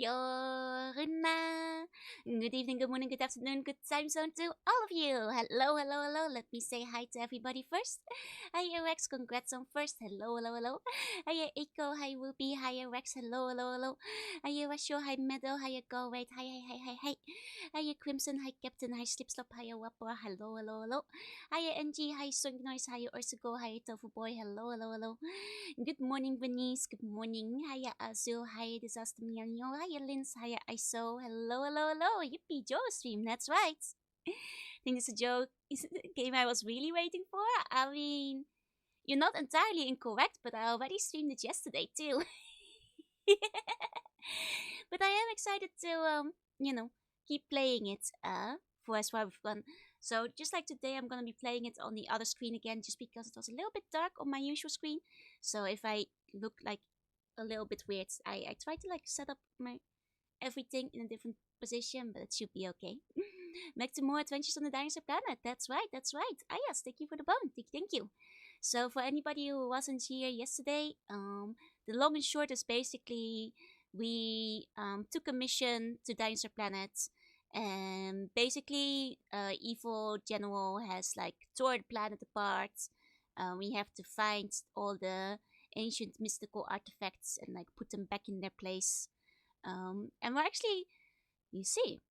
Yorna. Good evening, good morning, good afternoon, good time zone to all of you. Hello, hello, hello. Let me say hi to everybody first. Hi, Rex. Congrats on first. Hello, hello, hello. Hi, Eiko. Hi, Ruby. Hi, Rex. Hello, hello, hello. Hi, Rasho. Hi, Meadow. Hi, Go. Wait. Hi, hi, hi, hi, hi. Hi, Crimson. Hi, Captain. Hi, Slipslop. Hi, Wapper. Hello, hello, hello. Hi, NG. Hi, Swing Noise. Hi, Ursugo. Hi, Tofu Boy. Hello, hello, hello. Good morning, Venice. Good morning. Hiya, Azul. Hiya, Disaster Myanyo. Hiya, Linz. Hiya, ISO. Hello, hello, hello. Yippee, Joe stream. That's right. I think this is a joke. Is it a game I was really waiting for? I mean, you're not entirely incorrect, but I already streamed it yesterday too. But I am excited to, keep playing it for as far as we've gone. So just like today, I'm gonna be playing it on the other screen again, just because it was a little bit dark on my usual screen. So if I look like a little bit weird, I try to like set up my everything in a different position, but it should be okay. Back to more adventures on the dinosaur planet. That's right, that's right. Ah yes, thank you for the bone. Thank you. So for anybody who wasn't here yesterday, the long and short is basically we took a mission to Dinosaur Planet, and basically, evil general has like tore the planet apart. We have to find all the ancient mystical artifacts and like put them back in their place. And we're actually, you see,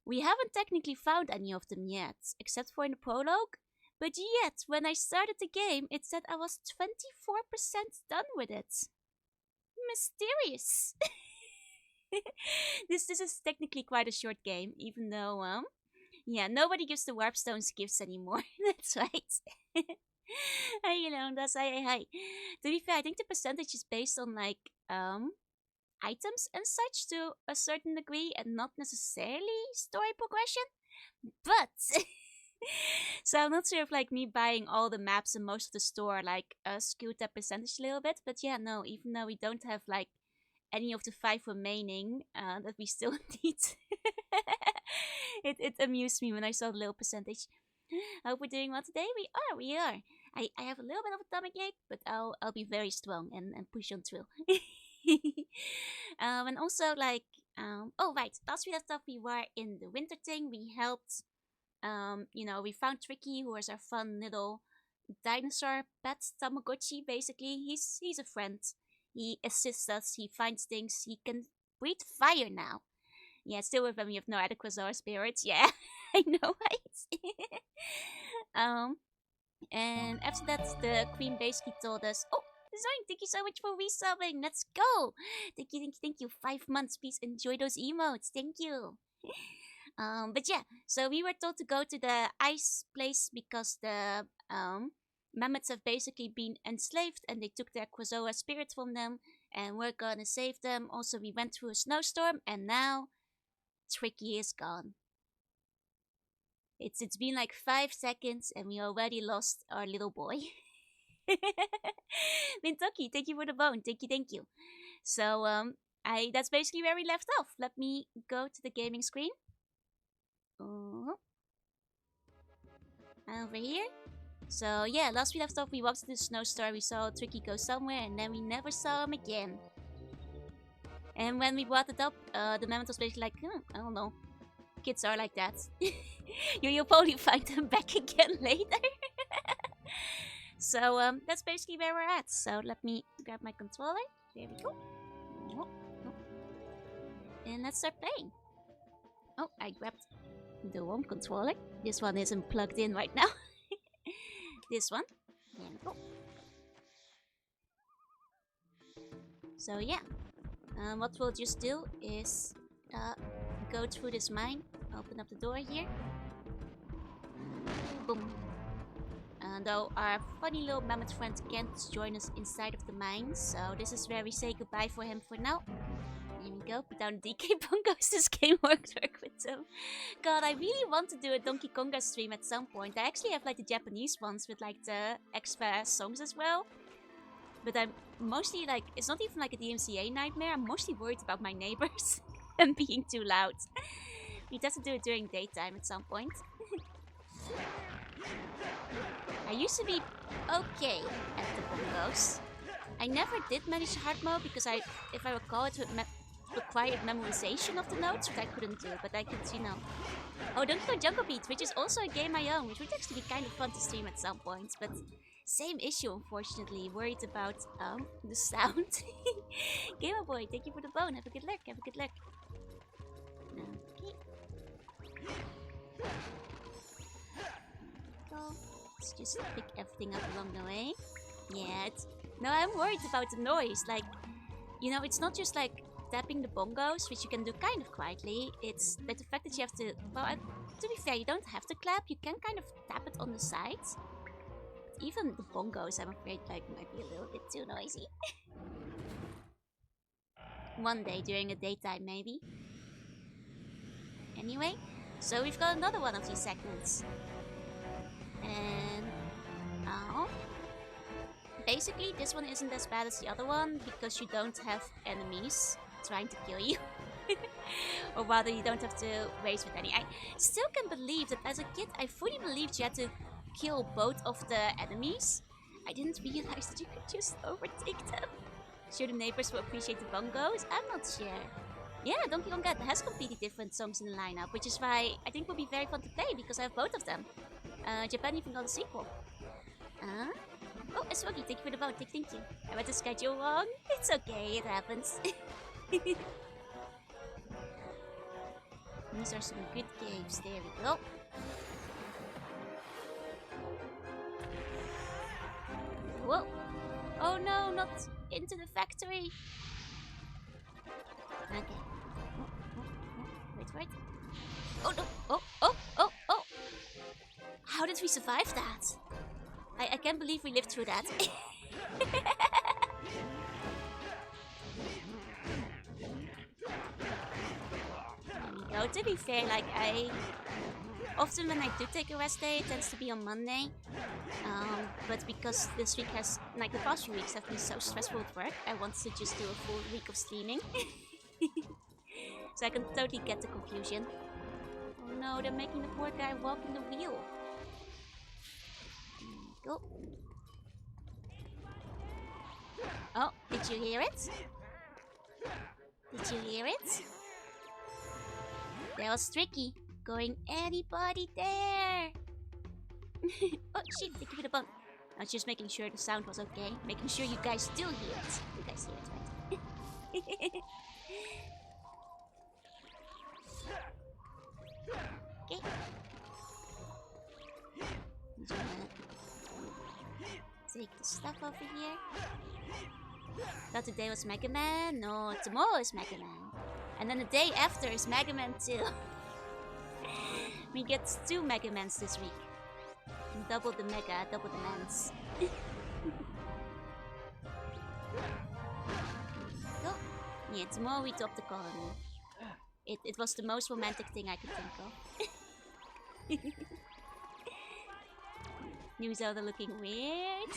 we haven't technically found any of them yet, except for in the prologue. But yet, when I started the game, it said I was 24% done with it. Mysterious. This is technically quite a short game, even though nobody gives the warp stones gifts anymore. That's right. That's hi. To be fair, I think the percentage is based on like items and such to a certain degree, and not necessarily story progression. But so I'm not sure if like me buying all the maps and most of the store like skewed that percentage a little bit. But yeah, no, even though we don't have like any of the 5 remaining that we still need, it amused me when I saw the little percentage. Hope we're doing well today. We are. I have a little bit of a stomach ache, but I'll be very strong and push on through. And also like oh right, last we left off we were in the winter thing. We helped we found Tricky, who is our fun little dinosaur pet Tamagotchi. Basically, he's a friend. He assists us. He finds things. He can breathe fire now. Yeah, still with him. We have no Adequasaur spirits. Yeah, I know, right? um, and after that, the queen basically told us, "Oh, Zoin, thank you so much for resubbing. Let's go. Thank you. 5 months. Please enjoy those emotes. Thank you." But yeah, so we were told to go to the ice place because the mammoths have basically been enslaved and they took their Quazoa spirit from them, and we're gonna save them. Also, we went through a snowstorm and now Tricky is gone. It's been like 5 seconds and we already lost our little boy. Mintoki, thank you for the bone. Thank you. So that's basically where we left off. Let me go to the gaming screen. Over here. So yeah, last we left off, we walked to the snowstorm. We saw Tricky go somewhere, and then we never saw him again. And when we brought it up, the mammoth was basically like, I don't know. Kids are like that. You'll probably find them back again later. So that's basically where we're at. So let me grab my controller. There we go. And let's start playing. Oh, I grabbed the wrong controller. This one isn't plugged in right now. This one. There we go. So yeah, what we'll just do is go through this mine, open up the door here. Boom. Though our funny little mammoth friend can't join us inside of the mine, so this is where we say goodbye for him for now. There we go, put down DK Bongos, this game works work with them. God, I really want to do a Donkey Konga stream at some point. I actually have like the Japanese ones with like the extra songs as well. But I'm mostly like, it's not even like a DMCA nightmare, I'm mostly worried about my neighbors and being too loud. We have to do it during daytime at some point. I used to be okay at the bongos. I never did manage hard mode because if I recall, it would required memorization of the notes, which I couldn't do, but I could, you know. Oh, Donkey Kong Jungle Beat, which is also a game I own, which would actually be kind of fun to stream at some point, but same issue, unfortunately. Worried about the sound. Gamer Boy, thank you for the bone. Have a good luck. Have a good luck. Okay. So let's just pick everything up along the way. Yeah. No, I'm worried about the noise. Like, you know, it's not just like tapping the bongos, which you can do kind of quietly. It's that the fact that you have to. Well, to be fair, you don't have to clap. You can kind of tap it on the sides. Even the bongos, I'm afraid, like, might be a little bit too noisy. One day during the daytime, maybe. Anyway, so we've got another one of these segments. And now, basically, this one isn't as bad as the other one because you don't have enemies trying to kill you. Or rather, you don't have to race with any. I still can believe that as a kid, I fully believed you had to kill both of the enemies. I didn't realize that you could just overtake them. Sure, the neighbors will appreciate the bongos? I'm not sure. Yeah, Donkey Kong Cat has completely different songs in the lineup, which is why I think it will be very fun to play because I have both of them. Japan even got a sequel. Oh, Swoggy, thank you for the vote. Thank you. I went to schedule wrong. It's okay, it happens. These are some good games. There we go. Whoa! Oh no, not into the factory! Okay. Wait for it. Oh no! Oh! How did we survive that? I can't believe we lived through that. There we go. To be fair, like often when I do take a rest day, it tends to be on Monday. But because this week has, like the past few weeks have been so stressful at work, I wanted to just do a full week of streaming. So I can totally get the confusion. Oh no, they're making the poor guy walk in the wheel. Go. Oh, did you hear it? Did you hear it? That was tricky. Going anybody there? Oh shit, thank you for the bump. I was just making sure the sound was okay. Making sure you guys still hear it. You guys hear it, right? Okay. Just gonna take the stuff over here. Thought today was Mega Man? No, tomorrow is Mega Man. And then the day after is Mega Man 2. We get 2 Mega Mans this week. And double the Mega, double the Mans. Oh, yeah, tomorrow we top the colony. It was the most romantic thing I could think of. New Zelda looking weird?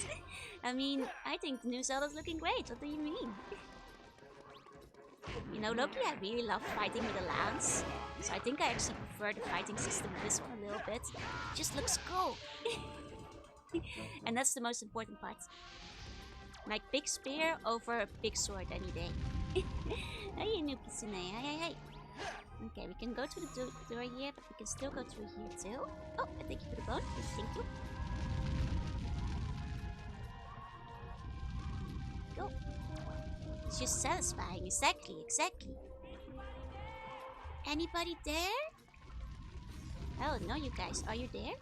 I mean, I think New Zelda's looking great. What do you mean? You know, Loki, I really love fighting with a lance. So I think I actually prefer the fighting system in this one a little bit. It just looks cool. And that's the most important part. Like big spear over a big sword any day. Hey, new Kitsune. Hey. Okay, we can go to the door here, but we can still go through here too. Oh, thank you for the bone. Thank you. Go. It's just satisfying. Exactly. Anybody there? Oh, no, you guys. Are you there?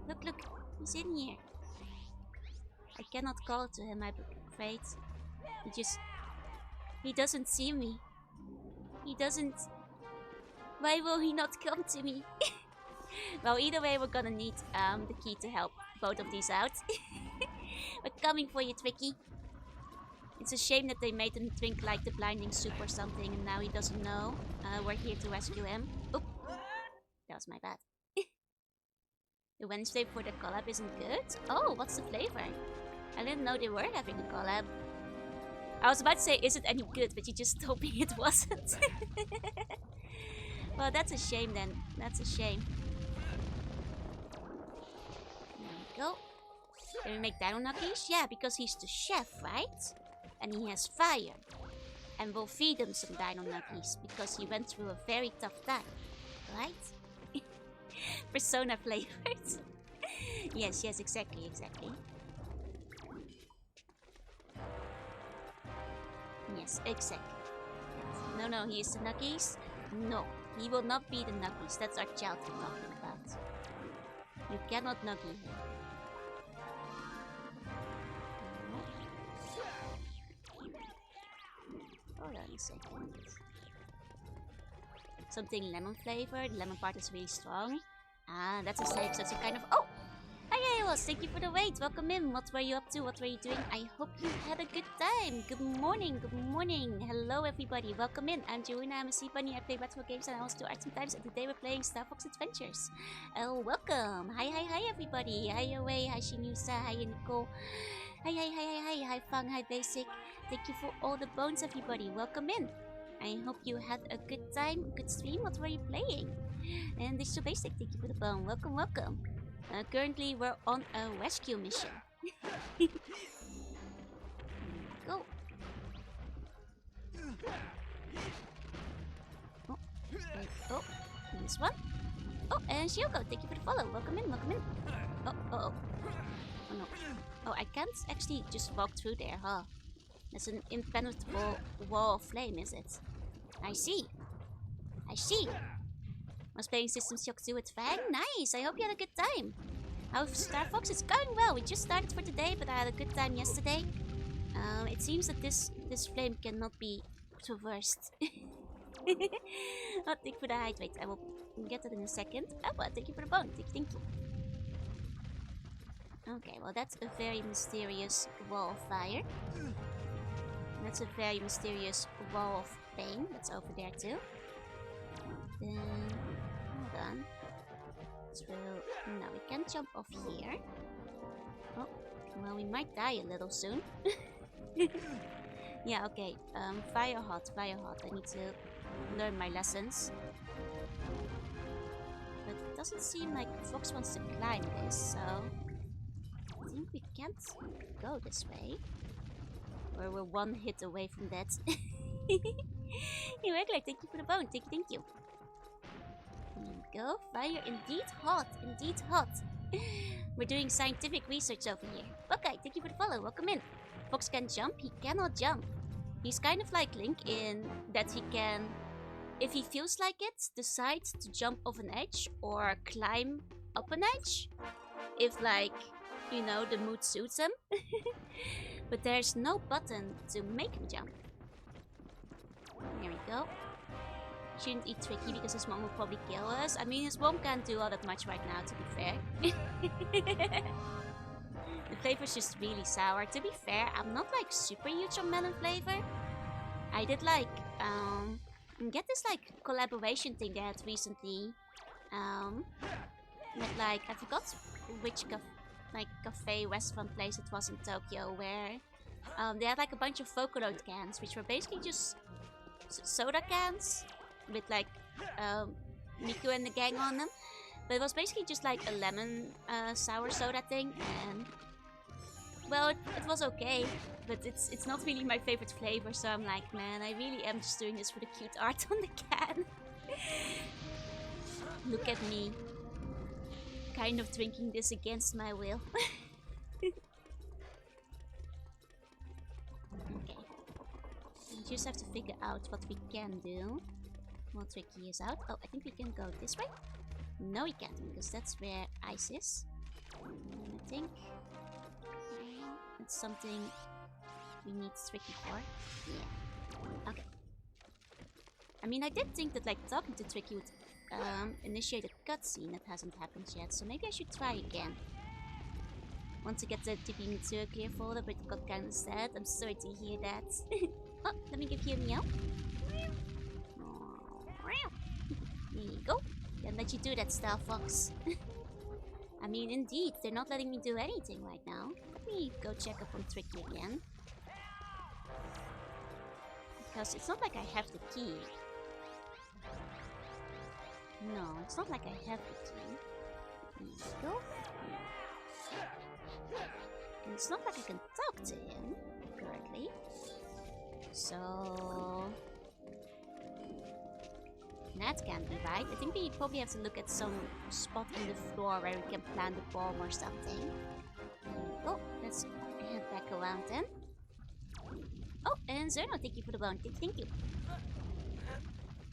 Look. He's in here. I cannot call to him, I'm afraid. He doesn't see me. He doesn't... Why will he not come to me? Well, either way, we're gonna need the key to help both of these out. We're coming for you, Tricky. It's a shame that they made him drink like the blinding soup or something, and now he doesn't know. We're here to rescue him. Oop. That was my bad. The Wednesday for the collab isn't good? Oh, what's the flavor? I didn't know they were having a collab. I was about to say, is it any good? But you just told me it wasn't. Well, that's a shame then. That's a shame. There we go. Can we make Dino Nuggies? Yeah, because he's the chef, right? and he has fire. And we'll feed him some Dino Nuggies because he went through a very tough time, right? Persona flavors. Yes, exactly. Yes, exactly. No, he is the Nuggies. No, he will not be the Nuggies. That's our child we're talking about. You cannot Nuggie him. Hold on a second. Something lemon flavored. Lemon part is really strong. Ah, that's a safe. So it's a kind of. Oh! Hi, Ailos! Thank you for the wait. Welcome in. What were you up to? What were you doing? I hope you had a good time. Good morning. Hello, everybody. Welcome in. I'm Joanna. I'm a sea bunny. I play retro games and I also do art sometimes. And today we're playing Star Fox Adventures. Welcome. Hi, everybody. Hi, Away. Hi, Shinusa. Hi, Nicole. Hi, Fang. Hi, Basic. Thank you for all the bones, everybody. Welcome in. I hope you had a good time, good stream. What were you playing? And this is so Basic. Thank you for the bone. Welcome. Currently, we're on a rescue mission. Go. Oh, this one. Oh, and Shioko, thank you for the follow. Welcome in. Oh no. Oh, I can't actually just walk through there, huh? That's an impenetrable wall of flame, is it? I see. Was playing System Shock 2 with Fang? Nice, I hope you had a good time. How's Star Fox? It's going well. We just started for today, but I had a good time yesterday. It seems that this flame cannot be traversed. Oh, thank you for the height. Wait, I will get it in a second. Oh, well, thank you for the bone. Thank you. Okay, well, that's a very mysterious wall of fire. That's a very mysterious wall of pain. That's over there too. Then, hold on. So, no, we can't jump off here. Oh, well, we might die a little soon. Yeah, okay. Fire hot. I need to learn my lessons. But it doesn't seem like Fox wants to climb this, so I think we can't go this way. Or we're one hit away from that. Hey, Regular, thank you for the bone. Thank you. There we go. Fire indeed hot. We're doing scientific research over here. Okay, thank you for the follow. Welcome in. Fox can jump. He cannot jump. He's kind of like Link in that he can, if he feels like it, decide to jump off an edge or climb up an edge. If, like, you know, the mood suits him. But there's no button to make him jump. There we go. Shouldn't eat Tricky because his mom will probably kill us. I mean, his mom can't do all that much right now, to be fair. The flavor's just really sour. To be fair, I'm not like super huge on melon flavor. I did like get this like collaboration thing they had recently. With like, I forgot which cafe restaurant place it was in Tokyo, where they had like a bunch of Vocaloid cans, which were basically just soda cans with like Miku and the gang on them. But it was basically just like a lemon sour soda thing, and well, it was okay, but it's not really my favorite flavor, so I'm like, man, I really am just doing this for the cute art on the can. Look at me, kind of drinking this against my will. Okay, we just have to figure out what we can do. While Tricky is out. Oh, I think we can go this way. No, we can't, because that's where ice is. And I think that's something we need Tricky for. Yeah. Okay. I mean, I did think that like talking to Tricky would initiate a cutscene. That hasn't happened yet, so maybe I should try again. Want to get the TP Mitsuru clear folder, but it got kind of sad. I'm sorry to hear that. Oh, let me give you a meow. There you go. Can't let you do that, Star Fox. I mean, indeed, they're not letting me do anything right now. Let me go check up on Tricky again. Because it's not like I have the key. No, it's not like I have the key. There you go. And it's not like I can talk to him currently. So that can't be right. I think we probably have to look at some spot in the floor where we can plant a bomb or something. Oh, let's head back around then. Oh, and Zerno, thank you for the bone. Thank you.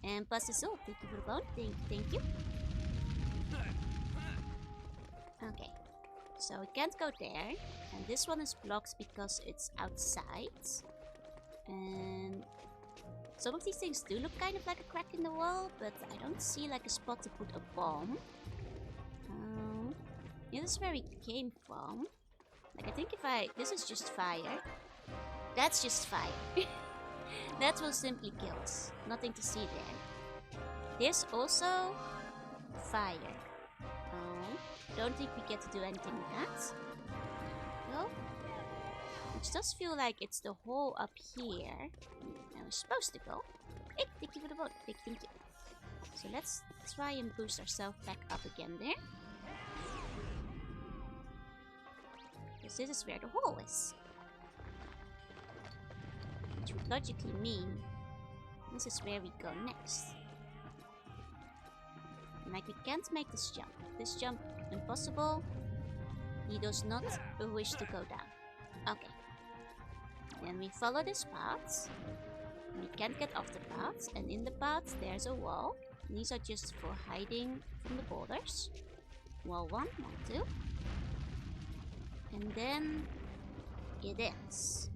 And Pastor Soul, thank you for the bone. Thank you. Okay. So we can't go there. And this one is blocked because it's outside. And some of these things do look kind of like a crack in the wall, but I don't see like a spot to put a bomb. Yeah, this is where we came from. Like, I think if I... This is just fire. That's just fire. That will simply kill us. Nothing to see there. This also... Fire. Oh. Don't think we get to do anything with that. No. Which does feel like it's the hole up here. And we're supposed to go. Hey, thank you for the vote. Thank you. So let's try and boost ourselves back up again there. Because this is where the hole is. Which would logically mean this is where we go next. And like, we can't make this jump. This jump, impossible. He does not wish to go down. Okay. Then we follow this path. We can't get off the path. And in the path, there's a wall. These are just for hiding from the boulders. Wall 1, wall 2. And then it ends.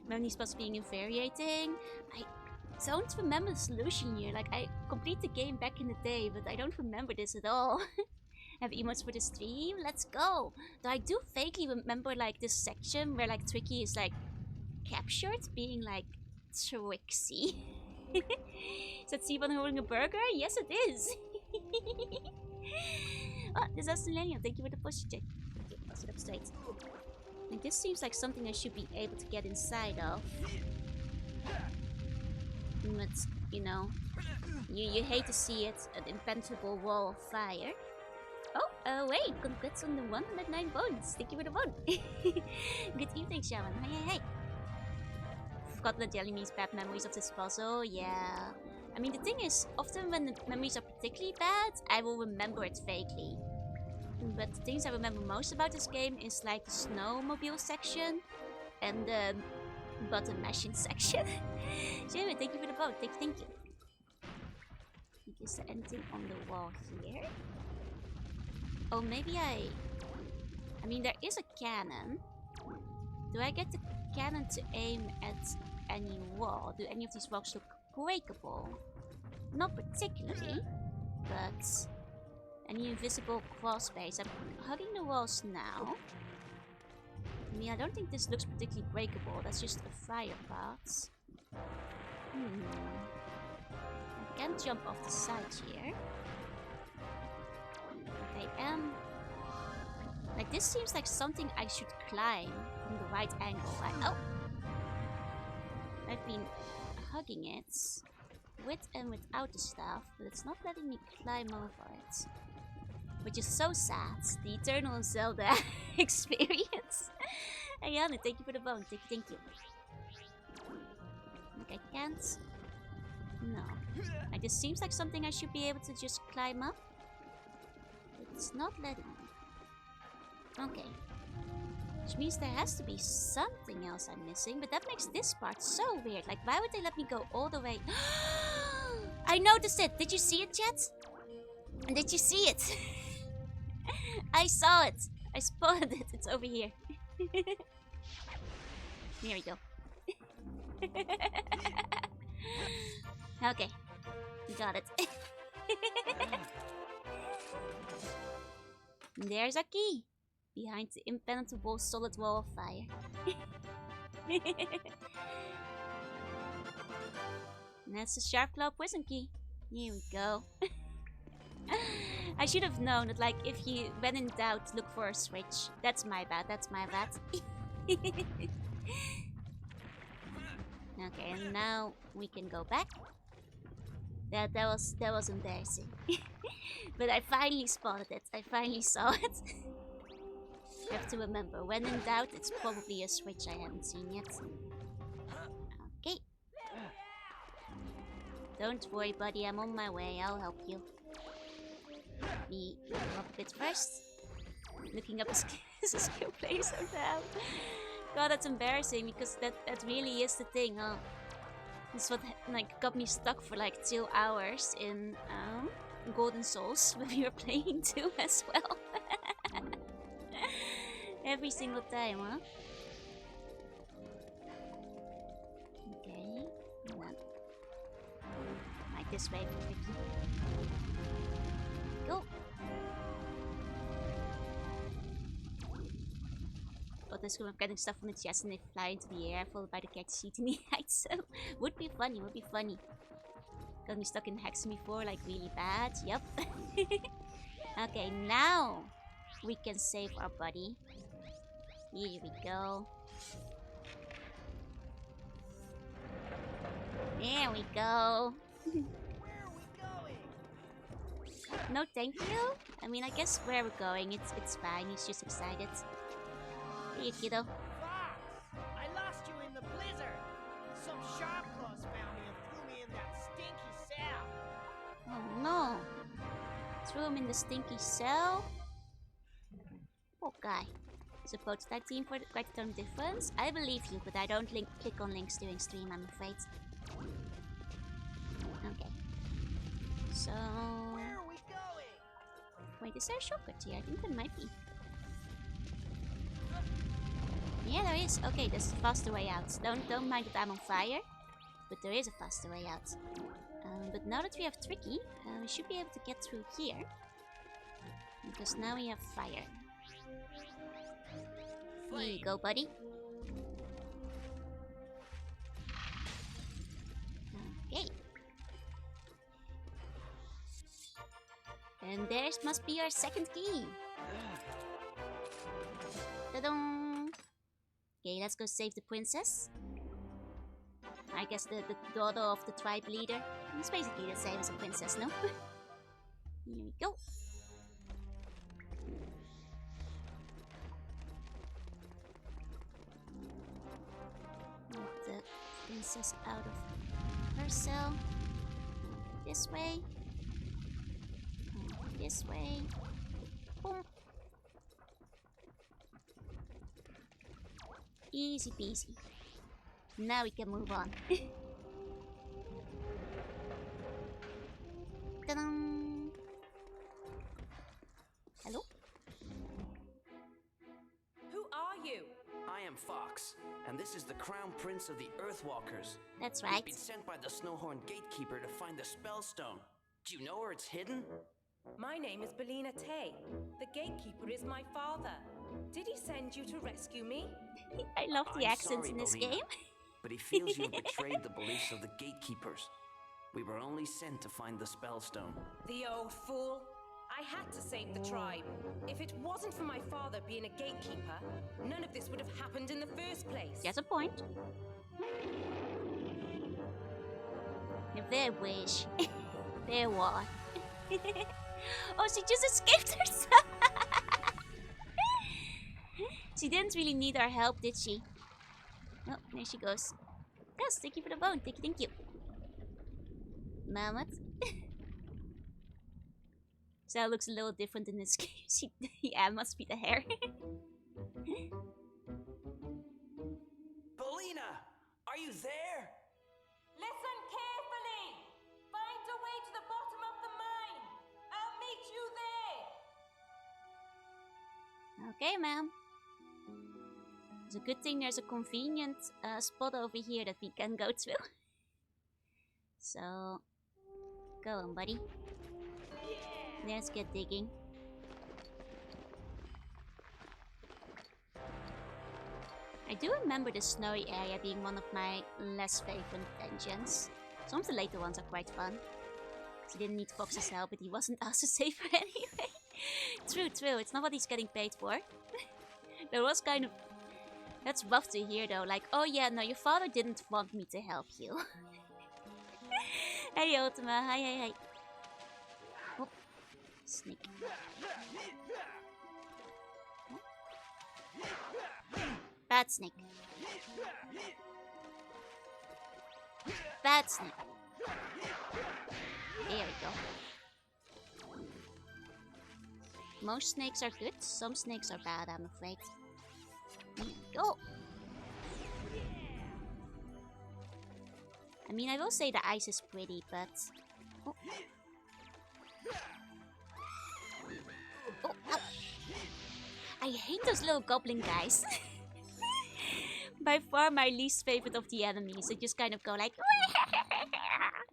Memory spots being infuriating. I don't remember the solution here. Like, I complete the game back in the day, but I don't remember this at all. Have emotes for the stream? Let's go! Though I do vaguely remember, like, this section where, like, Tricky is, like, captured, being, like, Trixie. Is that Sivan holding a burger? Yes, it is! Oh, this is Millennium. Thank you for the push check. Okay, I'll sit up straight. And this seems like something I should be able to get inside of. But, you know, you hate to see it, an impenetrable wall of fire. Oh, wait, congrats on the 109 bones. Thank you for the bone. Good evening, Shaman. Hey. Forgot that jelly means bad memories of this puzzle. Yeah. I mean, the thing is, often when the memories are particularly bad, I will remember it vaguely. But the things I remember most about this game is like the snowmobile section and the button mashing section. Jamie, thank you for the vote. Thank you. Is there anything on the wall here? Oh, maybe I mean, there is a cannon. Do I get the cannon to aim at any wall? Do any of these rocks look breakable? Not particularly, but any invisible crawl space. I'm hugging the walls now. I mean, I don't think this looks particularly breakable. That's just a fire path. I can't jump off the side here. I am... Like, this seems like something I should climb from the right angle. I've been hugging it with and without the staff, but it's not letting me climb over it. Which is so sad. The Eternal Zelda experience. Ayana, thank you for the bone. Thank you. Like, I can't... No. Like, this seems like something I should be able to just climb up. It's not letting me. Okay. Which means there has to be something else I'm missing, but that makes this part so weird. Like, why would they let me go all the way? I noticed it! Did you see it, chat? Did you see it? I saw it! I spotted it. It's over here. Here we go. Okay. We got it. There's a key behind the impenetrable solid wall of fire. And that's the sharp claw prison key. Here we go. I should have known that, like, if you, when in doubt, look for a switch. That's my bad. Okay, and now we can go back. That was embarrassing. But I finally spotted it. I finally saw it. I have to remember, when in doubt, it's probably a switch I haven't seen yet. Okay. Don't worry, buddy. I'm on my way. I'll help you. Let me go up a bit first. Looking up as a skill player somehow. God, that's embarrassing because that really is the thing, huh? That's what like got me stuck for like 2 hours in Golden Souls when we were playing 2 as well. Every single time, huh? Okay. Like this way for Vicky. Go! Oh, there's some getting stuff on the chest and they fly into the air, followed by the cactus eating the heights. So, would be funny, would be funny. Got me stuck in Hexen before, like really bad. Yep. Okay, now we can save our buddy. Here we go. There we go. Where are we going? No, thank you. I mean, I guess where we're going, it's fine. He's just excited. Here, kiddo. Fox! I lost you in the blizzard. Some sharp claws found me and threw me in that stinky cell. Oh no. Threw him in the stinky cell. Poor guy. Support that team for quite a ton of difference. I believe you, but I don't click on links during stream, I'm afraid. Okay. So... Where are we going? Wait, is there a shortcut here? I think there might be. Yeah, there is. Okay, there's a faster way out. Don't mind that I'm on fire, but there is a faster way out. But now that we have Tricky, we should be able to get through here. Because now we have fire. Here you go, buddy. Okay. And there must be our second key. Ta-dum! Okay, let's go save the princess. I guess the daughter of the tribe leader. It's basically the same as a princess, no? Here we go. Get the princess out of her cell. This way. This way. Boom. Easy peasy. Now we can move on. Ta-da! Hello? Who are you? I am Fox, and this is the Crown Prince of the Earthwalkers. That's We've right. been sent by the Snowhorn Gatekeeper to find the Spellstone. Do you know where it's hidden? My name is Belina Tay. The gatekeeper is my father. Did he send you to rescue me? I love the I'm accents sorry, in this Belina, game. but he feels you have betrayed the beliefs of the Gatekeepers. We were only sent to find the Spellstone. The old fool. I had to save the tribe. If it wasn't for my father being a gatekeeper, none of this would have happened in the first place. That's a point. Their wish. Their war. Oh, she just escaped herself. She didn't really need our help, did she? Oh, there she goes. Yes, thank you for the bone. Thank you. Mammoth. So it looks a little different in this game. Yeah, it must be the hair. Belina! Are you there? Listen carefully. Find a way to the bottom of the mine. I'll meet you there. Okay, ma'am. It's a good thing there's a convenient spot over here that we can go to. So, go on, buddy. Let's get digging. I do remember the snowy area being one of my less favorite dungeons. Some of the later ones are quite fun. He didn't need Fox's help, but he wasn't asked to save her anyway. True. It's not what he's getting paid for. There was kind of... That's rough to hear though. Like, oh yeah, no, your father didn't want me to help you. Hey Ultima, hi. Oh, snake. Bad snake. Bad snake. There we go. Most snakes are good, some snakes are bad, I'm afraid. Here we go. I mean, I will say the ice is pretty, but... Oh. Oh, ow. I hate those little goblin guys. By far my least favorite of the enemies. They just kind of go like...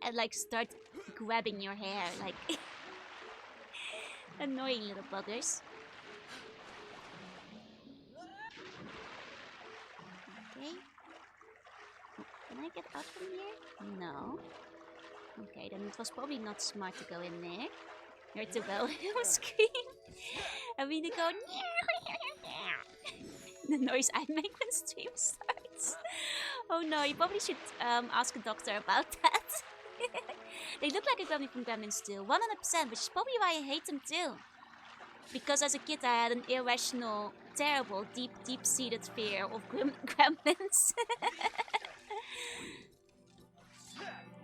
and like start grabbing your hair, like... annoying little buggers. Okay. Oh, can I get out from here? No. Okay, then it was probably not smart to go in there. Heard the well scream. I mean, they go... the noise I make when stream starts. Oh no, you probably should ask a doctor about that. They look like a gremlin from Gremlins too, 100%, which is probably why I hate them too. Because as a kid I had an irrational, terrible, deep-seated fear of gremlins.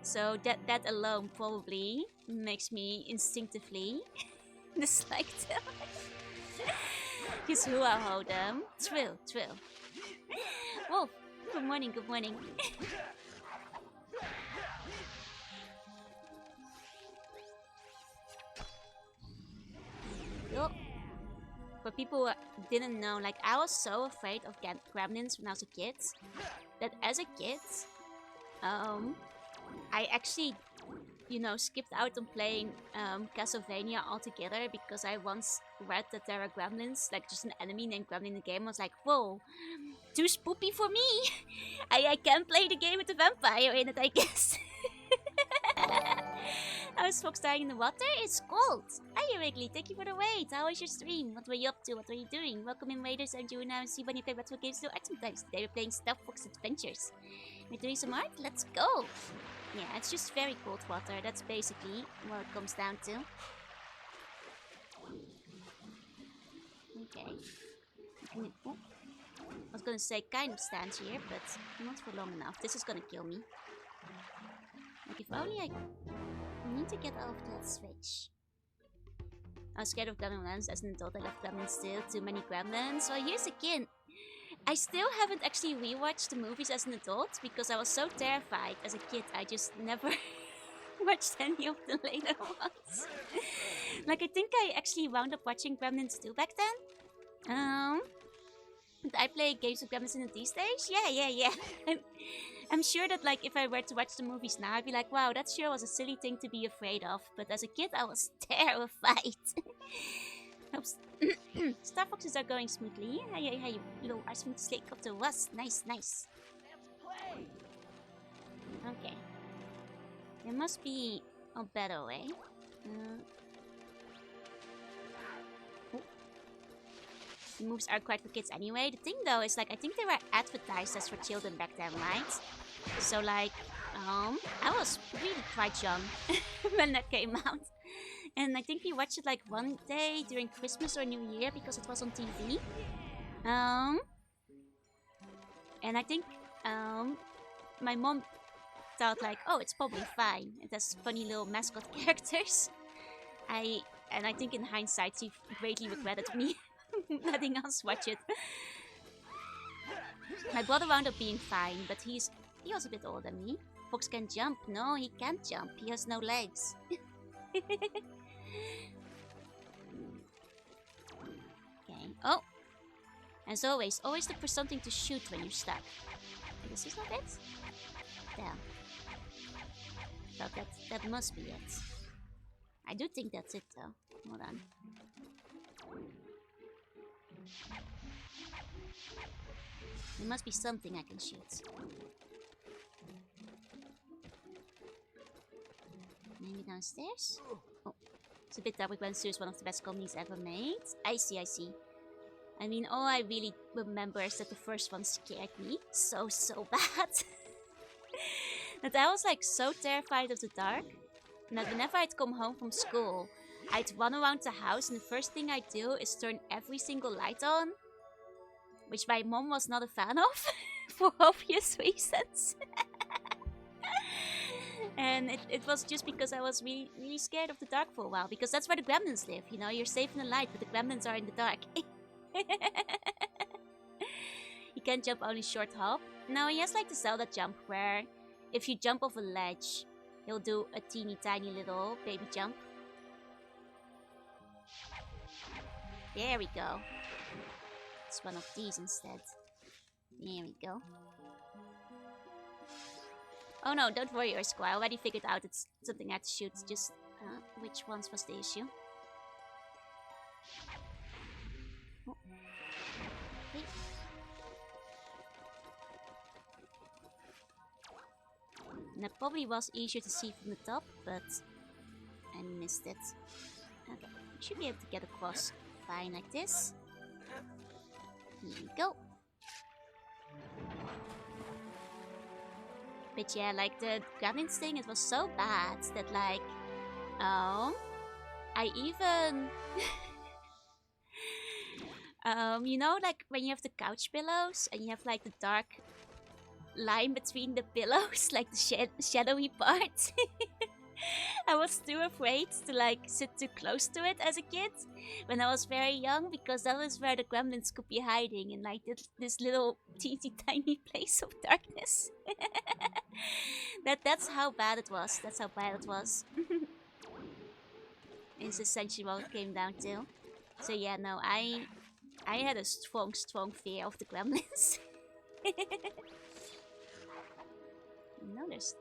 So that alone probably makes me instinctively dislike them. Just hoo-ah-ho them. True. Wolf, good morning. Yo. For people who didn't know, like, I was so afraid of gremlins when I was a kid, that as a kid, I actually, you know, skipped out on playing Castlevania altogether because I once read that there are gremlins, like just an enemy named Gremlin in the game. I was like, whoa, too spoopy for me. I can't play the game with a vampire in it, I guess. How is Fox dying in the water? It's cold. Hi Wrigley, thank you for the wait. How was your stream? What were you up to? What were you doing? Welcome in Raiders. I'm Juna and see when you play retro games to art sometimes. Today we're playing Star Fox Adventures. We're doing some art? Let's go! Yeah, it's just very cold water. That's basically what it comes down to. Okay. Oh. I was gonna say kind of stands here, but not for long enough. This is gonna kill me. Like, if only I need to get off that switch. I was scared of gremlins as an adult. I love gremlins too. Too many gremlins. Well, here's again. I still haven't actually rewatched the movies as an adult because I was so terrified as a kid. I just never watched any of the later ones. Like, I think I actually wound up watching Gremlins 2 back then. Did I play games with Gremlins in these days? Yeah. I'm sure that, like, if I were to watch the movies now, I'd be like, wow, that sure was a silly thing to be afraid of. But as a kid, I was terrified. Oops. Star Foxes are going smoothly. Hey, little ice from the slate of the rust. Nice. Let's play. Okay. There must be a better way. The moves are quite for kids anyway. The thing though is, like, I think they were advertised as for children back then, right? So like, I was really quite young when that came out. And I think we watched it like one day during Christmas or New Year because it was on TV. And I think my mom thought like, oh, it's probably fine. It has funny little mascot characters. I think in hindsight she greatly regretted me letting us watch it. My brother wound up being fine, but he was a bit older than me. Fox can jump. No, he can't jump. He has no legs. Okay. Oh! As always look for something to shoot when you're stuck. This is not it? Damn. But that must be it. I do think that's it though. Hold on. There must be something I can shoot. Maybe downstairs? Oh, it's a bit dark. When Sue is one of the best comedies ever made. I see. I mean, all I really remember is that the first one scared me so bad. that I was like so terrified of the dark that whenever I'd come home from school, I'd run around the house and the first thing I'd do is turn every single light on, which my mom was not a fan of for obvious reasons. And it was just because I was really, really scared of the dark for a while, because that's where the gremlins live, you know, you're safe in the light, but the gremlins are in the dark. He can't jump only short hop. No, he has like the Zelda jump where if you jump off a ledge, he'll do a teeny tiny little baby jump. There we go. It's one of these instead. There we go. Oh no, don't worry, Ursula. I already figured out it's something I had to shoot. Just, which ones was the issue? Oh. Okay. And that probably was easier to see from the top, but I missed it. Okay, I should be able to get across fine like this. Here we go. But yeah, like the gremlins thing, it was so bad that like, I even, you know, like when you have the couch pillows and you have like the dark line between the pillows, like the shadowy part. I was too afraid to like sit too close to it as a kid when I was very young, because that was where the gremlins could be hiding in like this little teeny tiny place of darkness. That's how bad it was. That's how bad it was. It's essentially what it came down to. So yeah, no, I had a strong fear of the gremlins. No, there's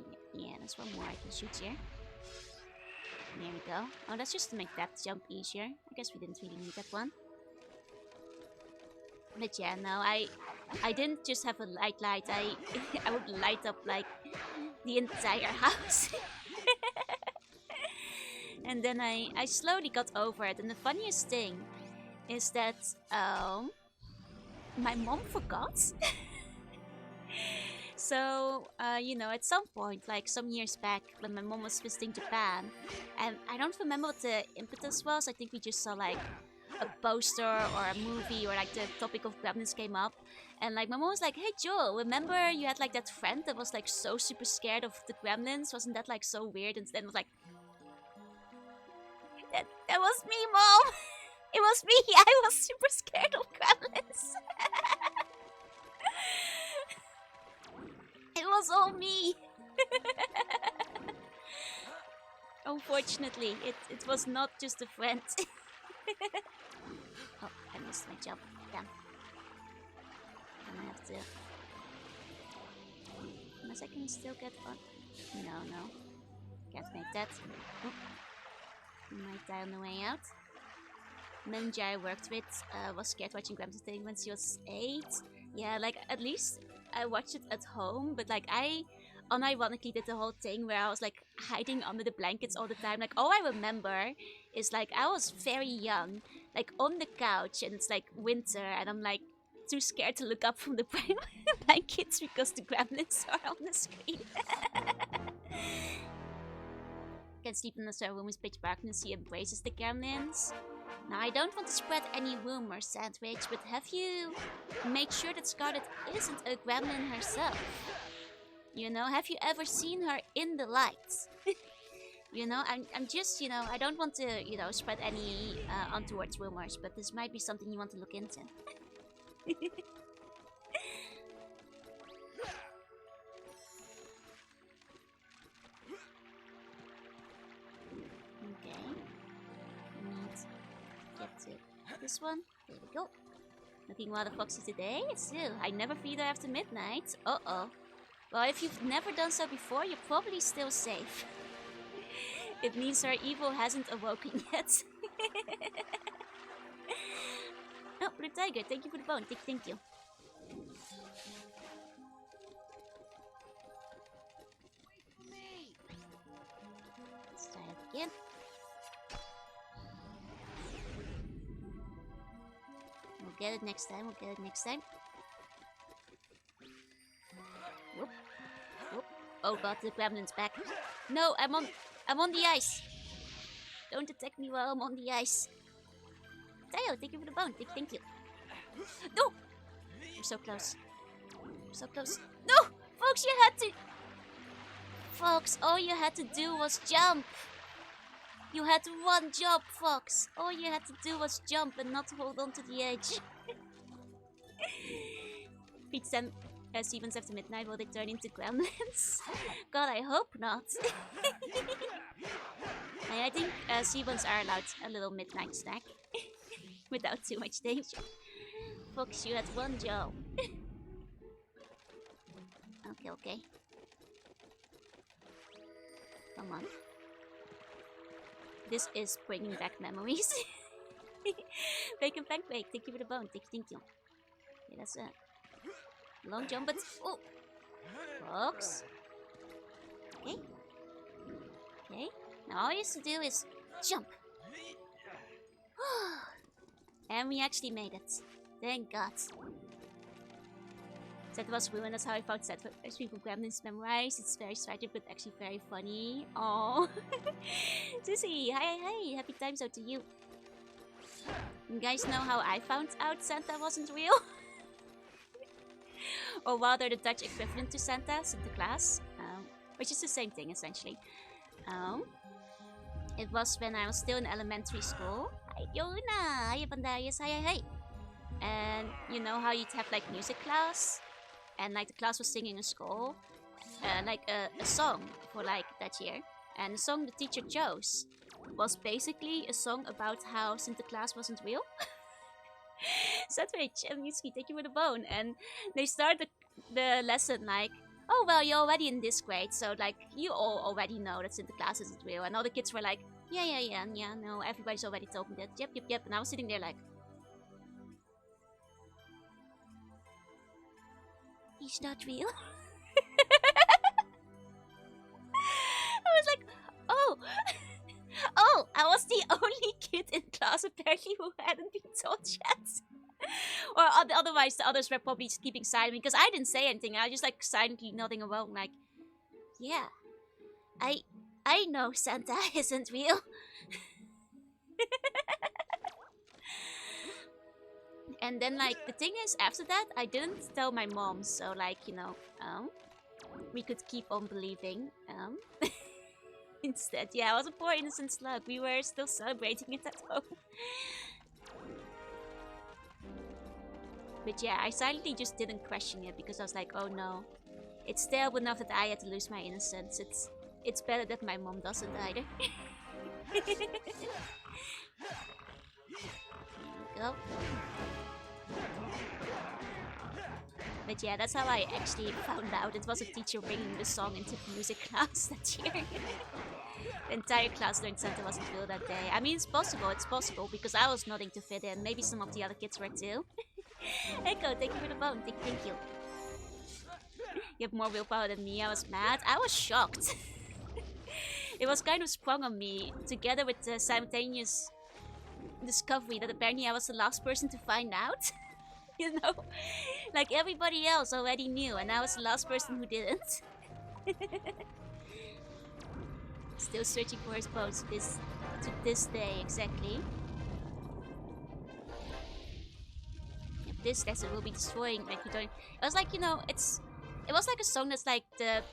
one more I can shoot here. There we go. Oh, that's just to make that jump easier. I guess we didn't really need that one. But yeah, no, I didn't just have a light. I would light up like the entire house. And then I slowly got over it. And the funniest thing is that my mom forgot. So, you know, at some point, like some years back, when my mom was visiting Japan, and I don't remember what the impetus was. I think we just saw like a poster or a movie, or like the topic of gremlins came up, and like my mom was like, "Hey Joel, remember you had like that friend that was like so super scared of the gremlins? Wasn't that like so weird?" And then it was like, that was me, Mom. It was me. I was super scared of gremlins. It was all me. Unfortunately, it was not just a friend. Oh, I missed my jump. Damn. I have to... Unless I can still get on... No. Can't make that. Oh. Might die on the way out. Ninja I worked with was scared watching Grandma's thing when she was 8. Yeah, like at least I watched it at home, but like I unironically did the whole thing where I was like hiding under the blankets all the time. Like all I remember is like I was very young, like on the couch, and it's like winter, and I'm like too scared to look up from the blankets because the gremlins are on the screen. Can sleep in the server room with pitch darkness. He embraces the gremlins. Now, I don't want to spread any rumors, Sandwich, but have you made sure that Scarlet isn't a gremlin herself? You know, have you ever seen her in the lights? You know, I'm just, you know, I don't want to, you know, spread any untoward rumors, but this might be something you want to look into. Okay. Get to this one. There we go. Looking rather foxy today. Still, I never feed her after midnight. Uh-oh. Well, if you've never done so before, you're probably still safe. It means her evil hasn't awoken yet. Oh, Blue Tiger, thank you for the bone. Thank you. Let's try it again. We'll get it next time. Whoop. Whoop. Oh god, the gremlin's back. No, I'm on the ice. Don't attack me while I'm on the ice. Tayo, thank you for the bone. Thank you. No! I'm so close. I'm so close. No! Fox, you had to... Fox, all you had to do was jump. You had one job, Fox. All you had to do was jump and not hold on to the edge. Beat them Stevens after midnight, will they turn into gremlins? God, I hope not. I think Stevens are allowed a little midnight snack. Without too much danger. Fox, you had one job. Okay. Come on. This is bringing back memories. Bacon pancake, thank you for the bone. Thank you. Okay, that's a long jump, but oh, Fox. Okay. Now all you have to do is jump. And we actually made it. Thank God. That was ruined. That's how I found that. There's people gremlins memorized. It's very tragic, but actually very funny. Oh, Sissy, hi, happy times out to you. You guys know how I found out Santa wasn't real? Or rather, the Dutch equivalent to Santa, Sinterklaas, which is the same thing essentially. It was when I was still in elementary school. Hi, Yona. Hi, Bandarius. Hi. And you know how you'd have like music class? And like the class was singing a score, like a song for like that year. And the song the teacher chose was basically a song about how Sinterklaas wasn't real. Sandwich and Mitsuki, thank you for the bone. And they started the lesson like, oh well, you're already in this grade, so like you all already know that Sinterklaas isn't real. And all the kids were like, yeah, no, everybody's already told me that. Yep. And I was sitting there like, he's not real. I was like, oh, I was the only kid in class apparently who hadn't been told yet. Or otherwise, the others were probably just keeping silent because I didn't say anything. I was just like silently nodding along, like, yeah, I know Santa isn't real. And then, like, the thing is, after that, I didn't tell my mom, so, like, you know, we could keep on believing, instead. Yeah, I was a poor innocent slug. We were still celebrating it at home. But yeah, I silently just didn't question it because I was like, oh no. It's terrible enough that I had to lose my innocence. It's better that my mom doesn't either. Here we go. But yeah, that's how I actually found out. It was a teacher bringing the song into music class that year. The entire class learned Santa wasn't real that day. I mean, it's possible because I was nodding to fit in. Maybe some of the other kids were too. Echo, thank you for the bone. Thank you. You have more willpower than me. I was mad. I was shocked. It was kind of sprung on me together with the simultaneous discovery that apparently I was the last person to find out. You know? Like everybody else already knew and I was the last person who didn't. Still searching for his bones to this day, exactly. Yep, this lesson will be destroying like you don't. It was like, you know, it was like a song that's like the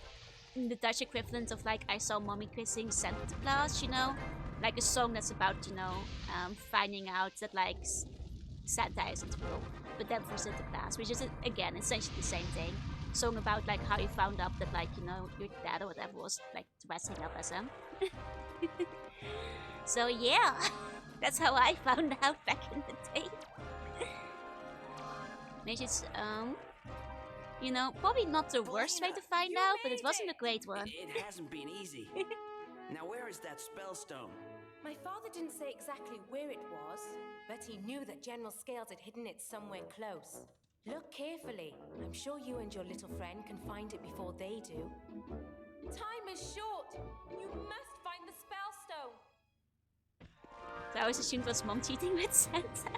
Dutch equivalent of like I saw mommy kissing Santa Claus, you know? Like a song that's about, you know, finding out that like Santa isn't real, but then for Santa Claus, which is again essentially the same thing. Song about like how you found out that like, you know, your dad or whatever was like dressing up as him. So yeah, that's how I found out back in the day. Which is you know, probably not the worst way to find out, but it wasn't a great one. It hasn't been easy. Now where is that spellstone? My father didn't say exactly where it was, but he knew that General Scales had hidden it somewhere close. Look carefully. I'm sure you and your little friend can find it before they do. Time is short. You must find the spellstone. So I always assumed it was mom cheating with Santa.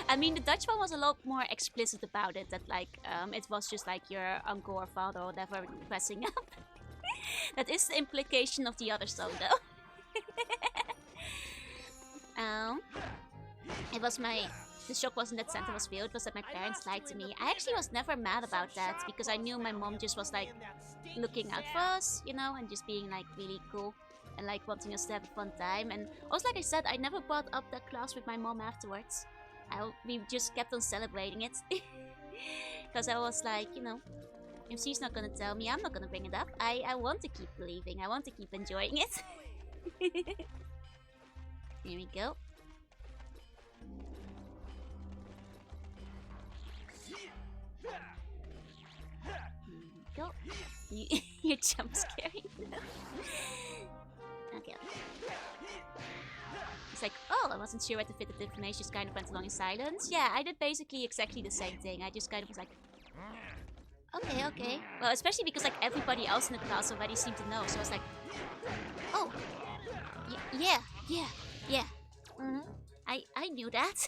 I mean, the Dutch one was a lot more explicit about it. That like, it was just like your uncle or father or whatever dressing up. That is the implication of the other song, though. It was the shock wasn't that Santa was real, it was that my parents lied to me. I actually was never mad about that, because I knew my mom just was like looking out for us, you know, and just being like really cool and like wanting us to have a fun time. And also, like I said, I never brought up that class with my mom afterwards. We just kept on celebrating it. Because I was like, you know, if she's not gonna tell me, I'm not gonna bring it up. I want to keep believing, I want to keep enjoying it. Here we go. Go. You're jump scaring. Okay. It's like, oh, I wasn't sure where to fit the information, just kind of went along in silence. Yeah, I did basically exactly the same thing. I just kind of was like, okay, okay. Well, especially because like everybody else in the class already seemed to know, so I was like, oh, yeah. I knew that.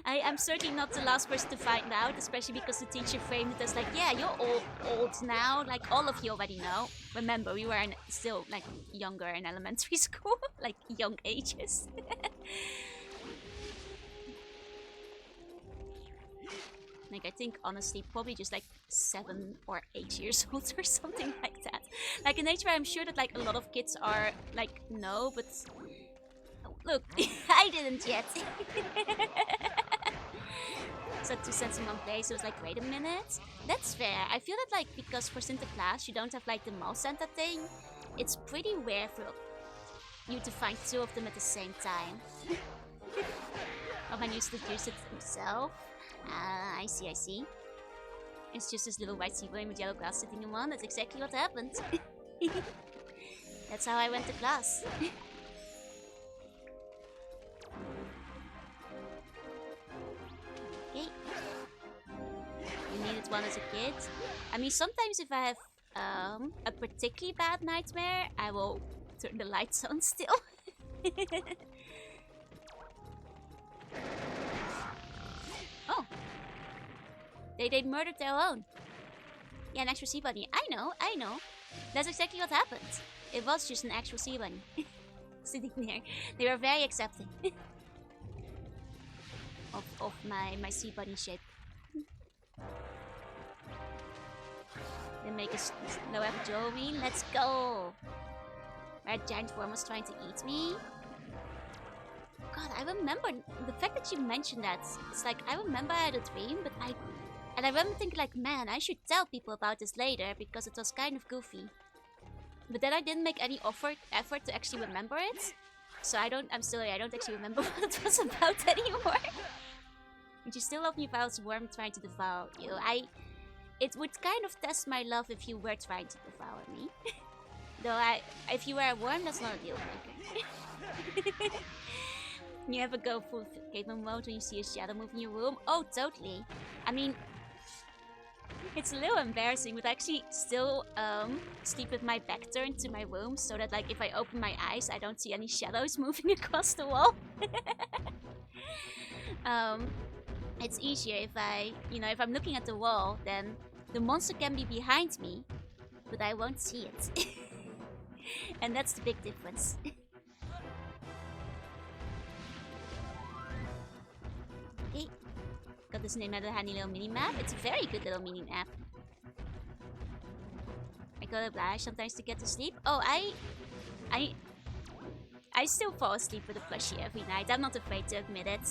I'm certainly not the last person to find out, especially because the teacher framed it as like, yeah, you're all old now, like all of you already know. Remember, we were still like younger in elementary school, like young ages. Like, I think honestly probably just like 7 or 8 years old or something like that. Like an age where I'm sure that like a lot of kids are like, no, but look, I didn't yet. So 2 cents in one place, it was like, wait a minute. That's fair. I feel that like, because for Sinterklaas you don't have like the mall Santa thing, it's pretty rare for you to find 2 of them at the same time. Oh, man used to use it himself. I see. It's just this little white seaboy with yellow glass sitting in one. That's exactly what happened. That's how I went to class. Okay. You needed one as a kid. I mean, sometimes if I have a particularly bad nightmare, I will turn the lights on still. Oh. They murdered their own. Yeah, an actual sea bunny. I know. That's exactly what happened. It was just an actual sea bunny. Sitting there. They were very accepting. of my sea bunny shape. They make a slow epic Halloween. Let's go! That giant worm was trying to eat me. God, I remember the fact that you mentioned that. It's like, I remember I had a dream, but I remember thinking like, man, I should tell people about this later because it was kind of goofy. But then I didn't make any effort to actually remember it. So I don't actually remember what it was about anymore. Would you still love me if I was a worm trying to devour you? It would kind of test my love if you were trying to devour me. Though if you were a worm, that's not a deal breaker. You ever go full caveman mode when you see a shadow move in your room? Oh, totally. I mean, it's a little embarrassing, but I actually still sleep with my back turned to my room so that like if I open my eyes, I don't see any shadows moving across the wall. It's easier if if I'm looking at the wall, then the monster can be behind me, but I won't see it. And that's the big difference. Okay, got this name out of a handy little mini-map. It's a very good little mini-map. I go to Blash sometimes to get to sleep. Oh, I still fall asleep with a plushie every night. I'm not afraid to admit it.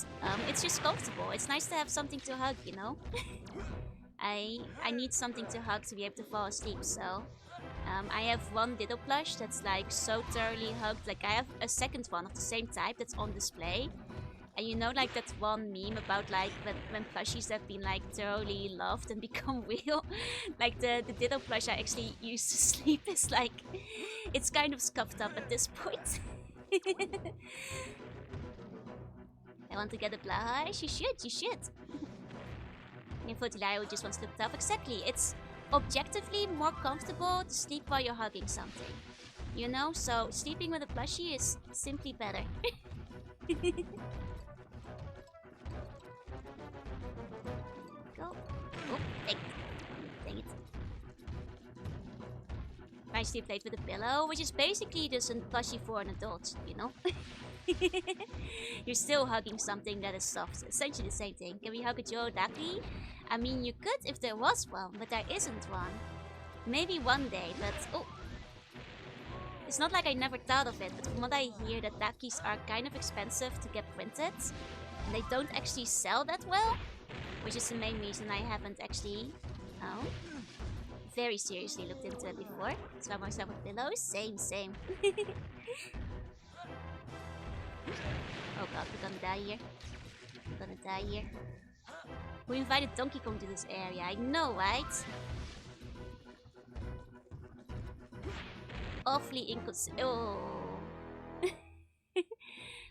It's just comfortable. It's nice to have something to hug, you know? I need something to hug to be able to fall asleep, so... I have one Diddle plush that's like so thoroughly hugged. Like I have a second one of the same type that's on display. And you know, like that one meme about like when plushies have been like thoroughly loved and become real. Like the Diddle plush I actually used to sleep is like, it's kind of scuffed up at this point. I want to get a blush. You should. Infotiliao just wants to look tough. Exactly. It's objectively more comfortable to sleep while you're hugging something. You know? So sleeping with a plushie is simply better. Go. Oh, dang it. nicely played with a pillow, which is basically just a plushie for an adult, you know? You're still hugging something that is soft. Essentially the same thing. Can we hug a Joodaki? I mean, you could if there was one, but there isn't one. Maybe one day, but... Oh! It's not like I never thought of it, but from what I hear, that Dakis are kind of expensive to get printed. And they don't actually sell that well, which is the main reason I haven't actually... Oh... very seriously looked into it before. Swap myself with pillows? Same. Oh god, we're gonna die here. We're gonna die here. Who invited Donkey Kong to this area? I know, right? Awfully inconsistent. Oh.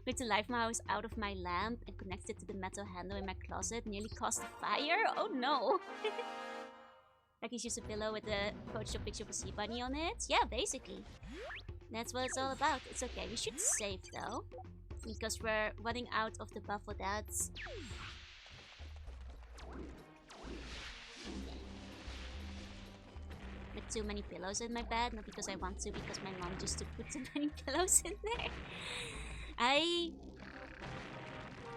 With the life mouse out of my lamp and connected to the metal handle in my closet nearly caused a fire? Oh no! Like he's just a pillow with a Photoshop picture of a sea bunny on it? Yeah, basically. That's what it's all about. It's okay. We should save though, because we're running out of the buffalo dads. With too many pillows in my bed, not because I want to, because my mom just to put too many pillows in there.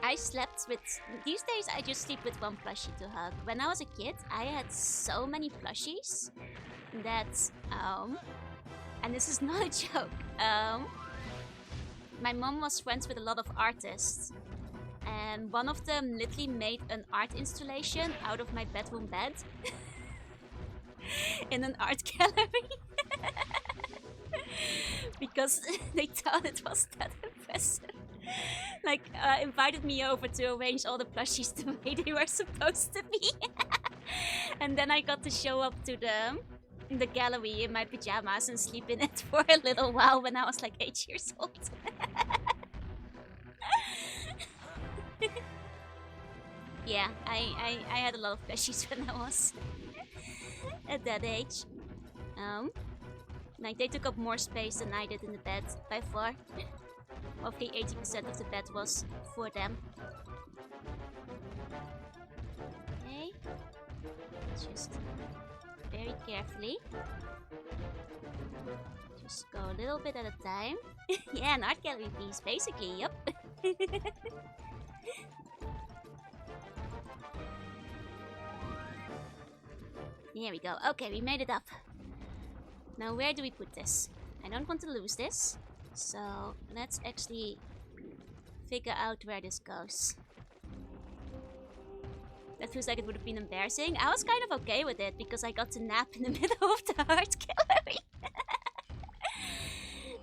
I slept with... These days I just sleep with one plushie to hug. When I was a kid, I had so many plushies that... And this is not a joke. My mom was friends with a lot of artists. And one of them literally made an art installation out of my bedroom bed. In an art gallery. Because they thought it was that impressive. Like, invited me over to arrange all the plushies the way they were supposed to be. And then I got to show up to the gallery in my pajamas and sleep in it for a little while when I was like 8 years old. Yeah, I had a lot of plushies when I was at that age. Like, they took up more space than I did in the bed, by far. Roughly 80% of the bed was for them. Okay. Just very carefully. Just go a little bit at a time. Yeah, an art gallery piece, basically, yep. Here we go. Okay, we made it up. Now, where do we put this? I don't want to lose this. So, let's actually figure out where this goes. That feels like it would have been embarrassing. I was kind of okay with it because I got to nap in the middle of the art gallery.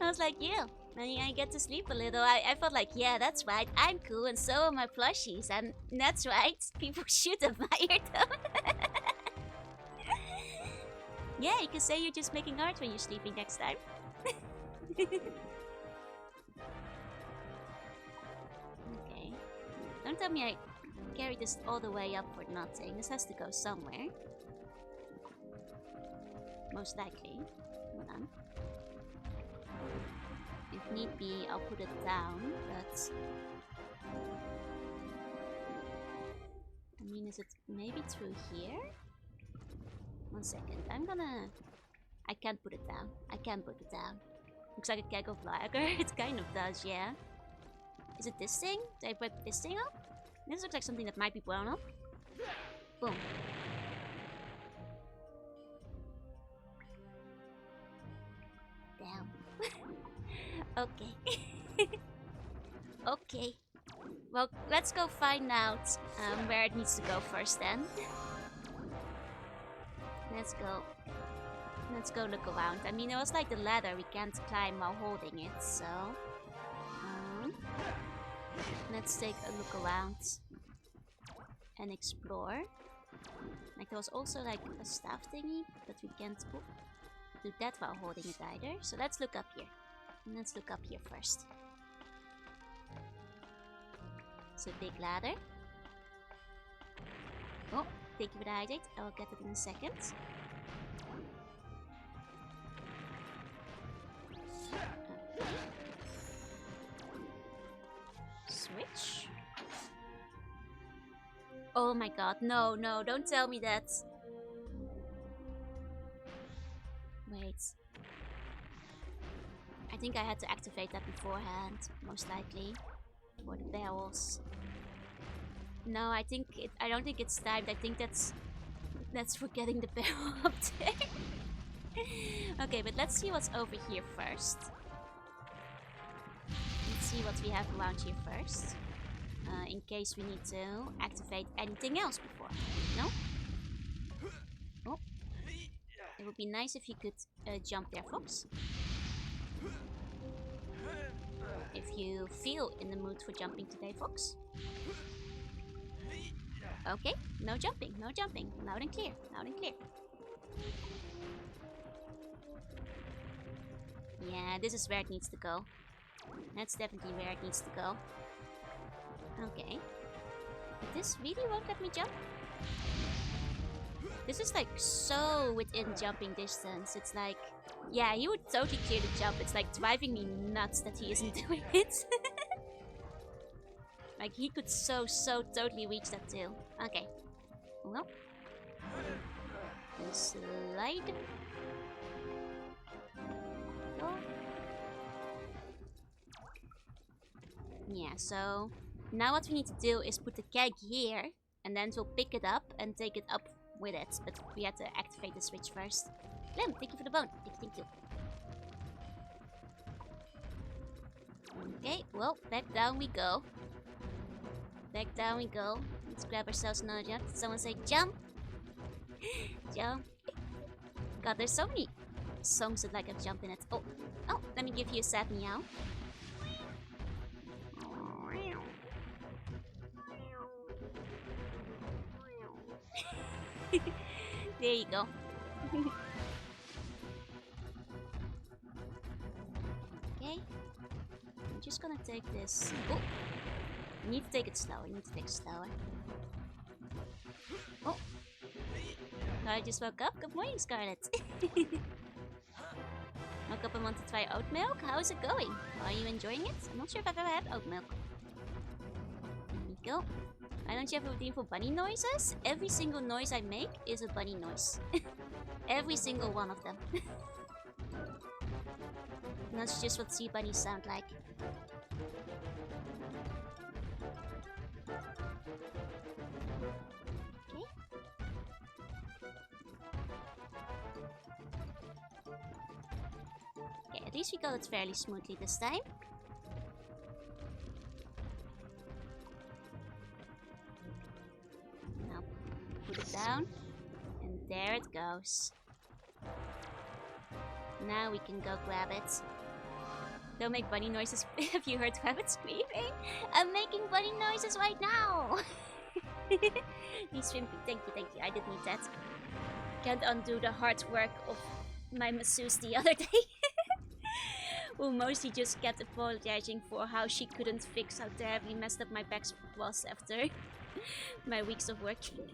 I was like, yeah, I get to sleep a little. I felt like, yeah, that's right, I'm cool and so are my plushies. And that's right, people should admire them. Yeah, you can say you're just making art when you're sleeping next time. Okay. Don't tell me I carried this all the way up for nothing. This has to go somewhere. Most likely. Hold on. If need be, I'll put it down, but... I mean, is it maybe through here? 1 second. I can't put it down. I can't put it down. Looks like a keg of lager. It kind of does, yeah. Is it this thing? Did I put this thing up? This looks like something that might be blown up. Boom. Damn. Okay. Okay. Well, let's go find out where it needs to go first then. Let's go look around. I mean, it was like the ladder, we can't climb while holding it, so... let's take a look around and explore. Like, there was also like a staff thingy, but we can't do that while holding it either. So let's look up here. And let's look up here first. It's a big ladder. Oh, thank you for the hydrate. I will get it in a second. Switch. Oh my god, no, don't tell me that. Wait. I think I had to activate that beforehand, most likely. For the barrels. No, I don't think it's timed. I think that's for getting the barrel up there. Okay, but let's see what's over here first. Let's see what we have around here first. In case we need to activate anything else before. No? Oh. It would be nice if you could jump there, Fox. If you feel in the mood for jumping today, Fox. Okay, no jumping, no jumping. Loud and clear, loud and clear. Yeah, this is where it needs to go. That's definitely where it needs to go. Okay. But this really won't let me jump? This is like so within jumping distance. It's like, yeah, he would totally clear the jump. It's like driving me nuts that he isn't doing it. Like he could so totally reach that too. Okay. Well. Slide. Go. Yeah, so now what we need to do is put the keg here, and then we'll pick it up and take it up with it. But we have to activate the switch first. Lim, thank you for the bone. Thank you. Okay, well, back down we go. Back down we go. Let's grab ourselves another jump. Did someone say jump? Jump. God, there's so many songs that like I'm jumping at. Oh, let me give you a sad meow. There you go. Okay. I'm just gonna take this. Oh! You need to take it slower. Oh! I just woke up. Good morning, Scarlet. Woke up and want to try oat milk? How's it going? Are you enjoying it? I'm not sure if I've ever had oat milk. There we go. Why don't you have a routine for bunny noises? Every single noise I make is a bunny noise. Every single one of them. And that's just what sea bunnies sound like. Okay. Okay, at least we got it fairly smoothly this time. Put it down, and there it goes. Now we can go grab it. Don't make bunny noises. Have you heard rabbits screaming? I'm making bunny noises right now. He's shrimpy. Thank you. I did need that. Can't undo the hard work of my masseuse the other day. Who mostly just kept apologizing for how she couldn't fix how terribly messed up my back was after my weeks of working.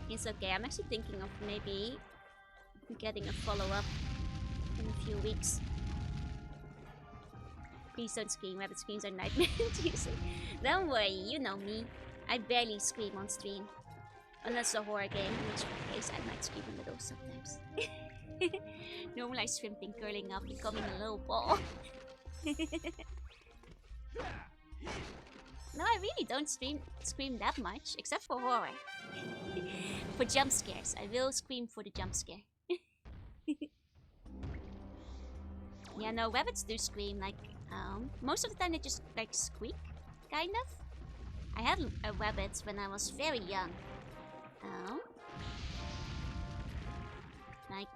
It's okay, I'm actually thinking of maybe getting a follow-up in a few weeks. Please don't scream, rabbit screams are nightmare-inducing. Don't worry, you know me. I barely scream on stream. Unless a horror game, in which case I might scream a little sometimes. Normalize shrimping, curling up, becoming a little ball. No, I really don't scream that much, except for horror. For jump scares, I will scream for the jump scare. Yeah, no, rabbits do scream, like, most of the time they just, like, squeak, kind of. I had a rabbit when I was very young. Like,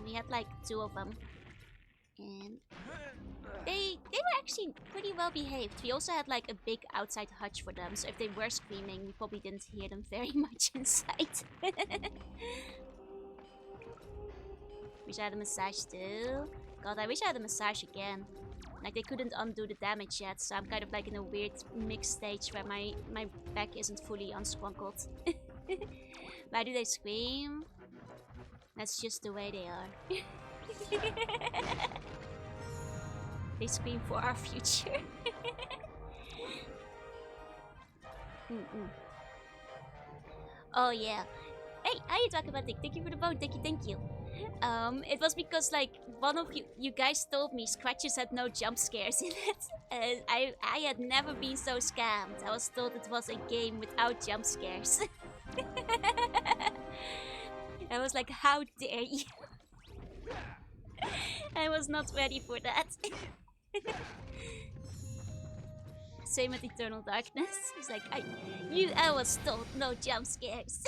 we had, like, 2 of them. And they were actually pretty well behaved. We also had like a big outside hutch for them, so if they were screaming, we probably didn't hear them very much inside. Wish I had a massage too. God, I wish I had a massage again. Like they couldn't undo the damage yet, so I'm kind of like in a weird mixed stage where my back isn't fully unscrunkled. Why do they scream? That's just the way they are. They scream for our future. Oh yeah. Hey, how you talking about it? Thank you for the bone. Thank you. It was because like one of you guys told me Scratches had no jump scares in it. And I had never been so scammed. I was told it was a game without jump scares. I was like, how dare you? I was not ready for that. Same with Eternal Darkness. It's like I was told no jump scares.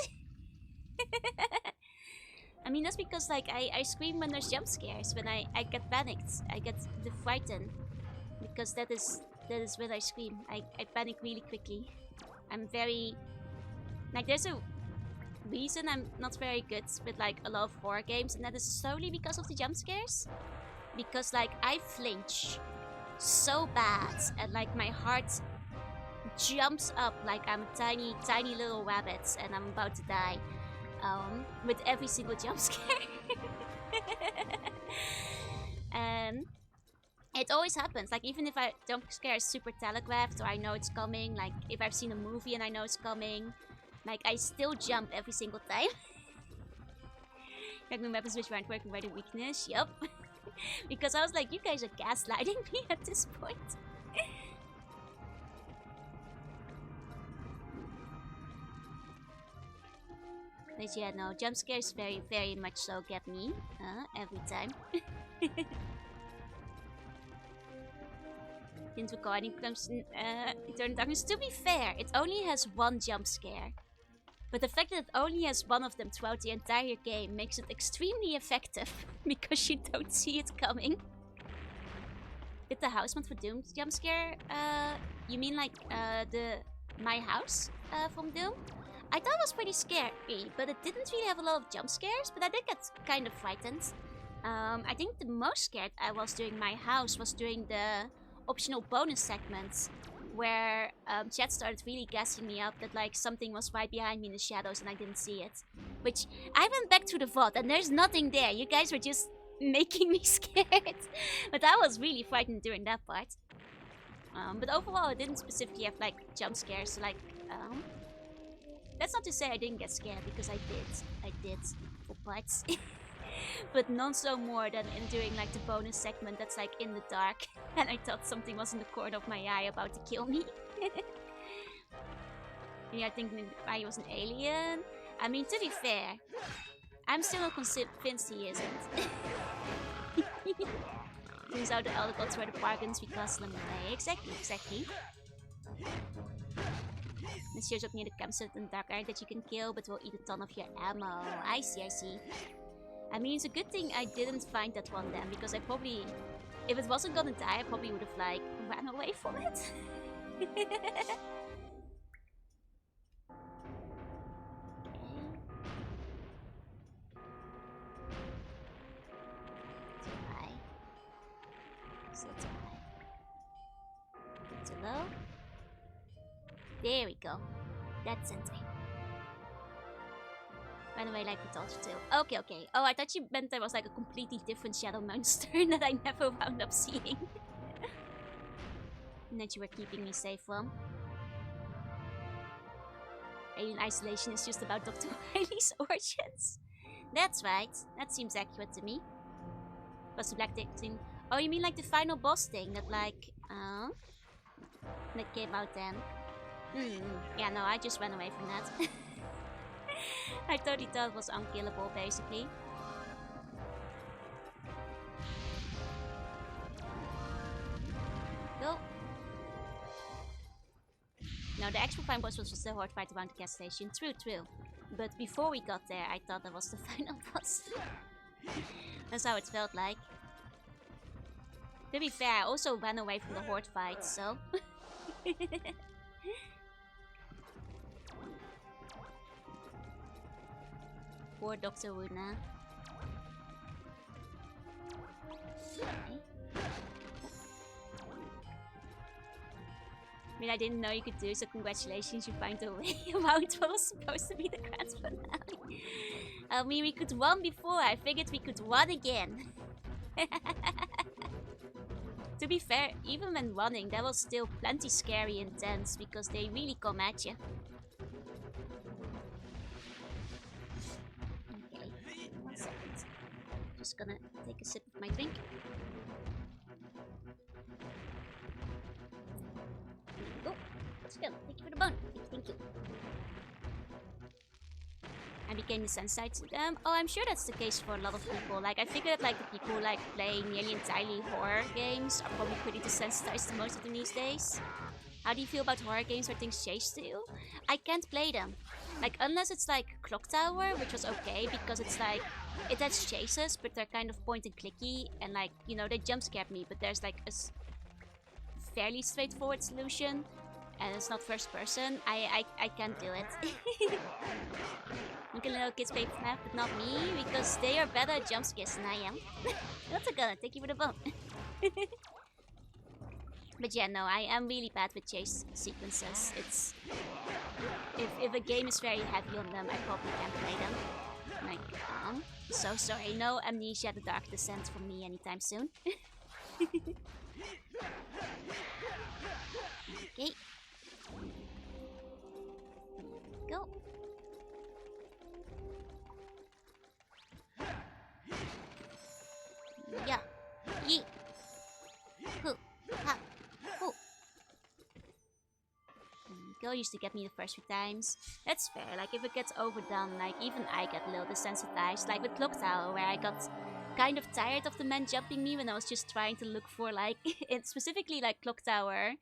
I mean, that's because like I scream when there's jump scares. When I get panicked, I get frightened, because that is when I scream. I panic really quickly. I'm very like, there's a reason I'm not very good with like a lot of horror games, and that is solely because of the jump scares. Because like I flinch so bad, and like my heart jumps up like I'm a tiny little rabbit and I'm about to die. With every single jump scare. And it always happens. Like, even if I jump scare is super telegraphed, or I know it's coming, like if I've seen a movie and I know it's coming, like I still jump every single time. Magnum weapons which weren't working by the weakness. Yup. Because I was like, you guys are gaslighting me at this point. But yeah, no, jump scares very much so get me every time. Didn't recall any comes Eternal Darkness. To be fair, it only has one jump scare. But the fact that it only has one of them throughout the entire game makes it extremely effective, because you don't see it coming. Did the house mod for Doom jump scare? You mean like my house from Doom? I thought it was pretty scary, but it didn't really have a lot of jump scares, but I did get kind of frightened. I think the most scared I was during my house was during the optional bonus segments, where chat started really gassing me up that like something was right behind me in the shadows and I didn't see it. Which, I went back to the VOD and there's nothing there. You guys were just making me scared. But I was really frightened during that part. But overall, it didn't specifically have like jump scares, so like that's not to say I didn't get scared, because I did for parts. But not so more than in doing like the bonus segment that's like in the dark and I thought something was in the corner of my eye about to kill me. And yeah, thinking I was an alien. I mean, to be fair, I'm still not convinced he isn't. Turns out the Elder Gods were the bargains we castle them away. Exactly. This shows up near the campsite in the dark area that you can kill, but will eat a ton of your ammo. I see. I mean, it's a good thing I didn't find that one then, because I probably, if it wasn't gonna die, I probably would have like ran away from it. So high. Too low. There we go. That's sentry. Ran away like we told you to. Okay. Oh, I thought you meant there was like a completely different shadow monster that I never wound up seeing. And that you were keeping me safe from. Alien Isolation is just about Dr. Wily's origins. That's right. That seems accurate to me. Was the black thing? Oh, you mean like the final boss thing that like, that came out then? Yeah, no, I just ran away from that. I totally thought it was unkillable, basically. Go. No, the actual final boss was just the horde fight around the gas station. True. But before we got there, I thought that was the final boss. That's how it felt like. To be fair, I also ran away from the horde fight, so... Poor Dr. Wuna. Okay. I mean, I didn't know you could do, so congratulations, you found a way around what was supposed to be the grand finale. I mean, we could run before, I figured we could run again. To be fair, even when running, that was still plenty scary and intense, because they really come at you. Okay, 1 second. just gonna take a sip of my drink. There we go. Let's go. Thank you for the bone. Thank you. I became desensitized to them. Oh, I'm sure that's the case for a lot of people. Like, I figure that like the people who like playing nearly entirely horror games are probably pretty desensitized to most of them these days. How do you feel about horror games where things chase to you? I can't play them. Like, unless it's like Clock Tower, which was okay because it's like, it has chases, but they're kind of point and clicky, and like, you know, they jump scared me, but there's like a fairly straightforward solution, and it's not first person. I can't do it. Okay, little kids play FNAF, but not me, because they are better at jump scares than I am. That's a gun. Thank you for the bone. But yeah, no, I am really bad with chase sequences. It's if a game is very heavy on them, I probably can't play them. Like, so sorry, no Amnesia: The Dark Descent from me anytime soon. Okay. Go. Yeah. Yeet. Hoo. Ha. Hoo. Go used to get me the first few times. That's fair. Like, if it gets overdone, like, even I get a little desensitized. Like with Clock Tower, where I got kind of tired of the men jumping me when I was just trying to look for, like, specifically, like, Clock Tower,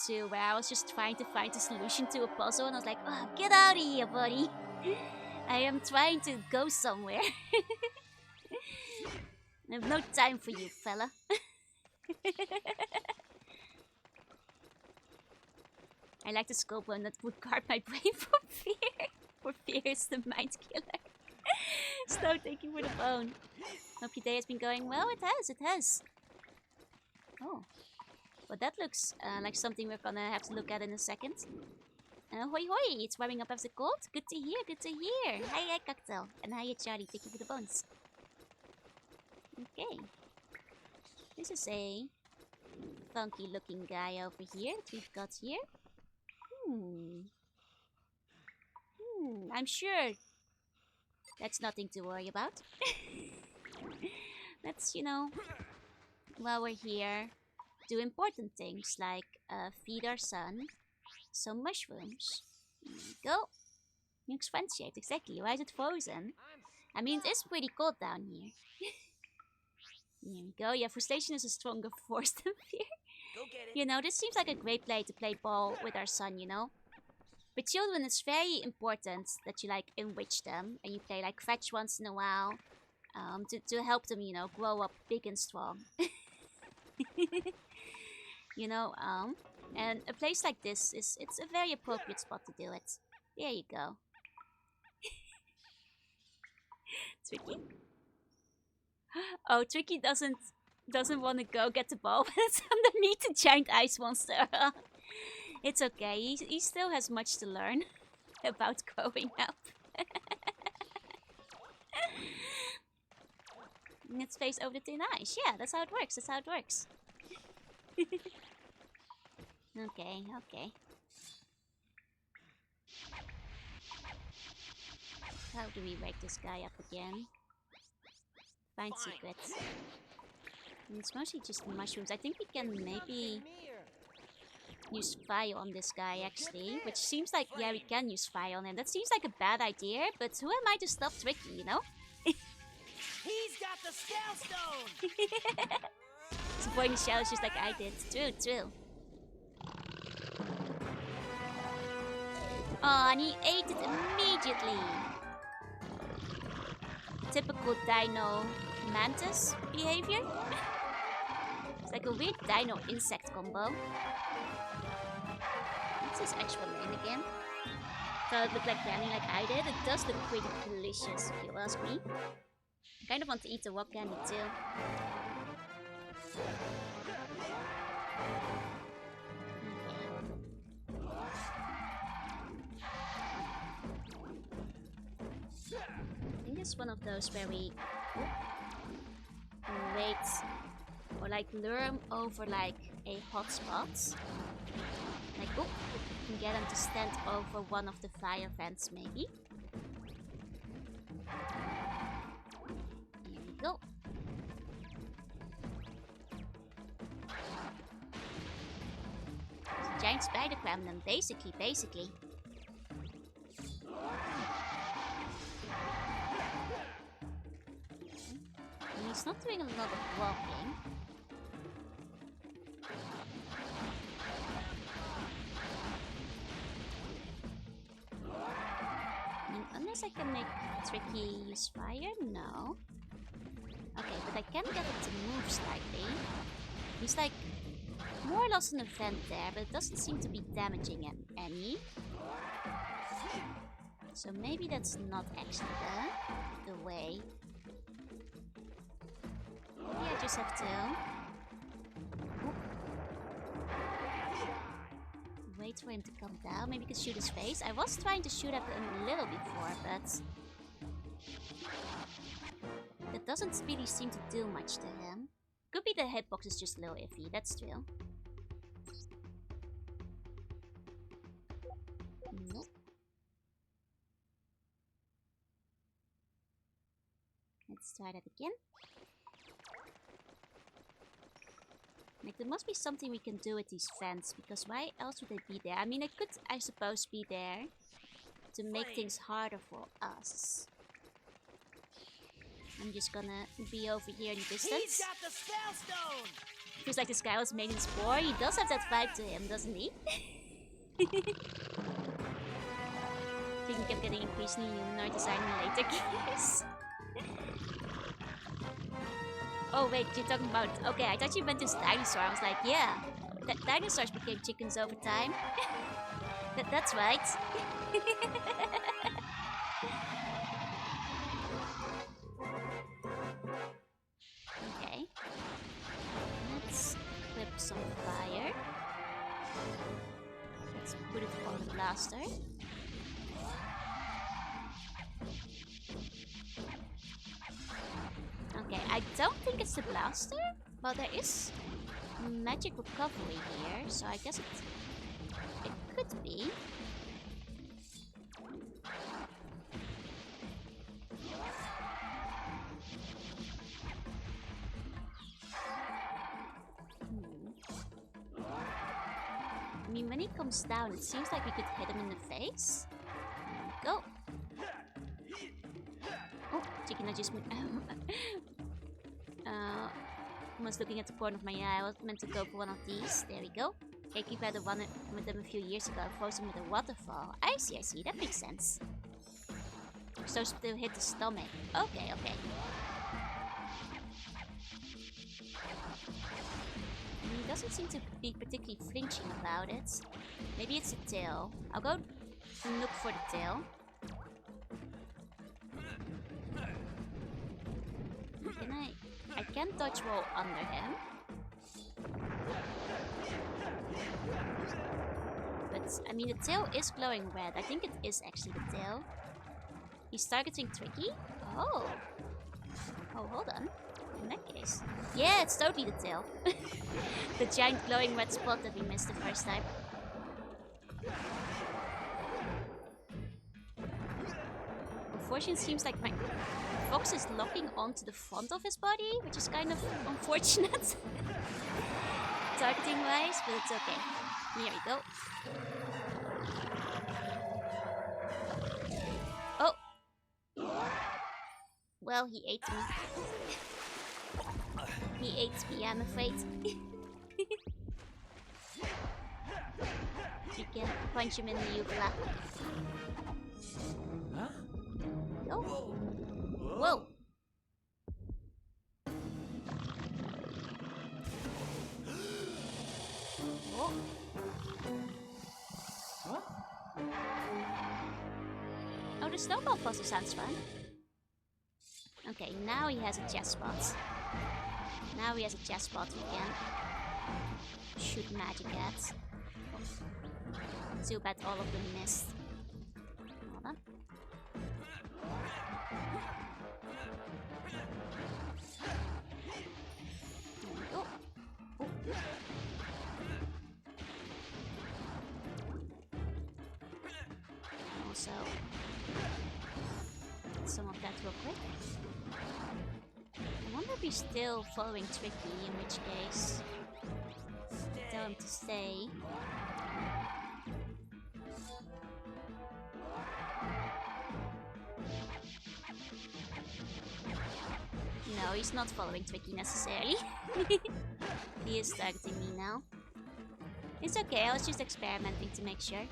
to where I was just trying to find a solution to a puzzle, and I was like, oh, get out of here, buddy. I am trying to go somewhere. I have no time for you, fella. I like the scope one that would guard my brain from fear. For fear is the mind killer. So thank you for the bone. Hope your day has been going well. It has. Oh. Well, that looks like something we're gonna have to look at in a second. Hoi hoi, it's warming up after cold. Good to hear. Hi, Cocktail. And hi, Charlie. Thank you for the bones. Okay. This is a funky looking guy over here that we've got here. I'm sure that's nothing to worry about. Let's, you know, while we're here, do important things like feed our son some mushrooms. There we go. Looks fan-shaped, exactly. Why is it frozen? I mean, it is pretty cold down here. There we go. Yeah, frustration is a stronger force than fear. Go get it. You know, this seems like a great play to play ball with our son, you know? With children, it's very important that you, like, enrich them. And you play, like, fetch once in a while. To help them, you know, grow up big and strong. You know, and a place like this it's a very appropriate spot to do it. There you go. Tricky. Oh, Tricky doesn't want to go get the ball, but it's underneath the giant ice monster. It's okay. He still has much to learn about growing up. Let's face over the thin ice. Yeah, that's how it works. Okay. How do we wake this guy up again? Find secrets. And it's mostly just mushrooms. I think we can maybe use fire on this guy, actually. Which seems like, yeah, we can use fire on him. That seems like a bad idea, but who am I to stop Tricky, you know? He's got the scale stone! He's avoiding the shadows just like I did. True. Oh, and he ate it immediately. Typical Dino Mantis behavior. It's like a weird Dino insect combo. What's his actual name again? So it looked like candy like I did. It does look pretty delicious if you ask me. I kind of want to eat the rock candy too. I think it's one of those where we wait or like lure him over like a hot spot. Like, oh, we can get him to stand over one of the fire vents maybe. giant spider gremlin, basically. And he's not doing a lot of walking. I mean, unless I can make Tricky use fire? No. Okay, but I can get it to move slightly. He's like more or less an event there, but it doesn't seem to be damaging him any. So maybe that's not actually the way. Maybe I just have to wait for him to come down. Maybe I could shoot his face. I was trying to shoot at him a little before, but that doesn't really seem to do much to him. Could be the hitbox is just a little iffy, that's true. Nope. Let's try that again. Like, there must be something we can do with these vents, because why else would they be there? I mean, they could, I suppose, be there to make things harder for us. I'm just gonna be over here in the distance. He's got the spell stone! Feels like this guy was made in Spore. He does have that vibe to him, doesn't he? I think he kept getting increasingly humanoid designing later gears. Oh wait, you're talking about... Okay, I thought you meant this dinosaur. I was like, yeah. Dinosaurs became chickens over time. That's right. Okay. Let's clip some fire. Let's put it on the blaster. Okay, I don't think it's the blaster. Well, there is magic recovery here, so I guess it could be. I mean, when he comes down, it seems like we could hit him in the face. There we go. Oh, chicken, I just... I was looking at the corner of my eye. I was meant to go for one of these. There we go. Gatekeeper had one with them a few years ago. Froze him with a waterfall. I see. That makes sense. So to hit the stomach. Okay. He doesn't seem to be particularly flinching about it. Maybe it's the tail. I'll go look for the tail. I can dodge roll under him. But, I mean, the tail is glowing red. I think it is actually the tail. He's targeting Tricky? Oh, hold on. In that case. Yeah, it's totally the tail. The giant glowing red spot that we missed the first time. Unfortunately, it seems like my fox is locking onto the front of his body, which is kind of unfortunate. Targeting wise, but it's okay. Here we go. Oh! Well, he ate me. He ate me, I'm afraid. You can punch him in the uvula. Huh? Oh! Whoa! Oh. Huh? Oh, the snowball puzzle sounds fun. Okay, now he has a chest spot. Now he has a chest spot we can shoot magic at. Too bad all of them missed. Hold on. There we go. Oh. Also, get some of that real quick. I wonder if he's still following Tricky, in which case tell him to stay. he's not following Tricky necessarily. He is targeting me now. It's okay, I was just experimenting to make sure.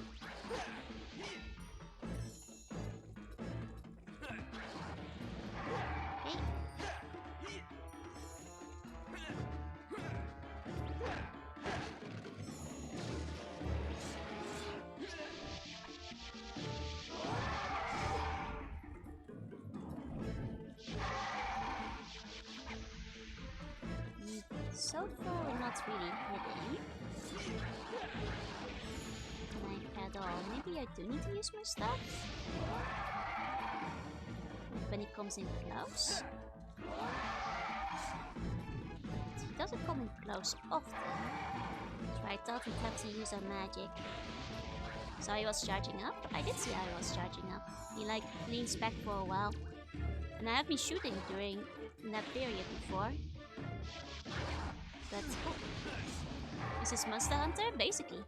Okay. So far, we're not really hitting. Like at all. Maybe I do need to use my stuff? When he comes in close. He doesn't come in close often. So I thought we'd have to use our magic. So he was charging up. I did see how he was charging up. He like leans back for a while. And I have been shooting during that period before. But oh, this is Monster Hunter, basically.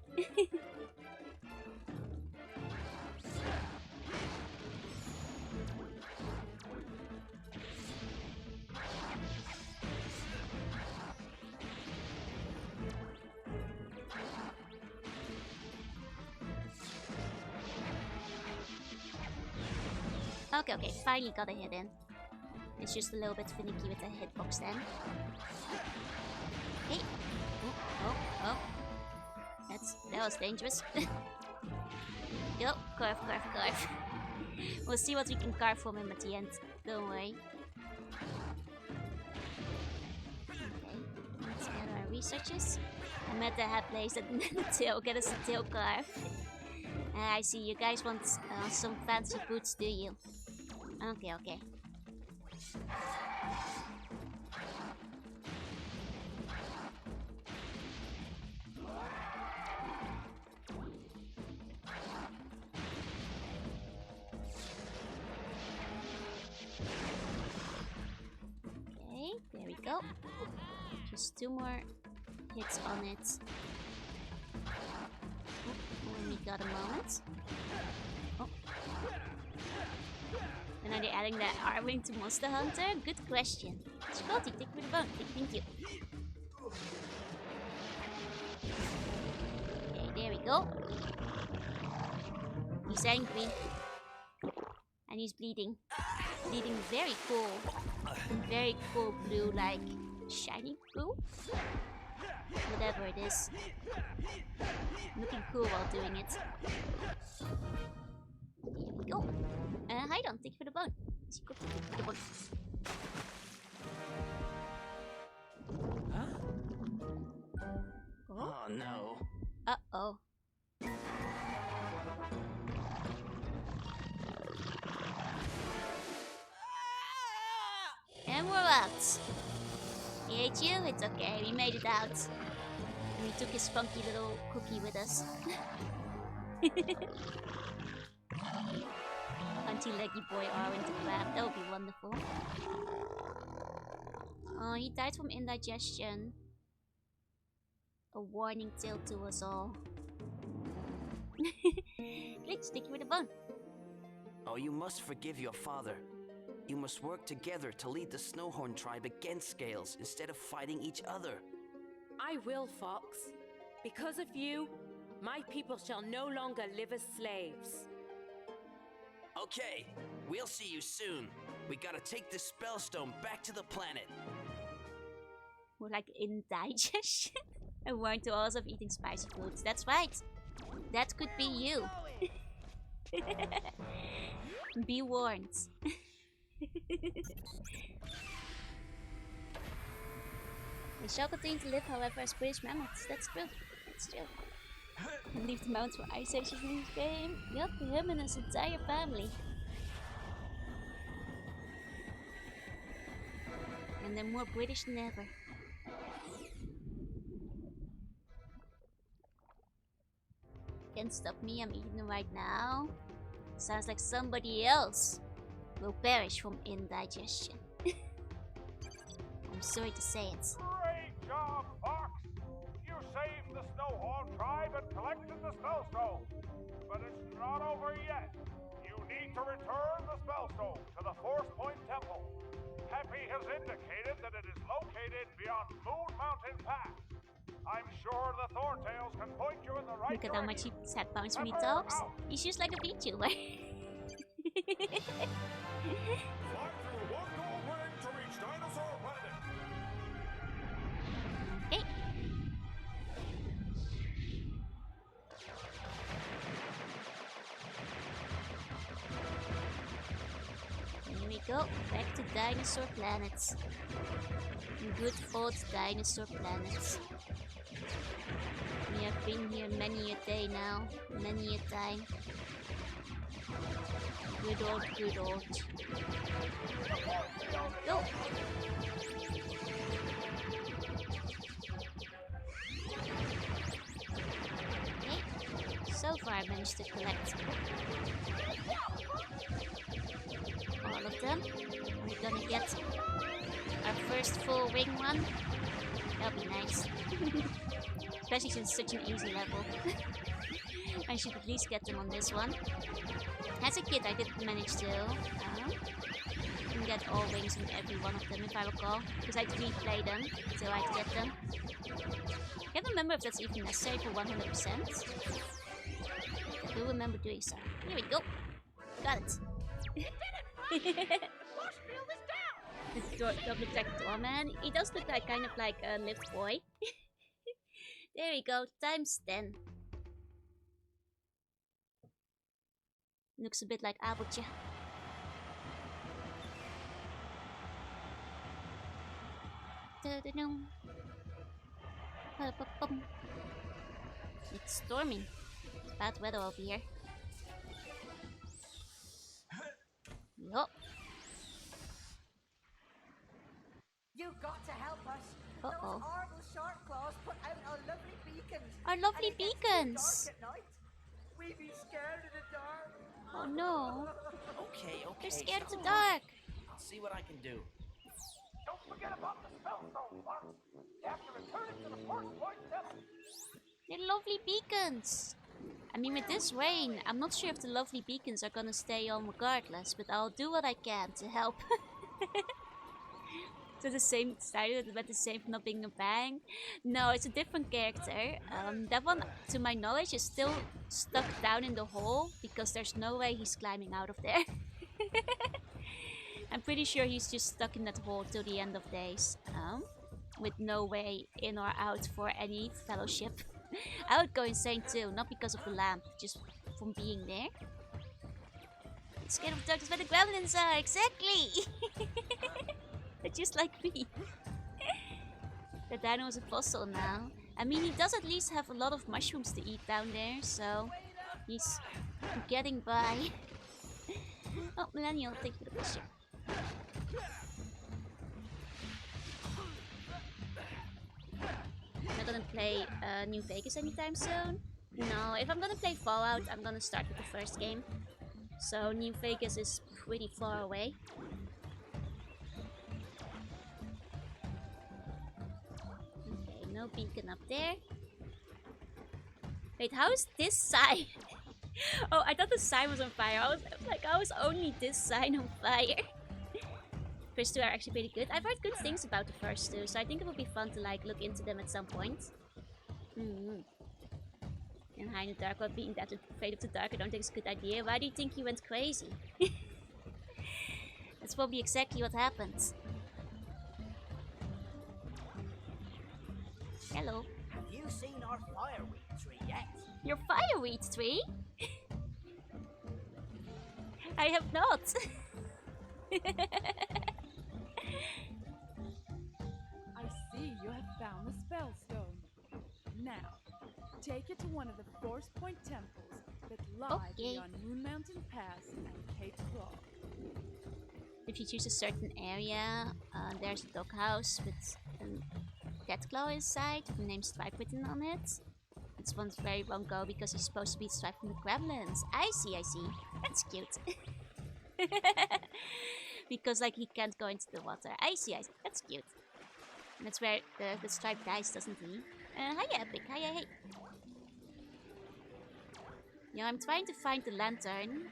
Okay, finally got a hit in. It's just a little bit finicky with the hitbox then. Hey! Oh. That was dangerous. Go, carve. We'll see what we can carve from him at the end. Don't worry. Okay, let's get our researches. I'm at the head place and the tail. Get us a tail carve. I see you guys want some fancy boots, do you? Okay. Okay, there we go. Just 2 more hits on it. When we got a moment. Oh. And are they adding that arming to Monster Hunter? Good question. Scotty, take me the bone. Thank you. Okay, there we go. He's angry. And he's bleeding. Bleeding very cool. Very cool blue, like shiny blue? Whatever it is. Looking cool while doing it. There we go. Hide on, thank you for the bone. Thank you for the bone. Huh? Oh no. Uh-oh. And we're out. He ate you? It's okay, we made it out. And we took his funky little cookie with us. Anti-leggy boy Arwen to grab, that would be wonderful. Oh, he died from indigestion. A warning tale to us all. Glitch, stick you with a bone. Oh, you must forgive your father. You must work together to lead the Snowhorn tribe against Scales instead of fighting each other. I will, Fox. Because of you, my people shall no longer live as slaves. Okay, we'll see you soon. We gotta take this spellstone back to the planet. More like indigestion. I warned to us of eating spicy foods. That's right. That could be you. Be warned. They shall continue to live, however, as British mammoths. That's true. That's true. And leave the mountains for Ice Ages in this game. Yep, him and his entire family. And they're more British than ever. Can't stop me, I'm eating them right now. Sounds like somebody else will perish from indigestion. I'm sorry to say it. Great job, Fox! You saved the Snowhorn tribe and collected the Spellstone. But it's not over yet. You need to return the Spellstone to the Force Point Temple. Happy has indicated that it is located beyond Moon Mountain Pass. I'm sure the Thorntails can point you in the right Look at how much direction. he sad bounce when he Pepper talks. out. He's just like a VTuber. Fly through one gold ring to reach Dinosaur Planet. Okay. Here we go. Back to Dinosaur Planets. Good old Dinosaur Planets. We have been here many a day now. Many a time. Good old, good old. Go! Okay. So far I managed to collect all of them. We're gonna get our first full wing one. That'll be nice. Especially since it's such an easy level. I should at least get them on this one. As a kid I did manage to get all wings on every one of them if I recall. Because I had to replay them until I get them. I can't remember if that's even necessary for 100%. I do remember doing so. Here we go. Got it. The dog looks like a doorman. He does look like kind of like a lift boy. There we go, times 10. Looks a bit like Abeltje. It's storming. It's bad weather over here. Yup. You've got to help us. Uh-oh. Those horrible shark claws put out our lovely beacons. Our lovely And it gets too beacons. dark at night. We be scared of the dark. Oh no. Okay, okay. They're scared of the stop. dark. I'll see what I can do. Don't forget about the Spellstone, Mark. You have to return it to the Force Point Temple. They're lovely beacons. I mean, with this rain, I'm not sure if the lovely beacons are gonna stay on regardless, but I'll do what I can to help. So the same started with the same not being a bang. No, it's a different character. That one, to my knowledge, is still stuck down in the hole because there's no way he's climbing out of there. I'm pretty sure he's just stuck in that hole till the end of days, with no way in or out for any fellowship. I would go insane too, not because of the lamp, just from being there. I'm scared of darkness where the gremlins are, exactly! They're just like me. The dino is a fossil now. I mean, he does at least have a lot of mushrooms to eat down there, so he's getting by. Oh, Millennial, thank you for the question. I'm not gonna play New Vegas anytime soon. No, if I'm gonna play Fallout, I'm gonna start with the first game. So New Vegas is pretty far away. Okay, no beacon up there. Wait, how is this sign? Oh, I thought the sign was on fire. I was like, how is only this sign on fire? First two are actually pretty good. I've heard good things about the first two, so I think it would be fun to like look into them at some point. And hide in the dark while being that afraid of the dark, I don't think it's a good idea. Why do you think he went crazy? That's probably exactly what happened. Hello. Have you seen our fireweed tree yet? Your fireweed tree? I have not. I see you have found the Spellstone. Now, take it to one of the Force Point temples that lie Okay. beyond Moon Mountain Pass and Cape Claw. If you choose a certain area, there's a doghouse with a Deathclaw inside, the name Stripe written on it. This one's very wrong go because he's supposed to be Stripe from the Gremlins. I see, I see. That's cute. Because like he can't go into the water. I see, I see. That's cute. And that's where the Stripe dies, doesn't he? Hiya, Epic. Hiya, hey. Yeah, I'm trying to find the lantern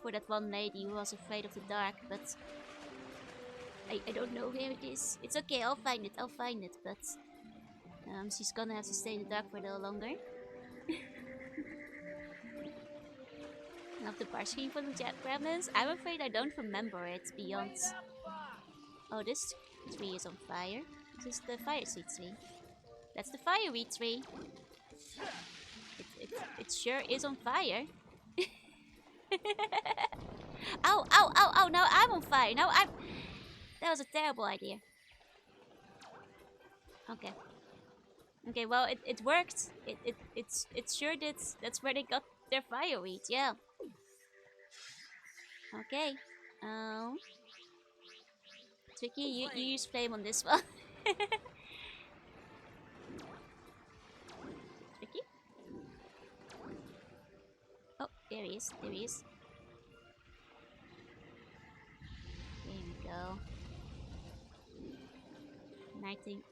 for that one lady who was afraid of the dark, but I don't know where it is. It's okay, I'll find it, but she's gonna have to stay in the dark for a little longer. Of the bar screen for the jet gremlins? I'm afraid I don't remember it beyond... Oh, this tree is on fire. This is the fire seed tree. That's the fireweed tree. It sure is on fire. Ow, ow, ow, ow, now I'm on fire. Now I'm... That was a terrible idea. Okay. Okay, well, it worked. It sure did. That's where they got their fireweed, yeah. Okay. Tricky, you use flame on this one. Tricky? Oh, there he is, there he is. There we go. Lighting.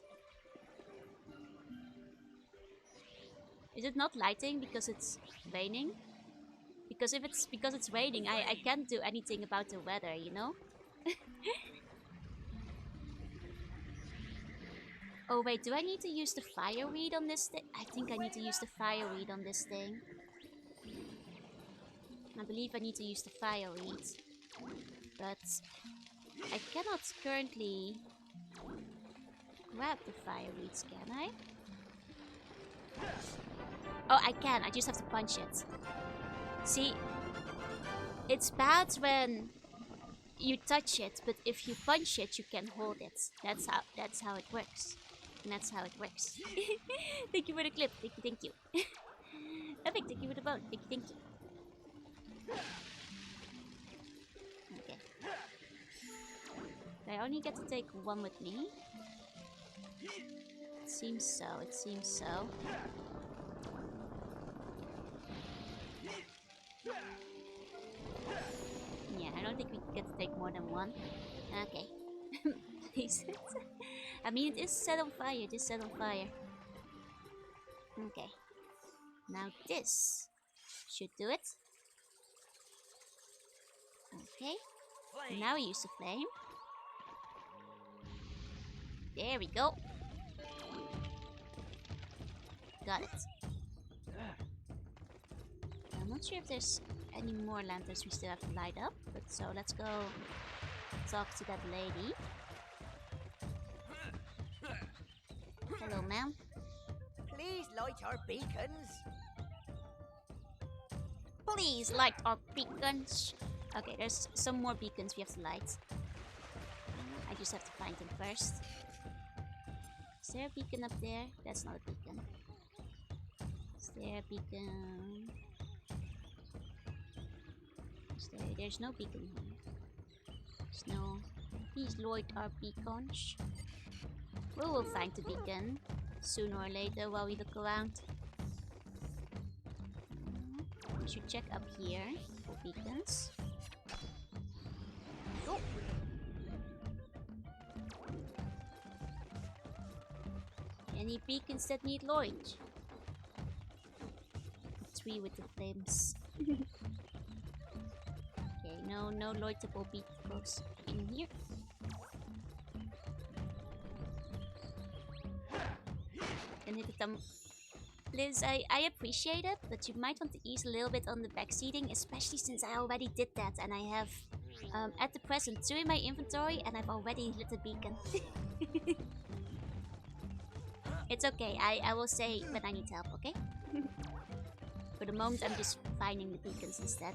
Is it not lighting because it's raining? Because if it's because it's raining, I can't do anything about the weather, you know? Oh wait, do I need to use the fireweed on this thing? I think I need to use the fireweed on this thing. I believe I need to use the fireweed. But I cannot currently grab the fireweeds, can I? Oh, I can. I just have to punch it. See, it's bad when you touch it, but if you punch it, you can hold it. That's how it works. And that's how it works. Thank you for the clip. Thank you. Epic, thank you for the bone. Thank you. Okay. I only get to take one with me. It seems so. It seems so. Yeah, I don't think we get to take more than one. Okay. Please. I mean, it is set on fire. It is set on fire. Okay. Now this should do it. Okay. Now we use the flame. There we go. Got it. I'm not sure if there's any more lanterns we still have to light up, but so let's go talk to that lady. Hello, ma'am. Please light our beacons. Please light our beacons. Okay, there's some more beacons we have to light. I just have to find them first. Is there a beacon up there? That's not a beacon. Is there a beacon? There's no beacon here. There's no... Please light our beacons. We will find the beacon sooner or later while we look around. We should check up here for beacons. Any beacons that need light? The tree with the flames. Okay, no lightable beacons in here. And hit the thumb. Liz, I appreciate it, but you might want to ease a little bit on the backseating, especially since I already did that and I have at the present 2 in my inventory and I've already lit a beacon. It's okay, I will say when I need help, okay? For the moment I'm just finding the beacons instead.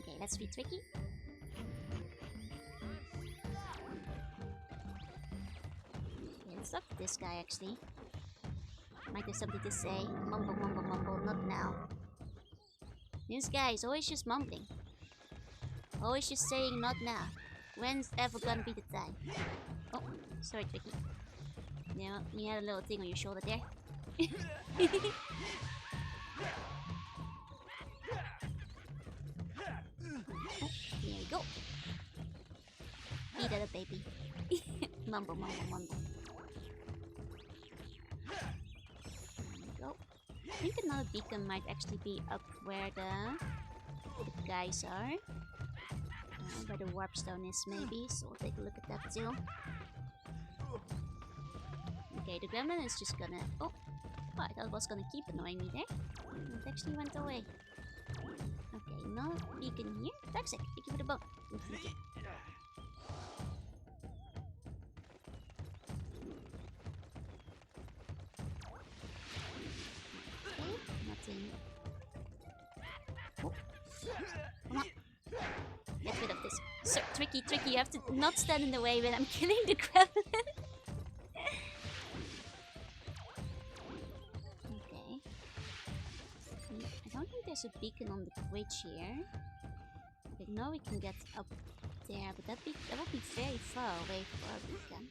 Okay, let's be tricky. Okay, let's talk to this guy actually. Might have something to say. Mumble, mumble, mumble, not now. This guy is always just mumbling. Always just saying not now. When's ever gonna be the time? Oh, sorry, Tricky. Yeah, you had a little thing on your shoulder there. Oh, there we go. Eat it, baby. Mumble, mumble, mumble. I think another beacon might actually be up where the guys are. Where the warp stone is, maybe. So we'll take a look at that too. Okay, the gremlin is just gonna... Oh! Oh, I thought it was gonna keep annoying me there. It actually went away. Okay, no beacon here. Toxic, thank you for the bone. Thank you. Okay, nothing. Oh. Come on. Get rid of this. So tricky, tricky. You have to not stand in the way when I'm killing the gremlin. Okay. I don't think there's a beacon on the bridge here. I know we can get up there, but that would be very far away for a beacon.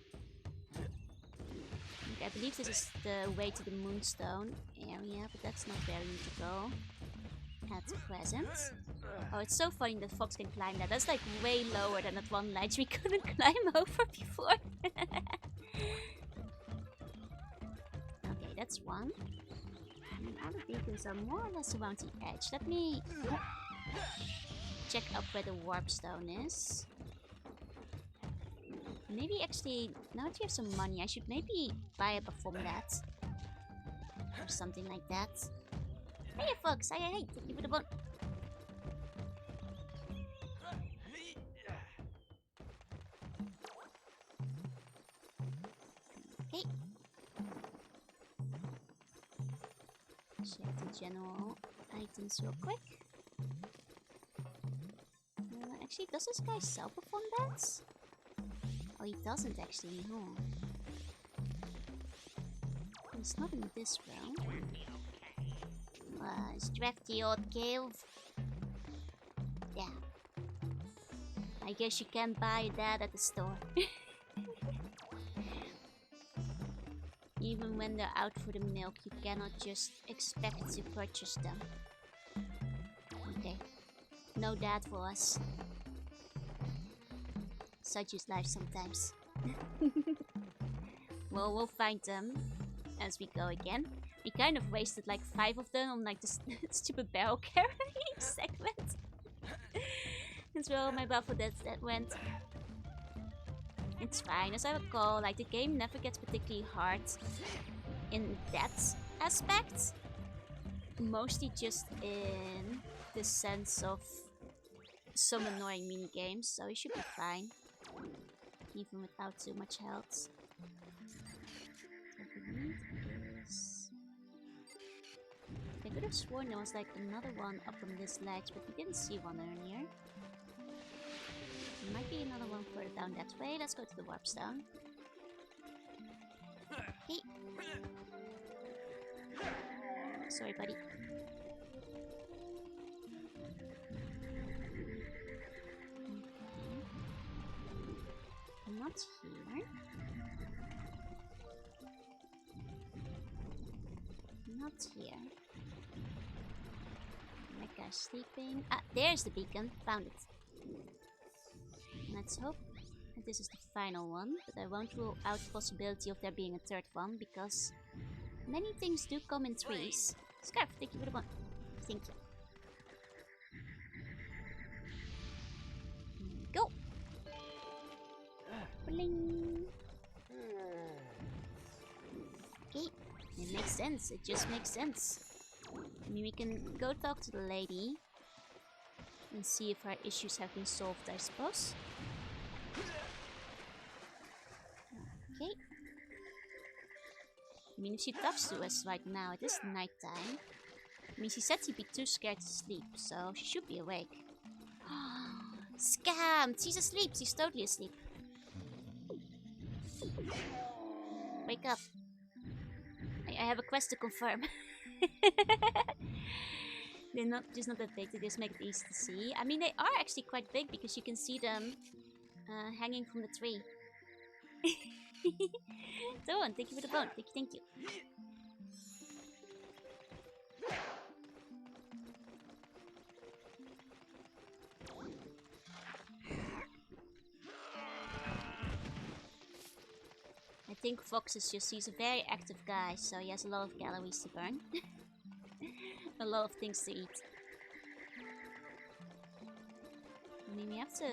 Okay, I believe this is the way to the Moonstone area, but that's not where we need to go at present. Oh, it's so funny that Fox can climb that. That's like way lower than that one ledge we couldn't climb over before. Okay, that's one. And other beacons are more or less around the edge. Let me check up where the warp stone is. Maybe actually, now that you have some money, I should maybe buy a Baphomet or something like that. Hey, Fox! Hey! Thank you for the bone. Okay. Check the general items real quick. Actually, does this guy sell Baphomets? Oh, he doesn't actually, huh? He's not in this realm. It's drafty old cave. Yeah. I guess you can buy that at the store. Even when they're out for the milk, you cannot just expect to purchase them. Okay. No dad for us. Such is life sometimes. Well, we'll find them as we go again. We kind of wasted like 5 of them on like this stupid barrel carrying segment. That's where all my Baphomets that went. It's fine. As I recall, like the game never gets particularly hard in that aspect. Mostly just in the sense of some annoying mini games, so it should be fine. Even without too much health. What we need is... I could have sworn there was like another one up on this ledge, but we didn't see one earlier. There might be another one further down that way. Let's go to the warp stone. Hey! Sorry, buddy. Not here. Not here. That guy's sleeping. Ah, there's the beacon. Found it. Let's hope that this is the final one, but I won't rule out the possibility of there being a third one, because many things do come in threes. Scarf, thank you for the one. Thank you. Go! Bling! Okay, it makes sense. It just makes sense. I mean, we can go talk to the lady and see if her issues have been solved, I suppose. Okay. I mean, if she talks to us right now, it is nighttime. I mean, she said she'd be too scared to sleep, so she should be awake. Scammed! She's asleep. She's totally asleep. Wake up. I have a quest to confirm. They're not just not that big, they just make it easy to see. I mean, they are actually quite big because you can see them hanging from the tree. Dawn, thank you for the bone. Thank you. I think Fox is just, he's a very active guy, so he has a lot of calories to burn. A lot of things to eat. I mean, we have to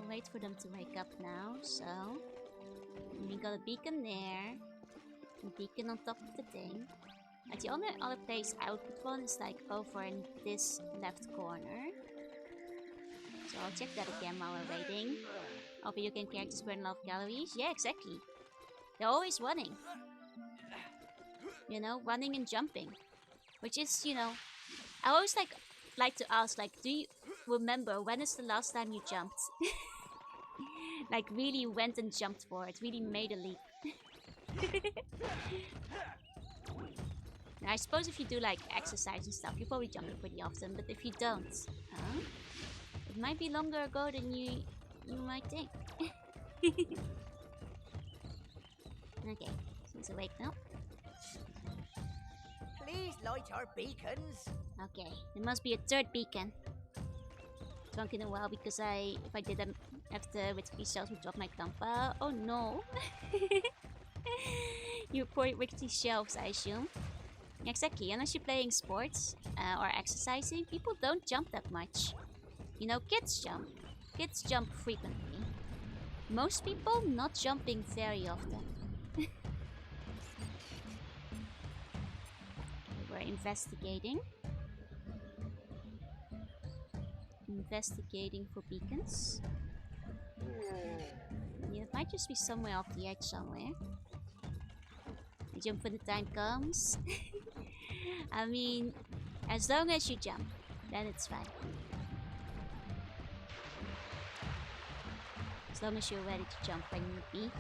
wait for them to wake up now, so... We got a beacon there. A beacon on top of the thing. And the only other place I would put one is like over in this left corner. So I'll check that again while we're waiting. All video game characters burn a lot of calories. Yeah, exactly. They're always running. You know, running and jumping. Which is, you know... I always like to ask, like, do you remember when is the last time you jumped? Like, really went and jumped for it. Really made a leap. Now, I suppose if you do, like, exercise and stuff, you're probably jumping pretty often. But if you don't, it might be longer ago than you might think. Okay, he's awake now. Please light our beacons. Okay, there must be a third beacon. Drunk in a while because if I did them after Rickety Shells would drop my Kampa. Oh no! You poor Rickety Shelves, I assume. Exactly, unless you're playing sports or exercising, people don't jump that much. You know, kids jump. Kids jump frequently. Most people not jumping very often. We're investigating. Investigating for beacons. Yeah, it might just be somewhere off the edge somewhere. I jump when the time comes. I mean, as long as you jump, then it's fine. As long as you're ready to jump when need be.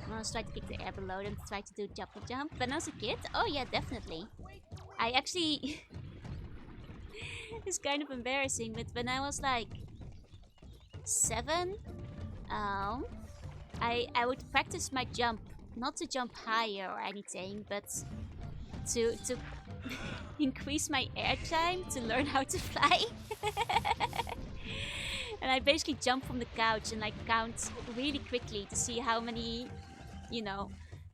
I always try to kick the air below them to try to do jump. When I was a kid, oh yeah, definitely. I actually... It's kind of embarrassing, but when I was like 7, I would practice my jump, not to jump higher or anything, but to increase my air time to learn how to fly. And I basically jump from the couch and like count really quickly to see how many, you know,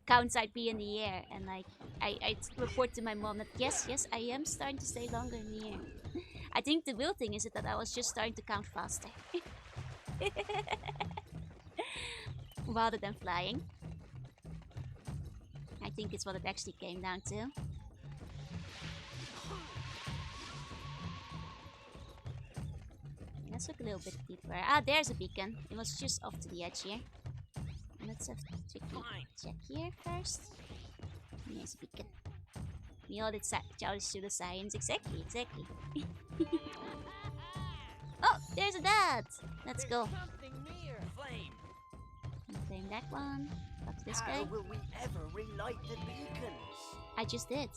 counts I'd be in the air, and like I report to my mom that yes, I am starting to stay longer in the air. I think the real thing is that I was just starting to count faster. Rather than flying. I think it's what it actually came down to. Let's look a little bit deeper. Ah, there's a beacon. It was just off to the edge here. Let's have a tricky check here first. There's a beacon. We all did childish pseudoscience. Exactly. Oh, there's a dad! Let's go. Something near. Flame. Claim that one. Talk to this guy. How will we ever relight the beacons? I just did.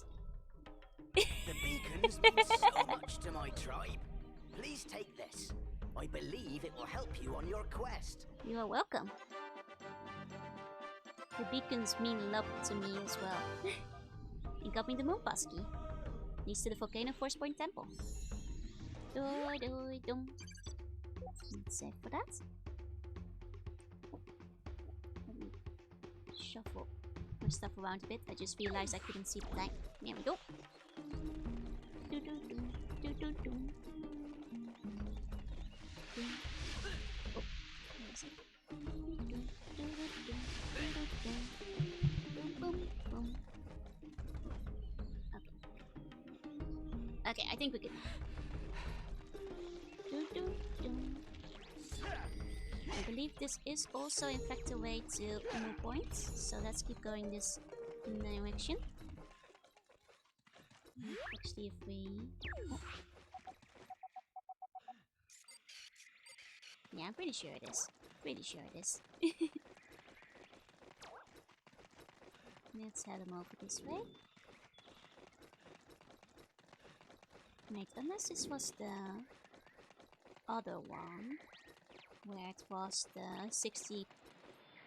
The beacons mean so much to my tribe. Please take this. I believe it will help you on your quest. You are welcome. The beacons mean love to me as well. It got me the moon pass key. Leads to the Volcano Force Point Temple. Let's save for that. Let me shuffle my stuff around a bit. I just realized I couldn't see the time. There we go. Oh, where is it? Okay, I think we can. I believe this is also in fact a way to Moo Point, so let's keep going this direction. Actually, if we... Oh. Yeah, I'm pretty sure it is. Let's head them over this way. Wait, unless this was the other one, where it was the 60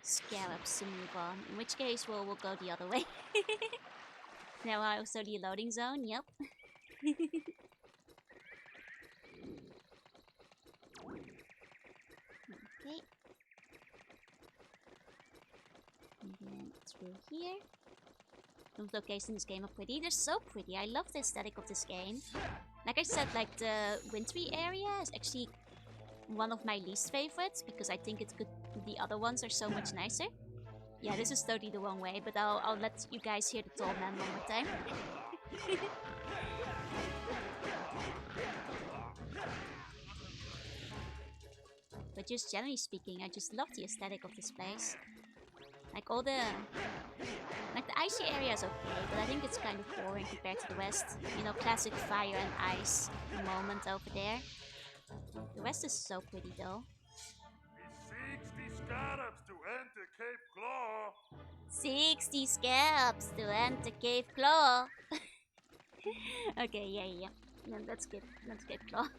scarabs to move on, in which case we'll go the other way. Now also the loading zone, yep. Okay. And then through here. Those locations in this game are pretty. They're so pretty. I love the aesthetic of this game. Like I said, like the wintry area is actually one of my least favorites because I think the other ones are so much nicer. Yeah, this is totally the wrong way, but I'll let you guys hear the tall man one more time. But just generally speaking, I just love the aesthetic of this place. Like all the... Like the icy area is okay, but I think it's kind of boring compared to the rest. You know, classic fire and ice moment over there. The rest is so pretty though. 60 scarabs to enter Cape Claw. 60 scalps to enter Cave Claw. Okay, yeah. No, that's good. Let's get Claw.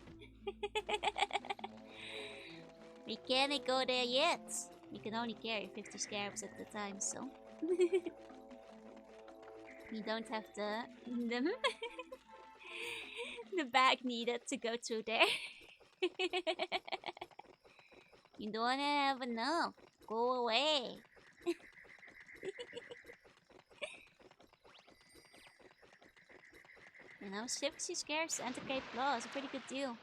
We can't go there yet. You can only carry 50 scarabs at the time, so... You don't have the bag needed to go through there. You don't have enough. Go away. You know, 60 scarabs and a Cape Claw is a pretty good deal.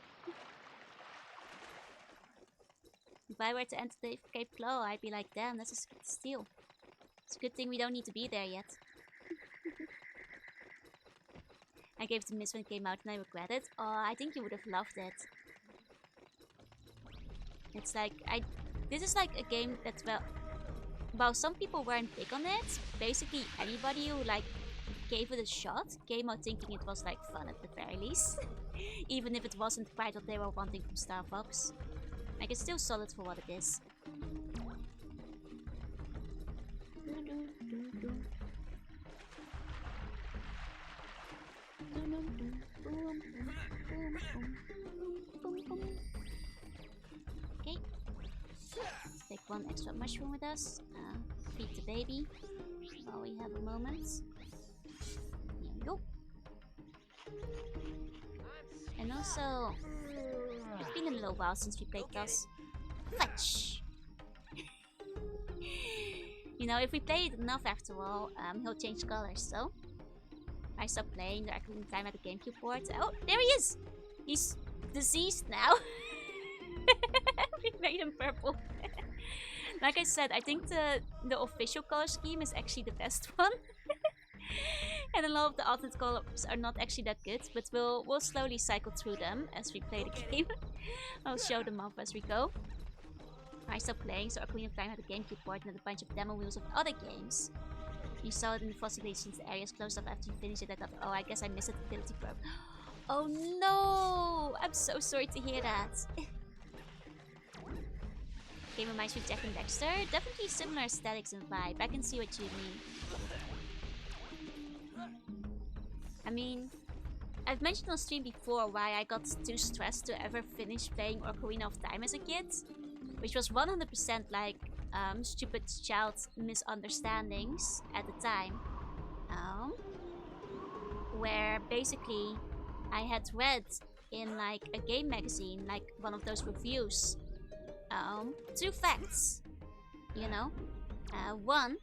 If I were to enter the Cape Claw, I'd be like, damn, that's a steal. It's a good thing we don't need to be there yet. I gave it to Miss when it came out and I regret it. Oh, I think you would have loved it. It's like, this is like a game that's, well, some people weren't big on it. Basically, anybody who like gave it a shot came out thinking it was like fun at the very least. Even if it wasn't quite what they were wanting from Star Fox. Like, it's still solid for what it is. Okay. Let's take one extra mushroom with us. Feed the baby while we have a moment. Here we go. And also, it's been a little while since we played Gus. Fetch! You know, if we play it enough after all, he'll change colors, so... I stopped playing the Ocarina of Time at the GameCube port. Oh, there he is! He's diseased now. We made him purple. Like I said, I think the official color scheme is actually the best one. And a lot of the alternate colors are not actually that good, but we'll slowly cycle through them as we play the game. I'll show them off as we go. I stopped playing, so Ocarina of Time had a GameCube port and had a bunch of demo wheels of other games. You saw it in the Fossilization since the area is closed off after you finish it. I thought, oh, I guess I missed a utility probe. Oh no! I'm so sorry to hear that. Game reminds me of Jak and Daxter. Definitely similar aesthetics and vibe. I can see what you mean. I mean, I've mentioned on stream before why I got too stressed to ever finish playing Ocarina of Time as a kid. Which was 100% like stupid child misunderstandings at the time. Where basically I had read in like a game magazine, like one of those reviews, 2 facts, you know. One,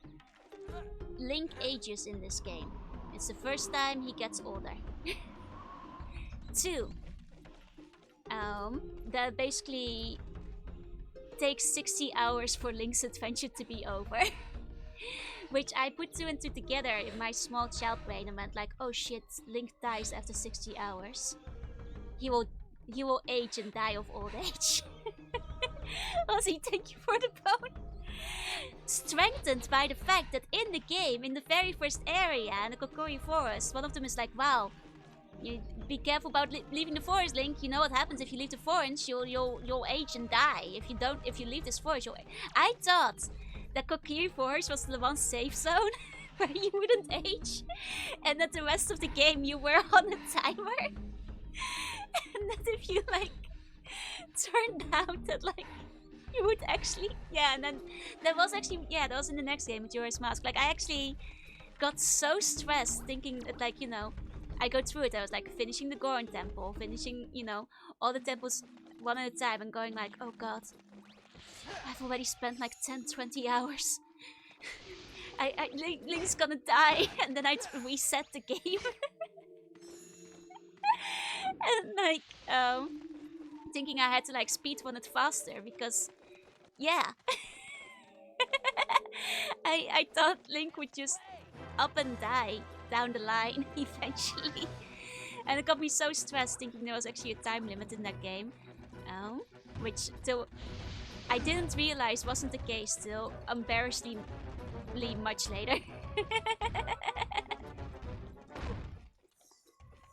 Link ages in this game. It's the first time he gets older. 2, that basically takes 60 hours for Link's adventure to be over. Which I put 2 and 2 together in my small child brain and went like, oh shit, Link dies after 60 hours. He will age and die of old age. Ozzy, thank you for the bone. Strengthened by the fact that in the game, in the very first area, in the Kokiri Forest, one of them is like, wow, you be careful about leaving the forest, Link. You know what happens if you leave the forest? You'll age and die. If you leave this forest, I thought that Kokiri Forest was the one safe zone where you wouldn't age, and that the rest of the game you were on a timer, and that if you like turned out that like you would actually, yeah, and then that was actually, yeah, that was in the next game with Majora's Mask. Like I actually got so stressed thinking that, like, you know, I go through it. I was like finishing the Goron temple, finishing, you know, all the temples one at a time, and going like, oh god, I've already spent like 10-20 hours. Link's gonna die, and then I'd reset the game. And like, thinking I had to like speedrun it faster because, yeah. I thought Link would just up and die down the line eventually. And it got me so stressed thinking there was actually a time limit in that game. Which till I didn't realize wasn't the case till embarrassingly much later.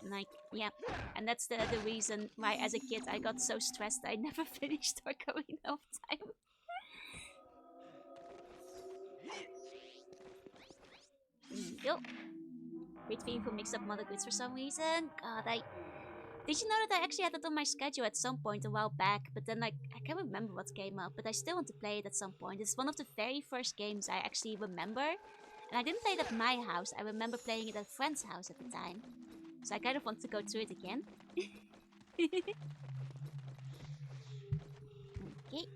Like, yeah. And that's the reason why as a kid I got so stressed I never finished Ocarina of Time. Yo. Great feeling for mixed up mother goods for some reason. God, did you know that I actually had that on my schedule at some point a while back, but then like I can't remember what came up, but I still want to play it at some point. It's one of the very first games I actually remember. And I didn't play it at my house, I remember playing it at a friend's house at the time. So I kind of want to go through it again. Okay.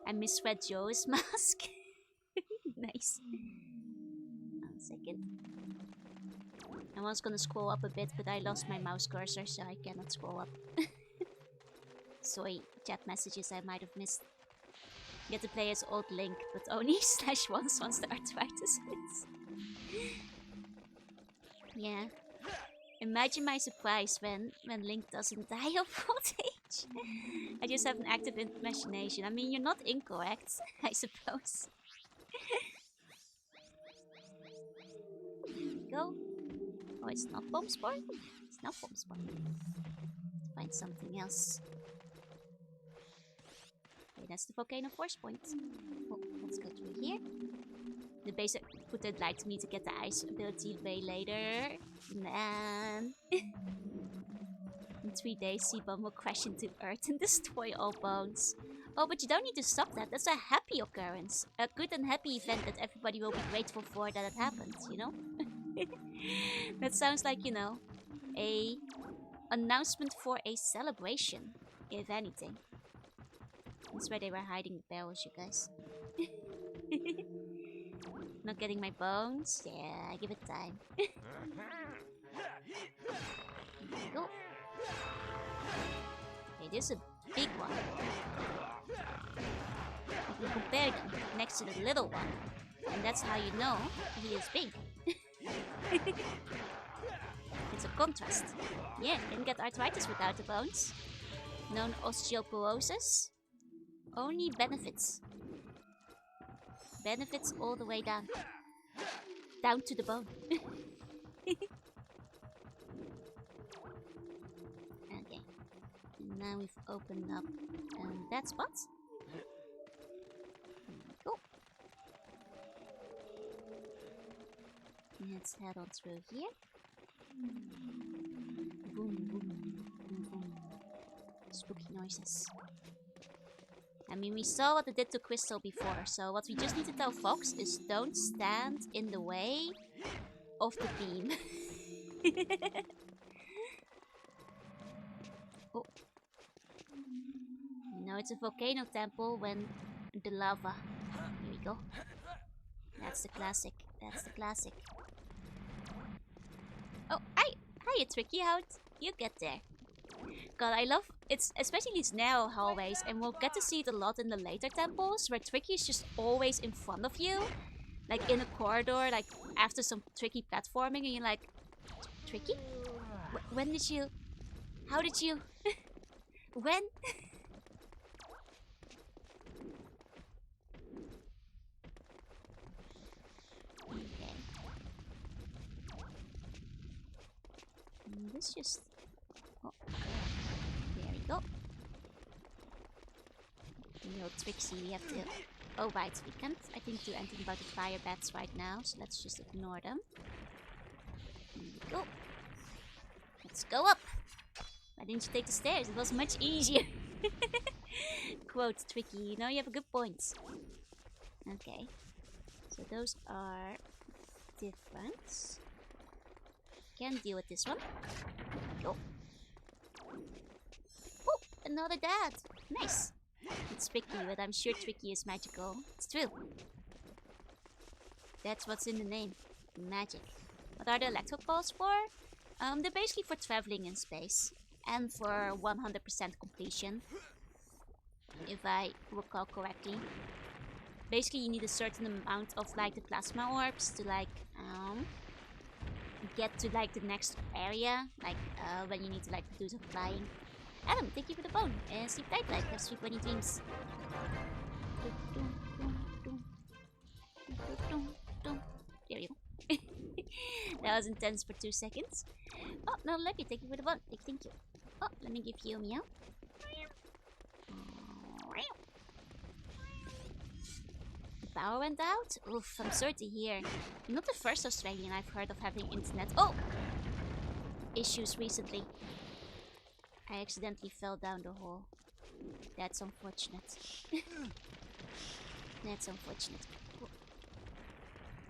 I misread Joe's mask. Nice. 1 second. I was gonna scroll up a bit, but I lost my mouse cursor, so I cannot scroll up. Sorry, chat messages I might have missed. Get to play as old Link, but only /1 once the arthritis hits. Yeah. Imagine my surprise when Link doesn't die of old age. I just have an active imagination. I mean, you're not incorrect, I suppose. There we go. Oh, it's not Bomb Sport? It's not Bomb Sport. Let's find something else. Okay, that's the Volcano Force Point. Oh, let's go through here. The base would like me to get the ice ability way later. Man. In 3 days, Seabomb will crash into Earth and destroy all bones. Oh, but you don't need to stop that. That's a happy occurrence. A good and happy event that everybody will be grateful for that it happened, you know? That sounds like, you know, a announcement for a celebration, if anything. That's where they were hiding the barrels, you guys. Not getting my bones? Yeah, I give it time. There we go. Okay, this is a big one. You can compare them next to the little one. And that's how you know he is big. It's a contrast. Yeah, can get arthritis without the bones. No osteoporosis. Only benefits. Benefits all the way down. Down to the bone. Okay. And now we've opened up that spot. Cool. Let's head on through here. Boom, boom, boom, boom. Spooky noises. I mean, we saw what it did to Crystal before, so what we just need to tell Fox is don't stand in the way of the beam. Oh. You know, it's a volcano temple when the lava. Here we go. That's the classic. That's the classic. Oh, hiya, Tricky. How'd you get there? God, I love it's especially these narrow hallways, and we'll get to see it a lot in the later temples, where Tricky is just always in front of you, like in a corridor, like after some tricky platforming, and you're like, Tricky? When did you? How did you? When? Okay. This just. Oh. There we go. You know, Trixie, we have to... Oh, right, we can't, I think, do anything about the fire bats right now, so let's just ignore them. Here we go. Let's go up! Why didn't you take the stairs? It was much easier. Quote, Tricky, you know, you have a good point. Okay. So those are different. Can't deal with this one. Go. Oh, another dad. Nice. It's Tricky, but I'm sure Tricky is magical. It's true. That's what's in the name. Magic. What are the electric balls for? They're basically for traveling in space and for 100% completion, if I recall correctly. Basically, you need a certain amount of like the plasma orbs to like get to like the next area, like when you need to like do some flying. Adam, thank you for the bone. Sleep tight, like have sweet bunny dreams. There we go. That was intense for 2 seconds. Oh, no, lucky. Thank you for the bone. Thank you. Oh, let me give you a meow. The power went out? Oof, I'm sorry to hear. You're not the first Australian I've heard of having internet. Oh! Issues recently. I accidentally fell down the hole. That's unfortunate. That's unfortunate.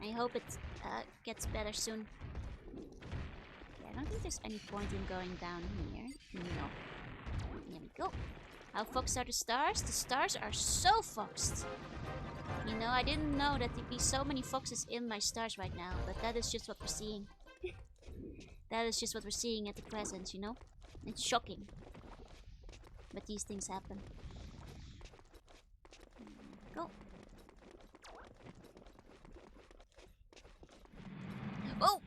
I hope it gets better soon. Okay, I don't think there's any point in going down here. No. There we go. How foxed are the stars? The stars are so foxed. You know, I didn't know that there'd be so many foxes in my stars right now, but that is just what we're seeing. That is just what we're seeing at the present, you know? It's shocking. But these things happen. Go. Oh!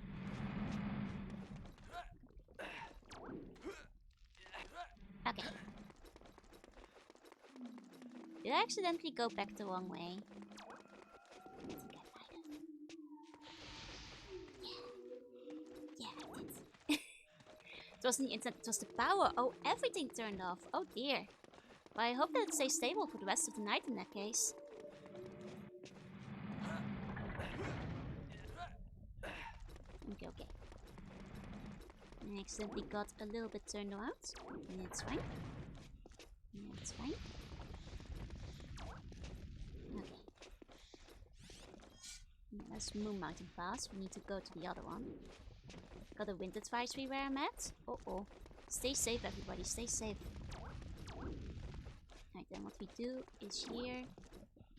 Okay. Did I accidentally go back the wrong way? I think I might have. Yeah, I did. It wasn't the internet, it was the power. Oh, everything turned off. Oh dear. Well, I hope that it stays stable for the rest of the night in that case. Okay. I accidentally got a little bit turned around. It's fine. It's fine. Okay. That's Moon Mountain Pass. We need to go to the other one. Got a wind advisory where I'm at. Uh-oh. Stay safe, everybody. Stay safe. Alright, then what we do is here.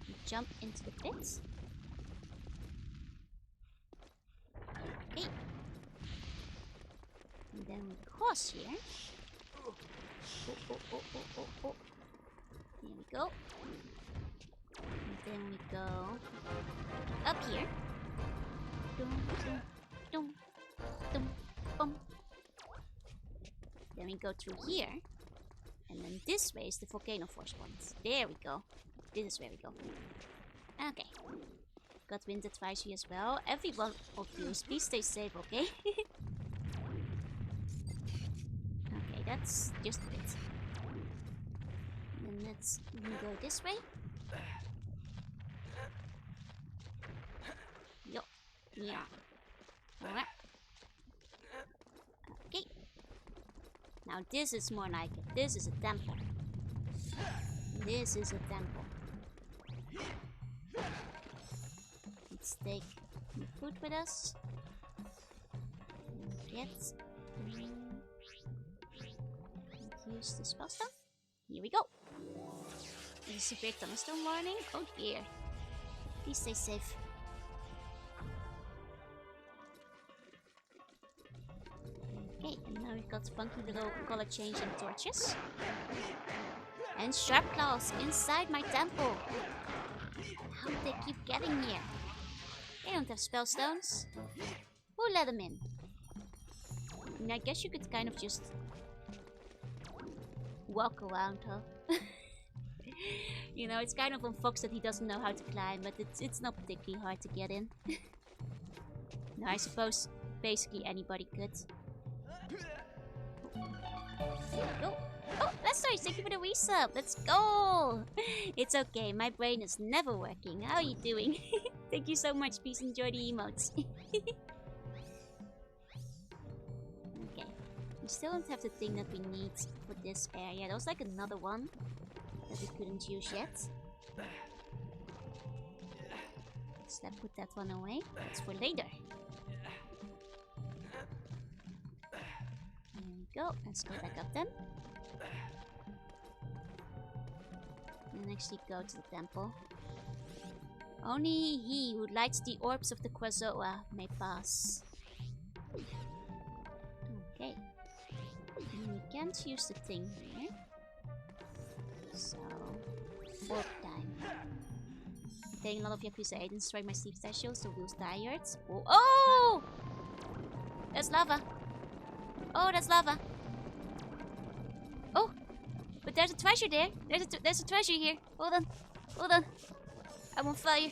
We jump into the pit. Okay. And then we cross here. Oh. Here we go. And then we go up here. Dum. Then we go through here. And then this way is the volcano force point. There we go. This is where we go. Okay. Got wind advisory as well. Every one of you, please stay safe, okay? Okay, that's just a bit. And then let's go this way. Yo. Yeah. Alright. Okay. Now this is more like it. This is a temple. This is a temple. Let's take the food with us. Let's use the spell stone. Here we go. There's a severe thunderstorm warning. Oh dear. Please stay safe. Okay, and now we've got funky little color changing torches. And sharp claws inside my temple. How did they keep getting here? They don't have spell stones. Who let them in? I guess you could kind of just walk around, huh? You know, it's kind of on Fox that he doesn't know how to climb, but it's not particularly hard to get in. No, I suppose basically anybody could. There we go. Oh, that's nice. Thank you for the resub. Let's go. It's okay. My brain is never working. How are you doing? Thank you so much. Please enjoy the emotes. Okay. We still don't have the thing that we need for this area. There was like another one that we couldn't use yet. Let's put that one away. That's for later. There we go. Let's go back up then. And actually go to the temple. Only he who lights the orbs of the Quazoa may pass. can't use the thing here. So, orb time. Playing a lot of Yakuza 8 and destroying my sleep station, so feels tired. Oh! Oh! That's lava. Oh, that's lava. Oh! But there's a treasure there. There's a treasure here. Hold on. Hold on. I'm on fire.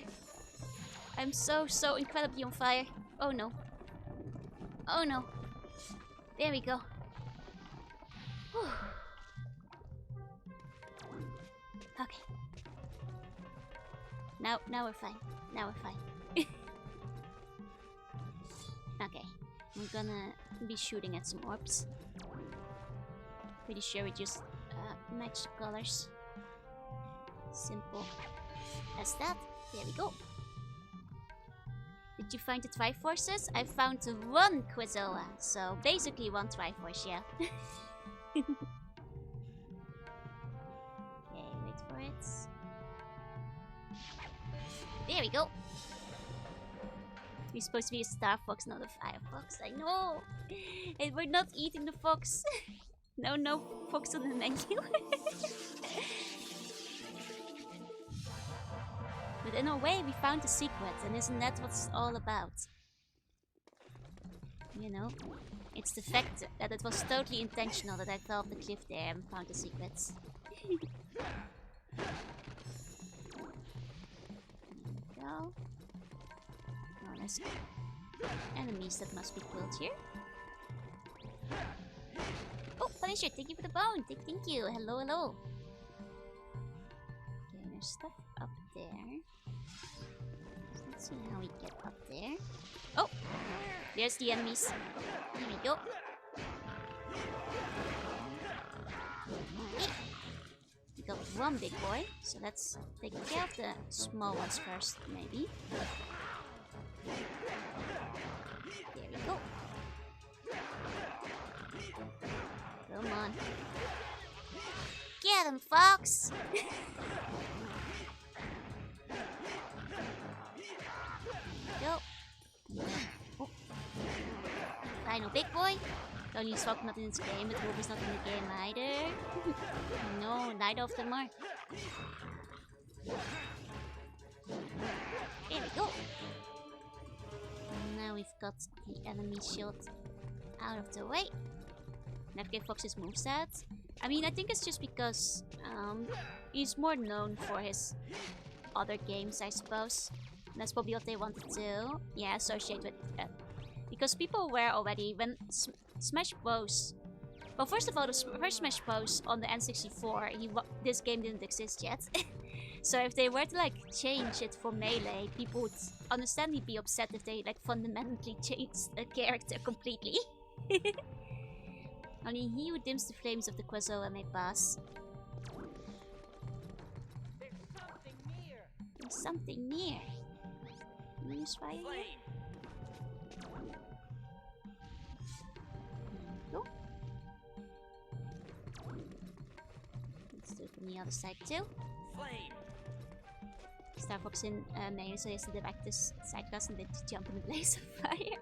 I'm so incredibly on fire. Oh no. Oh no. There we go. Whew. Okay. Now we're fine. Now we're fine. Okay. I'm gonna be shooting at some orbs. Pretty sure we just match the colors. Simple as that. There we go. Did you find the Triforces? I found one Quizoa, so basically one Triforce, yeah. Okay, wait for it. There we go. We're supposed to be a Star Fox, not a Fire Fox. I know. And we're not eating the fox. No fox on the menu. But in a way, we found the secret, and isn't that what it's all about? You know, it's the fact that it was totally intentional that I fell off the cliff there and found the secrets. There we go. Oh, there's enemies that must be killed here. Oh, Punisher, thank you for the bone. Thank you. Hello, hello. Okay, there's stuff up there. Let's see how we get up there. Oh, there's the enemies. Here we go. Okay. We got one big boy, so let's take care of the small ones first, maybe. There we go. Come on. Get him, Fox! Go. Oh. Final big boy. Don't use Fox not in this game, but Wolf is not in the game either. No, neither of them are. There we go. And now we've got the enemy shield out of the way. Navigate Fox's moveset. I mean, I think it's just because he's more known for his other games, I suppose. And that's probably what they wanted to, yeah, associate with. Because people were already, when Smash Bros. Well, first of all, the first Smash Bros. On the N64, this game didn't exist yet. So if they were to like change it for Melee, people would understandably be upset if they like fundamentally changed the character completely. Only he who dims the flames of the Quizoa may pass. There's something near. Can you use fire here? Go. Let's do it from the other side too. Flame. Star Fox in Melee, so he has to direct this side class and then to jump in the blaze of fire.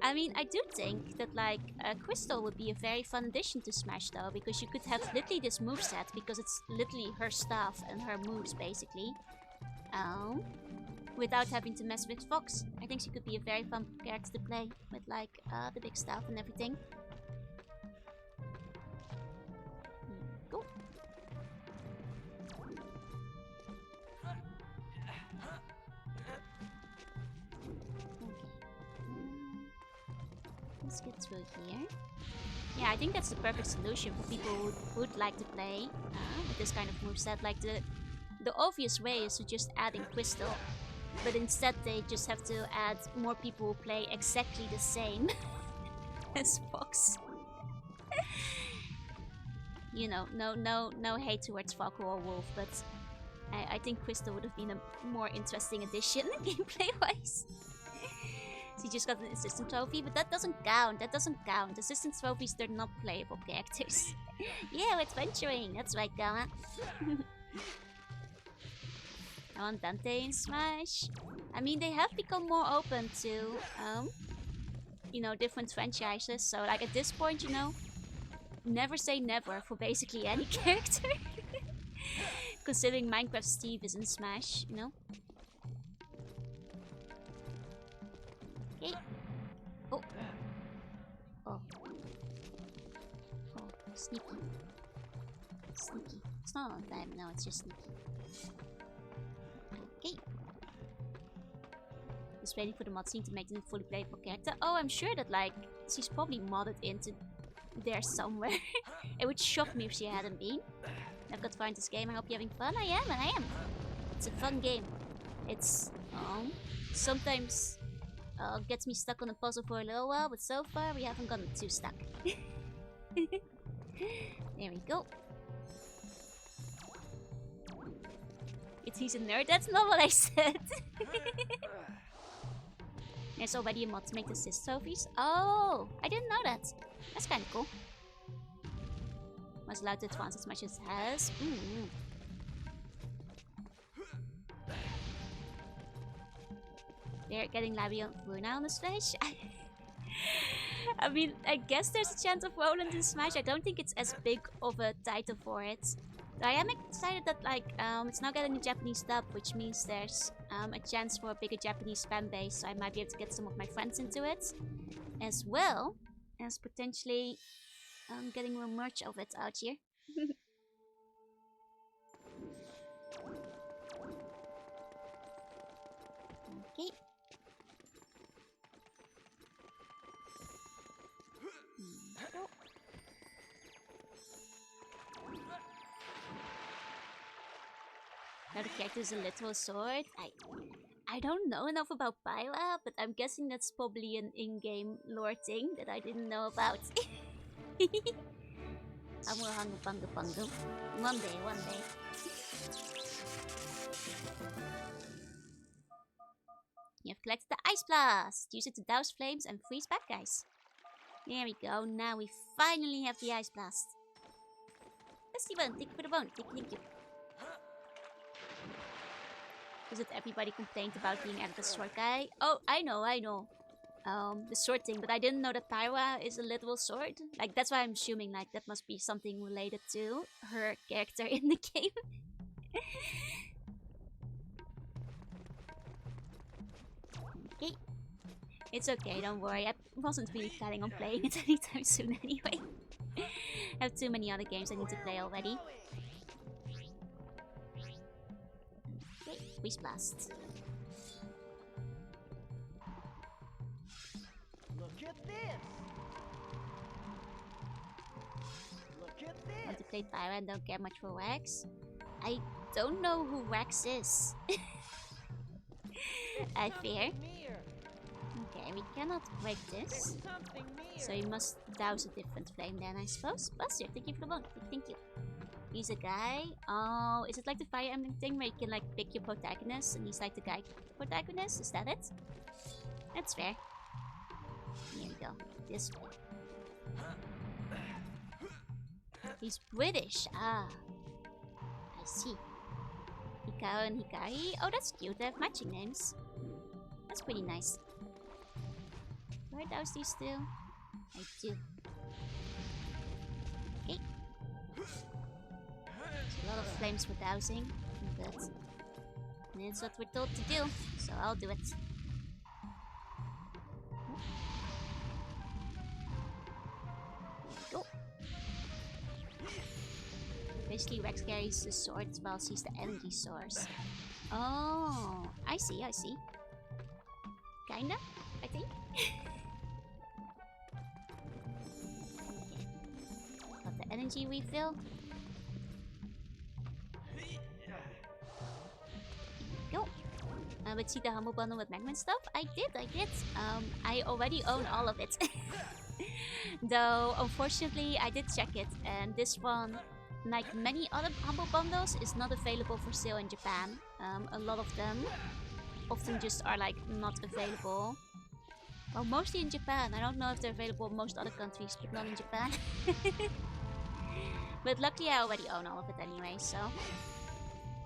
I mean, I do think that like Crystal would be a very fun addition to Smash though, because you could have literally this moveset, because it's literally her staff and her moves basically. Without having to mess with Fox. I think she could be a very fun character to play with like the big staff and everything. Go. Let's get through here. Yeah, I think that's the perfect solution for people who would like to play with this kind of moveset. Like the obvious way is to just add in Crystal, but instead they just have to add more people who play exactly the same as Fox. You know, no hate towards Falco or Wolf, but I think Crystal would have been a more interesting addition gameplay-wise. She just got an assistant trophy, but that doesn't count. That doesn't count. Assistant trophies, they're not playable characters. Yeah, we're adventuring. That's right, Gamma. I want Dante in Smash. I mean, they have become more open to, you know, different franchises. So, like, at this point, you know, never say never for basically any character. Considering Minecraft Steve is in Smash, you know? Okay. Oh. Oh. Oh, sneaky. Sneaky. It's not on time, no, it's just sneaky. Okay. Just waiting for the mod scene to make them a fully playable character. Oh, I'm sure that, like, she's probably modded into there somewhere. It would shock me if she hadn't been. I've got to find this game. I hope you're having fun. I am. It's a fun game. It's, sometimes gets me stuck on a puzzle for a little while, but so far we haven't gotten too stuck. There we go. He's a nerd. That's not what I said. There's already a mod to make the assist trophies. Oh, I didn't know that. That's kind of cool. Was allowed to advance as much as it has. They're getting Labby on Luna on the Smash. I mean, I guess there's a chance of Roland in Smash. I don't think it's as big of a title for it. But I am excited that, like, it's now getting a Japanese dub, which means there's a chance for a bigger Japanese fan base, so I might be able to get some of my friends into it, as well as potentially getting more merch of it out here. Okay. Now the character is a literal sword. I don't know enough about Pyra, but I'm guessing that's probably an in-game lore thing that I didn't know about. Bunga. One day. You have collected the Ice Blast! Use it to douse flames and freeze bad guys. There we go, now we finally have the Ice Blast. Dusty Bone, thank you for the bone. Thank you. Is it everybody complained about being added as sword guy? Oh, I know. The sword thing, but I didn't know that Pyra is a literal sword. Like, that's why I'm assuming, like, that must be something related to her character in the game. Okay. It's okay, don't worry. I wasn't really planning on playing it anytime soon anyway. I have too many other games I need to play already. Freeze Blast. Look at this! Look at this! Want to play Pyra and don't care much for Wax? I don't know who Wax is. I fear. Okay, we cannot break this. So you must douse a different flame then, I suppose. Buster, thank you for the bone. Thank you. He's a guy. Oh, is it like the Fire Emblem thing where you can like pick your protagonist and he's like the guy protagonist? Is that it? That's fair. Here we go. This way. He's British. Ah. I see. Hikaru and Hikari. Oh, that's cute. They have matching names. That's pretty nice. Do I douse these two? I do. Okay. A lot of flames for dousing, but it's what we're told to do, so I'll do it. Go. Basically, Rex carries the swords while he's the energy source. Oh, I see. Kinda, I think. Okay. Got the energy refill. Go. But see the Humble Bundle with Magma stuff? I did. I already own all of it. Though, unfortunately, I did check it, and this one, like many other Humble Bundles, is not available for sale in Japan. A lot of them often just are like not available. Well, mostly in Japan. I don't know if they're available in most other countries, but not in Japan. But luckily I already own all of it anyway, so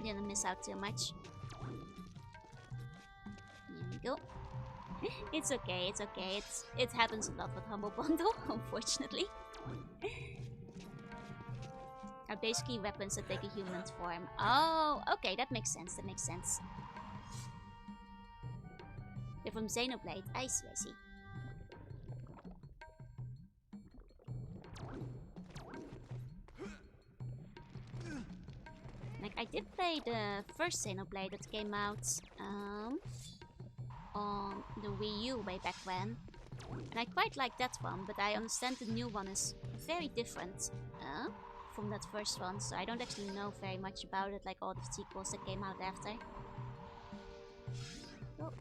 didn't miss out too much. Here we go. It's okay. It happens a lot with Humble Bundle, unfortunately. are basically weapons that take a human form. Oh, okay, that makes sense, that makes sense. They're from Xenoblade. I see, I see. Like, I did play the first Xenoblade that came out on the Wii U way back when. And I quite like that one, but I understand the new one is very different from that first one. So I don't actually know very much about it, like all the sequels that came out after. Oh.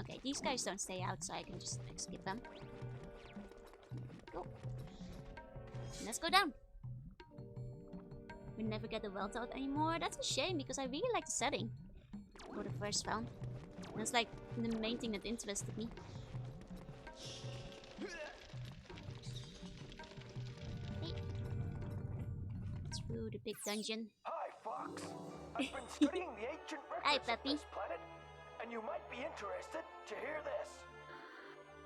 Okay, these guys don't stay out, so I can just like, skip them. Go. Let's go down. We never get the Wealth out anymore. That's a shame, because I really like the setting for the first one. That's like the main thing that interested me. Hey. Through the big dungeon. Hi, Fox. I've been studying the ancient Hi, records of puppy. this planet, and you might be interested to hear this.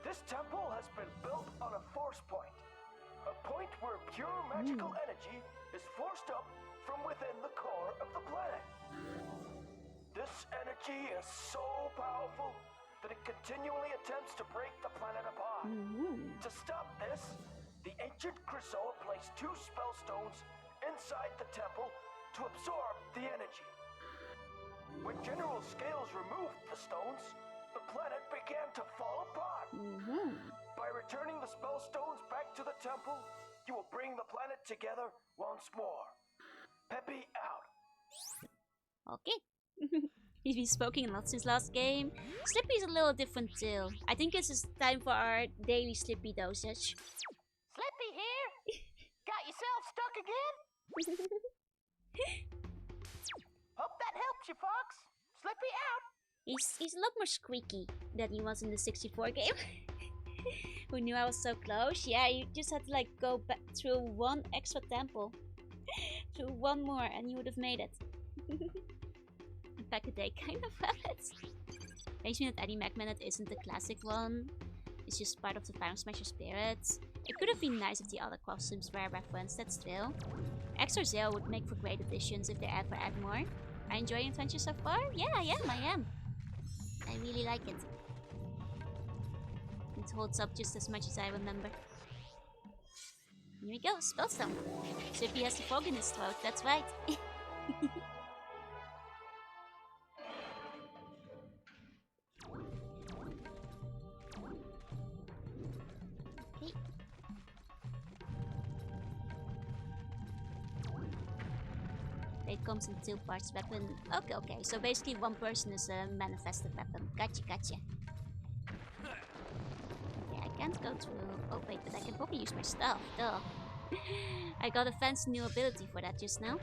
This temple has been built on a force point. A point where pure magical energy is forced up from within the core of the planet. This energy is so powerful that it continually attempts to break the planet apart. To stop this, the ancient Krasoa placed 2 spell stones inside the temple to absorb the energy. When General Scales removed the stones, the planet began to fall apart. By returning the spell stones back to the temple, you will bring the planet together once more. Peppy out. Okay. He's been smoking a lot since last game. Slippy's a little different too. I think this is time for our daily Slippy dosage. Slippy here? Got yourself stuck again? Hope that helps you, Fox. Slippy out. He's a lot more squeaky than he was in the 64 game. Who knew I was so close? Yeah, you just had to like go back through one extra temple. Through one more and you would have made it. Back a day kind of have it. Makes me that Eddie McMahon isn't the classic one. It's just part of the Final Smasher spirit. It could have been nice if the other costumes were referenced, that's true. Extra Zero would make for great additions if they ever add more. Are you enjoying Adventure so far? Yeah, I am. I really like it. It holds up just as much as I remember. Here we go, Spellstone. Slippy has the fog in his throat, that's right. Okay. It comes in 2 parts weapon. Okay. So basically one person is a manifested weapon. Gotcha. I can't go through. Oh wait, but I can probably use my stuff. Duh. I got a fancy new ability for that just now.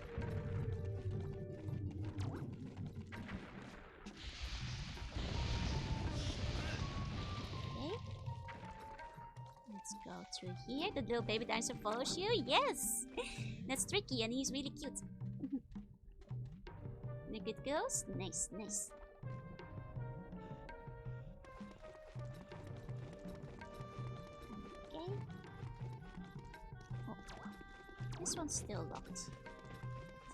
Okay. Let's go through here. The little baby dinosaur follows you. Yes! That's tricky and he's really cute. Look it goes. Nice. Okay. Oh, this one's still locked.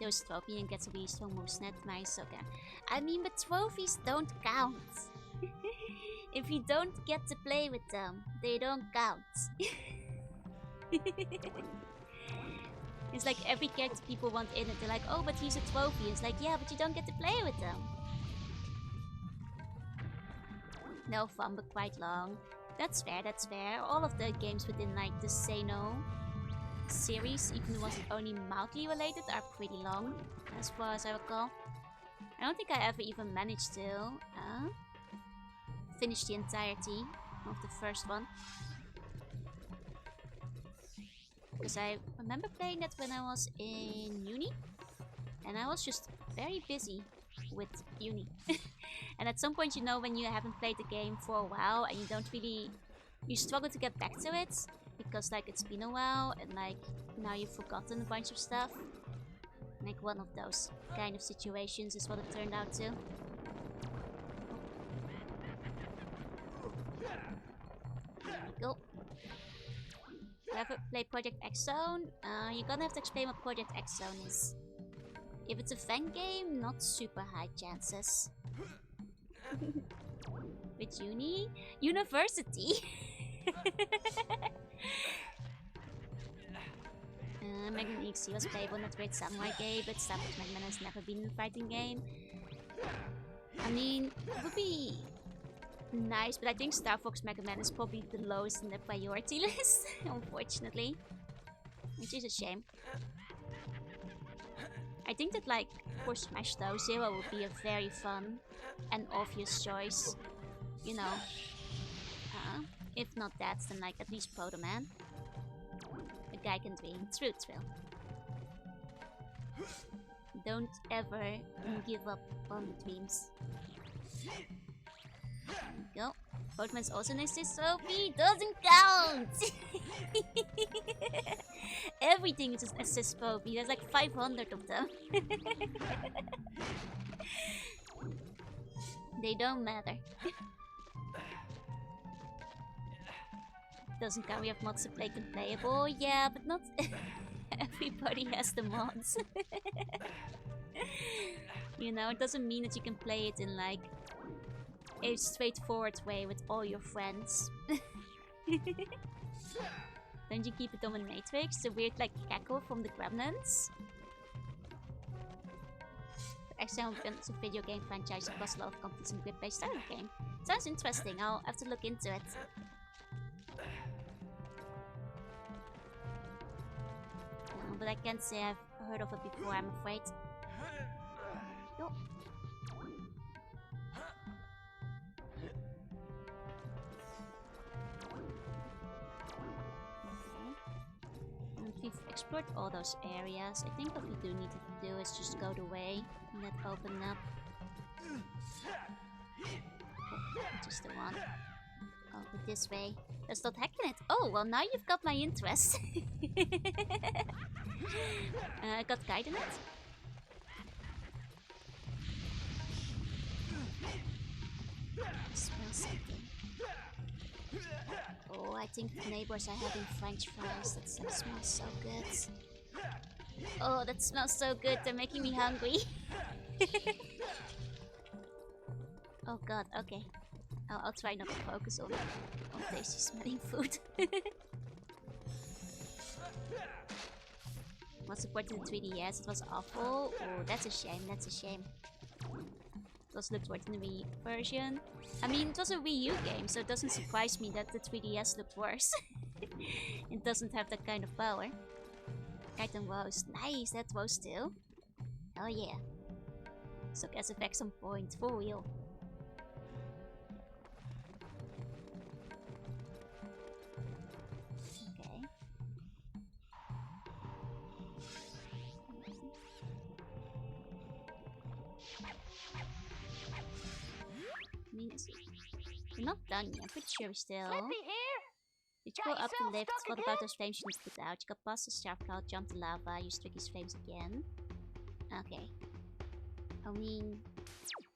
There's trophy and gets a really strong moveset. Nice, okay. I mean, but trophies don't count. If you don't get to play with them, they don't count. It's like every character people want in it, they're like, oh, but he's a trophy. It's like, yeah, but you don't get to play with them. No fun, but quite long. That's fair. All of the games within like the Xeno series, even the ones that only mildly related, are pretty long, as far as I recall. I don't think I ever even managed to finish the entirety of the first one. Because I remember playing that when I was in uni, and I was just very busy with uni. And at some point, you know, when you haven't played the game for a while and you don't really, you struggle to get back to it because like it's been a while and like now you've forgotten a bunch of stuff. Like one of those kind of situations is what it turned out to. There we go. We have ever play Project X Zone? You're gonna have to explain what Project X Zone is. If it's a fan game, not super high chances. Which uni? University! Mega Man XC was playable in that great samurai game, but Star Fox Mega Man has never been a fighting game. I mean, it would be nice, but I think Star Fox Mega Man is probably the lowest in the priority list, unfortunately. Which is a shame. I think that, like, for Smash though, Zero would be a very fun and obvious choice. You know. If not that, then like at least Proto Man. A guy can dream. True, true. Don't ever give up on the dreams. There we go. Proto Man's also next to Sophie. Doesn't count! Everything is assist Sophie. There's like 500 of them. They don't matter. Doesn't count. We have mods to play playable. Yeah, but not everybody has the mods. You know, it doesn't mean that you can play it in like a straightforward way with all your friends. Don't you keep it on Matrix? The weird like cackle from the Gremlins? Excellent it's a video game franchise across a lot of companies and grid-based style of game. Sounds interesting. I'll have to look into it. But I can't say I've heard of it before, I'm afraid. Yo. And we've explored all those areas. I think what we do need to do is just go the way and let open up. Oh, just the one. Oh, but this way. Let's not hack in it. Oh, well now you've got my interest. Got guide in it. Smell something. Oh, I think the neighbors are having French fries. That smells so good. Oh, that smells so good. They're making me hungry. Oh god, okay. I'll try not to focus on tasty smelling food. Was supported in 3DS, it was awful. Oh, that's a shame, that's a shame. It was looked worse in the Wii version. I mean, it was a Wii U game, so it doesn't surprise me that the 3DS looked worse. It doesn't have that kind of power. Kite and Woes. Nice, that's Woes too. Hell yeah. So Gas effects on point, for real. Okay. We're not done yet. I'm pretty sure we're still. Did you go up the lift? What about those flames you need to put out? You got past the sharp cloud, jump the lava, use Tricky's flames again. Okay. I mean,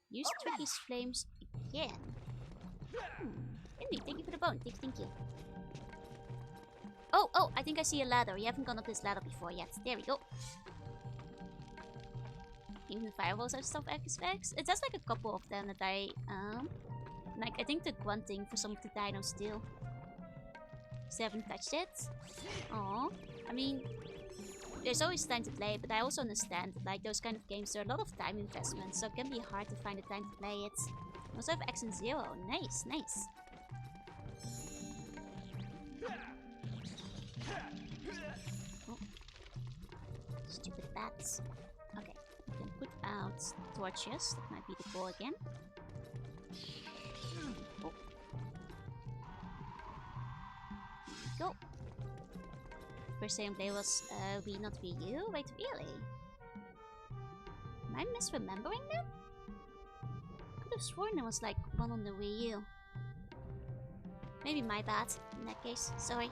use Tricky's flames again. Indeed, thank you for the bone. Thank you. Oh, I think I see a ladder. You haven't gone up this ladder before yet. There we go. Even the fireballs have stuff effects. It does like a couple of them that I like. I think the grunting for some of the dinos too. Still haven't touched it. Oh, I mean, there's always time to play, but I also understand that, like, those kind of games, there are a lot of time investments, so it can be hard to find the time to play it. I also have X and Zero. Nice, nice. Oh. Stupid bats. Okay, we can put out torches. That might be the goal again. Oh. Go. First time play was Wii, not Wii U? Wait, really? Am I misremembering that? Could have sworn there was like one on the Wii U. Maybe my bad in that case. Sorry.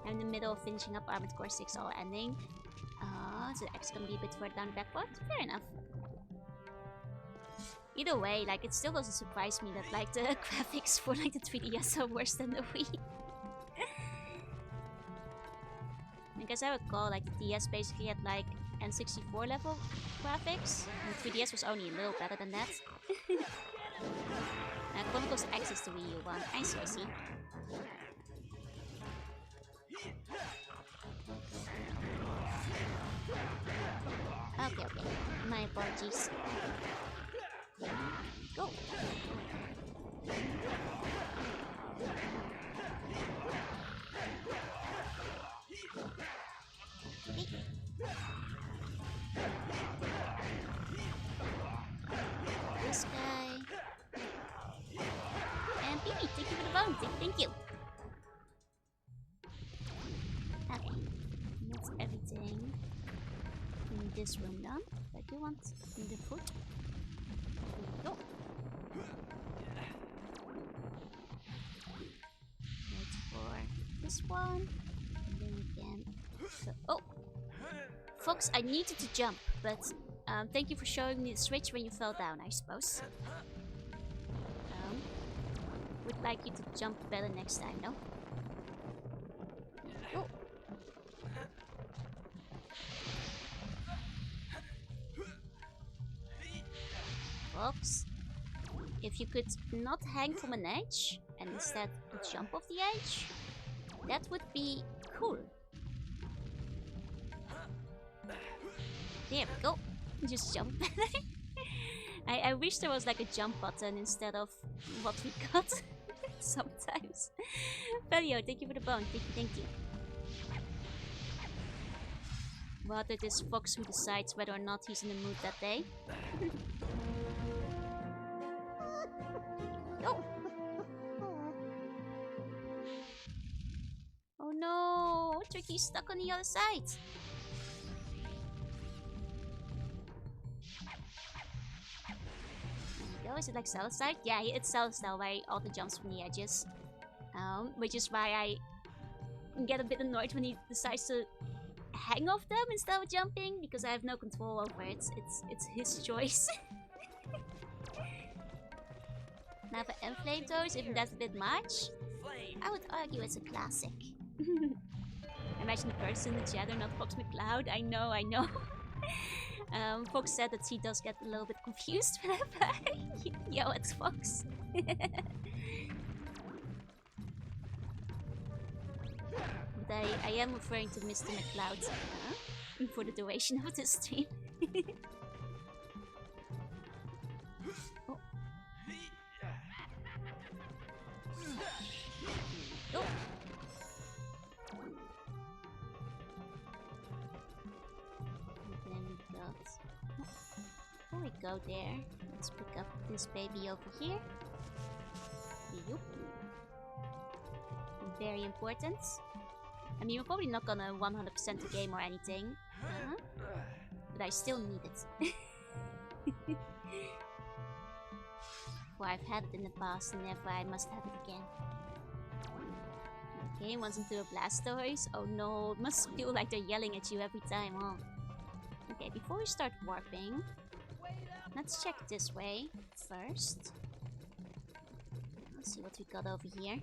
I'm in the middle of finishing up Armored Core 6 all ending. So the X gonna be a bit further down the backlog. Fair enough. Either way, like, it still doesn't surprise me that like the graphics for like the 3DS are worse than the Wii. Like as I recall, like the DS basically had like N64 level graphics, and 3DS was only a little better than that. Chronicles X is the Wii U one. I see, I see. Okay, okay. My apologies. Go. This guy. And Pee, thank you for the bounty. Thank you. Okay. That's everything in this room done. I do want the food. There we go. Wait for this one. And then we can go. Oh! Fox, I needed to jump, but thank you for showing me the switch when you fell down, I suppose. Would like you to jump better next time, no? Oh. Fox, if you could not hang from an edge and instead jump off the edge, that would be cool. There we go. Just jump. I wish there was like a jump button instead of what we got sometimes. Felio, thank you for the bone. Thank you. Rather this Fox who decides whether or not he's in the mood that day. Oh. Oh no! Tricky's stuck on the other side. Is it like Celestine? Yeah, it's Celestine where he auto jumps from the edges. Which is why I get a bit annoyed when he decides to hang off them instead of jumping, because I have no control over it. It's his choice. Now for flamethrowers, even that's a bit much, I would argue it's a classic. Imagine the person in the chat, not Fox McCloud. I know. Fox said that he does get a little bit confused whenever I yell at Fox. But I am referring to Mr. McCloud for the duration of this stream. Oh. Oh. Before we go there, let's pick up this baby over here. Yup. Very important. I mean, we're probably not gonna 100% the game or anything, but I still need it. For I've had it in the past and therefore I must have it again. Okay, once into a Blastoise. Oh no, it must feel like they're yelling at you every time, huh? Okay, before we start warping, let's check this way first. Let's see what we got over here.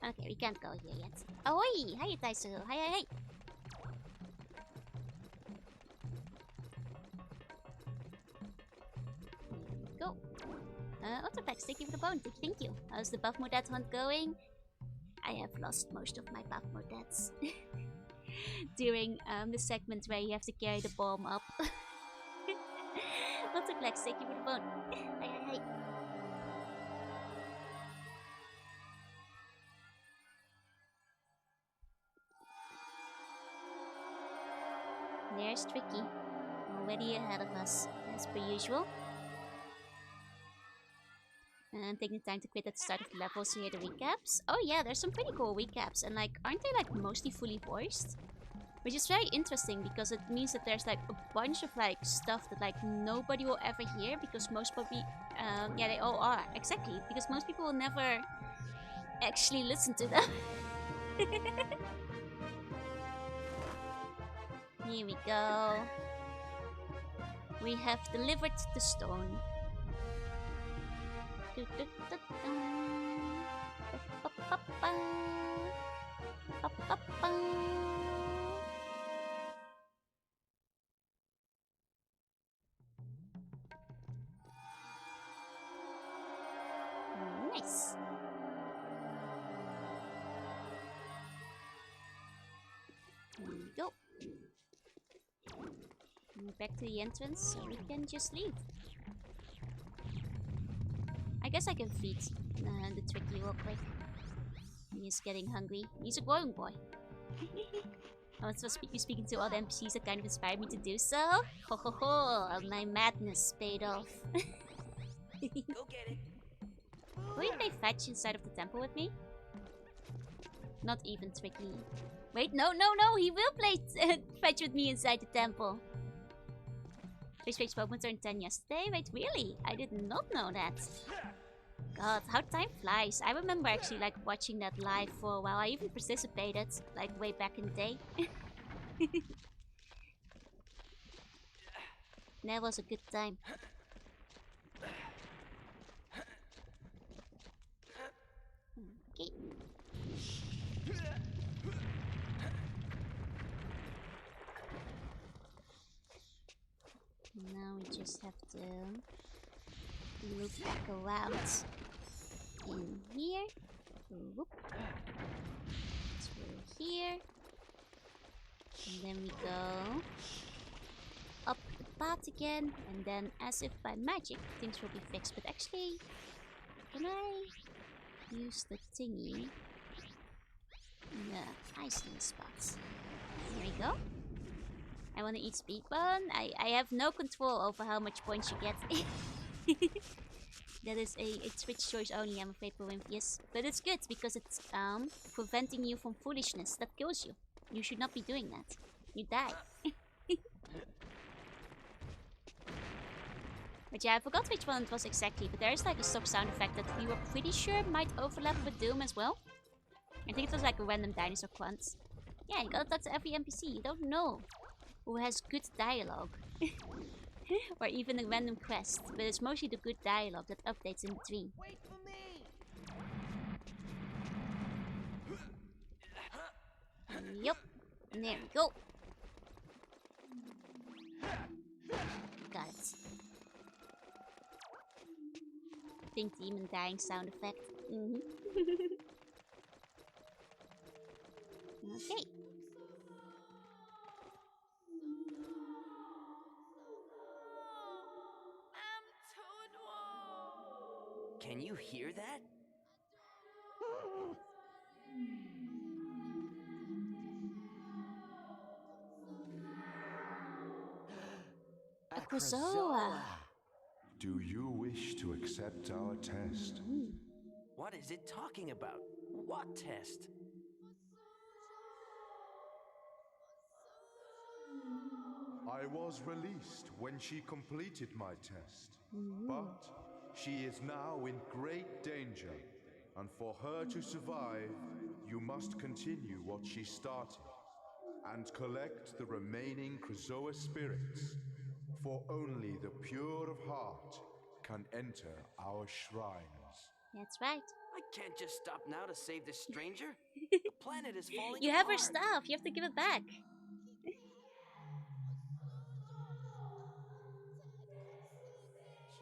Okay, we can't go here yet. Ahoy! Hi, Taisu! Hi! Go! Autopax, thank you for the bone. Thank you. How's the Buff Modet hunt going? I have lost most of my Buff Modets. During the segment where you have to carry the bomb up. Autopax, thank you for the bone. Hi! There's Tricky, already ahead of us, as per usual. And taking the time to quit at the start of the levels to hear the recaps. Oh yeah, there's some pretty cool recaps, and like, aren't they like mostly fully voiced? Which is very interesting because it means that there's like a bunch of like stuff that like nobody will ever hear because most probably, yeah, they all are, exactly, because most people will never actually listen to them. Here we go. We have delivered the stone. Ba-ba-ba-ba. Nice. There we go. And back to the entrance, so we can just leave. I guess I can feed the Tricky real quick. He's getting hungry. He's a growing boy. I was supposed to be speaking to all the NPCs that kind of inspired me to do so. Ho ho ho! My madness paid off. Go get it. Will you play fetch inside of the temple with me? Not even Tricky. Wait, no, he will play fetch with me inside the temple. Fish Fetch Pokemon turned 10 yesterday? Wait, really? I did not know that. God, how time flies. I remember actually like watching that live for a while. I even participated, like way back in the day. That was a good time. Okay. Now we just have to loop back around in here. Whoop. Through here. And then we go up the path again. And then, as if by magic, things will be fixed. But actually, can I use the thingy in the Iceland spots? There we go. I want to eat Speedbun. I have no control over how much points you get. That is a Twitch choice only, I'm afraid, Prometheus. But it's good because it's preventing you from foolishness that kills you. You should not be doing that. You die. But yeah, I forgot which one it was exactly. But there's like a stock sound effect that we were pretty sure might overlap with Doom as well. I think it was like a random dinosaur quant. Yeah, you gotta talk to every NPC. You don't know who has good dialogue. Or even a random quest. But it's mostly the good dialogue that updates in between. Wait for me! Yup. And there we go. Got it. Pink demon dying sound effect. Okay. Can you hear that? A Krazoa. Do you wish to accept our test? What is it talking about? What test? I was released when she completed my test, but she is now in great danger, and for her to survive, you must continue what she started, and collect the remaining Krazoa spirits, for only the pure of heart can enter our shrines. That's right. I can't just stop now to save this stranger. The planet is falling You have her apart. stuff. You have to give it back.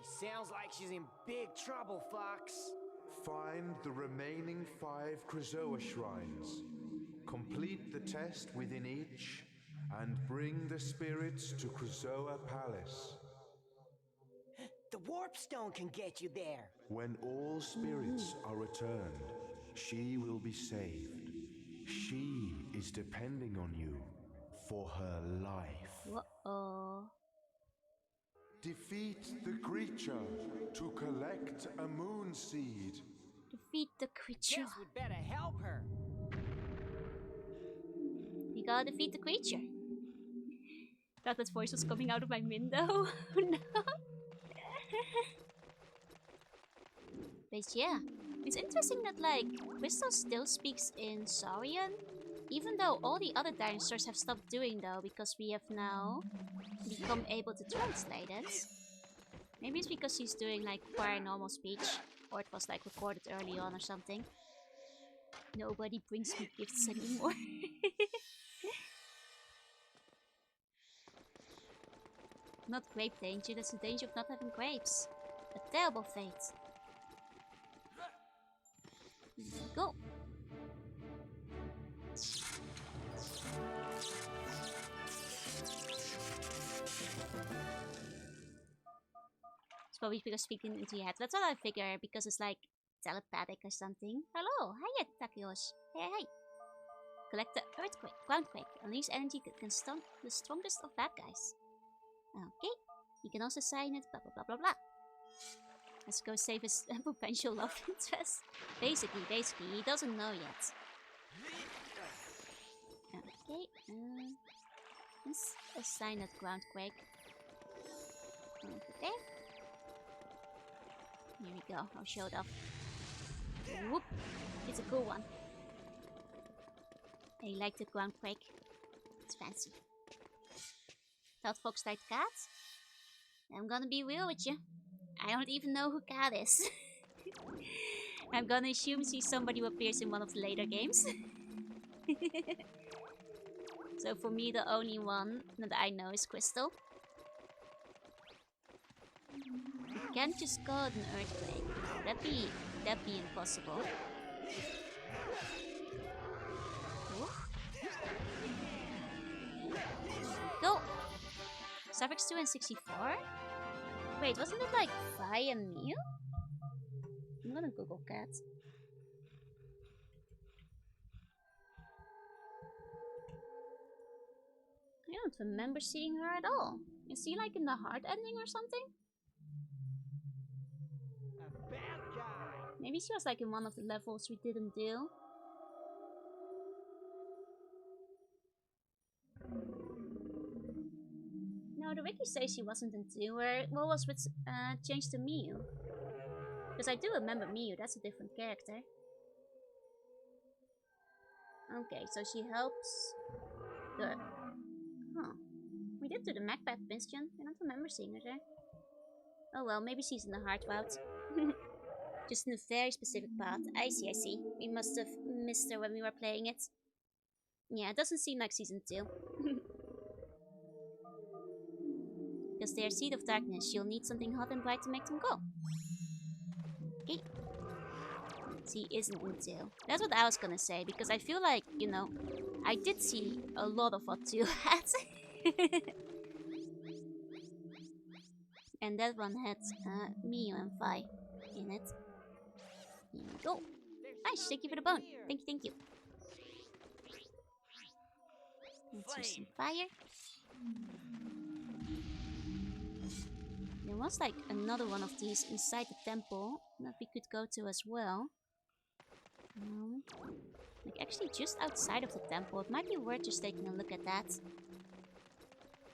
She sounds like she's in big trouble, Fox. Find the remaining 5 Krazoa shrines. Complete the test within each, and bring the spirits to Krazoa Palace. The warp stone can get you there. When all spirits are returned, she will be saved. She is depending on you for her life. Uh-oh. Defeat the creature to collect a moon seed. Defeat the creature. Guess we'd better help her. We gotta defeat the creature. Thought that voice was coming out of my window. No. But yeah, it's interesting that like Crystal still speaks in Saurian, even though all the other dinosaurs have stopped doing though, because we have now become able to translate it. Maybe it's because she's doing like paranormal speech, or it was like recorded early on or something. Nobody brings me gifts anymore. Not grape danger, that's the danger of not having grapes. A terrible fate. Here we go. It's probably because speaking into your head. That's what I figure, because it's like telepathic or something. Hello, hiya Takeyoshi. Hey. Collect the earthquake, groundquake. Unleash energy that can stun the strongest of bad guys. Okay. You can also sign it, blah blah blah blah blah. Let's go save his potential love interest. Basically, he doesn't know yet. Okay, let's assign that groundquake. Over there. Here we go, I'll show it off. Whoop! It's a cool one. I like the groundquake. It's fancy. Thought Fox liked cats? I'm gonna be real with you. I don't even know who Cat is. I'm gonna assume she's somebody who appears in one of the later games. So for me, the only one that I know is Crystal. You can't just call it an earthquake. That'd be impossible. Oof. Go! Suffix 2 and 64? Wait, wasn't it like Vi and Mew? I'm gonna Google Cat. I don't remember seeing her at all. Is she like in the hard ending or something? A bad guy. Maybe she was like in one of the levels we didn't do. No, the wiki says she wasn't in 2. What was with changed to Mew? Because I do remember Mew, that's a different character. Okay, so she helps the... Huh. We did do the Macbeth mission. I don't remember seeing her there. Oh well, maybe she's in the hard route. Just in a very specific path. I see. We must have missed her when we were playing it. Yeah, it doesn't seem like season 2. Because they're Seed of Darkness, you'll need something hot and bright to make them go. Okay. She isn't in 2. That's what I was gonna say, because I feel like, you know, I did see a lot of what 2 had. And that one had Mew and Vi in it. Here we go. Nice, thank you for the bone. Thank you. Let's use some fire. There was like another one of these inside the temple that we could go to as well. Like actually just outside of the temple. It might be worth just taking a look at that.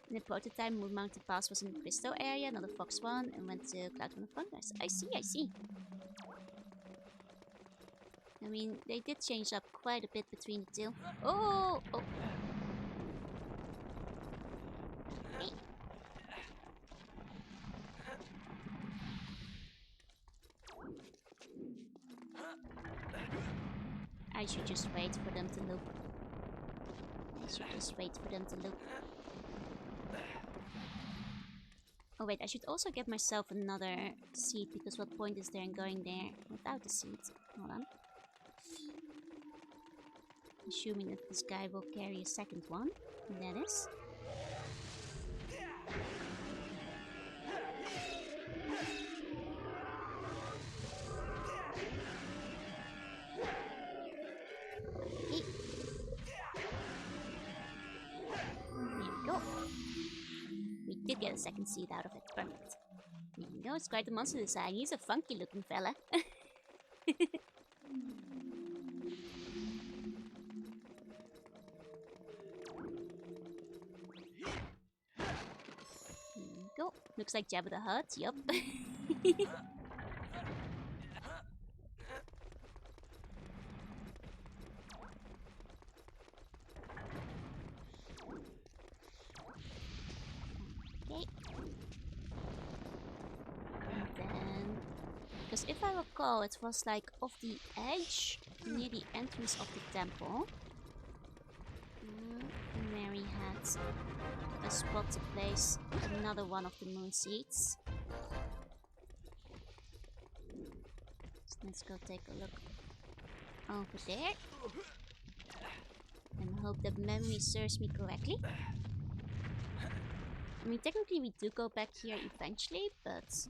In the prototype, Moon Mountain Pass was in the Crystal area, not the Fox one, and went to Cloud One of Congress. I see. I mean, they did change up quite a bit between the two. Oh! Hey. I should just wait for them to loop. Oh wait, I should also get myself another seed, because what point is there in going there without the seed? Hold on. Assuming that this guy will carry a second one. And that is. Okay. There we go. We did get a second seed out of it. Perfect. There we go. It's quite a monster design. He's a funky looking fella. Go. Looks like Jabba the Hutt. Yup. Okay. And then, because if I recall, it was like off the edge near the entrance of the temple. Mary had a spot to place another one of the moon seeds. So let's go take a look over there. And hope that memory serves me correctly. I mean, technically we do go back here eventually, but...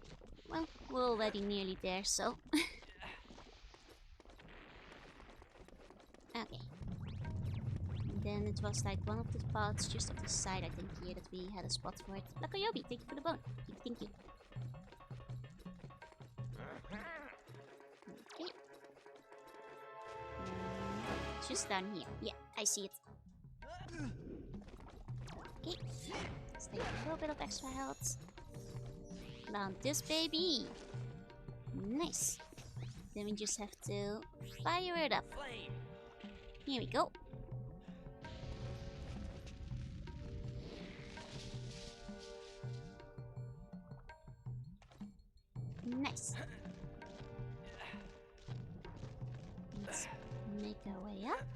well, we're already nearly there, so... okay. And then it was like one of the paths just off the side, I think, here that we had a spot for it. Lakoyobi, thank you for the bone. Thank you. Okay. It's just down here. Yeah, I see it. Okay. Let's take a little bit of extra health. Down this baby. Nice. Then we just have to fire it up. Here we go. Nice. Let's make our way up.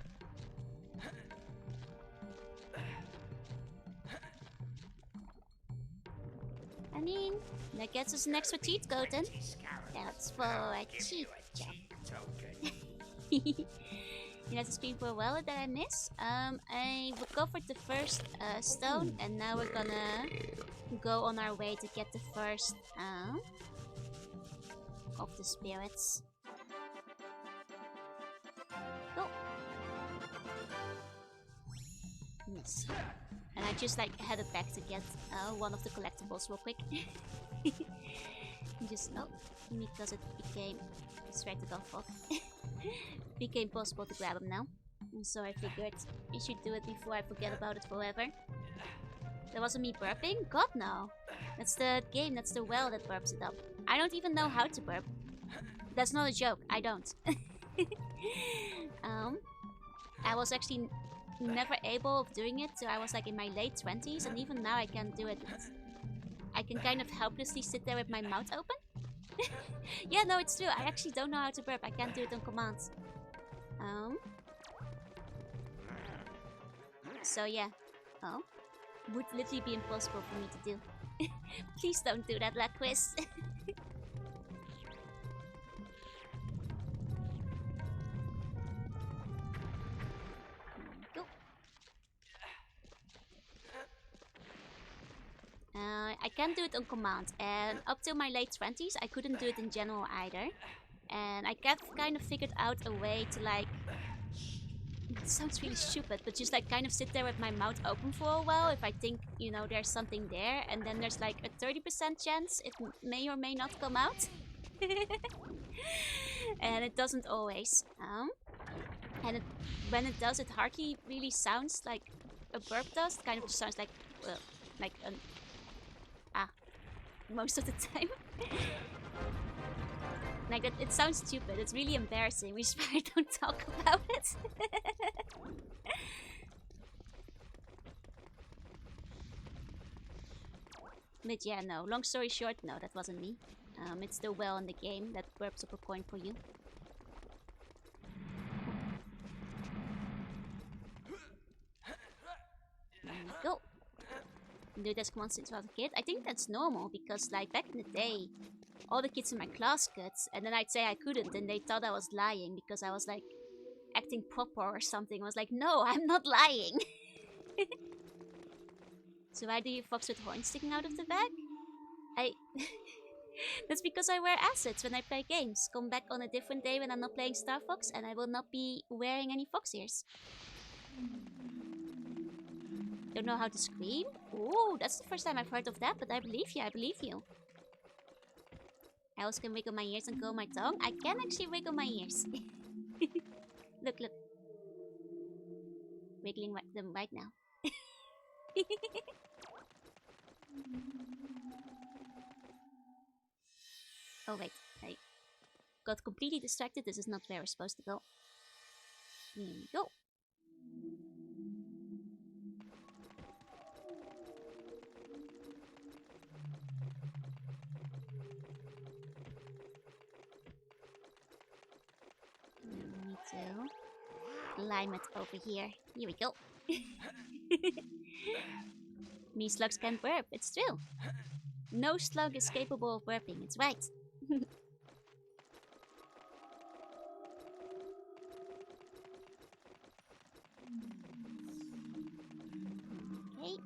I mean, that gets us an extra cheat code then. That's for a cheat check. You know, the screen for a while that I miss. I recovered the first stone, and now we're gonna go on our way to get the first of the spirits. Go. Yes. And I just like headed back to get one of the collectibles real quick. Just because it became distracted off of. Became possible to grab him now. And so I figured I should do it before I forget about it forever. That wasn't me burping? God no. That's the game, that's the well that burps it up. I don't even know how to burp. That's not a joke, I don't. I was actually never able of doing it till I was like in my late 20s, and even now I can't do it. I can kind of helplessly sit there with my mouth open. Yeah, no, it's true. I actually don't know how to burp. I can't do it on command. So yeah. Oh. Would literally be impossible for me to do. Please don't do that, Laquis. Go. I can't do it on command, and up till my late 20s I couldn't do it in general either. And I kind of figured out a way to like... It sounds really stupid, but just like kind of sit there with my mouth open for a while if I think, you know, there's something there, and then there's like a 30% chance it may or may not come out. And it doesn't always. And when it does, it hardly really sounds like a burp does. It kind of just sounds like an... most of the time. Like that, it sounds stupid. It's really embarrassing, which is why I don't talk about it. But yeah, no. Long story short, no, that wasn't me. It's the well in the game that burps up a coin for you. There we go. Do this command since I was a kid. I think that's normal because, like, back in the day, all the kids in my class could, and then I'd say I couldn't, and they thought I was lying because I was like acting proper or something. I was like, no, I'm not lying. So why do you fox with horns sticking out of the back? That's because I wear assets when I play games. Come back on a different day when I'm not playing Star Fox, and I will not be wearing any fox ears. Don't know how to scream? Oh, that's the first time I've heard of that, but I believe you, I believe you. I also can wiggle my ears and curl my tongue. I can actually wiggle my ears. Look, look. Wiggling them right now. Oh wait, I got completely distracted. This is not where we're supposed to go. Here we go. We need to climb it over here. Here we go. Me slugs can't burp, it's true. No slug is capable of burping, it's right. Okay.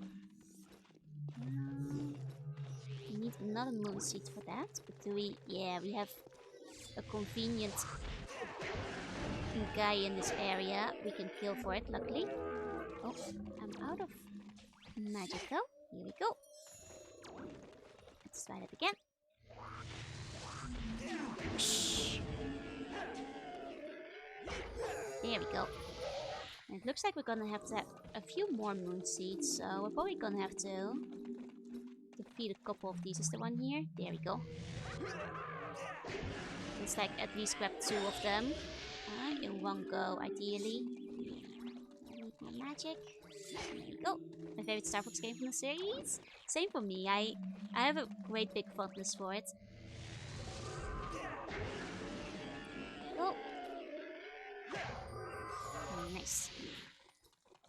We need another moon seed for that, but do we... Yeah, we have a convenient guy in this area we can kill for it, luckily. Oh, I'm out of magic though. Here we go. Let's try that again. Shh. There we go. And it looks like we're gonna have to have a few more moon seeds, so we're probably gonna have to defeat a couple of these. Is the one here? There we go. Let's like at least grab 2 of them in one go, ideally. I need more magic. There we go. My favorite Star Fox game from the series. Same for me. I have a great big fondness for it. Oh. Oh, nice.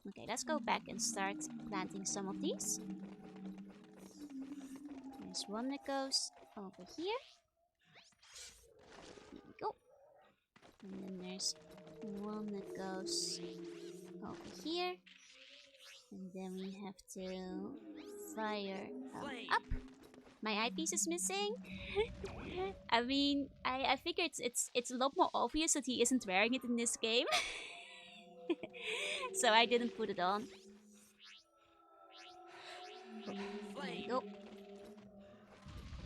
Okay, let's go back and start planting some of these. There's one that goes over here. There we go. And then there's one that goes over here. And then we have to fire up. My eyepiece is missing. I mean, I figure it's a lot more obvious that he isn't wearing it in this game. So I didn't put it on. There we go.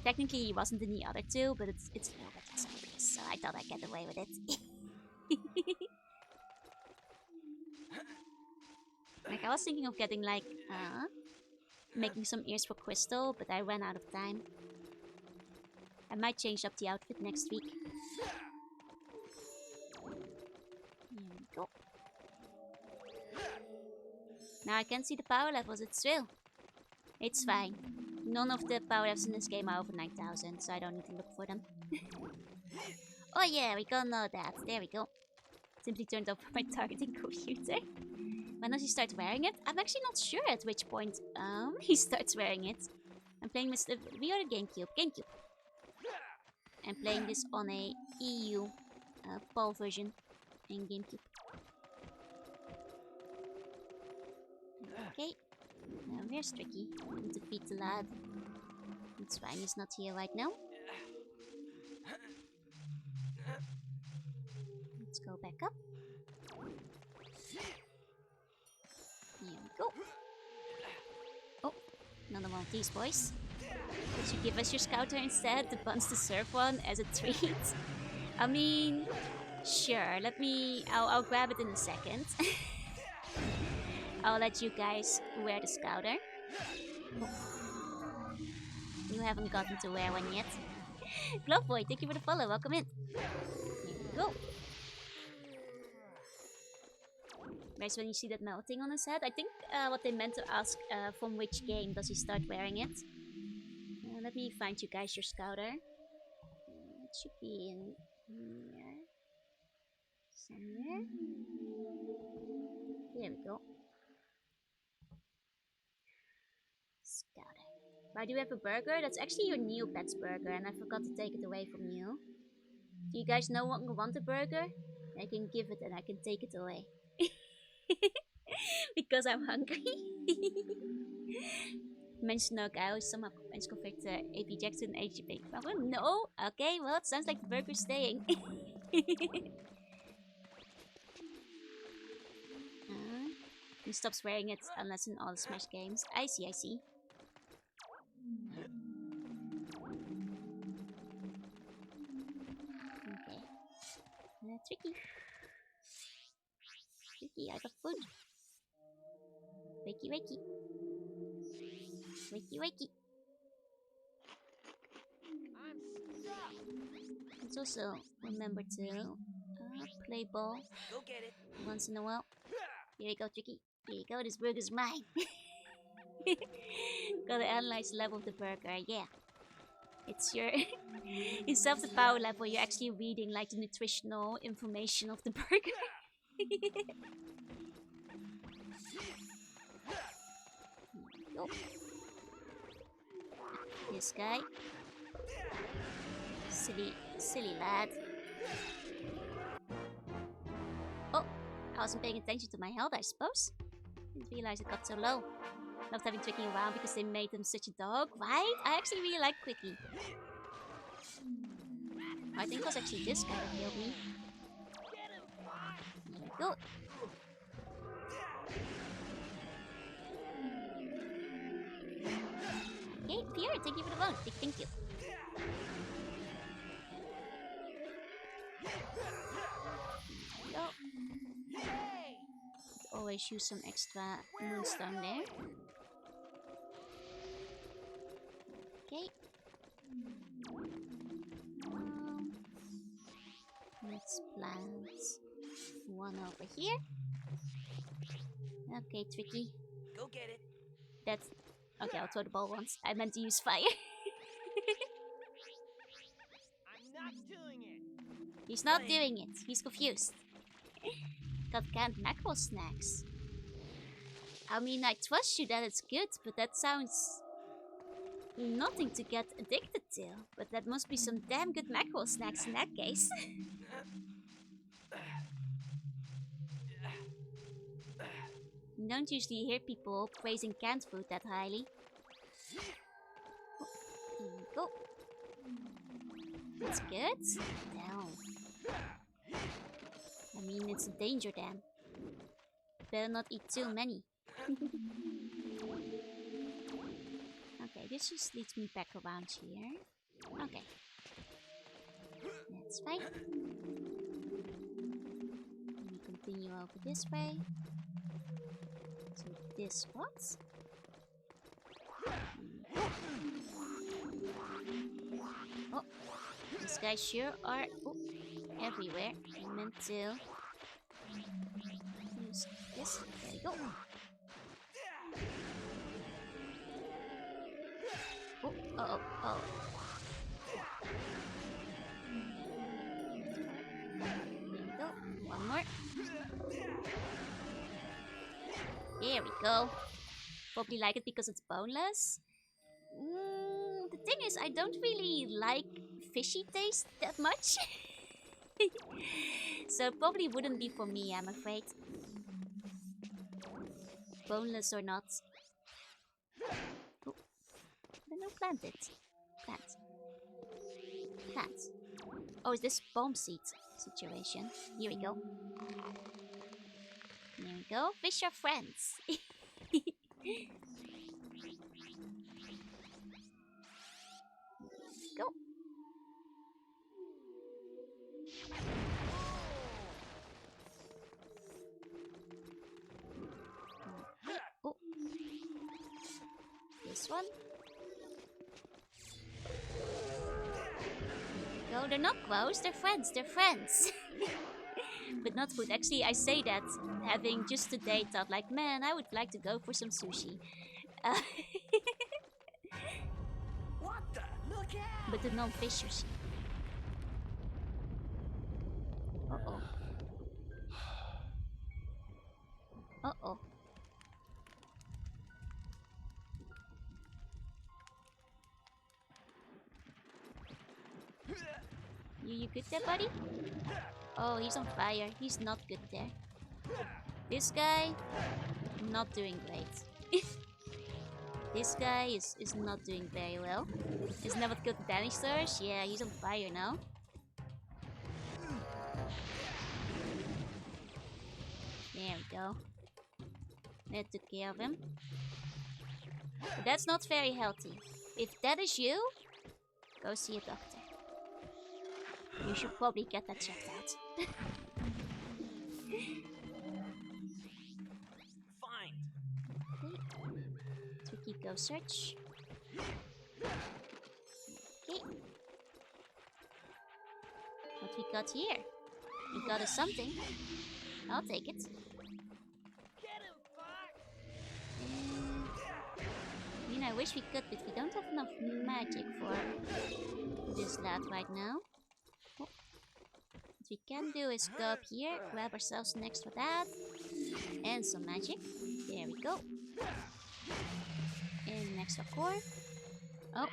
Technically he wasn't in the other 2, but it's a little bit less obvious, so I thought I'd get away with it. Like, I was thinking of getting like, making some ears for Crystal, but I ran out of time. I might change up the outfit next week. Here we go. Now I can see the power levels, it's true. It's fine. None of the power levels in this game are over 9,000, so I don't need to look for them. Oh yeah, we gonna know that. There we go. Simply turned off my targeting computer. When does he start wearing it? I'm actually not sure at which point he starts wearing it. I'm playing with the Wii or the GameCube. I'm playing this on a EU PAL version in GameCube. Okay, now where's Tricky? I need to defeat the lad. It's fine, he's not here right now. Let's go back up. Here we go. Oh, another one of these boys. Did you give us your scouter instead? The buns deserve one as a treat. I mean, sure. I'll grab it in a second. I'll let you guys wear the scouter. Oh. You haven't gotten to wear one yet. Glove Boy, thank you for the follow. Welcome in. Here we go. Where's when you see that melting on his head? I think what they meant to ask from which game does he start wearing it. Let me find you guys your scouter. It should be in here. Somewhere. There we go. Scouter. Why do you have a burger? That's actually your Neopets burger and I forgot to take it away from you. Do you guys no longer want a burger? I can give it and I can take it away. Because I'm hungry. Mensen ook, I always somehow convict AP Jackson and HGP. Well, no? Okay, well it sounds like the burger's staying. He stops wearing it unless in all the Smash games. I see. Okay. Tricky. Tricky, I got food. Wakey. Let's also remember to play ball. Go get it. Once in a while. Here you go, Tricky. Here you go, this burger's mine. Gotta analyze the level of the burger, yeah. It's your... Instead of the power level, you're actually reading like the nutritional information of the burger. Go. This guy. Silly lad. Oh, I wasn't paying attention to my health, I suppose. Didn't realize it got so low. Loved having Tricky around because they made him such a dog, right? I actually really like Quickie. I think it was actually this guy that killed me. There we go. Okay, Pierre, thank you for the vote. Big thank you. Go. Always use some extra moonstone there. Okay. Let's plant one over here. Okay, Tricky. Go get it. That's okay. I'll throw the ball once. I meant to use fire. I'm not doing it. He's not doing it. He's confused. Got canned mackerel snacks. I mean, I trust you that it's good, but that sounds nothing to get addicted to. But that must be some damn good mackerel snacks in that case. You don't usually hear people praising canned food that highly. Oh, here we go. That's good. Down. I mean, it's a danger then. Better not eat too many. Okay, this just leads me back around here. Okay. That's fine. Let me continue over this way. To this spot. Oh, these guys sure are everywhere. I meant to use this. There we go. Oh, oh. There we go. One more. There we go. Probably like it because it's boneless. The thing is, I don't really like fishy taste that much. So it probably wouldn't be for me, I'm afraid. Boneless or not. Oh, no, plant it. Plant. Plant. Oh, is this bomb seed situation? Here we go. There we go. Fish are friends. Go. Oh. This one. Go. They're not close. They're friends. They're friends. But not food. Actually, I say that having just today thought like, man, I would like to go for some sushi. What the? Look out! But the non-fish sushi. Uh-oh. Uh-oh. You good there, buddy? Oh, he's on fire. He's not good there. This guy, not doing great. This guy is not doing very well. He's never killed the damage source. Yeah, he's on fire now. There we go. That took care of him. But that's not very healthy. If that is you, go see a doctor. You should probably get that checked out. Fine. Okay. Tricky, go search. Okay. What we got here? We got us something. I'll take it. Get him, Fox! I mean, I wish we could, but we don't have enough magic for this lad right now. Oh. we can do is go up here, grab ourselves an extra that, and some magic. There we go. And an extra core. Oh,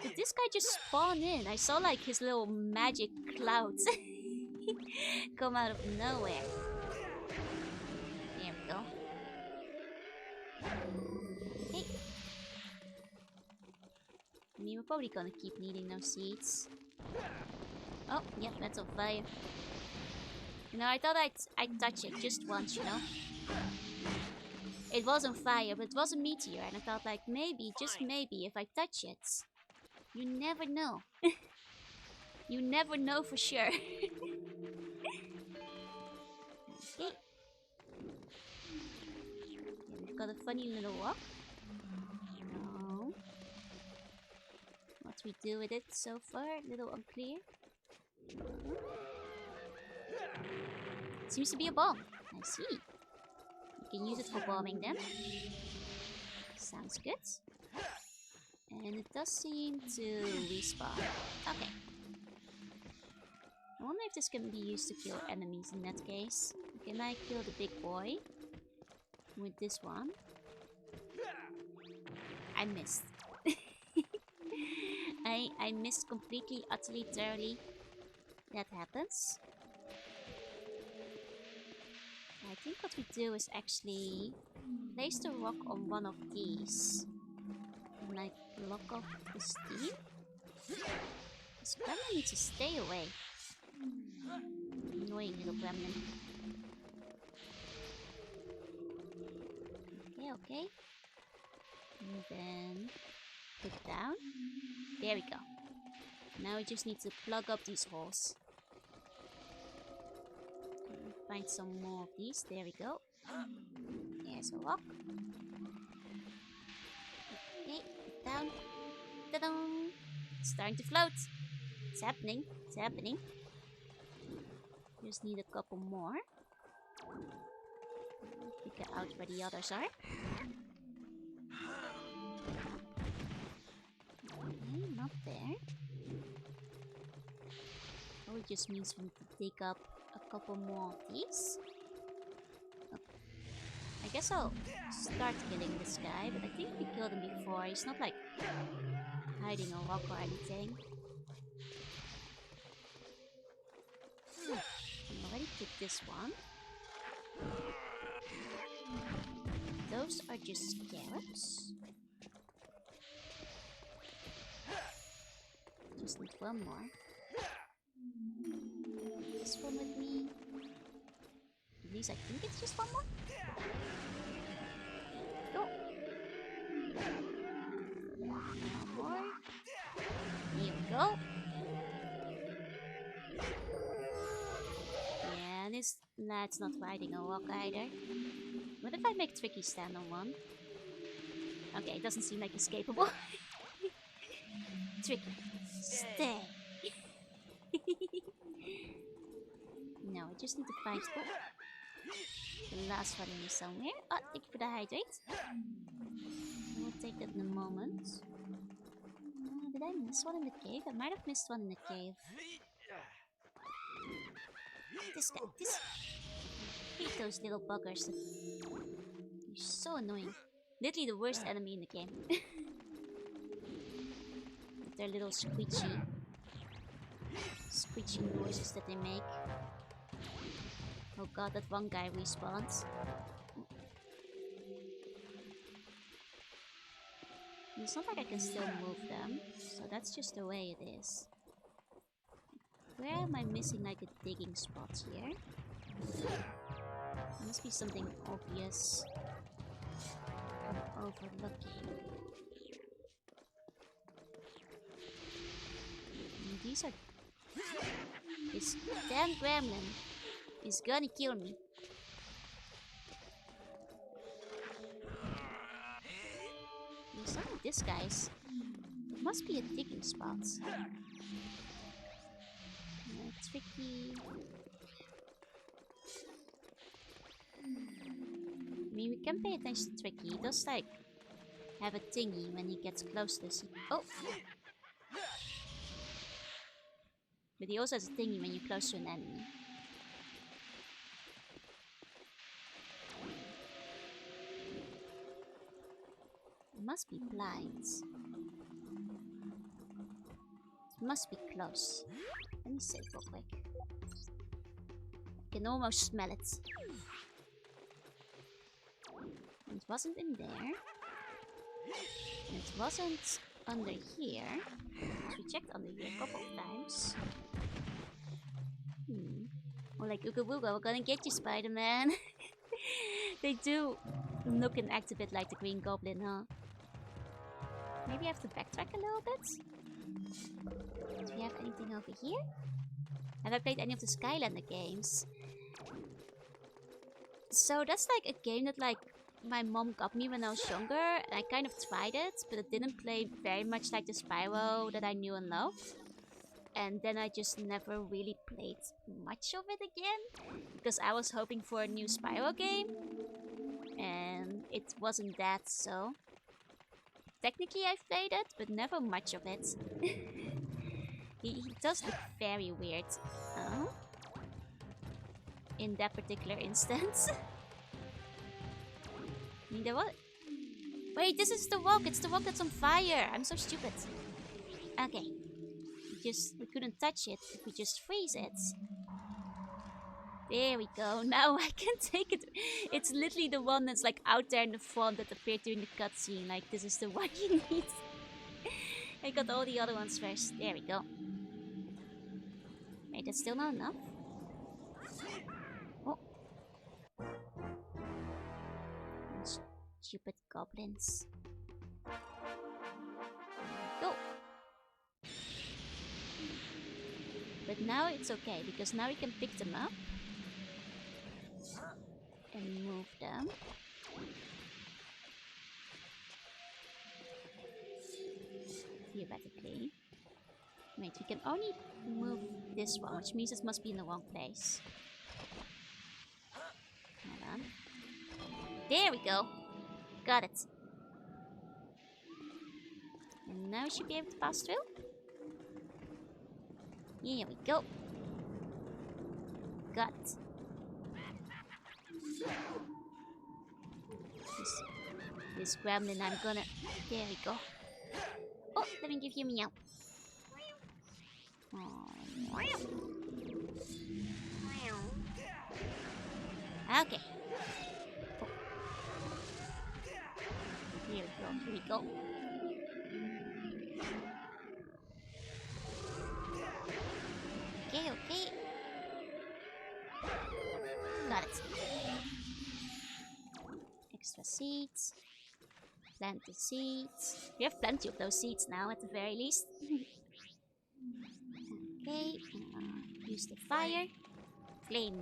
did this guy just spawn in? I saw like his little magic clouds come out of nowhere. There we go. Hey. I mean, we're probably gonna keep needing those seeds. Oh, yeah, that's on fire. You know, I thought I'd touch it just once, you know. It was on fire, but it was a meteor, and I thought, like, maybe, just maybe, if I touch it, you never know. You never know for sure. Okay. Yeah, we've got a funny little rock. No. What we do with it so far, a little unclear. Seems to be a bomb. I see. You can use it for bombing them. Sounds good. And it does seem to respawn. Okay. I wonder if this can be used to kill enemies in that case. Can I kill the big boy with this one? I missed. I missed completely, utterly, thoroughly. That happens. I think what we do is actually place the rock on one of these. And like block off the steam. This gremlin needs to stay away. Annoying little gremlin. Okay, okay. And then put it down. There we go. Now we just need to plug up these holes. Find some more of these. There we go. There's a rock. Okay, down. Ta-da! It's starting to float. It's happening. It's happening. Just need a couple more. Figure out where the others are. Okay, not there. Oh, it just means we need to dig up a couple more of these. Oh. I guess I'll start killing this guy, but I think we killed him before. He's not like hiding a rock or anything. I already picked this one. Those are just scarabs. Just need one more. This one with me. At least I think it's just one more. Go. One more. Here we go. Yeah, this lad's not riding a rock either. What if I make Tricky stand on one? Okay, it doesn't seem like escapable. Tricky, stay. No, I just need to find the last one in here somewhere. Oh, thank you for the hydrate. We'll take that in a moment. Did I miss one in the cave? I might have missed one in the cave. This guy, this... I hate those little buggers. You're so annoying. Literally the worst enemy in the game. With their little screechy noises that they make. Oh god, that one guy respawns. It's not like I can still move them, so that's just the way it is. Where am I missing like a digging spot here? There must be something obvious I'm overlooking. And these are... This damn gremlin is gonna kill me. It's not like this guy's. It must be a digging spot. Tricky. I mean, we can pay attention to Tricky. He does like have a thingy when he gets close to us. Oh! But he also has a thingy when you're close to an enemy. It must be blinds. It must be close. Let me save real quick. I can almost smell it. It wasn't in there. It wasn't under here. We checked under here a couple of times. Or like Ooga Booga, we're gonna get you, Spider-Man. They do look and act a bit like the Green Goblin, huh? Maybe I have to backtrack a little bit. Do we have anything over here? Have I played any of the Skylander games? So that's like a game that like my mom got me when I was younger, and I kind of tried it, but it didn't play very much like the Spyro that I knew and loved. And then I just never really played much of it again, because I was hoping for a new Spyro game, and it wasn't that, so... Technically I've played it, but never much of it. He does look very weird. In that particular instance. I mean, there was... Wait, this is the rock! It's the rock that's on fire! I'm so stupid. Okay. We couldn't touch it if we just freeze it. There we go. Now I can take it. It's literally the one that's like out there in the front that appeared during the cutscene. Like, this is the one you need. I got all the other ones first. There we go. Wait, that's still not enough. Oh. Stupid goblins. Go. But now it's okay, because now we can pick them up and move them. Theoretically. Wait, we can only move this one, which means it must be in the wrong place. Hold on. There we go. Got it. And now we should be able to pass through. Here we go. Got it. This gremlin, I'm gonna... There we go. Oh, let me give you a meow. Okay. Oh. Here we go. Okay. Got it. Extra seeds. Plant the seeds. We have plenty of those seeds now, at the very least. Okay. Use the fire. Flame.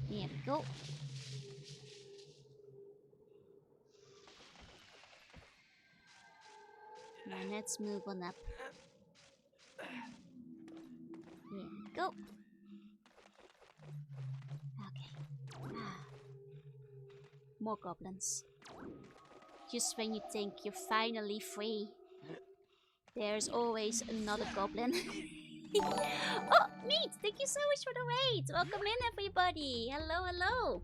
There we go. Now let's move on up. Here we go. Okay. More goblins. Just when you think you're finally free, there's always another goblin. Oh, Meat! Thank you so much for the raid! Welcome in, everybody! Hello!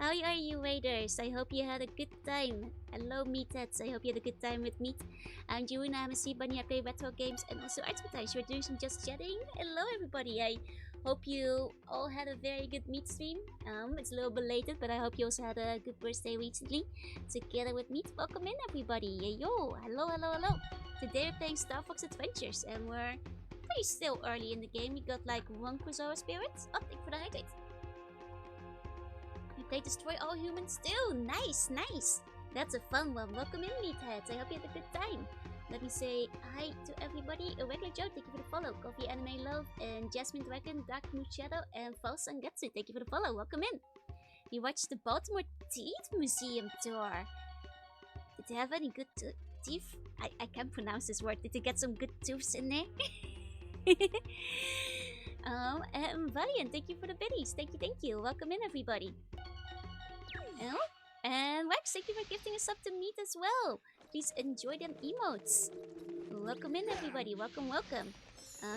How are you, raiders? I hope you had a good time. Hello, Meatheads. I hope you had a good time with Meat. I'm Juna, I'm a Sea Bunny. I play retro games and also Artsmetize. We're doing some Just Chatting. Hello, everybody. I hope you all had a very good Meat stream. It's a little belated, but I hope you also had a good birthday recently together with Meat. Welcome in, everybody. Hey, yo! Hello! Today we're playing Star Fox Adventures, and we're pretty still early in the game. We got like 1 Crusoe spirit. Oh, thank you for the hydrate. We played Destroy All Humans too. Nice. That's a fun one. Welcome in, Meatheads. I hope you had a good time. Let me say hi to everybody. Regular Joe, thank you for the follow. Coffee Anime Love and Jasmine Dragon, Dark Moon Shadow, and False Angetsu, thank you for the follow. Welcome in. We watched the Baltimore Teeth Museum tour. Did they have any good teeth? I can't pronounce this word. Did they get some good tooths in there? And Valiant, thank you for the biddies. Thank you. Welcome in, everybody. Oh, and Wax, thank you for gifting us up to Meat as well. Please enjoy them emotes. welcome in everybody. Welcome, welcome.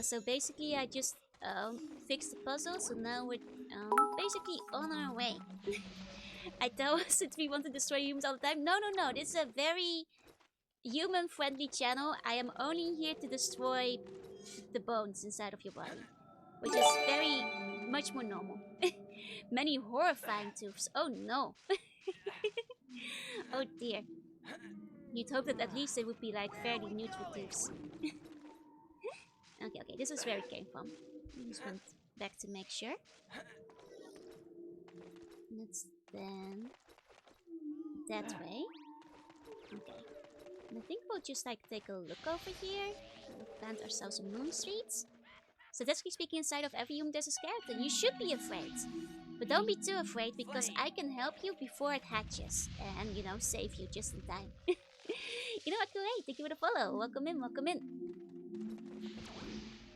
So basically I just fixed the puzzle, so now we're basically on our way. I thought since we want to destroy humans all the time. No, no, no. This is a very human-friendly channel. I am only here to destroy the bones inside of your body, which is very much more normal. Many horrifying tubes. Oh no. Oh dear. You'd hope that at least they would be like fairly neutral tubes. Okay, okay, this is where it came from. I just went back to make sure. Let's then that way. Okay. And I think we'll just like take a look over here. We'll plant ourselves some moon streets. Statistically speaking, inside of every human there's a skeleton. You should be afraid. But don't be too afraid, because I can help you before it hatches. And, you know, save you just in time. You know what, great, thank you for the follow. Welcome in, welcome in.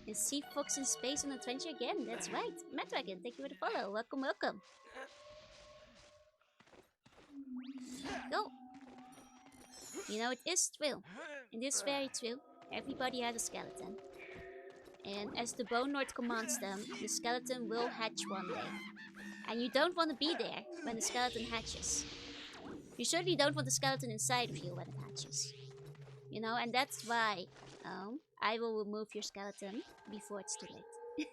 Is Sea Fox in space on adventure again? That's right. Matt Dragon, thank you for the follow. Welcome, welcome. Go. You know, it is true. It is very true. Everybody has a skeleton. And as the Bone Lord commands them, the skeleton will hatch one day. And you don't want to be there when the skeleton hatches. You certainly don't want the skeleton inside of you when it hatches. You know, and that's why I will remove your skeleton before it's too late.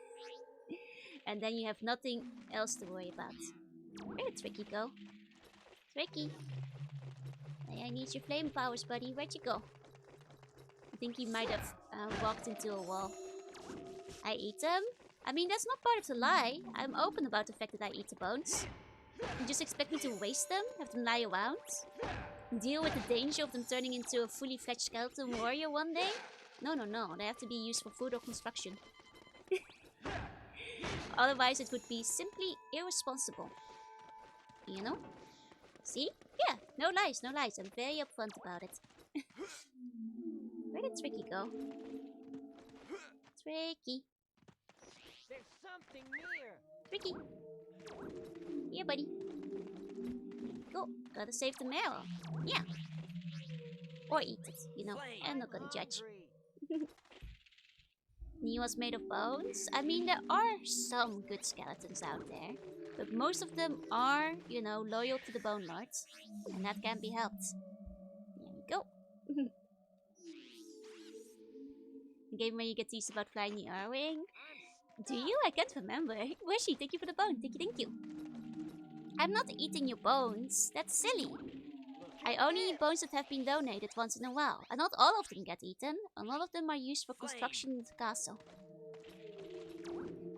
And then you have nothing else to worry about. Where did Tricky go? Tricky! I need your flame powers, buddy. Where'd you go? I think he might have walked into a wall. I eat them? I mean, that's not part of the lie. I'm open about the fact that I eat the bones. You just expect me to waste them? Have them lie around? Deal with the danger of them turning into a fully fledged skeleton warrior one day? No, no, no. They have to be used for food or construction. Otherwise, it would be simply irresponsible. You know? See? Yeah, no lies, no lies. I'm very upfront about it. Where did Tricky go? Tricky. There's something near. Tricky. Here, buddy. Go. Gotta save the marrow. Yeah. Or eat it, you know. I'm not gonna judge. Neo's made of bones? I mean, there are some good skeletons out there. But most of them are, you know, loyal to the Bone Lords. And that can't be helped. There we go. The game where you get teased about flying the R-Wing. Do you? I can't remember. Wishy, thank you for the bone. Thank you, thank you. I'm not eating your bones. That's silly. I only eat bones that have been donated once in a while. And not all of them get eaten. A lot of them are used for construction in the castle.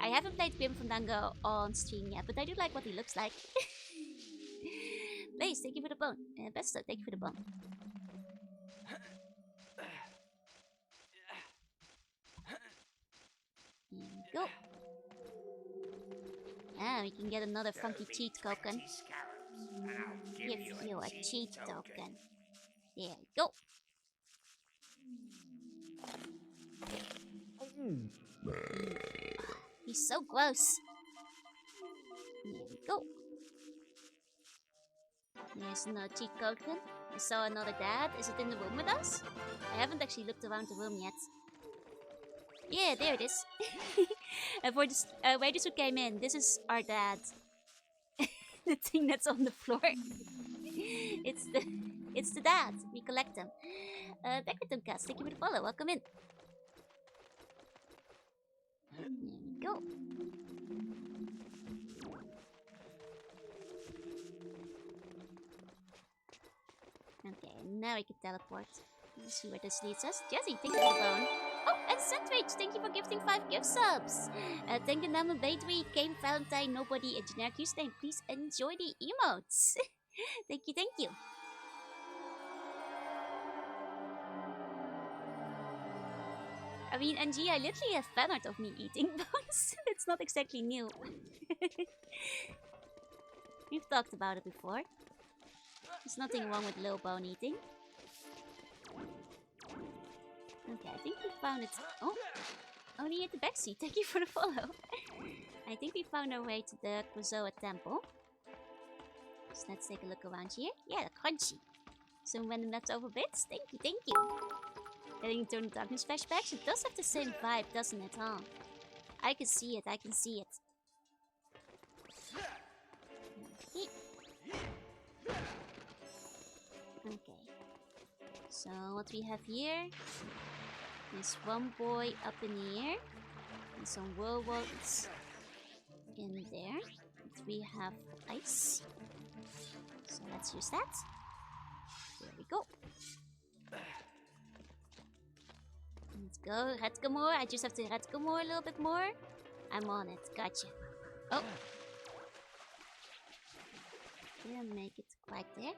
I haven't played Grim Fandango on stream yet, but I do like what he looks like. Blaze, thank you for the bone. Besta, thank you for the bone. Here we go. Ah, we can get another funky cheat token. Give you a cheat token. There we go. He's so gross. There we go. There's another cheat token. I saw another dad. Is it in the room with us? I haven't actually looked around the room yet. Yeah, there it is. And for this waiters who came in, this is our dad. The thing that's on the floor. It's the dad. We collect them. Decoratum Cast, thank you for the follow. Welcome in. There we go. Okay, now we can teleport. Let's see where this leads us. Jesse, thank you for the bone. Oh, and Sandwich, thank you for gifting 5 gift subs. Thank you, Nama Baidri, Game Valentine, Nobody, a generic username. Please enjoy the emotes. Thank you, thank you. I mean, NG, I literally have fan art of me eating bones. It's not exactly new. We've talked about it before. There's nothing wrong with low bone eating. Okay, I think we found it. Oh, only at the backseat. Thank you for the follow. I think we found our way to the Krazoa Temple. So let's take a look around here. Yeah, crunchy. Some random leftover bits. Thank you, thank you. Getting Eternal Darkness flashbacks. It does have the same vibe, doesn't it, huh? I can see it, I can see it. Okay. So what we have here is one boy up in the air and some whirlwinds in there. And we have ice. So let's use that. There we go. Let's go, Redgamore. I just have to Redgamore a little bit more. I'm on it. Gotcha. Oh. Didn't make it quite there.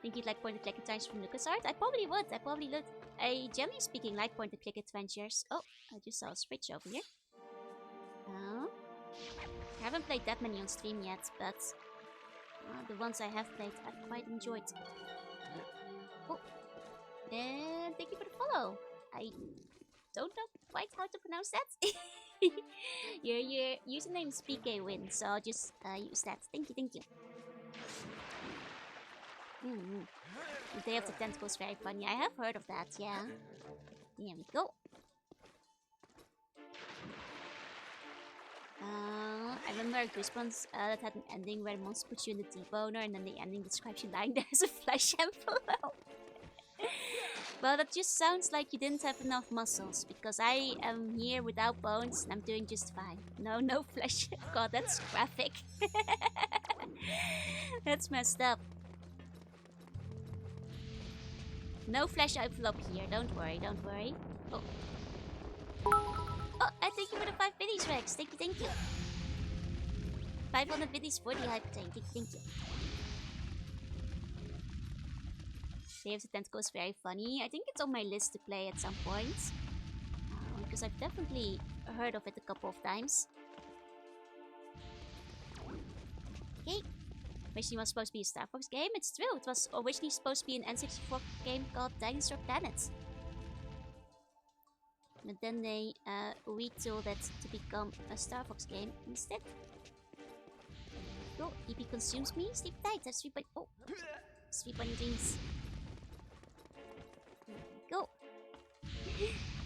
Think you'd like point-and-click adventures from LucasArts? I probably would. I probably would. I generally speaking like point-and-click adventures. Oh, I just saw a switch over here. Oh. I haven't played that many on stream yet, but the ones I have played I've quite enjoyed. Oh. And thank you for the follow. I don't know quite how to pronounce that. your username is PKWin, so I'll just use that. Thank you, thank you. The Day of the Tentacle is very funny. I have heard of that, yeah. There we go. I remember Goosebumps that had an ending where the monster puts you in the deboner and then the ending describes you lying there as a flesh envelope. Well, that just sounds like you didn't have enough muscles, because I am here without bones and I'm doing just fine. No flesh. God, that's graphic. That's messed up. No flesh envelope here, don't worry, don't worry. Oh. Oh, I thank you for the 5 biddies, Rex. Thank you. 500 biddies for the hype tank. Thank you. Day of the Tentacle is very funny. I think it's on my list to play at some point. Because I've definitely heard of it a couple of times. Okay. Originally was supposed to be a Star Fox game. It's true. It was originally supposed to be an N64 game called Dinosaur Planet. But then they retooled it to become a Star Fox game instead. Go, EP consumes me. Sleep tight. Have sleep on. Oh, sleep on your dreams. Go.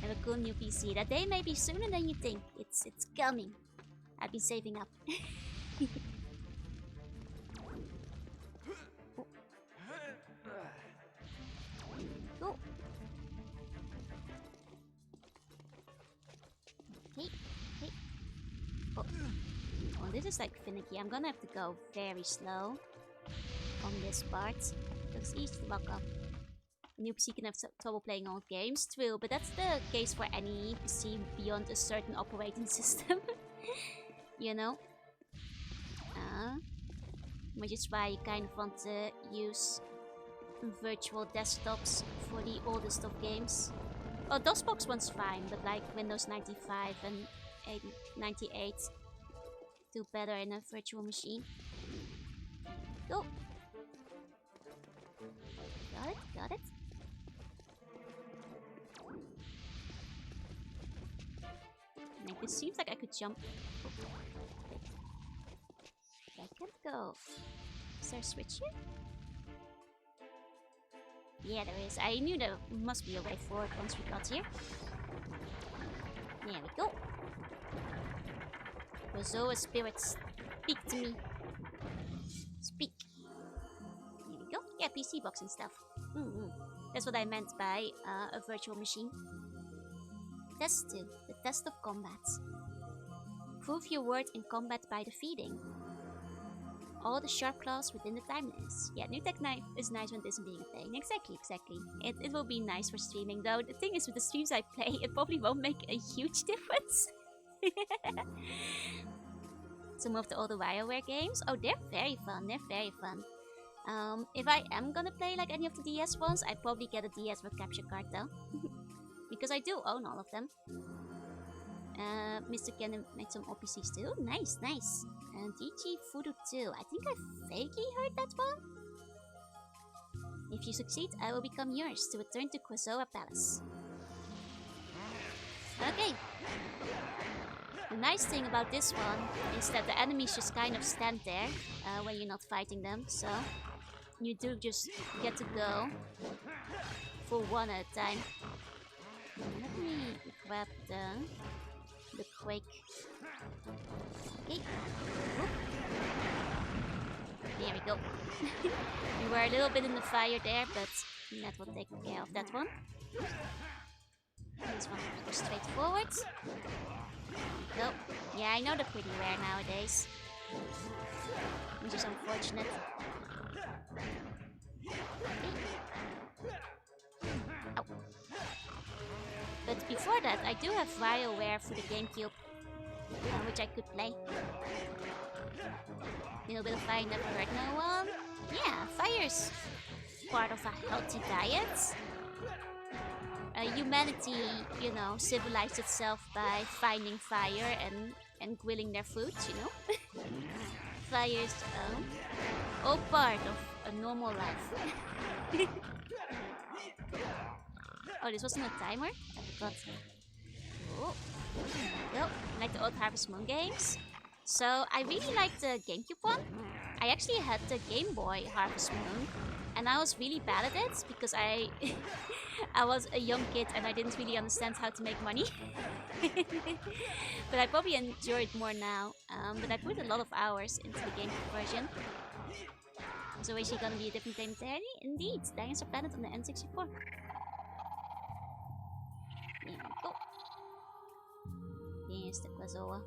Have a cool new PC. That day may be sooner than you think. It's coming. I've been saving up. Go. Okay. Oh, this is like finicky. I'm gonna have to go very slow on this part. Because it's easy to lock up. A new PC can have trouble playing old games, true, but that's the case for any PC beyond a certain operating system. You know? Which is why you kind of want to use virtual desktops for the oldest of games. Well, DOSBox one's fine, but like Windows 95 and 98 do better in a virtual machine. Go! Got it. Like, this seems like I could jump. I can't go. Is there a switch here? Yeah, there is. I knew there must be a way forward once we got here. There we go. Rozoa spirits, speak to me. Speak. Here we go. Yeah, PC box and stuff. That's what I meant by a virtual machine. Test 2. The test of combat. Prove your word in combat by defeating all the sharp claws within the time limits. Yeah, new tech knife is nice when it isn't being a thing. Exactly. It will be nice for streaming, though. The thing is, with the streams I play, it probably won't make a huge difference. Some of the older WarioWare games, oh, they're very fun. If I am gonna play like any of the DS ones, I'd probably get a DS with capture card though. Because I do own all of them. Mr. Cannon made some OPCs too. Nice. And DG Voodoo 2. I think I vaguely heard that one. If you succeed, I will become yours to return to Krazoa Palace. Okay. The nice thing about this one is that the enemies just kind of stand there when you're not fighting them, so you do just get to go for one at a time. Let me grab the Quake. Okay. Oop. There we go. We were a little bit in the fire there, but that will take care of that one. This one goes straight forward. Go. Yeah, I know they're pretty rare nowadays, which is unfortunate. Ow. But before that, I do have WarioWare for the GameCube, which I could play. Little bit of fire never hurt no one. Yeah, fire's part of a healthy diet. Humanity, you know, civilized itself by finding fire and grilling their food, you know. Fire's all part of a normal life. Oh, this wasn't a timer? I forgot. Oh, well, like the old Harvest Moon games. So I really liked the GameCube one. I actually had the Game Boy Harvest Moon, and I was really bad at it because I was a young kid and I didn't really understand how to make money. But I probably enjoy it more now. But I put a lot of hours into the GameCube version. So is she gonna be a different game there? Indeed, Dinosaur Planet on the N64. There we go. Here's the Quazoa.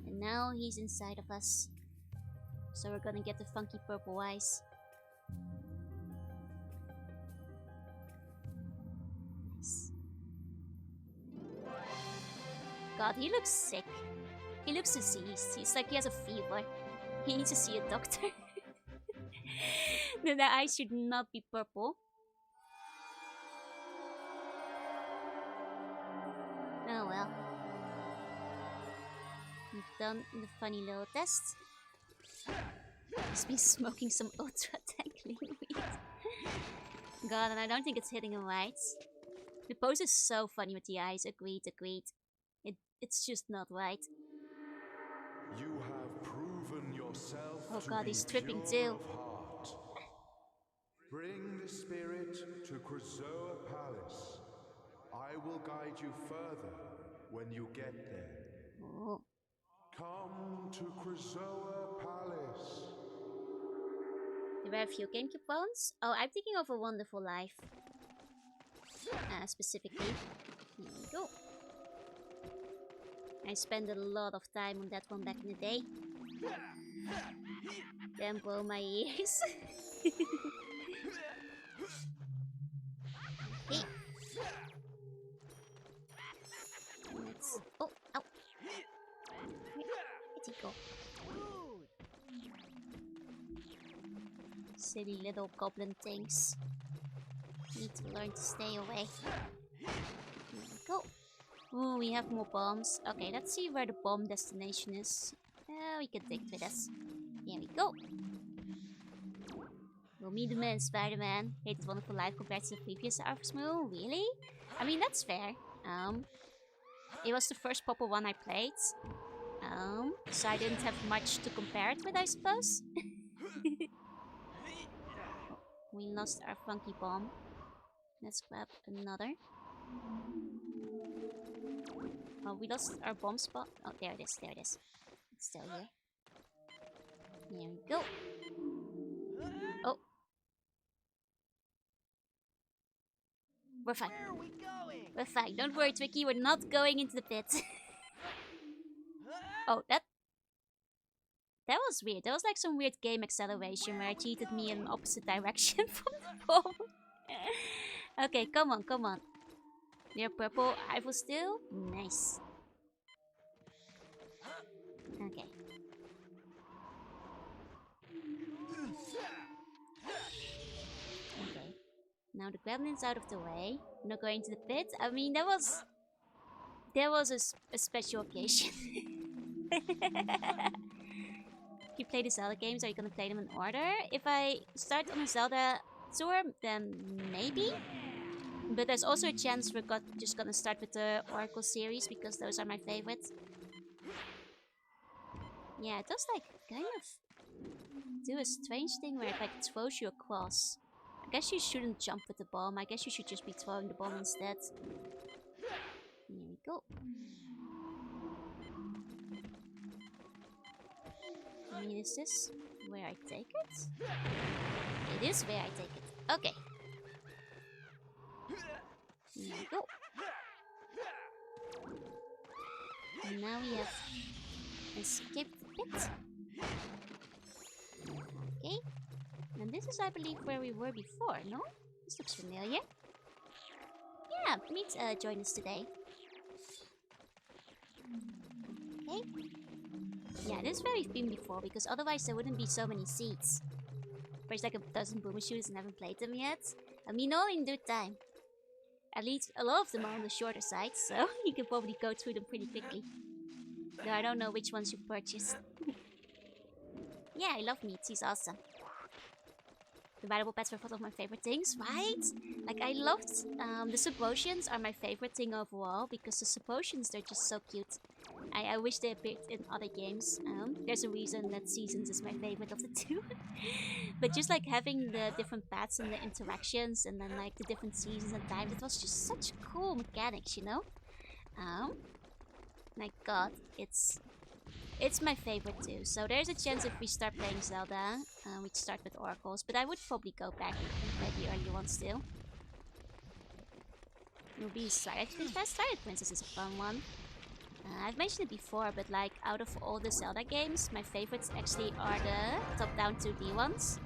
And now he's inside of us. So we're gonna get the funky purple eyes. Nice. God, he looks sick. He looks diseased. He's like he has a fever. He needs to see a doctor. The eyes should not be purple. Oh well. We've done the funny little test. He's been smoking some ultra tangling weed. God, and I don't think it's hitting him right. The pose is so funny with the eyes. Agreed. It's just not right. You have proven yourself. Oh to God, be he's tripping pure too. of heart. Bring the spirit to Krazoa Palace. I will guide you further when you get there. Oh. Come to Krazoa Palace. There were a few GameCube ones. Oh, I'm thinking of A Wonderful Life. Specifically. Here we go. I spent a lot of time on that one back in the day. Then blow my ears. Hey. Let's... Oh, ow. Where'd he go? Silly little goblin things. Need to learn to stay away. Here we go. Oh, we have more bombs. Okay, let's see where the bomb destination is. We can dig with this. Here we go. We'll meet him in Spider-Man. Hate This Wonderful Life compared to the previous Harvest Moon. Really? I mean, that's fair. It was the first proper one I played. So I didn't have much to compare it with, I suppose. We lost our funky bomb. Let's grab another. Oh, we lost our bomb spot. Oh, there it is, there it is. It's still here. Here we go. Oh. We're fine. Where are we going? We're fine. Don't worry, Twiki. We're not going into the pit. Oh, that was weird. That was like some weird game acceleration where it cheated me in an opposite direction from the bomb. Okay, come on, come on. They're purple. I will still. Nice. Okay. Okay. Now the gremlin's out of the way. I'm not going to the pit. I mean, that was a special occasion. If you play the Zelda games, are you gonna play them in order? If I start on a Zelda tour, then maybe. But there's also a chance we're just gonna start with the Oracle series because those are my favorites. Yeah, it does like kind of do a strange thing where it like throws you across. I guess you shouldn't jump with the bomb. I guess you should just be throwing the bomb instead. Here we go. I mean, is this where I take it? It is where I take it. Okay. Here we go. And now we have escaped the pit. Okay. And this is, I believe, where we were before, no? This looks familiar. Yeah, please join us today. Okay. Yeah, this is where we've been before, because otherwise there wouldn't be so many seats. There's like a dozen boomer shooters and haven't played them yet. I mean, all in due time. At least a lot of them are on the shorter side, so you can probably go through them pretty quickly. Though I don't know which ones you purchased. Yeah, I love meats, he's awesome. The rideable pets were one of my favorite things, right? Like, I loved, the Subpotions are my favorite thing overall, because the Subpotions, they're just so cute. I wish they appeared in other games. There's a reason that Seasons is my favorite of the two. But just like having the different pets and the interactions, and then like the different seasons and times, it was just such cool mechanics, you know? My god, it's my favorite too. So there's a chance if we start playing Zelda, we'd start with Oracles, but I would probably go back and play the earlier ones still. Ruby Twilight Princess. Twilight Princess is a fun one. I've mentioned it before, but like out of all the Zelda games, my favorites actually are the top-down 2D ones,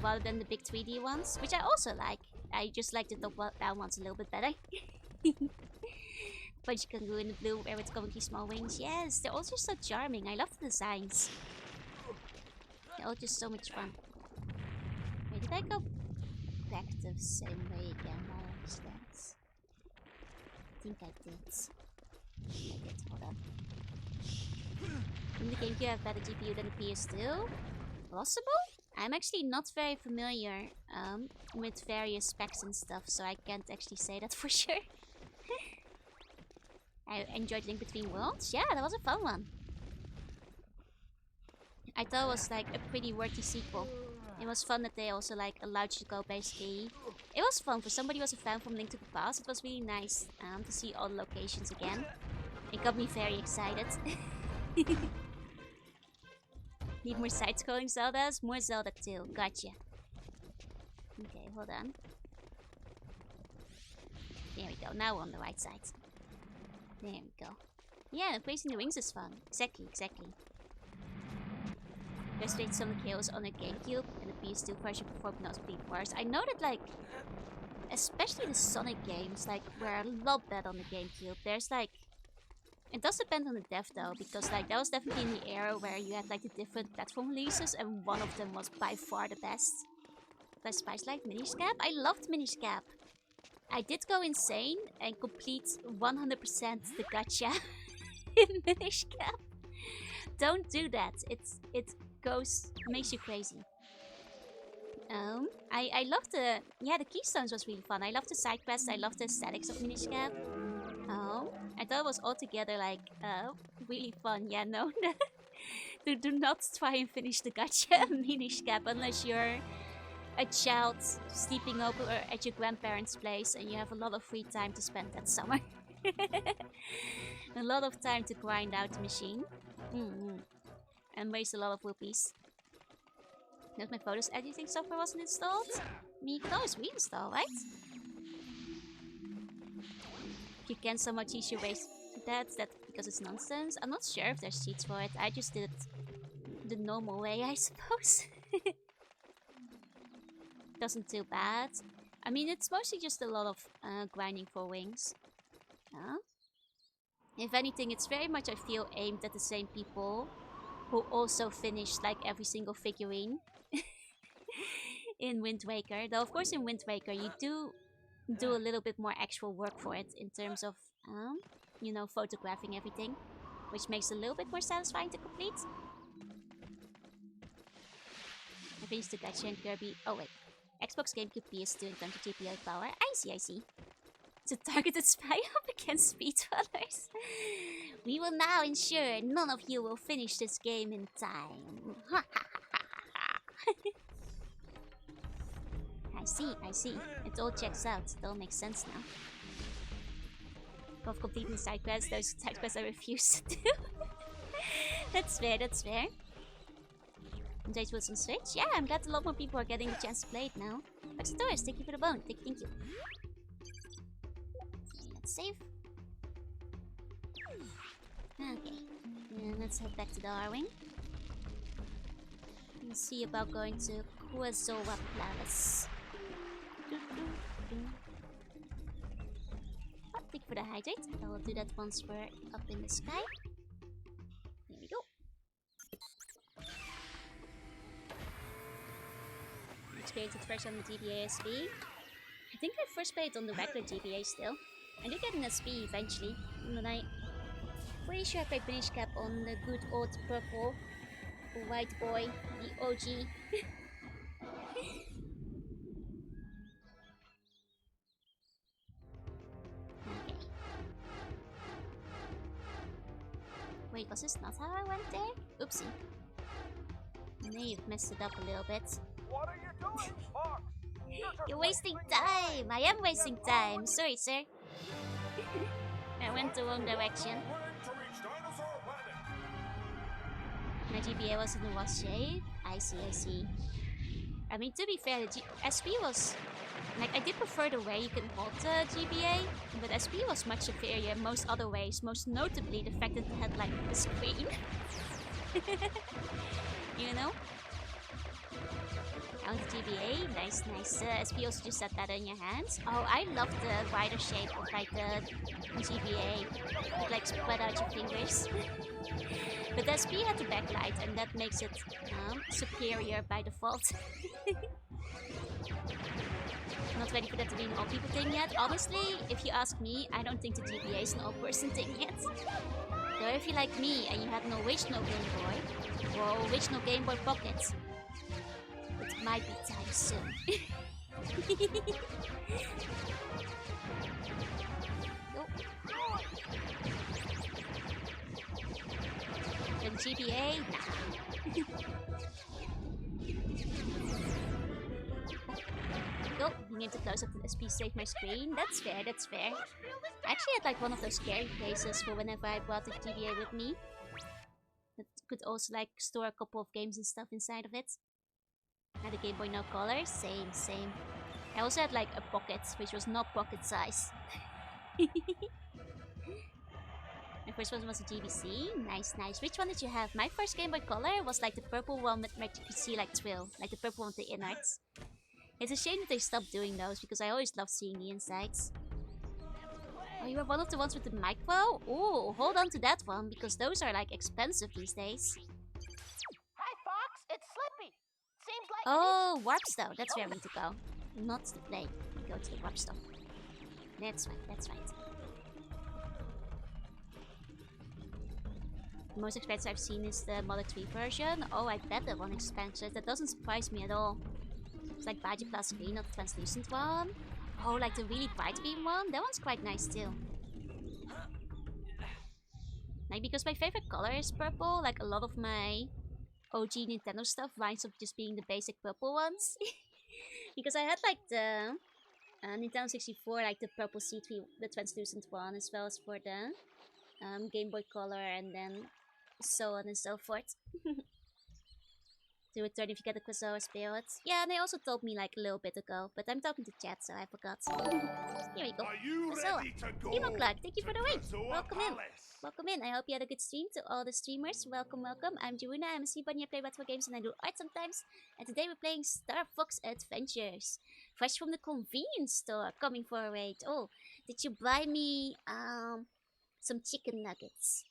rather than the big 3D ones, which I also like. I just like the top-down ones a little bit better. Punchy Kangaroo in the blue, where with comically small wings. Yes, they're all just so charming. I love the designs. They're all just so much fun. Wait, did I go back the same way again by accident? I think I did. I did, hold on. In the GameCube, you have better GPU than the PS2? Possible? I'm actually not very familiar with various specs and stuff, so I can't actually say that for sure. I enjoyed Link Between Worlds. Yeah, that was a fun one. I thought it was like a pretty worthy sequel. It was fun that they also like allowed you to go basically. It was fun for somebody who was a fan from Link to the Past. It was really nice to see all the locations again. It got me very excited. Need more side-scrolling Zeldas? More Zelda 2. Gotcha. Okay, hold on. There we go. Now we're on the right side. There we go. Yeah, placing the wings is fun. Exactly. Best played Sonic Heroes on a GameCube, and the PS2 version performed notably worse. I know that, like, especially the Sonic games, like, were a lot better on the GameCube. There's, like, it does depend on the dev, though, because, like, that was definitely in the era where you had, like, the different platform releases, and one of them was by far the best. But Spice like Minish Cap? I loved Minish Cap. I did go insane and complete 100% the gacha in Minish Cap. Don't do that. It makes you crazy. I love the Keystones was really fun. I love the side quests. I love the aesthetics of Minish Cap. I thought it was altogether like really fun. Yeah, no, do not try and finish the gacha Minish Cap unless you're a child sleeping over at your grandparents' place and you have a lot of free time to spend that summer. A lot of time to grind out the machine. And waste a lot of rupees. Note my photos editing software wasn't installed? I mean, you can always reinstall, right? You can so much easier ways that's because it's nonsense. I'm not sure if there's cheats for it. I just did it the normal way, I suppose. Doesn't too bad. I mean, it's mostly just a lot of grinding for wings. If anything, it's very much, I feel, aimed at the same people who also finished like every single figurine in Wind Waker. Though, of course, in Wind Waker, you do a little bit more actual work for it in terms of, you know, photographing everything, which makes it a little bit more satisfying to complete. I finished the gacha and Kirby. Oh, wait. Xbox, GameCube, PS2 in terms of GPU power. I see. It's a targeted spy up against speedrunners. We will now ensure none of you will finish this game in time. I see. It all checks out. It all makes sense now. Of completing side quests, those side quests I refuse to do. That's fair, that's fair. Enjoyed Wheels on Switch? Yeah, I'm glad a lot more people are getting the chance to play it now. Doris, thank you for the bone. Thank you. Let's save. Okay. And let's head back to the R-Wing. And see about going to Quazoa Palace. Oh, thank you for the hydrate. I will do that once we're up in the sky. There we go. Experienced it first on the GBA SP. I think I first played on the regular GBA still. I did get an SP eventually, and I'm pretty sure I played Finish Cap on the good old purple white boy, the OG. Okay. Wait, was this not how I went there? Oopsie. I may have messed it up a little bit. What are you doing, Fox? You're wasting time! I am wasting time! Sorry, sir. I went the wrong direction. My GBA was in the worst shape. I see. I mean, to be fair, the SP was... Like, I did prefer the way you can hold the GBA, but SP was much superior in most other ways, most notably the fact that it had, like, a screen. You know? On the GBA, nice. SP also just set that in your hands. Oh, I love the wider shape of like the GBA. It like spread out your fingers. But the SP had the backlight, and that makes it superior by default. Not ready for that to be an all people thing yet. Honestly, if you ask me, I don't think the GBA is an all person thing yet. Though if you're like me and you had an original Game Boy or original Game Boy Pocket, it might be time soon. Nope. The GBA? Nah. Go, you need to close up the SP, save my screen. That's fair. I actually had like one of those carry cases for whenever I brought the GBA with me. That could also like store a couple of games and stuff inside of it. I had a Game Boy No Color, same. I also had like a pocket, which was not pocket size. My first one was a GBC, nice. Which one did you have? My first Game Boy Color was like the purple one with my GBC like twill, like the purple one with the innards. It's a shame that they stopped doing those because I always loved seeing the insides. Oh, you were one of the ones with the micro? Oh, hold on to that one because those are like expensive these days. Hi, Fox. It's Slippy. Seems like. Oh, Warp Stone. That's where we need to go. Not the plane. We go to the Warp Stone. That's right. The most expensive I've seen is the Model 3 version. Oh, I bet that one expensive. That doesn't surprise me at all. It's like Baji Plus Green, not the translucent one. Oh, like the really bright beam one? That one's quite nice too. Like, because my favorite color is purple, like a lot of my OG Nintendo stuff winds up just being the basic purple ones. Because I had like the Nintendo 64, like the purple C3, the translucent one, as well as for the Game Boy Color, and then so on and so forth. To return if you get the Quazoa Spirit. Yeah, and they also told me like a little bit ago, but I'm talking to chat, so I forgot. Here we go. Are you ready to go? Emo Clark, thank you for the wait. Quazoa Welcome in. Palace? Welcome in. I hope you had a good stream. To all the streamers, welcome. I'm Juruna. I'm a Sea Bunny. I play retro games and I do art sometimes. And today we're playing Star Fox Adventures. Fresh from the convenience store, coming for a raid. Oh, did you buy me some chicken nuggets?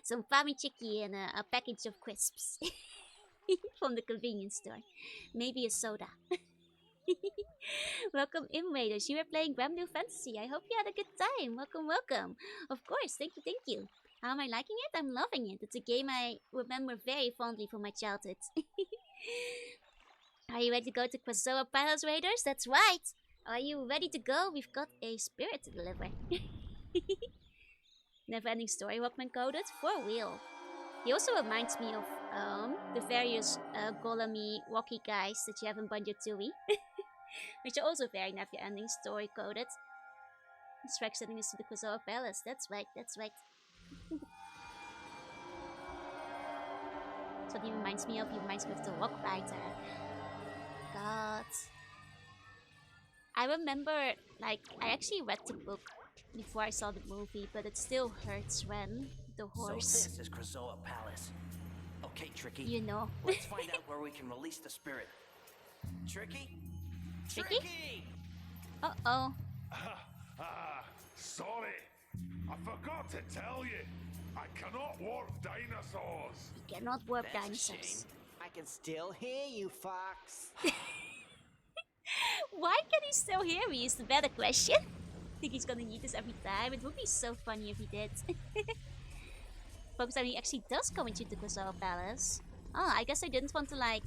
Some Fami Chicky and a package of crisps. From the convenience store. Maybe a soda. Welcome in, Raiders. You are playing Grand Blue Fantasy. I hope you had a good time. Welcome. Of course, thank you. How am I liking it? I'm loving it. It's a game I remember very fondly from my childhood. Are you ready to go to Quazoa Palace, Raiders? That's right. Are you ready to go? We've got a spirit to deliver. Never ending story, Walkman coded. For real. He also reminds me of the various golemy walkie guys that you have in Banjo-Tooie, which are also very happy ending story coded. Strike sending us to the Quasar Palace. That's right, that's right. So he reminds me of the Rock Rider. God. I remember, like, I actually read the book before I saw the movie, but it still hurts when the horse. So this is Krazoa Palace. Okay, Tricky. You know. Let's find out where we can release the spirit. Tricky? Tricky? Uh-oh. Sorry. I forgot to tell you. I cannot warp dinosaurs. You cannot warp That's a dinosaurs. shame. I can still hear you, Fox. Why can he still hear me is the better question. I think he's gonna need this every time. It would be so funny if he did. Focus time, he actually does go into the Quasar Palace. Oh, I guess I didn't want to like...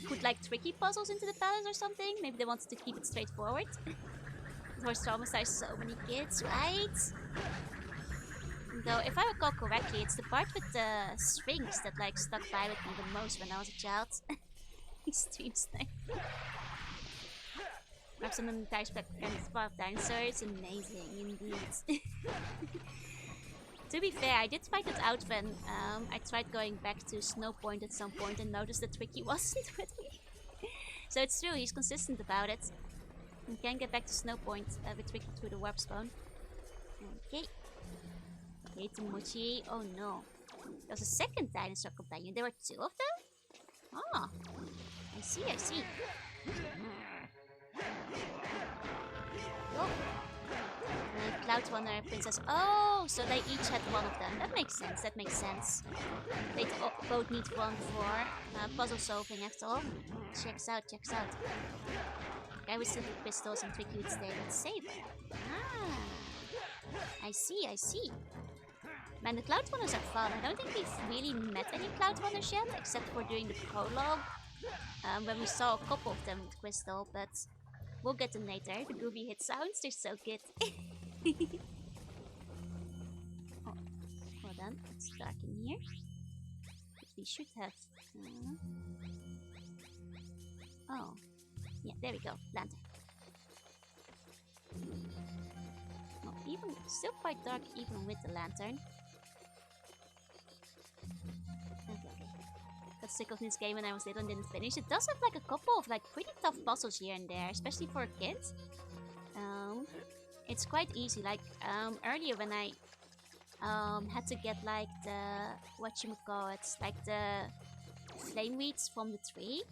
put like tricky puzzles into the palace or something. Maybe they wanted to keep it straightforward. The horse traumatized so many kids, right? Though, if I recall correctly, it's the part with the strings that like stuck by with me the most when I was a child. Stream snipe. Perhaps on the entire spectrum of dinosaurs. Amazing indeed. To be fair, I did find it out when I tried going back to Snow Point at some point and noticed that Tricky wasn't with me. So it's true, he's consistent about it. We can get back to Snow Point with Tricky through the warp spawn. Okay. Okay, Tomochi. Oh no. There's a second dinosaur companion. There were two of them? Ah. I see, I see. Oh. Cloud Runner, Princess. Oh, so they each had one of them. That makes sense, that makes sense. They both need one for puzzle solving after all. Checks out, checks out. Guy with silver pistols and Tricky with stay with Saber. Ah. I see, I see. Man, the Cloud Runners are fun. I don't think we've really met any Cloud Runners yet, except for during the prologue. When we saw a couple of them with Crystal, but we'll get them later. The groovy hit sounds, they're so good. Oh, hold on, it's dark in here. We should have... oh, yeah, there we go, lantern. Oh, even, still quite dark even with the lantern. Got sick of this game when I was little and didn't finish. It does have like a couple of like pretty tough puzzles here and there, especially for a kid. It's quite easy. Like earlier when I had to get like the whatchamacallit, like the flame weeds from the tree.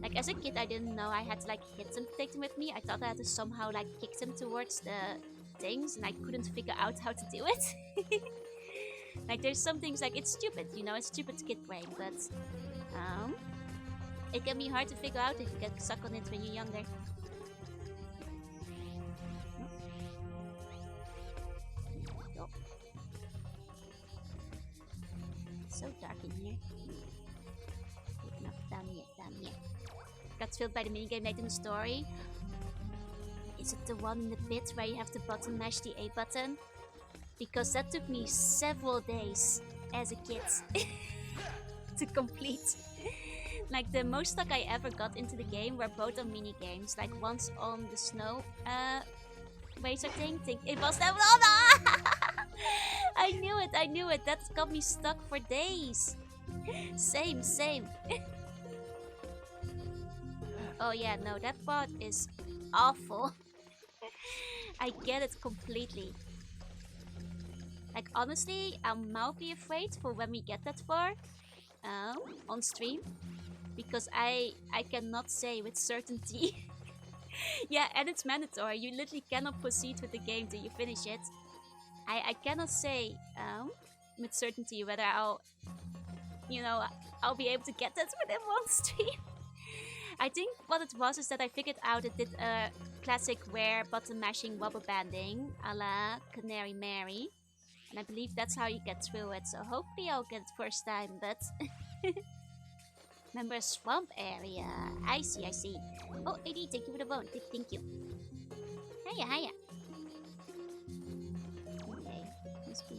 Like as a kid I didn't know I had to like hit them to take them with me. I thought I had to somehow like kick them towards the things and I couldn't figure out how to do it. Like there's some things like it's stupid, you know, it's stupid kid brain, but it can be hard to figure out if you get stuck on it when you're younger. Oh. So dark in here. No, down here, down here. Got filled by the minigame late in the story. Is it the one in the pit where you have to button mash the A button? Because that took me several days as a kid to complete. Like the most stuck I ever got into the game were both on mini games. Like once on the snow racer thing. It was that one. I knew it. That got me stuck for days. Same. Oh yeah, no, that part is awful. I get it completely. Like honestly, I'm mildly afraid for when we get that far on stream, because I cannot say with certainty. Yeah, and it's mandatory. You literally cannot proceed with the game till you finish it. I cannot say with certainty whether I'll be able to get that within one stream. I think what it was is that I figured out it did a classic rare button mashing rubber banding a la Canary Mary. And I believe that's how you get through it, so hopefully I'll get it first time, but... Remember a swamp area. I see. Oh, AD, thank you for the bone. Thank you. Hiya. Okay, must be...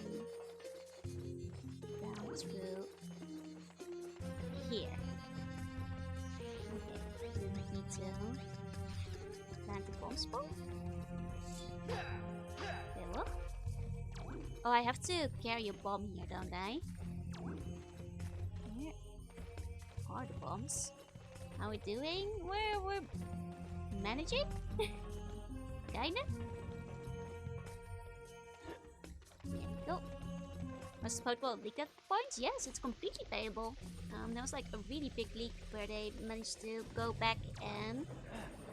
possible? Okay, well. Oh, I have to carry a bomb here, don't I? Where are the bombs? How are we doing? We're managing? Kinda? There we go. Was playable leak at points? Yes, it's completely playable. There was like a really big leak where they managed to go back and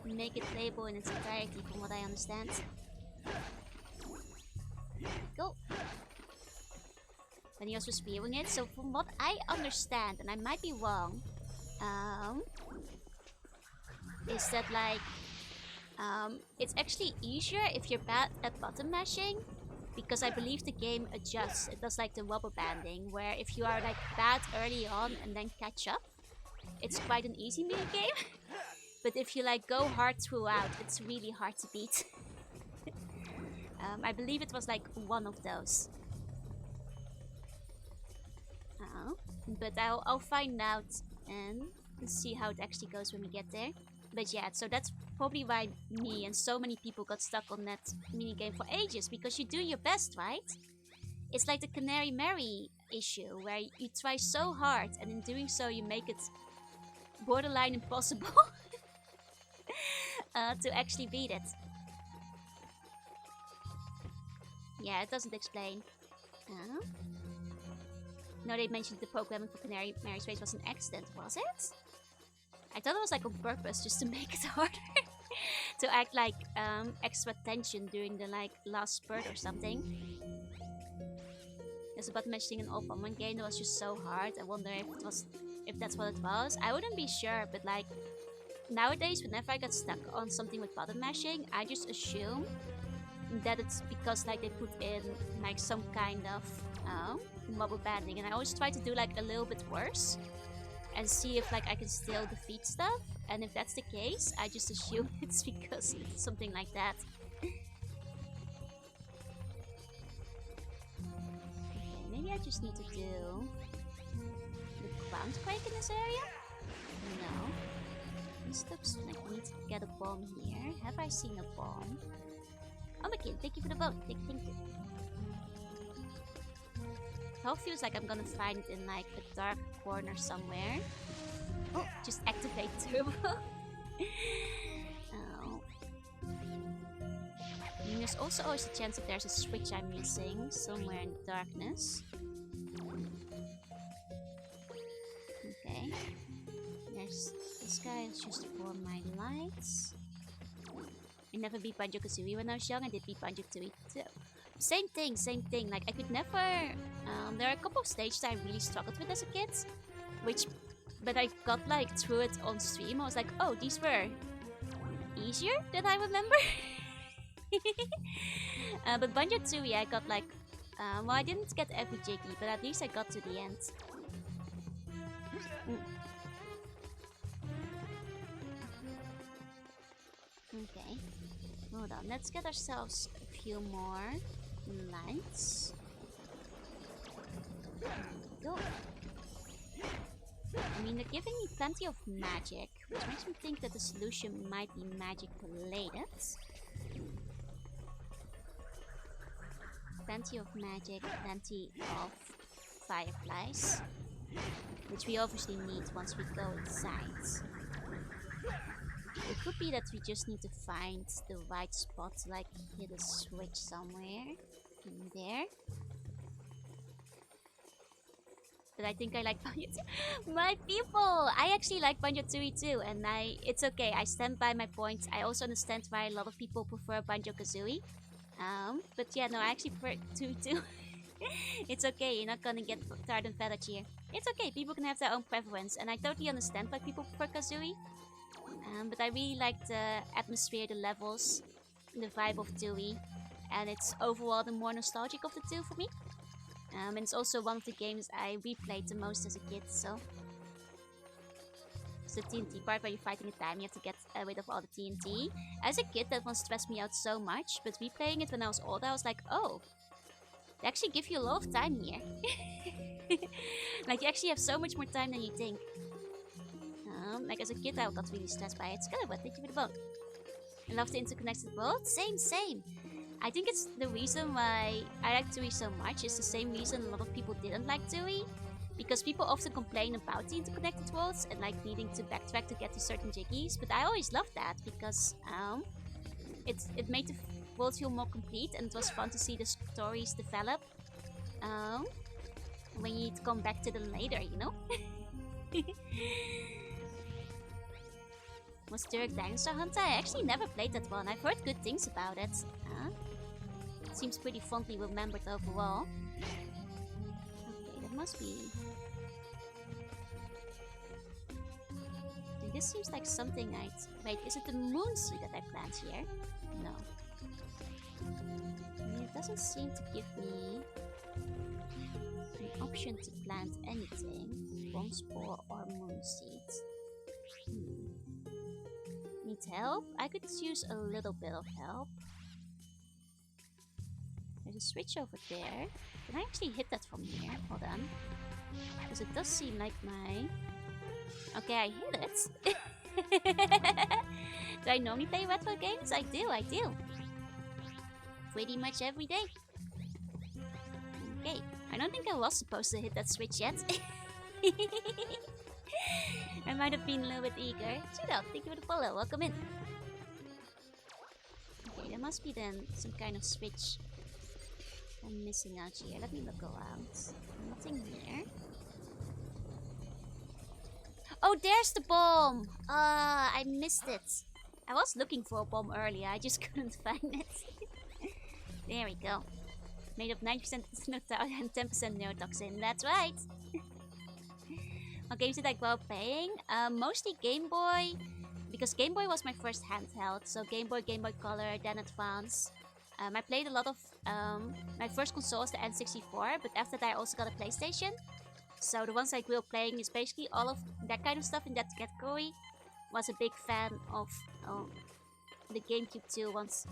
make it playable in its entirety, from what I understand. There we go. And he was spearing it. So from what I understand, and I might be wrong, is that like it's actually easier if you're bad at button mashing, because I believe the game adjusts. It does like the rubber banding, where if you are like bad early on and then catch up, it's quite an easy mini game. But if you like go hard throughout, it's really hard to beat. I believe it was like one of those. But I'll find out and see how it actually goes when we get there. But yeah, so that's probably why me and so many people got stuck on that minigame for ages, because you do your best, right? It's like the Canary Mary issue, where you try so hard and in doing so you make it borderline impossible to actually beat it. Yeah, it doesn't explain. No, they mentioned the programming for Canary Mary's Race was an accident, was it? I thought it was like on purpose, just to make it harder. To act like extra tension during the like last spurt or something. There's a button mashing in all Pokemon game that was just so hard. I wonder if that's what it was. I wouldn't be sure, but like nowadays whenever I get stuck on something with button mashing, I just assume that it's because like they put in like some kind of rubber banding, and I always try to do like a little bit worse and see if like I can still defeat stuff, and if that's the case, I just assume it's because it's something like that. Okay, maybe I just need to do the ground quake in this area? No. This looks like I need to get a bomb here. Have I seen a bomb? Oh, McKin, thank you for the vote. Thank you. It feels like I'm gonna find it in like a dark corner somewhere. Oh, just activate turbo. Oh. And there's also always a chance that there's a switch I'm missing somewhere in the darkness. Okay. There's this guy is just for my lights. I never beat Banjo-Kazooie when I was young. I did beat Banjo-Tooie too. Same thing. Like I could never. There are a couple of stages that I really struggled with as a kid, but I got like through it on stream. I was like, oh, these were easier than I remember. But Banjo-Tooie, I got like, well, I didn't get every Jiggy, but at least I got to the end. Okay, hold on. Let's get ourselves a few more lights. Go. I mean, they're giving me plenty of magic, which makes me think that the solution might be magic related. Plenty of magic, plenty of fireflies, which we obviously need once we go inside. It could be that we just need to find the right spot to like hit a switch somewhere in there. But I think I like Banjo-Tooie. My people! I actually like Banjo-Tooie too, and it's okay. I stand by my points. I also understand why a lot of people prefer Banjo-Kazooie. But yeah, no, I actually prefer Tooie too. It's okay, you're not gonna get tarred and feathered here. It's okay, people can have their own preference, and I totally understand why people prefer Kazooie. But I really like the atmosphere, the levels, the vibe of Tooie, and it's overall the more nostalgic of the two for me. And it's also one of the games I replayed the most as a kid, so... It's the TNT part where you're fighting a time, you have to get rid of all the TNT. As a kid, that one stressed me out so much, but replaying it when I was older, I was like, oh, they actually give you a lot of time here. Like, you actually have so much more time than you think. Like, as a kid, I got really stressed by it. Skeleton, thank you for the vote. I love the interconnected world. Same. I think it's the reason why I like Dewey so much. It's the same reason a lot of people didn't like Dewey. Because people often complain about the interconnected worlds and like needing to backtrack to get to certain jiggies. But I always loved that because it made the world feel more complete and it was fun to see the stories develop. When you come back to them later, you know? Was Turek Dinosaur Hunter? I actually never played that one. I've heard good things about it. It seems pretty fondly remembered overall. Okay, that must be... This seems like something I'd... Wait, is it the moon seed that I plant here? No. It doesn't seem to give me an option to plant anything. Bomb spore or moon seeds. Need help? I could use a little bit of help. There's a switch over there. Can I actually hit that from here? Hold on. Because it does seem like my... Okay, I hit it. Do I normally play retro games? I do. Pretty much every day. Okay, I don't think I was supposed to hit that switch yet. I might have been a little bit eager. Judo, thank you for the follow. Welcome in. Okay, there must be then some kind of switch I'm missing out here. Let me look around. Nothing here. Oh, there's the bomb! I missed it. I was looking for a bomb earlier, I just couldn't find it. There we go. Made of 90% and 10% neurotoxin, that's right! What games did I grow up playing? Mostly Game Boy, because Game Boy was my first handheld. So Game Boy, Game Boy Color, then Advance. I played a lot of... my first console was the N64, but after that I also got a PlayStation. So the ones I grew up playing is basically all of that kind of stuff in that category. Was a big fan of the GameCube too once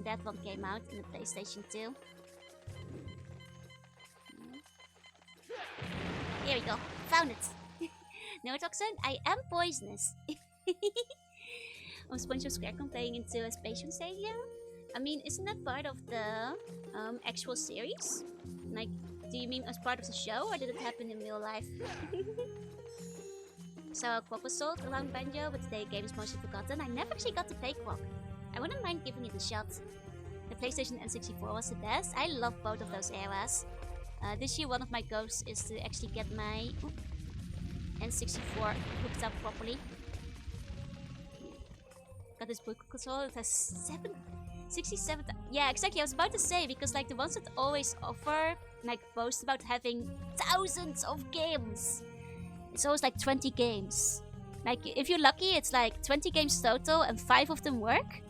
that one came out in the PlayStation 2. Here we go, found it. Neurotoxin, I am poisonous. On SpongeBob SquareCon playing into a Space Stadium. I mean, isn't that part of the actual series? Like, do you mean as part of the show, or did it happen in real life? So, Quack was sold around Banjo, but today game is mostly forgotten. I never actually got to play Quack. I wouldn't mind giving it a shot. The PlayStation N64 was the best. I love both of those eras. This year, one of my goals is to actually get my N64 hooked up properly. Got this book console, it has 67. Yeah, exactly. I was about to say, because like the ones that always offer, like boast about having thousands of games. It's always like 20 games. Like if you're lucky, it's like 20 games total and 5 of them work.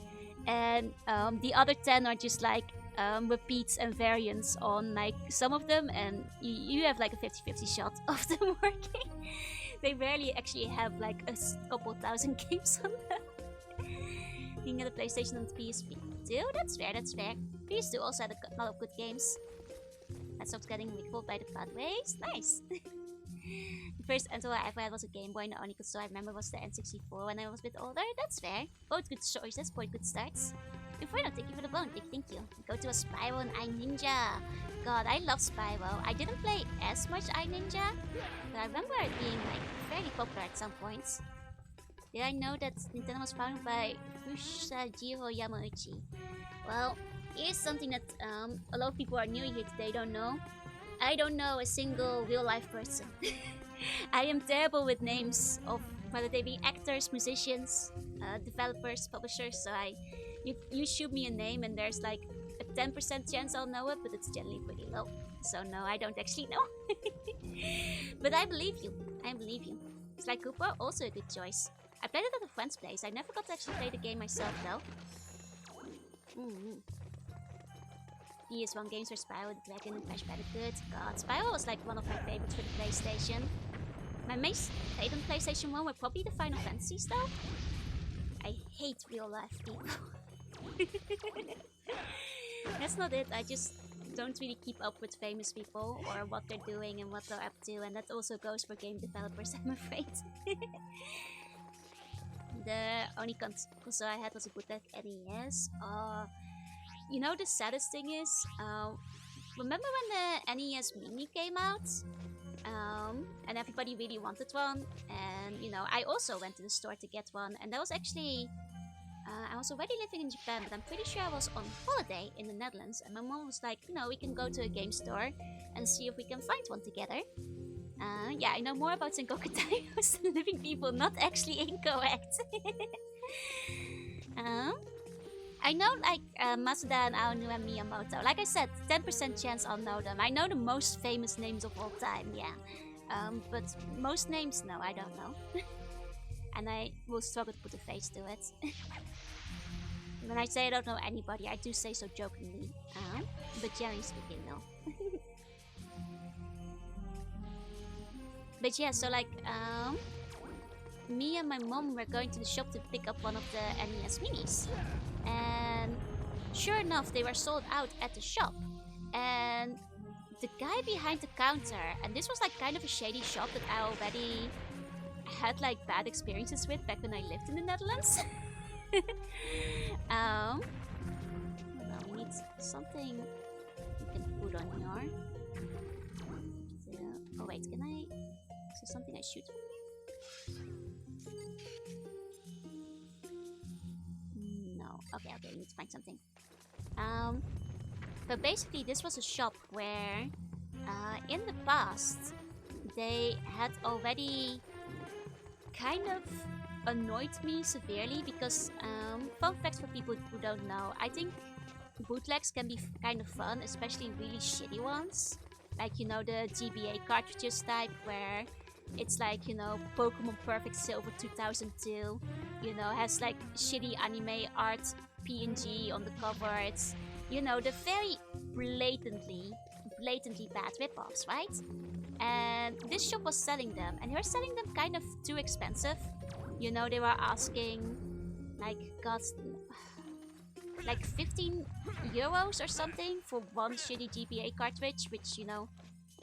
And the other 10 are just like repeats and variants on like some of them. And you have like a 50-50 shot of them working. They rarely actually have like a couple thousand games on them. Being at the PlayStation and PSP too, that's fair. PS2 also had a lot of good games. I stopped getting recalled by the pathways. Nice. The first console I ever had was a Game Boy, and the only console I remember was the N64 when I was a bit older. That's fair. Both good choices, both good starts. Inferno, thank you for the bone. Big thank you. Go to a Spyro and iNinja. God, I love Spyro. I didn't play as much iNinja, but I remember it being like fairly popular at some points. Did I know that Nintendo was founded by Fusajiro Yamauchi? Well, here's something that a lot of people are new here today don't know. I don't know a single real-life person. I am terrible with names of whether they be actors, musicians, developers, publishers. So you shoot me a name and there's like a 10% chance I'll know it, but it's generally pretty low. So no, I don't actually know. But I believe you. Sly Cooper, also a good choice. I played it at a friend's place. I never got to actually play the game myself though. PS1 games were Spyro the Dragon and Crash Bandicoot. God, Spyro was like one of my favorites for the PlayStation. My most played on PlayStation 1 were probably the Final Fantasies though. I hate real life people. That's not it, I just don't really keep up with famous people or what they're doing and what they're up to, and that also goes for game developers, I'm afraid. The only console I had was a bootleg NES. You know, the saddest thing is, remember when the NES Mini came out? And everybody really wanted one, and you know, I also went to the store to get one, and that was actually, I was already living in Japan, but I'm pretty sure I was on holiday in the Netherlands, and my mom was like, you know, we can go to a game store and see if we can find one together. Yeah, I know more about Sengoku Taios than Living People, not actually incorrect. I know like Masuda and Aonu and Miyamoto. Like I said, 10% chance I'll know them. I know the most famous names of all time, yeah. But most names, no, I don't know. And I will struggle to put a face to it. When I say I don't know anybody, I do say so jokingly. But generally speaking, no. But yeah, so like, me and my mom were going to the shop to pick up one of the NES Minis. And sure enough, they were sold out at the shop. And the guy behind the counter, and this was like kind of a shady shop that I already had like bad experiences with back when I lived in the Netherlands. Well, we need something we can put on here. Oh wait, can I? Is there something I shoot? No. Okay, we need to find something. But basically this was a shop where in the past they had already kind of annoyed me severely because fun facts for people who don't know, I think bootlegs can be kind of fun, especially really shitty ones. Like, you know, the GBA cartridges type where it's like, you know, Pokemon Perfect Silver 2002, you know, has like shitty anime art PNG on the cover. It's, you know, the very blatantly bad ripoffs, right? And this shop was selling them, and they were selling them kind of too expensive. You know, they were asking like, God, like 15 euros or something for one shitty GBA cartridge, which, you know,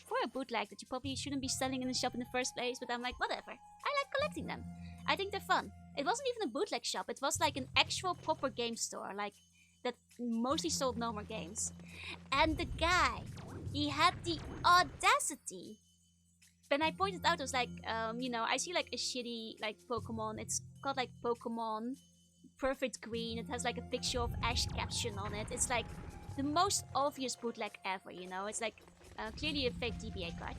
for a bootleg that you probably shouldn't be selling in the shop in the first place. But I'm like, whatever, I like collecting them. I think they're fun. It wasn't even a bootleg shop, it was like an actual proper game store, like that mostly sold normal games. And the guy, he had the audacity. When I pointed out, I was like, you know, I see like a shitty like Pokemon. It's called like Pokemon Perfect Green. It has like a picture of Ash caption on it. It's like the most obvious bootleg ever, you know. It's like clearly a fake GBA card.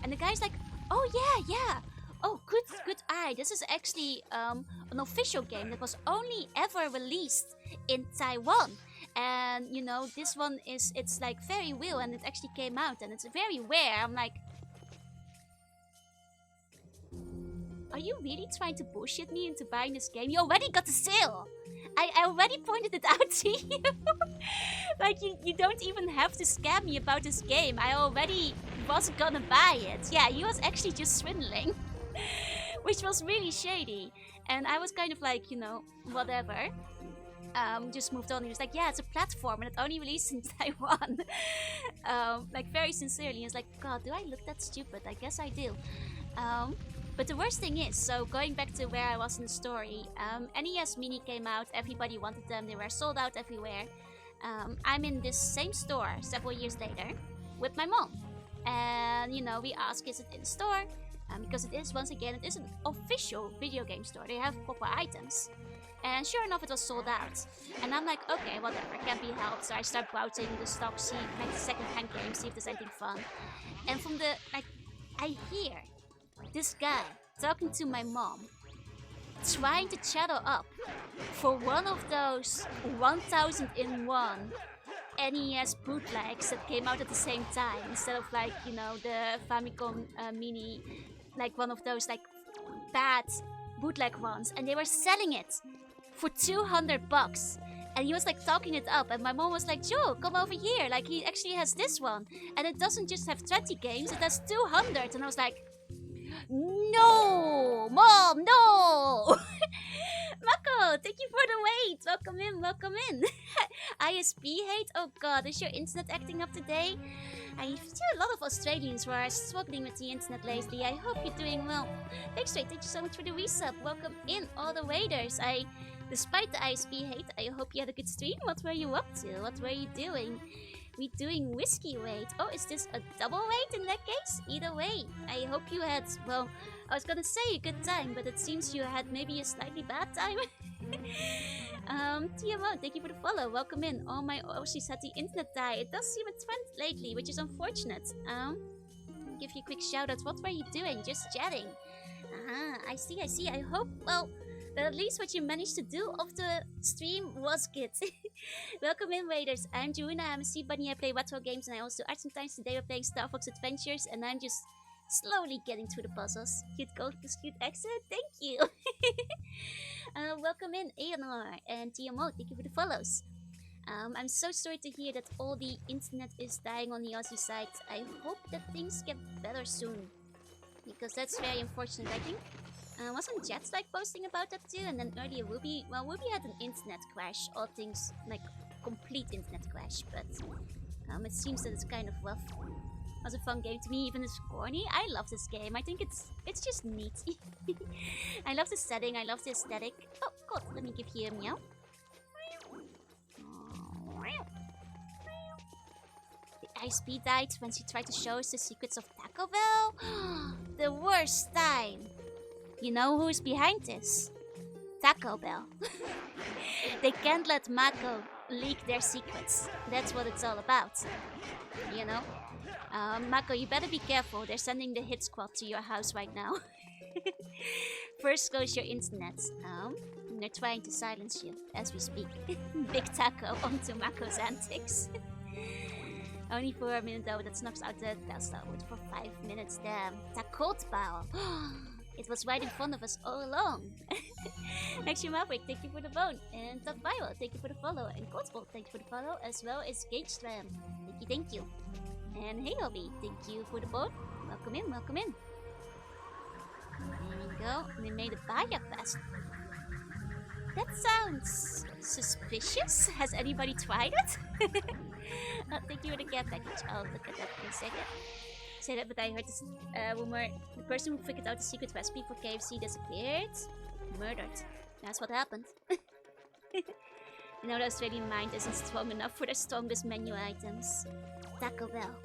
And the guy's like, oh yeah. Oh, good eye. This is actually an official game that was only ever released in Taiwan. And, you know, this one is, it's like very real and it actually came out and it's very rare. I'm like, are you really trying to bullshit me into buying this game? You already got the sale! I already pointed it out to you! Like, you don't even have to scam me about this game. I already was gonna buy it. Yeah, he was actually just swindling. Which was really shady. And I was kind of like, you know, whatever. Just moved on. He was like, yeah, it's a platform and it only released in Taiwan. Like, very sincerely. It's like, God, do I look that stupid? I guess I do. But the worst thing is, so going back to where I was in the story, NES Mini came out, everybody wanted them, they were sold out everywhere. I'm in this same store several years later with my mom. And, you know, we ask, is it in the store? Because it is, once again, it is an official video game store. They have proper items. And sure enough, it was sold out. And I'm like, okay, whatever, can't be helped. So I start browsing the stock, see like second-hand games, see if there's anything fun. And from the, like, I hear this guy talking to my mom, trying to chattel up for one of those 1001 NES bootlegs that came out at the same time, instead of like, you know, the Famicom Mini, like one of those like bad bootleg ones, and they were selling it for $200. And he was like talking it up, and my mom was like, Joe, come over here, like he actually has this one, and it doesn't just have 20 games, it has 200. And I was like, no, Mom, no! Mako, Timo, thank you for the wait. Welcome in, welcome in. ISP hate? Oh god, is your internet acting up today? I see a lot of Australians who are struggling with the internet lately. I hope you're doing well. Thanks, Ray. Thank you so much for the resub. Welcome in, all the waiters. Despite the ISP hate, I hope you had a good stream. What were you up to? What were you doing? We doing whiskey wait. Oh, is this a double wait in that case? Either way, I hope you had, well, I was gonna say a good time, but it seems you had maybe a slightly bad time. TMO, thank you for the follow. Welcome in. Oh my, Aussies had the internet die. It does seem a trend lately, which is unfortunate. Give you a quick shout out. What were you doing? Just chatting. I see. I hope, well, that at least what you managed to do of the stream was good. Welcome in, Raiders. I'm Juina. I'm a sea bunny. I play retro games, and I also art sometimes. Today we're playing Star Fox Adventures, and I'm just slowly getting through the puzzles. Cute gold, cute accent. Thank you. Welcome in, Aeonor and TMO. Thank you for the follows. I'm so sorry to hear that all the internet is dying on the Aussie side. I hope that things get better soon, because that's very unfortunate, I think. Wasn't Jets like posting about that too? And then earlier Ruby had an internet crash. All things like complete internet crash, but it seems that it's kind of rough. It was a fun game to me, even it's corny. I love this game. I think it's just neat. I love the setting. I love the aesthetic. Oh god, let me give you a meow. The ISP died when she tried to show us the secrets of Taco Bell. The worst time. You know who's behind this? Taco Bell. They can't let Mako leak their secrets. That's what it's all about. You know? Mako, you better be careful. They're sending the hit squad to your house right now. First goes your internet. They're trying to silence you as we speak. Big Taco onto Mako's antics. Only for a minute though, that knocks out the Tesla wood for 5 minutes. Damn. Takotbao. It was right in front of us all along. Action Maverick, thank you for the bone. And Top Viral, thank you for the follow. And Coldbolt, thank you for the follow. As well as Gage Slam. Thank you. And Hey Hobby, thank you for the bone. Welcome in, welcome in. There we go. And they made a Baya Fest. That sounds suspicious. Has anybody tried it? Thank you for the care package. I'll look at that in a second. Say that, but I heard this rumor. The person who figured out the secret recipe for KFC disappeared. Murdered. That's what happened. You know, the Australian mind isn't strong enough for the strongest menu items. Taco Bell.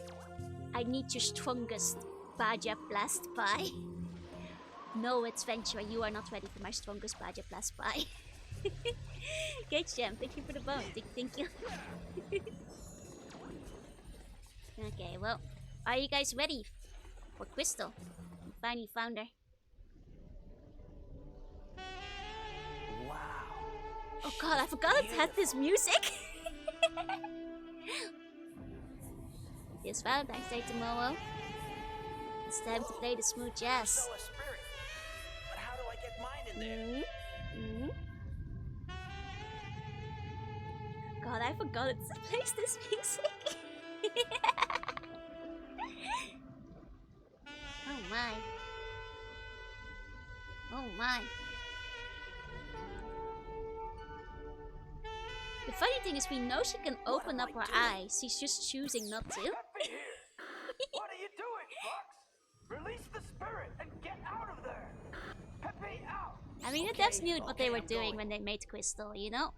I need your strongest Baja Blast Pie. No, Adventure, you are not ready for my strongest Baja Blast Pie. Gage Jam, thank you for the bone. Thank you. Okay, well, are you guys ready for Crystal? We finally found her. Wow. Oh god, I forgot it had this music. It's Valentine's Day tomorrow. It's time to play the smooth jazz. But how do I get mine in there? God, I forgot it plays this music. Oh my. Oh my. The funny thing is we know she can open up her eyes. She's just choosing not to. What are you doing, Fox? Release the spirit and get out of there. Pepe out. I mean, the devs knew what they were doing when they made Crystal, you know?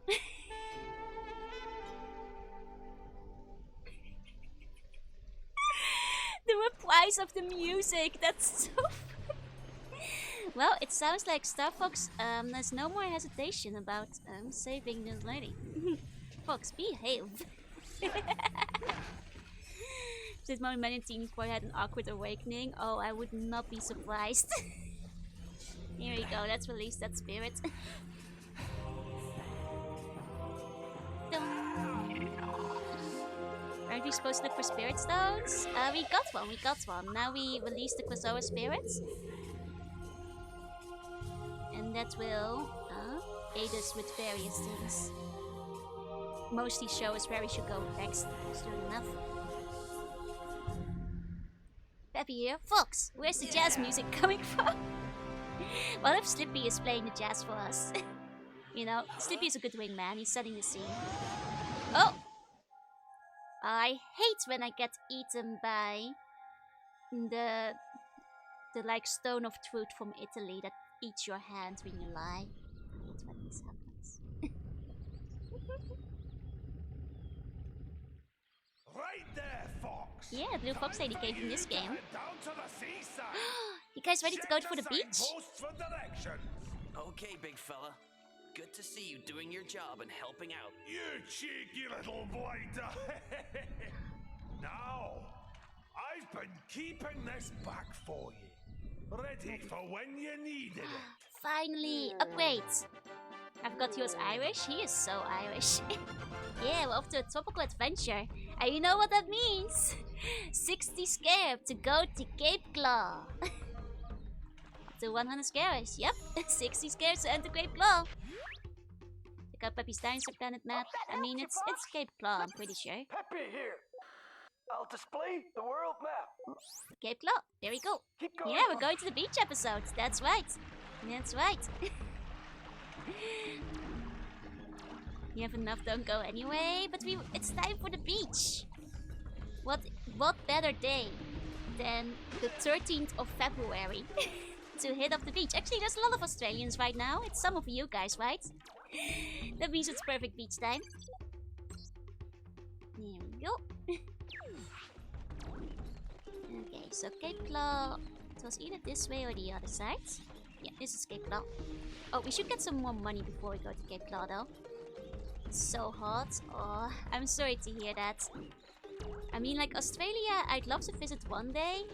The reprise of the music, that's so funny. Well, it sounds like Star Fox there's no more hesitation about saving this lady. Fox, behave. This moment many teens boy had an awkward awakening. Oh, I would not be surprised. Here we go, let's release that spirit. Aren't we supposed to look for spirit stones? We got one. Now we release the Krazoa spirits. And that will aid us with various things. Mostly show us where we should go next. Soon enough. Peppy here. Fox, where's the jazz music coming from? What if Slippy is playing the jazz for us? You know, Slippy is a good wingman. He's setting the scene. Oh! I hate when I get eaten by the like stone of truth from Italy that eats your hand when you lie. I hate when this happens. Right there, Fox. Yeah, Blue Fox Lady came from this game. Down to the seaside. You guys ready to go for the beach? Signposts for directions. Okay, big fella. Good to see you doing your job and helping out. You cheeky little blighter. Now, I've been keeping this back for you. Ready for when you needed it. Finally, upgrade. I forgot he was Irish. He is so Irish. Yeah, we're off to a tropical adventure. And you know what that means? 60 scarab to go to Cape Claw. To 100 scarabs. Yep, 60 scarabs to enter Cape Claw. Check out Peppy's dinosaur planet map. I mean, it's Cape Claw, I'm pretty sure. Peppy here. I'll display the world map. Cape Claw. There we go. Keep going. Yeah, we're going to the beach episode. That's right. That's right. You have enough, don't go anyway. But it's time for the beach. What better day than the 13th of February to hit up the beach? Actually, there's a lot of Australians right now. It's some of you guys, right? That means it's perfect beach time. There we go. Okay, so Cape Claw. It was either this way or the other side. Yeah, this is Cape Claw. Oh, we should get some more money before we go to Cape Claw, though. It's so hot. Oh, I'm sorry to hear that. I mean, like, Australia, I'd love to visit one day.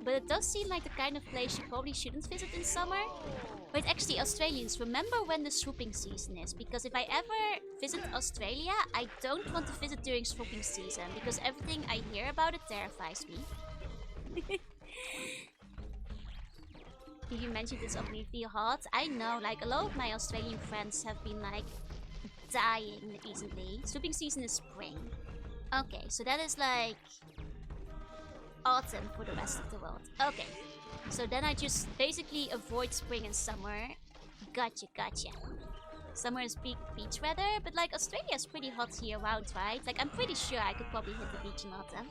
But it does seem like the kind of place you probably shouldn't visit in summer. Wait, actually, Australians, remember when the swooping season is. Because if I ever visit Australia, I don't want to visit during swooping season. Because everything I hear about it terrifies me. You mentioned it's unbelievably hot. I know, like, a lot of my Australian friends have been, like, dying recently. Swooping season is spring. Okay, so that is, like, autumn for the rest of the world. Okay, so then I just basically avoid spring and summer. Gotcha. Summer is beach weather, but, like, Australia is pretty hot year-round, right? Like, I'm pretty sure I could probably hit the beach in autumn.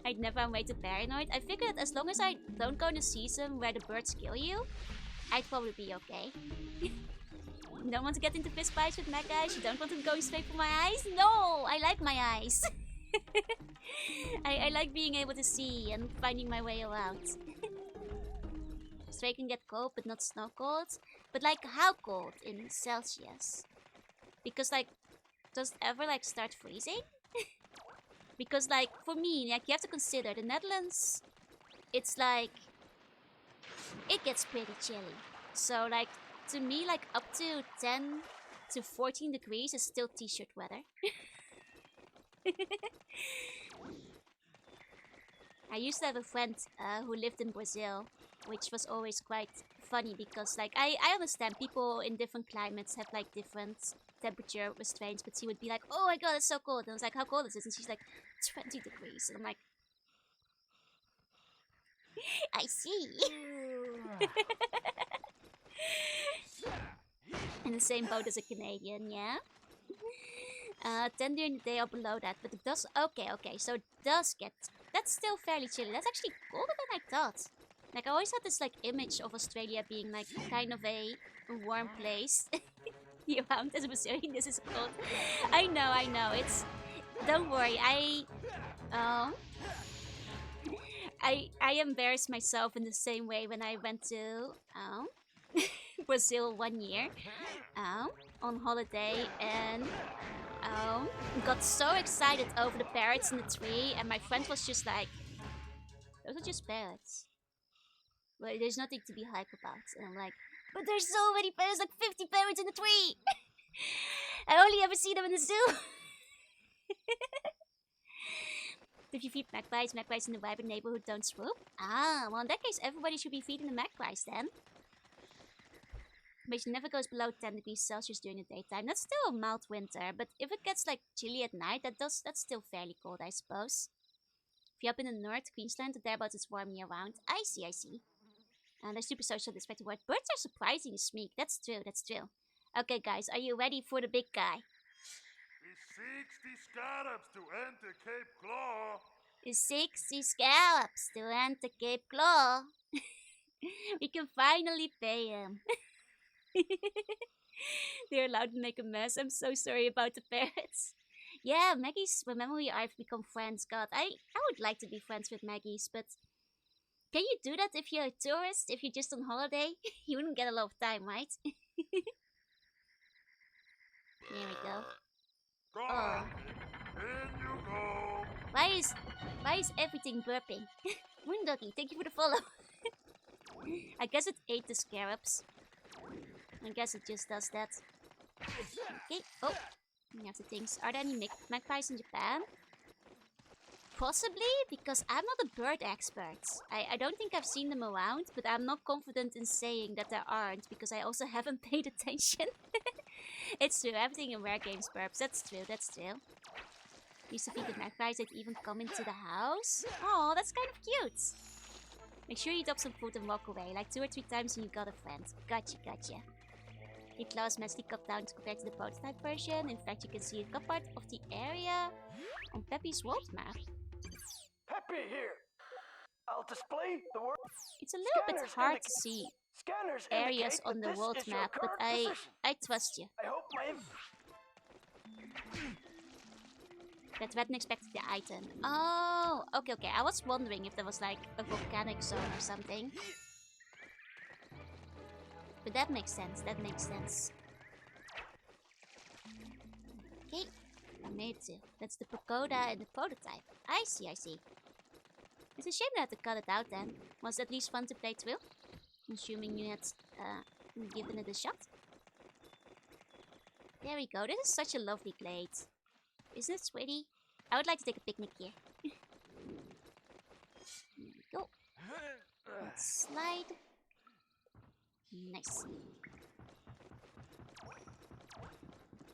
I'd never am way too paranoid. I figured as long as I don't go in a season where the birds kill you, I'd probably be okay. You don't want to get into fist fights with mech guys? You don't want them going straight for my eyes? No! I like my eyes. I like being able to see and finding my way around. Stray can get cold, but not snow cold. But, like, how cold in Celsius? Because, like, does it ever, like, start freezing? Because, like, for me, like, you have to consider the Netherlands, it's like, it gets pretty chilly. So, like, to me, like, up to 10 to 14 degrees is still t-shirt weather. I used to have a friend who lived in Brazil, which was always quite funny because, like, I understand people in different climates have, like, different temperature restraints, but she would be like, oh my god, it's so cold. And I was like, how cold is it? And she's like, 20 degrees. And I'm like, I see. In the same boat as a Canadian, yeah? 10 during the day or below that, but it does... Okay, so it does get... That's still fairly chilly. That's actually colder than I thought. Like, I always had this, like, image of Australia being, like, kind of a warm place. Year-round as a Brazilian, this is cold. I know, it's... Don't worry, I embarrassed myself in the same way when I went to Brazil 1 year on holiday and got so excited over the parrots in the tree, and my friend was just like, those are just parrots. Well, there's nothing to be hype about. And I'm like, but there's so many parrots, like 50 parrots in the tree! I only ever see them in the zoo! If you feed magpies in the vibrant neighborhood don't swoop? Ah, well in that case everybody should be feeding the magpies then. Temperature never goes below 10 degrees Celsius during the daytime. That's still a mild winter, but if it gets like chilly at night, that's still fairly cold, I suppose. If you're up in the north, Queensland, thereabouts it's warm year round. I see. They're super social, despite the word. Birds are surprisingly meek. That's true, that's true. Okay, guys, are you ready for the big guy? It's 60 scarabs to enter Cape Claw. It's 60 scallops to enter Cape Claw. We can finally pay him. They're allowed to make a mess. I'm so sorry about the parrots. Yeah, Maggie's. Remember, I've become friends. God, I would like to be friends with Maggie's, but can you do that if you're a tourist? If you're just on holiday, you wouldn't get a lot of time, right? Here we go. Go Oh, on. In you go. why is everything burping? Moondoggy, thank you for the follow. I guess it ate the scarabs. I guess it just does that. Okay. Oh, we have the things. Are there any magpies in Japan? Possibly, because I'm not a bird expert. I don't think I've seen them around, but I'm not confident in saying that there aren't, because I also haven't paid attention. It's true, everything in Rare Games burps. That's true, that's true. Used to feed the magpies that even come into the house. Oh, that's kind of cute. Make sure you drop some food and walk away, like 2 or 3 times and you got a friend. Gotcha, gotcha. Your claws mostly cut down compared to the prototype version. In fact, you can see a good part of the area on Peppy's world map. Peppy here. I'll display the word. It's a little bit Scanners hard to see Scanners areas indicate on that the this world is your map, but current position. I trust you. I hope my That Redden expected the item. Oh, okay, okay. I was wondering if there was like a volcanic zone or something. But that makes sense, that makes sense. Okay, I made it. That's the pagoda and the prototype. I see, I see. It's a shame that I had to cut it out then. Was it at least fun to play through? Assuming you had given it a shot. There we go. This is such a lovely glade. Isn't it sweetie? I would like to take a picnic here. Here we go. Let's slide. Nice.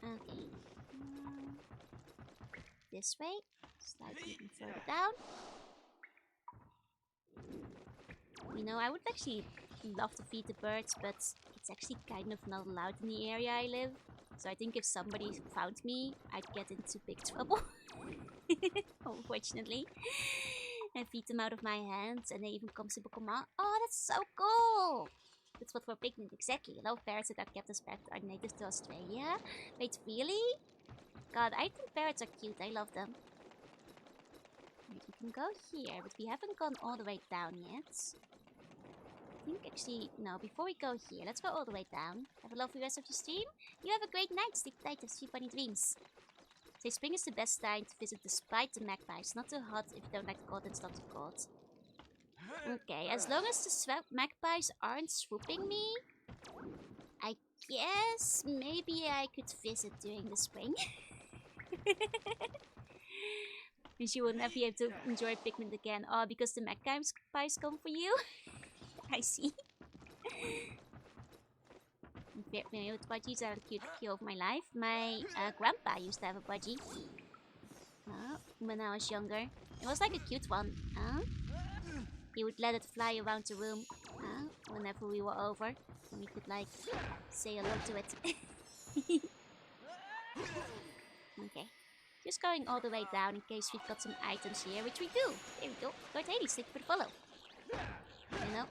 Okay. This way. Slide even further down. You know, I would actually love to feed the birds, but it's actually kind of not allowed in the area I live. So I think if somebody found me, I'd get into big trouble. Unfortunately. And feed them out of my hands, and they even come simple command. Oh, that's so cool! That's what for picnic, exactly. A lot of parrots that are kept as pets are native to Australia. Wait, really? God, I think parrots are cute. I love them. Wait, we can go here, but we haven't gone all the way down yet. I think actually, no, before we go here, let's go all the way down. Have a lovely rest of your stream. You have a great night. Sleep tight and sleep bunny dreams. Say spring is the best time to visit despite the magpies. Not too hot if you don't like the cold and stop the cold. Okay, as long as the magpies aren't swooping me, I guess maybe I could visit during the spring. And you will never be able to enjoy picnic again. Oh, because the magpies come for you? I see. Favorite budgies are the cute cure of my life. My grandpa used to have a budgie when I was younger. It was like a cute one. He would let it fly around the room whenever we were over. And we could like say hello to it. Okay. Just going all the way down in case we've got some items here, which we do. There we go. Lord Hades, thank you for the follow. You know,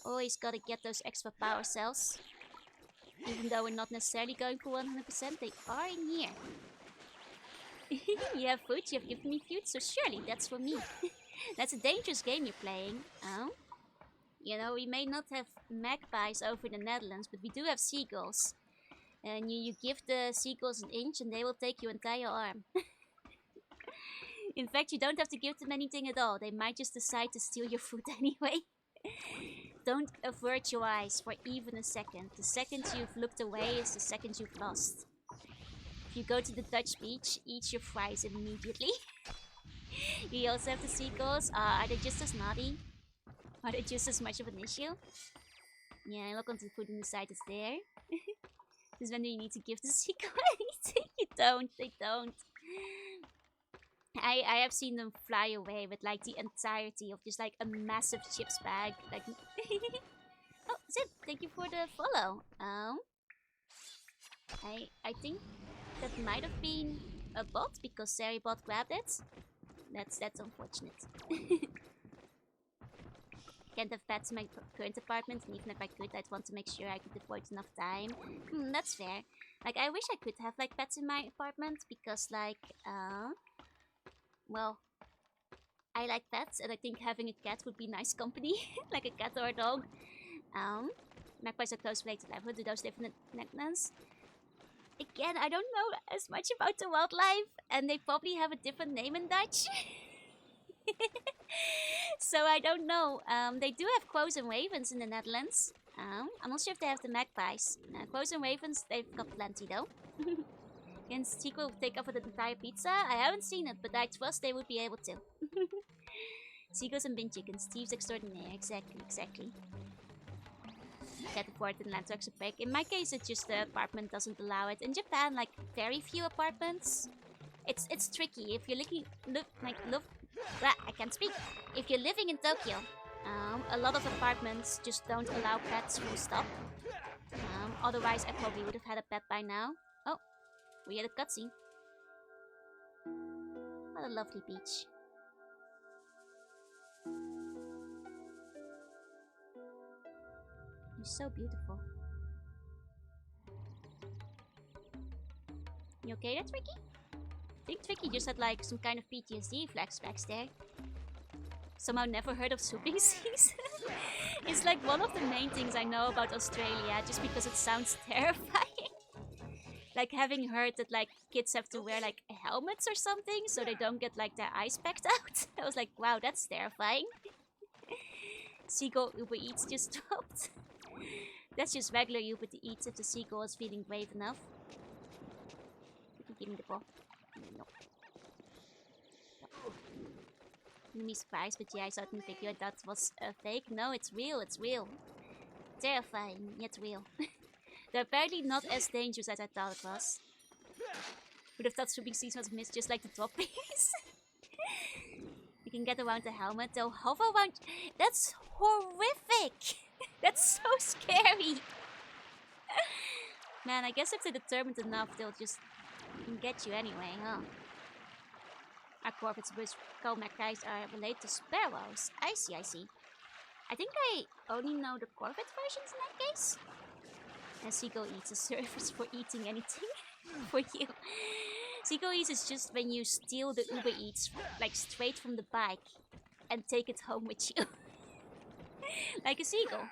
always gotta get those extra power cells. Even though we're not necessarily going for 100%, they are in here. You have food, you have given me food, so surely that's for me. That's a dangerous game you're playing. Oh? You know, we may not have magpies over in the Netherlands, but we do have seagulls. And you give the seagulls an inch and they will take your entire arm. In fact, you don't have to give them anything at all. They might just decide to steal your food anyway. Don't avert your eyes for even a second. The second you've looked away is the second you've lost. If you go to the Dutch beach, eat your fries immediately. You also have the seagulls. Are they just as naughty? Are they just as much of an issue? Yeah, welcome to the food on the side, it's there. This is when you need to give the seagull anything. You don't, they don't. I have seen them fly away with like the entirety of just like a massive chips bag. Like, oh, Zip, thank you for the follow. I think that might have been a bot because Saribot grabbed it. That's unfortunate. Can't have pets in my current apartment, and even if I could, I'd want to make sure I could afford enough time. That's fair. Like, I wish I could have like pets in my apartment because like, well, I like pets, and I think having a cat would be nice company, like a cat or a dog. Magpies are close related to life. Do those live in the Netherlands? Again, I don't know as much about the wildlife, and they probably have a different name in Dutch. So I don't know. They do have crows and ravens in the Netherlands. I'm not sure if they have the magpies. Crows and ravens, they've got plenty though. Can sequel take over the entire pizza? I haven't seen it, but I trust they would be able to. Seagulls and bin chickens, thieves extraordinaire. Exactly. Get afford in land trucks a break. In my case, it's just the apartment doesn't allow it. In Japan, like very few apartments. It's tricky if you're I can't speak. If you're living in Tokyo, a lot of apartments just don't allow pets full stop. Otherwise, I probably would have had a pet by now. Oh, we had a cutscene. What a lovely beach. You're so beautiful. You okay there, Tricky? I think Tricky just had like some kind of PTSD flashbacks there. Somehow never heard of swooping seas. It's like one of the main things I know about Australia, just because it sounds terrifying. Like having heard that like kids have to wear like helmets or something so they don't get like their eyes pecked out. I was like, wow, that's terrifying. Seagull Uber Eats just dropped. That's just regular Uber Eats if the seagull is feeling brave enough. You can give me the ball. No. Me surprised, but yeah, I saw it in the video. That was fake. No, it's real. Terrifying, yet real. They're apparently not as dangerous as I thought it was. Would have thought swooping seas was missed just like the top piece. You can get around the helmet. They'll hover around. That's horrific. That's so scary. Man, I guess if they're determined enough, they'll just get you anyway, huh? Our corvids with magpies are related to sparrows. I see. I think I only know the corvid versions in that case. And Seagull Eats a service for eating anything for you. Seagull Eats is just when you steal the Uber Eats like straight from the bike and take it home with you. Like a seagull.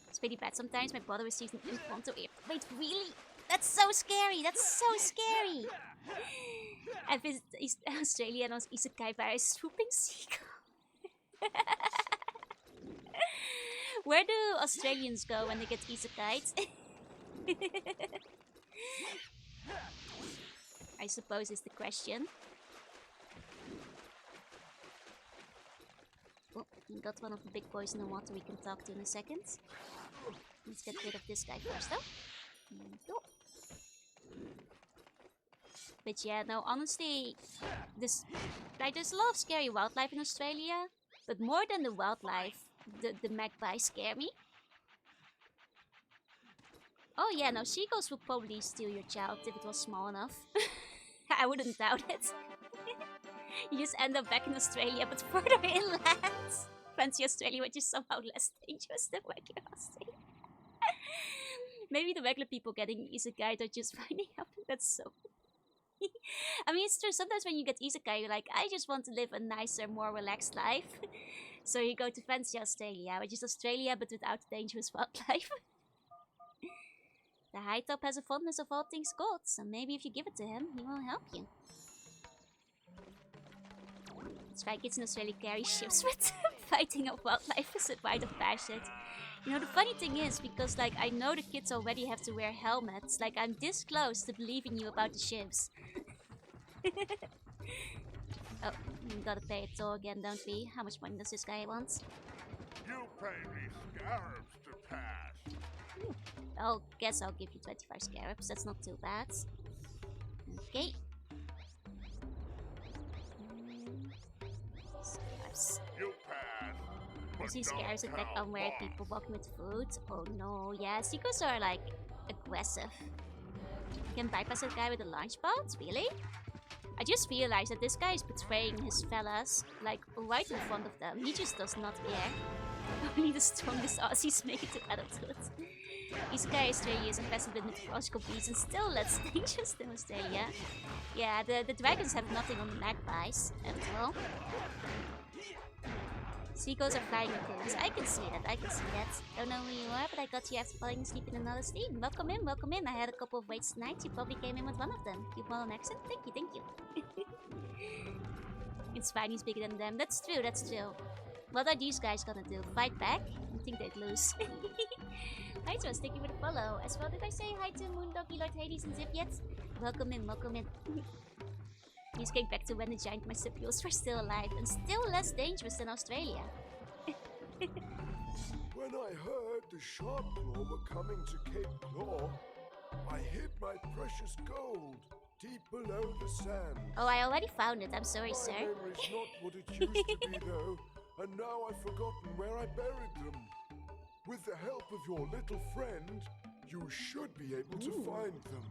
It's pretty bad. Sometimes my brother receives an impromptu ear. Wait, really? That's so scary! I visited Australia and was isekai by a swooping seagull. Where do Australians go when they get isekai'd? I suppose is the question. Oh, we got one of the big boys in the water we can talk to in a second. Let's get rid of this guy first though. There we go. But yeah, no, honestly, there's a lot of scary wildlife in Australia, but more than the wildlife, the magpies scare me. Oh yeah, no, seagulls would probably steal your child if it was small enough. I wouldn't doubt it. You just end up back in Australia, but further inland. Fancy Australia, which is somehow less dangerous than regular Australia. Maybe the regular people getting isekai are just finding out that's so. I mean, it's true. Sometimes when you get isekai, you're like, I just want to live a nicer, more relaxed life. So you go to fancy Australia, which is Australia but without dangerous wildlife. The High Top has a fondness of all things gold, so maybe if you give it to him, he will help you. That's why kids in Australia carry ships with fighting of wildlife is a rite of passage. You know, the funny thing is, because like I know the kids already have to wear helmets, like I'm this close to believing you about the ships. Oh, we gotta pay it all again, don't we? How much money does this guy want? You pay me scarabs to pass. I'll guess I'll give you 25 scarabs, that's not too bad. Okay. Yes. You can. Using scares attack on where people walking with food. Oh no, yeah, seagulls are like aggressive. You can bypass a guy with a launch pad? Really? I just realized that this guy is betraying his fellas, like right in front of them. He just does not care. Only the strongest Aussies make it to adulthood. These guys Australia is infested with mythological beasts and still less dangerous than Australia. Yeah, the dragons have nothing on the magpies, after all. Seagulls are flying with things. I can see that, I can see that. Don't know who you are, but I got you after falling asleep in another stream. Welcome in, welcome in. I had a couple of waits tonight. You probably came in with one of them. Cute model accent? Thank you, thank you. It's fine, he's bigger than them. That's true, that's true. What are these guys gonna do? Fight back? I think they'd lose. Hi Joss, thank you for the follow. As well, did I say hi to Moondoggy, Lord Hades, and Zip yet? Welcome in, welcome in. He's going back to when the giant marsupials were still alive and still less dangerous than Australia. When I heard the Sharpclaw were coming to Cape Claw, I hid my precious gold deep below the sand. Oh, I already found it. I'm sorry, sir. My memory's not what it used to be, though, and now I've forgotten where I buried them. With the help of your little friend, you should be able to find them.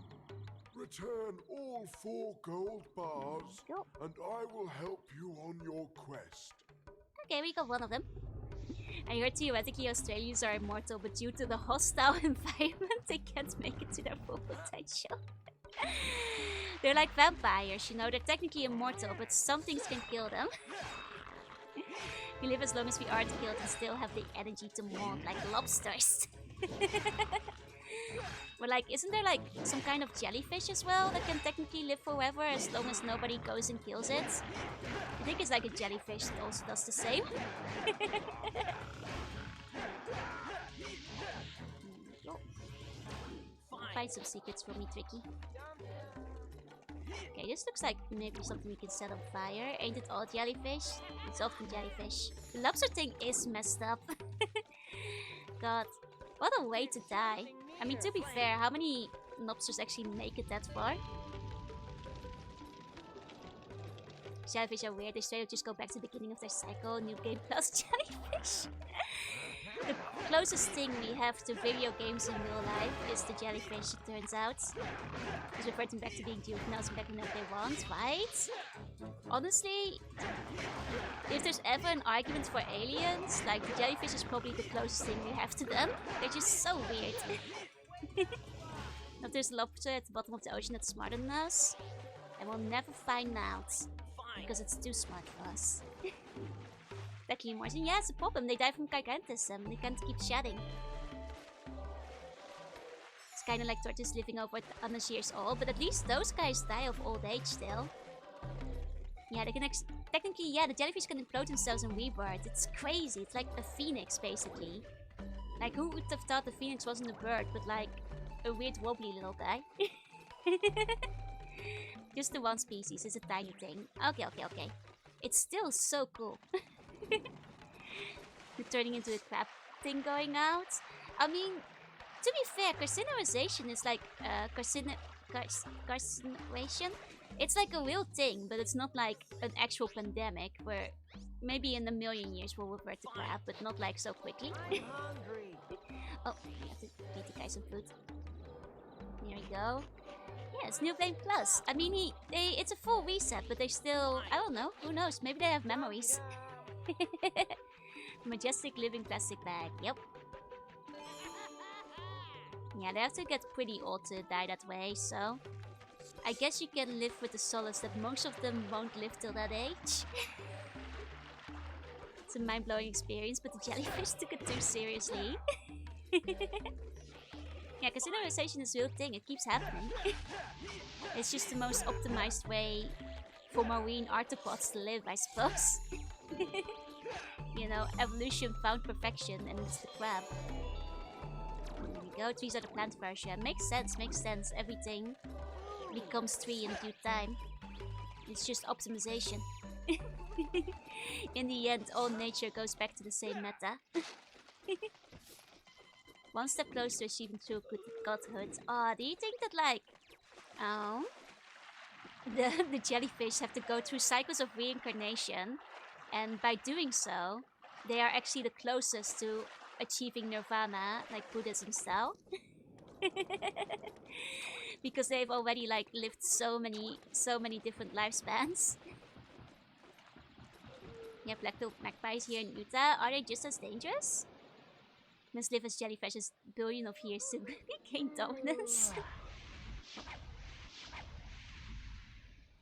Return all 4 gold bars, and I will help you on your quest. Okay, we got one of them. I heard theoretically Australians are immortal, but due to the hostile environment, they can't make it to their full potential. They're like vampires, you know, they're technically immortal, but some things can kill them. We live as long as we aren't killed and still have the energy to mold like lobsters. But like, isn't there like some kind of jellyfish as well that can technically live forever as long as nobody goes and kills it? I think it's like a jellyfish that also does the same. Find some secrets for me, Tricky. Okay, this looks like maybe something we can set on fire. Ain't it all jellyfish? It's often jellyfish. The lobster thing is messed up. God, what a way to die. I mean, to be fair, how many lobsters actually make it that far? Jellyfish are weird. They straight up just go back to the beginning of their cycle. New game plus jellyfish. The closest thing we have to video games in real life is the jellyfish, it turns out. Just reverting back to being juveniles and back whenever they want, right? Honestly, if there's ever an argument for aliens, like the jellyfish is probably the closest thing we have to them. They're just so weird. If there's a lobster at the bottom of the ocean that's smarter than us, and we'll never find out. Because it's too smart for us. Becky and Martin, yeah, it's a problem. They die from gigantism. They can't keep shedding. It's kind of like tortoises living over 100 years old, but at least those guys die of old age still. Yeah, they can technically, yeah, the jellyfish can implode themselves and rebirth. It's crazy. It's like a phoenix, basically. Like, who would have thought the phoenix wasn't a bird, but like a weird wobbly little guy? Just the one species, it's a tiny thing. Okay, okay, okay. It's still so cool. Turning into a crab thing going out. I mean, to be fair, carcinization is like carcination. It's like a real thing, but it's not like an actual pandemic where maybe in a million years we'll revert to crab, but not like so quickly. Oh, I have to feed the guy some food. Here we go. Yeah, it's New Game Plus. I mean, it's a full reset, but they still, I don't know, who knows? Maybe they have memories. Majestic living plastic bag, yep. Yeah, they have to get pretty old to die that way, so I guess you can live with the solace that most of them won't live till that age. It's a mind-blowing experience, but the jellyfish took it too seriously. Yeah, carcinization is a real thing, it keeps happening. It's just the most optimized way for marine arthropods to live, I suppose. You know, evolution found perfection, and it's the crab. There we go, trees are the plant version. Makes sense. Everything becomes tree in due time. It's just optimization. In the end, all nature goes back to the same meta. One step closer to achieving true godhood. Ah, do you think that like, the jellyfish have to go through cycles of reincarnation And by doing so, they are actually the closest to achieving nirvana, like Buddhism style. Because they've already like lived so many different lifespans. Yeah, black-billed magpies here in Utah, are they just as dangerous? Must live as jellyfishes billion of years to gain dominance.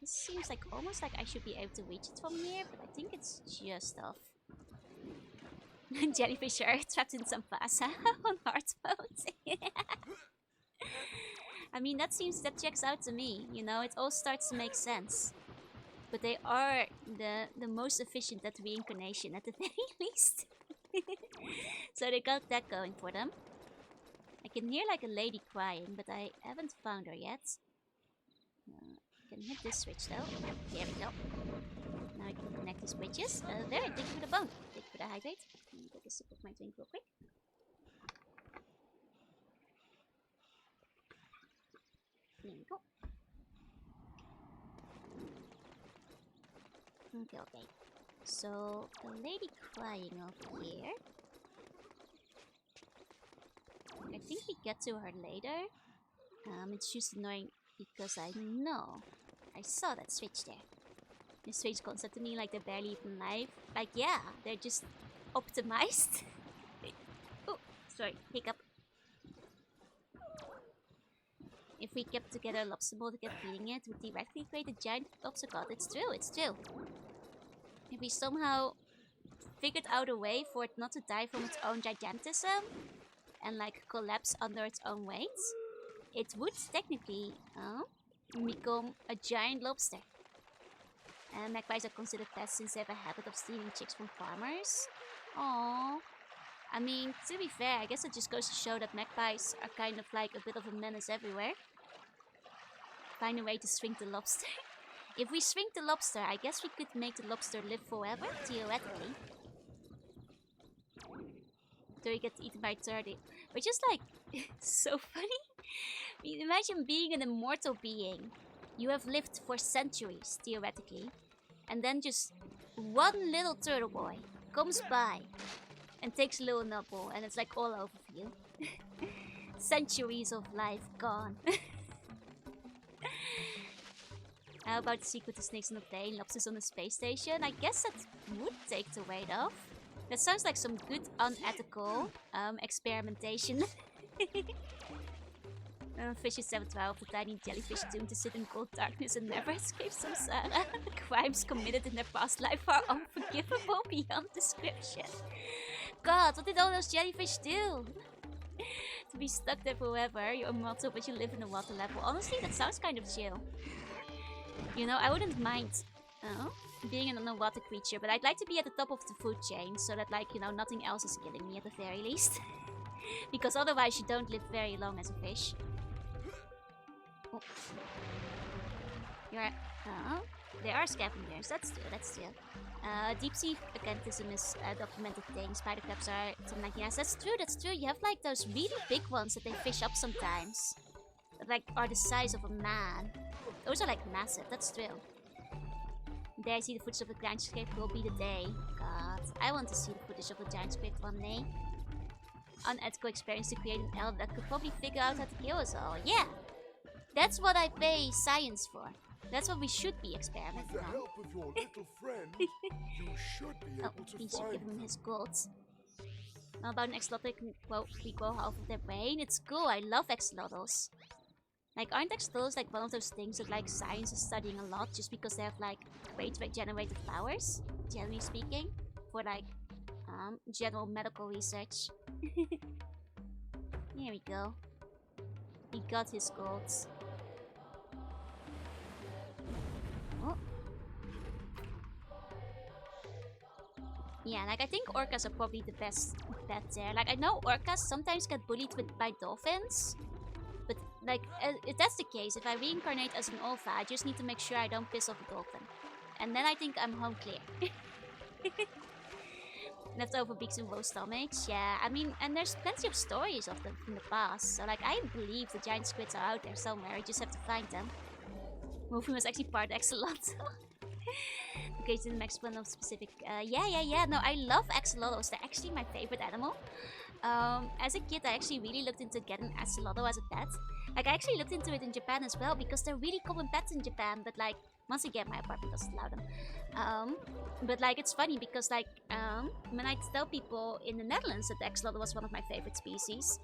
This seems like almost like I should be able to reach it from here, but I think it's just off. Jellyfish are trapped in some pasa on hard mode. I mean, that checks out to me, you know, it all starts to make sense. But they are the most efficient at reincarnation at the very least. So they got that going for them. I can hear like a lady crying, but I haven't found her yet. I can hit this switch though. There we go. Now I can connect these bridges. There, dig for the bone. Dig for the hydrate. Let me take a sip of my drink real quick. There we go. Okay. So, a lady crying over here. I think we get to her later. It's just annoying because I know I saw that switch there. This strange concept to me, like they're barely even live. Like, yeah, they're just optimized. Oh, sorry, hiccup. If we kept together a lobster bowl to get feeding it, would theoretically create a giant lobster god. It's true, it's true. If we somehow figured out a way for it not to die from its own gigantism and like collapse under its own weight, it would technically become a giant lobster. And magpies are considered pests since they have a habit of stealing chicks from farmers. Aww. I mean, to be fair, I guess it just goes to show that magpies are kind of like a bit of a menace everywhere. Find a way to shrink the lobster. If we shrink the lobster, I guess we could make the lobster live forever, theoretically. Till you get eaten by a turtle. Which is like, so funny. I mean, imagine being an immortal being. You have lived for centuries, theoretically. And then just one little turtle boy comes by and takes a little nibble, and it's like all over for you. Centuries of life gone. How about the sequel to Snakes on the Plane, Lobsters on the Space Station? I guess that would take the weight off. That sounds like some good unethical experimentation. Fishes 712, the tiny jellyfish doomed to sit in cold darkness and never escape samsara. Crimes committed in their past life are unforgivable beyond description. God, what did all those jellyfish do? To be stuck there forever, you're immortal but you live in a water level. Honestly, that sounds kind of chill. You know, I wouldn't mind being an underwater creature, but I'd like to be at the top of the food chain so that, like, you know, nothing else is killing me at the very least. Because otherwise you don't live very long as a fish. Oh. There are scavengers, that's true. Deep sea acanthusm is a documented thing. Spider crabs are something like, yes, that's true. You have like those really big ones that they fish up sometimes. That like are the size of a man. Those are like massive, that's true. There I see the footage of a giant squid will be the day. God, I want to see the footage of a giant squid one day. Unethical experience to create an elf that could probably figure out how to kill us all. Yeah! That's what I pay science for. That's what we should be experimenting With the help of your little friend, you should be able to we should find give him them. his gold. How about an axolotl? We grow half of their brain. It's cool. I love axolotls. Like, aren't axolotls like one of those things that like science is studying a lot just because they have like great regenerative powers, generally speaking, for like general medical research. Here we go. He got his golds. Oh. Yeah, like I think orcas are probably the best bet there. Like I know orcas sometimes get bullied by dolphins. But like, if that's the case, if I reincarnate as an Olfa, I just need to make sure I don't piss off a dolphin. And then I think I'm home clear. Leftover beaks and raw stomachs, yeah. I mean, and there's plenty of stories of them from the past. So like, I believe the giant squids are out there somewhere. I just have to find them. Wolfie was actually part axolotl. Okay, to the next one of specific. Yeah. No, I love axolotls. They're actually my favorite animal. As a kid, I actually really looked into getting axolotl as a pet. Like, I actually looked into it in Japan as well because they're really common pets in Japan. But like, once again, my apartment doesn't allow them. But like, it's funny because like, when I tell people in the Netherlands that the axolotl was one of my favorite species,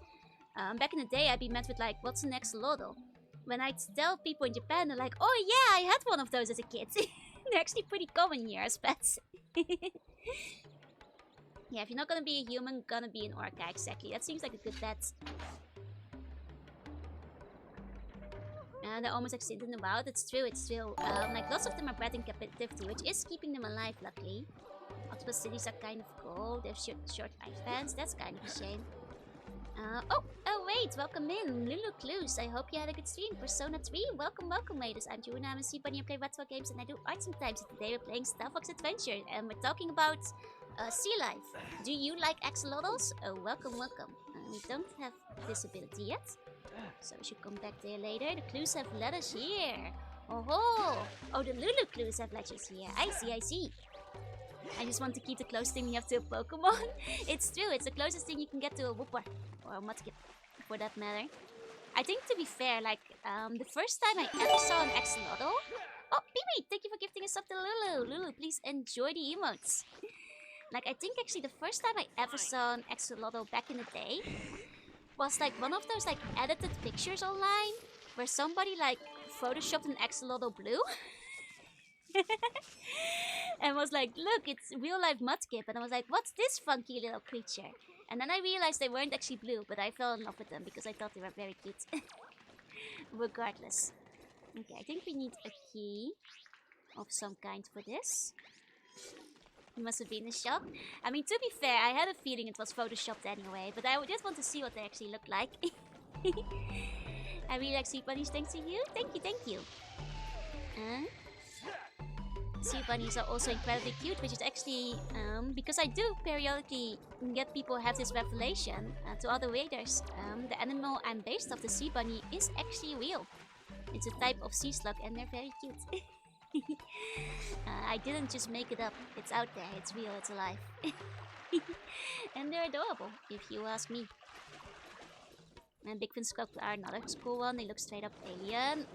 back in the day, I'd be met with like, "What's an axolotl?" When I tell people in Japan, they're like, "Oh yeah, I had one of those as a kid." They're actually pretty common here as pets. Yeah, if you're not gonna be a human, gonna be an orca, exactly. That seems like a good bet. They're almost extinct in the wild. It's true, it's true. Like, lots of them are bred in captivity, which is keeping them alive, luckily. Octopus cities are kind of cool. They have short lifespans. That's kind of a shame. Oh wait, welcome in, Lulu Clues. I hope you had a good stream. Persona 3, welcome, ladies. I'm Juna, I'm a sea bunny, I play retro games and I do art sometimes. And today we're playing Star Fox Adventure and we're talking about sea life. Do you like axolotls? Oh, welcome. We don't have this ability yet, so we should come back there later. The clues have letters here. Oh, the Lulu Clues have letters here. I see. I just want to keep the closest thing you have to a Pokemon. It's true, it's the closest thing you can get to a Wooper. Or a Mudkip, for that matter. I think, to be fair, like, the first time I ever saw an axolotl... Oh, Pee-wee, thank you for gifting us up to Lulu. Lulu, please enjoy the emotes. Like, I think, actually, the first time I ever saw an axolotl back in the day was, like, one of those, like, edited pictures online where somebody, like, photoshopped an axolotl blue. And was like, look, it's real-life Mudkip. And I was like, what's this funky little creature? And then I realized they weren't actually blue, but I fell in love with them because I thought they were very cute. Regardless. Okay, I think we need a key of some kind for this. You must have been in shock. I mean, to be fair, I had a feeling it was photoshopped anyway, but I just want to see what they actually look like. I really like sea bunnies, thanks to you. Thank you. Sea bunnies are also incredibly cute, which is actually because I do periodically get people have this revelation to other readers. The animal I'm based off, the sea bunny, is actually real. It's a type of sea slug and they're very cute. I didn't just make it up. It's out there, it's real, it's alive. And they're adorable, if you ask me. And Bigfin Skunk are another cool one. They look straight up alien.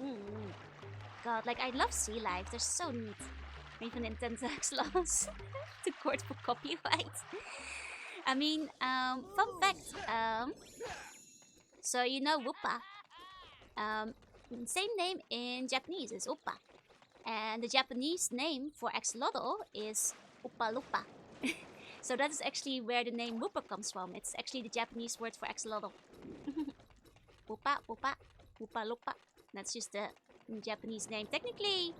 God, like, I love sea life. They're so neat. Even Nintendo laws to court for copyright. I mean, fun fact. So you know Woopa. Same name in Japanese is Oppa. And the Japanese name for axolotl is Upalupa. So that is actually where the name Wooper comes from. It's actually the Japanese word for axolotl. Upalupa. That's just the Japanese name. Technically,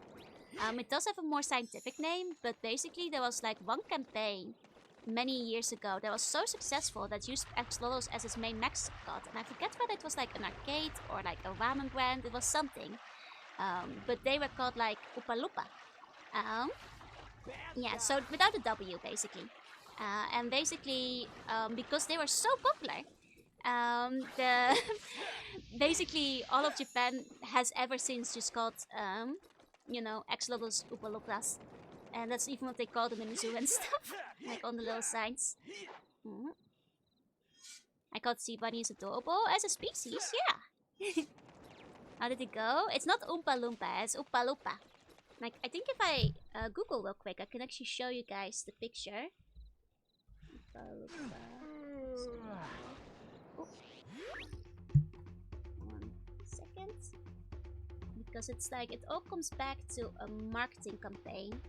it does have a more scientific name, but basically there was like one campaign many years ago that was so successful that used axolotls as its main mascot, and I forget whether it was like an arcade or like a ramen brand. It was something, but they were called like Upalupa. Yeah, so without a W basically, and basically because they were so popular, basically all of Japan has ever since just called you know, axolotls Upalupas. And that's even what they call them in the zoo and stuff. Like on the little signs. I called sea bunnies adorable as a species, yeah. How did it go? It's not Oompa Loompa, it's Upalupa. Like, I think if I Google real quick, I can actually show you guys the picture. Upalupa. Oh. 1 second. Because it's like, it all comes back to a marketing campaign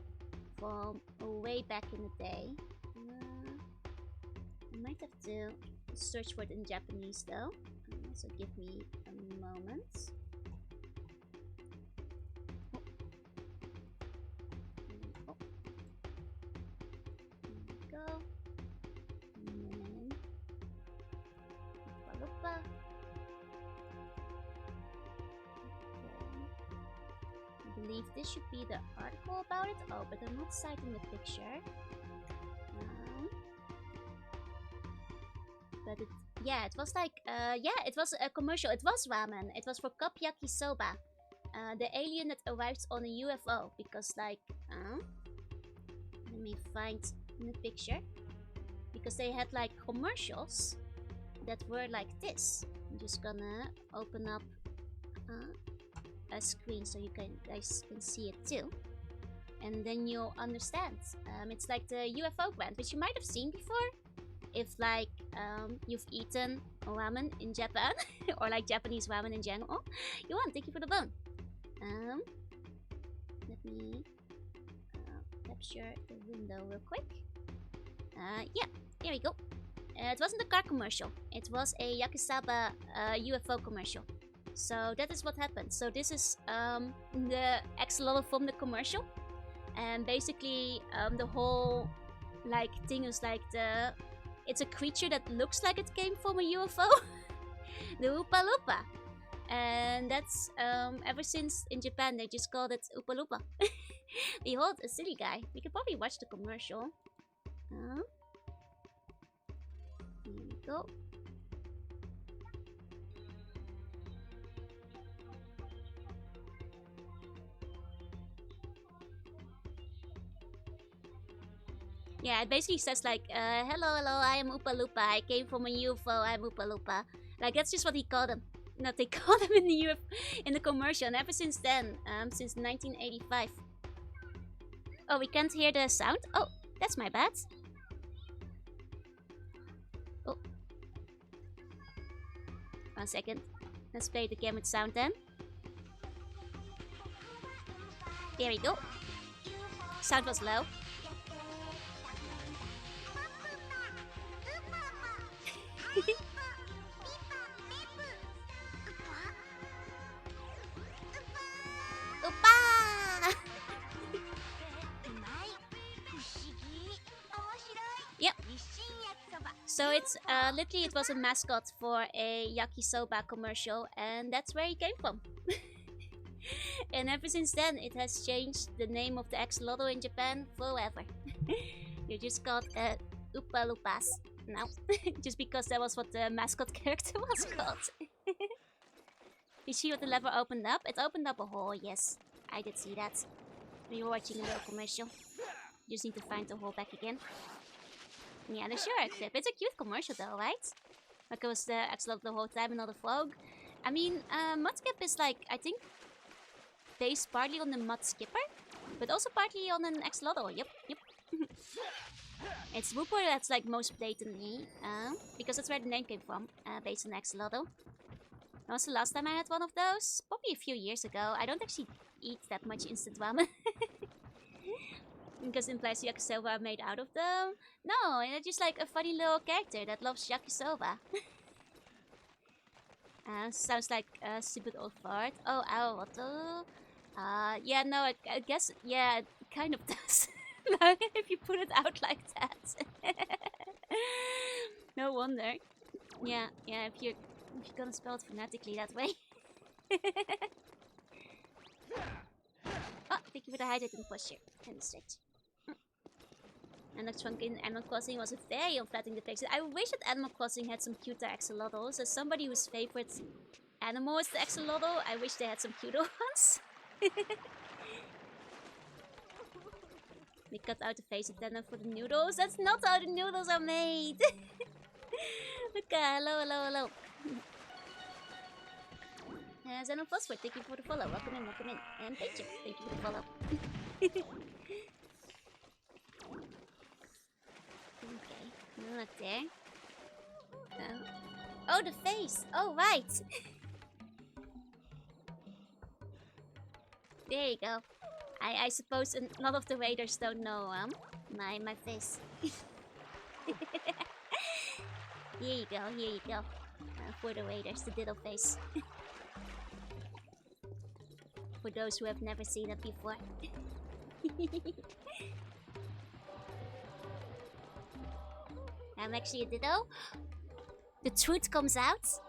from way back in the day. I might have to search for it in Japanese though, so give me a moment. Oh. There we go. And then Upalupa. I believe this should be the article about it. Oh, but I'm not citing the picture. But it, yeah, it was like, yeah, it was a commercial. It was ramen. It was for Cup Yakisoba, the alien that arrives on a UFO. Because, like, Let me find the picture. Because they had like commercials that were like this. I'm just gonna open up a screen so you guys can see it too. And then you'll understand. It's like the UFO brand, which you might have seen before. If like you've eaten ramen in Japan or like Japanese ramen in general. Yuan, thank you for the bone. Let me capture the window real quick. Yeah, here we go. It wasn't a car commercial. It was a Yakisaba UFO commercial. So that is what happened. So this is the axolotl from the commercial. And basically the whole like thing is like it's a creature that looks like it came from a UFO. The Oopa Loopa. And that's ever since in Japan they just called it Oopa Loopa. Behold, a silly guy. We could probably watch the commercial. Here we go. Yeah, it basically says like, hello, I am Oopa Loopa. I came from a UFO. I'm Oopa Loopa. Like that's just what he called him. Not they called him in the commercial. And ever since then, since 1985. Oh, we can't hear the sound. Oh, that's my bad. Oh, 1 second. Let's play it again with sound then. There we go. Sound was low. Yep. So it's literally it was a mascot for a yakisoba commercial, and that's where he came from. And ever since then, it has changed the name of the axolotl in Japan forever. You just called Oopa Loopas now, just because that was what the mascot character was called. You see what the lever opened up? It opened up a hole. Yes, I did see that. We were watching a little commercial. Just need to find the hole back again. Yeah, the sure clip. It's a cute commercial though, right? Like it was the axolotl the whole time and not a frog. I mean, Mudskip is like, I think, based partly on the Mud Skipper, but also partly on an axolotl. Yep. It's Wooper that's like most blatantly, because that's where the name came from, based on axolotl. When was the last time I had one of those? Probably a few years ago. I don't actually eat that much instant ramen. Because it implies yakisoba are made out of them. No, it's just like a funny little character that loves yakisoba. Sounds like a stupid old fart. Oh, Awato. Yeah, no, I guess, yeah, it kind of does. If you put it out like that. No wonder. Yeah, if you're gonna spell it phonetically that way. Oh, thank you for the hydrating posture. And the stretch. Anox Funk in Animal Crossing was very unflattering depiction. I wish that Animal Crossing had some cuter axolotls. As somebody whose favorite animal is the axolotl, I wish they had some cuter ones. They cut out the face antenna for the noodles. That's not how the noodles are made. Okay, hello. Xenophosphor, thank you for the follow. Welcome in. And thank you for the follow. Okay, not there. Oh, the face. Oh, right. There you go. I suppose a lot of the raiders don't know my face. Here you go. For the raiders, the diddle face. For those who have never seen it before. I'm actually a Ditto. The truth comes out.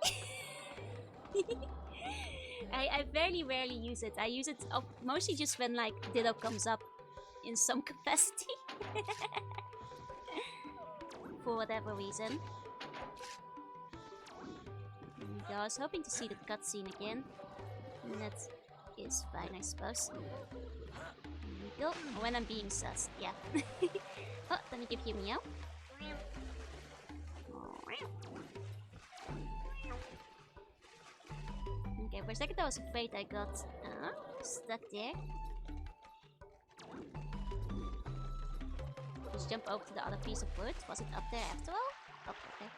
I very rarely use it. I use it mostly just when like Ditto comes up in some capacity. For whatever reason. And I was hoping to see the cutscene again. And that is fine, I suppose. There we go. When I'm being sus, yeah. Oh, let me give you a meow. Okay, for a second I was afraid I got stuck there. Just jump over to the other piece of wood. Was it up there after all? Oh, okay.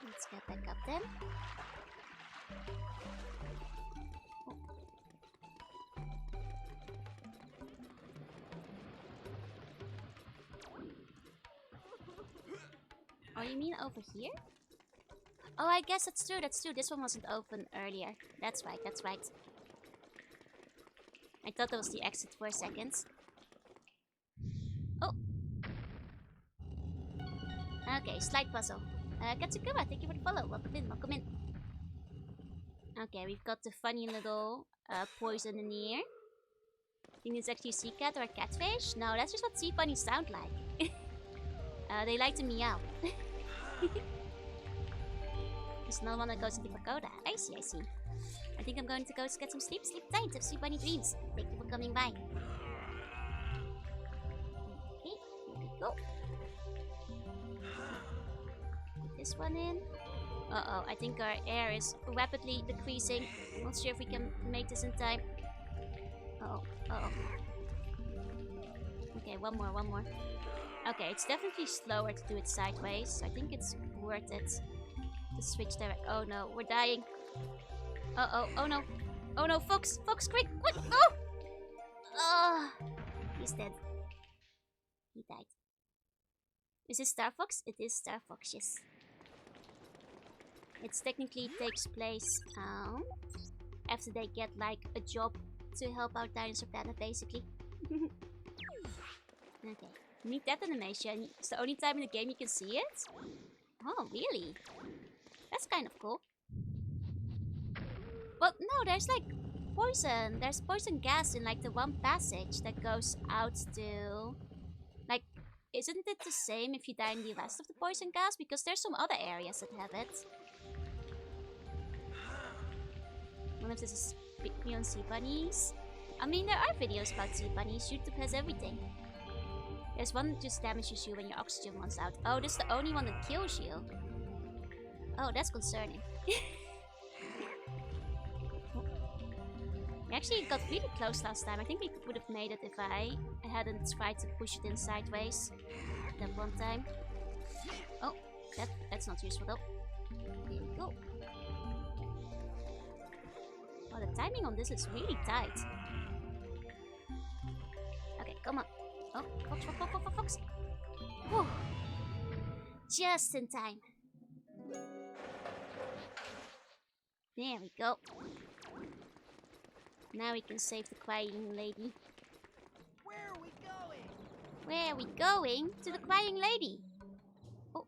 Let's get back up then. Oh, you mean over here? Oh, I guess that's true, that's true. This one wasn't open earlier. That's right, that's right. I thought that was the exit for a second. Oh! Okay, slide puzzle. Katsukuma, thank you for the follow. Welcome in, welcome in. Okay, we've got the funny little poison in the air. I think it's actually a sea cat or a catfish. No, that's just what sea bunnies sound like. They like to meow. There's another one that goes into pagoda. I see, I see. I think I'm going to go get some sleep. Sleep tight, have sea bunny dreams. Thank you for coming by. Okay, here we go. Put this one in. Uh-oh, I think our air is rapidly decreasing. I'm not sure if we can make this in time. Uh-oh, uh-oh. Okay, one more, one more. Okay, it's definitely slower to do it sideways, so I think it's worth it to switch direct. Oh no, we're dying. Uh-oh, oh no. Oh no, Fox! Fox, quick! Quick! Oh! Oh! He's dead. He died. Is this Star Fox? It is Star Fox, yes. It technically takes place after they get like a job to help out Dinosaur Planet, basically. Okay. Need that animation. It's the only time in the game you can see it? Oh, really? That's kind of cool. But no, there's like poison. There's poison gas in like the one passage that goes out to... Like, isn't it the same if you die in the rest of the poison gas? Because there's some other areas that have it. One of this is Pick Me on Sea Bunnies. I mean, there are videos about sea bunnies. YouTube has everything. There's one that just damages you when your oxygen runs out. Oh, this is the only one that kills you. Oh, that's concerning. We actually got really close last time. I think we would have made it if I hadn't tried to push it in sideways that one time. Oh, that's not useful though. Here we go. Oh, the timing on this is really tight. Okay, come on. Oh, Fox, Fox, Fox, Fox, Fox. Whew. Just in time. There we go. Now we can save the crying lady. Where are we going? Where are we going? To the crying lady. Oh.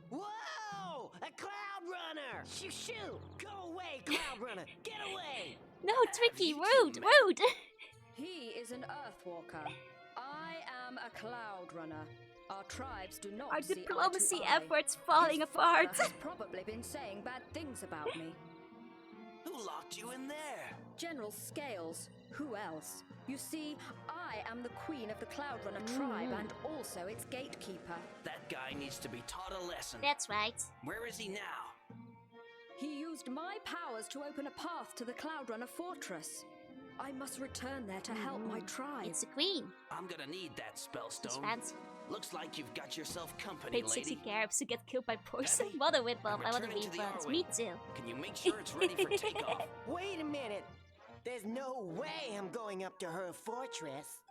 Whoa! A cloud runner! Shoo shoo! Go away, cloud runner! Get away! No, Tricky, rude, rude! He is an Earthwalker. I am a Cloud Runner. Our tribes do not Our see diplomacy eye to eye. efforts falling His apart. father has probably been saying bad things about me. Who locked you in there? General Scales. Who else? You see, I am the queen of the Cloud Runner tribe and also its gatekeeper. That guy needs to be taught a lesson. That's right. Where is he now? He used my powers to open a path to the Cloud Runner fortress. I must return there to help my tribe. It's the queen. I'm gonna need that It's spellstone. fancy. Looks like you've got yourself company, Paid lady. 60 carobs to get killed by poison. Abby, What a whip up. I want to returning to the refund. R-Wing. Me too. Can you make sure it's ready for takeoff? Wait a minute. There's no way I'm going up to her fortress.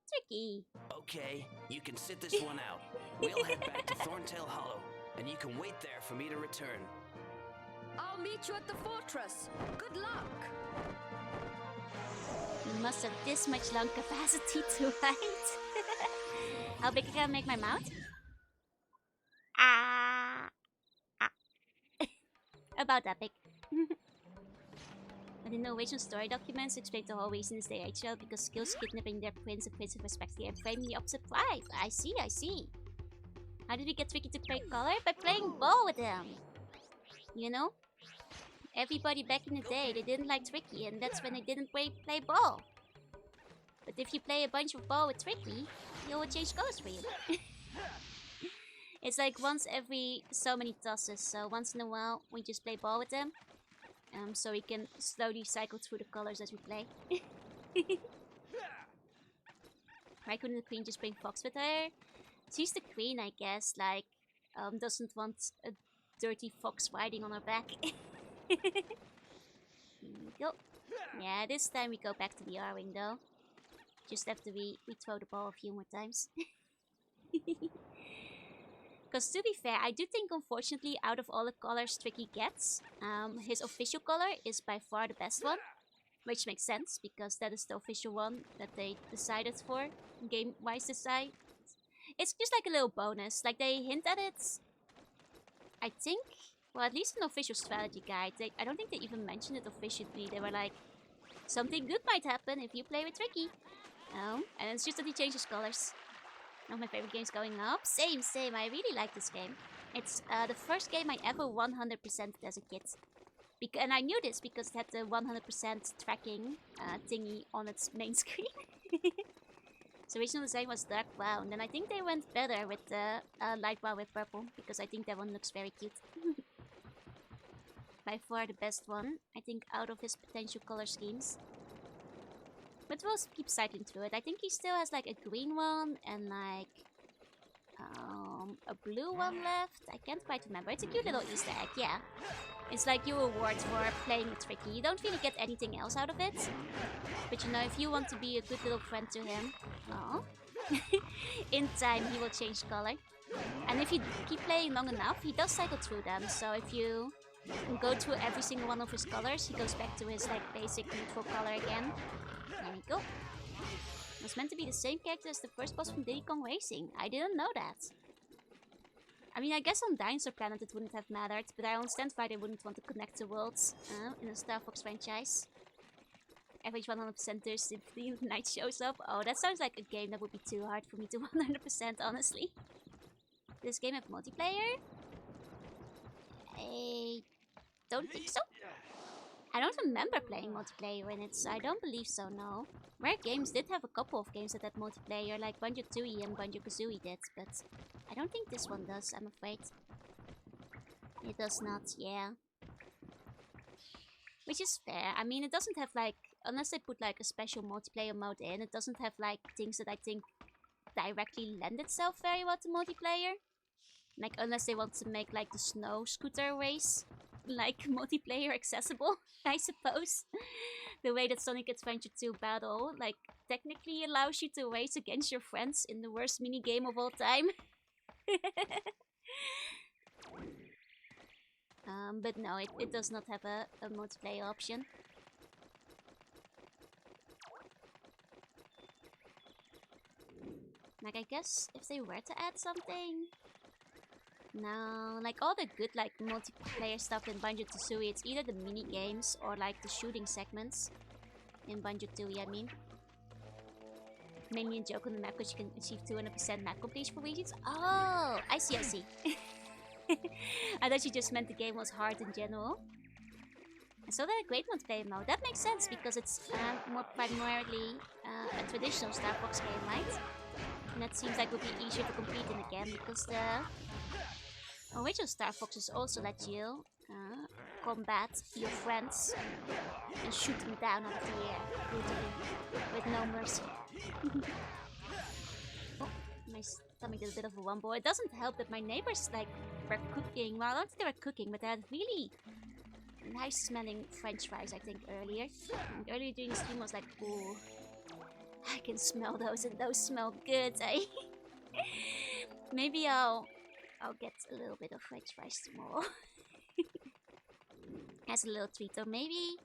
Tricky. Okay, you can sit this one out. We'll head back to Thorntail Hollow, and you can wait there for me to return. I'll meet you at the fortress. Good luck. You must have this much lung capacity to hide. How big can I make my mouth? Ah. About that big. But in Norwegian story documents explain the whole reason is they HL because Skills kidnapping their prince and princess respectively and framing the opposite pride. I see, I see. How did we get Tricky to play color? By playing ball with him. You know? everybody back in the day, they didn't like Tricky, and that's when they didn't play ball. But if you play a bunch of ball with Tricky, he will change colors for you. It's like once every so many tosses, so once in a while we just play ball with them. So we can slowly cycle through the colors as we play. Why couldn't the queen just bring Fox with her? She's the queen, I guess, like, doesn't want a dirty fox riding on her back. Here we go. Yeah, this time we go back to the R-wing though. Just after we throw the ball a few more times. Because to be fair, I do think unfortunately out of all the colors Tricky gets, his official color is by far the best one. Which makes sense, because that is the official one that they decided for, game-wise decide. It's just like a little bonus, like they hint at it. I think, well, at least in the official strategy guide, I don't think they even mentioned it officially. They were like, something good might happen if you play with Tricky. And it's just that he changes colors. One of my favorite games going up. Same. I really like this game. It's the first game I ever 100%ed as a kid. And I knew this because it had the 100% tracking thingy on its main screen. So original design was dark brown. And then I think they went better with the light brown with purple. Because I think that one looks very cute. By far the best one, I think, out of his potential color schemes. But we'll keep cycling through it. I think he still has like a green one and like a blue one left. I can't quite remember. It's a cute little Easter egg, yeah. It's like your reward for playing with Tricky. You don't really get anything else out of it. But you know, if you want to be a good little friend to him, in time he will change color. And if you keep playing long enough, he does cycle through them. So if you go through every single one of his colors, he goes back to his like basic neutral color again. There we go. It was meant to be the same character as the first boss from Diddy Kong Racing. I didn't know that. I mean, I guess on Dinosaur Planet it wouldn't have mattered, but I understand why they wouldn't want to connect the worlds in a Star Fox franchise. Average 100% thirsty if the night shows up. Oh, that sounds like a game that would be too hard for me to 100%, honestly. Does this game have multiplayer? I don't think so. I don't remember playing multiplayer in it, so I don't believe so, no. Rare Games did have a couple of games that had multiplayer, like Banjo-Tooie and Banjo-Kazooie did, but I don't think this one does, I'm afraid. It does not, yeah. Which is fair. I mean, it doesn't have like, unless they put like a special multiplayer mode in, it doesn't have like things that I think directly lend itself very well to multiplayer. Like, unless they want to make like the snow scooter race like multiplayer accessible, I suppose. The way that Sonic Adventure 2 Battle like technically allows you to race against your friends in the worst minigame of all time. But no, it does not have a multiplayer option. Like, I guess if they were to add something... No, like all the good like multiplayer stuff in Banjo-Tooie, it's either the mini games or like the shooting segments in Banjo-Tooie, I mean. Mainly a joke on the map because you can achieve 200% map completion for regions. Oh, I see. I thought you just meant the game was hard in general. So that a great multiplayer mode. That makes sense because it's more primarily a traditional Star Fox game, right? And that seems like it would be easier to complete in again because the original Star Foxes also let you combat your friends and shoot them down out of the air brutally with no mercy. Oh, my stomach did a bit of a rumble. It doesn't help that my neighbors like were cooking. Well, I don't think they were cooking, but they had really nice smelling French fries, I think, earlier. And earlier during the stream I was like, ooh, I can smell those and those smell good, eh? Maybe I'll get a little bit of French fries tomorrow. As a little treat, or maybe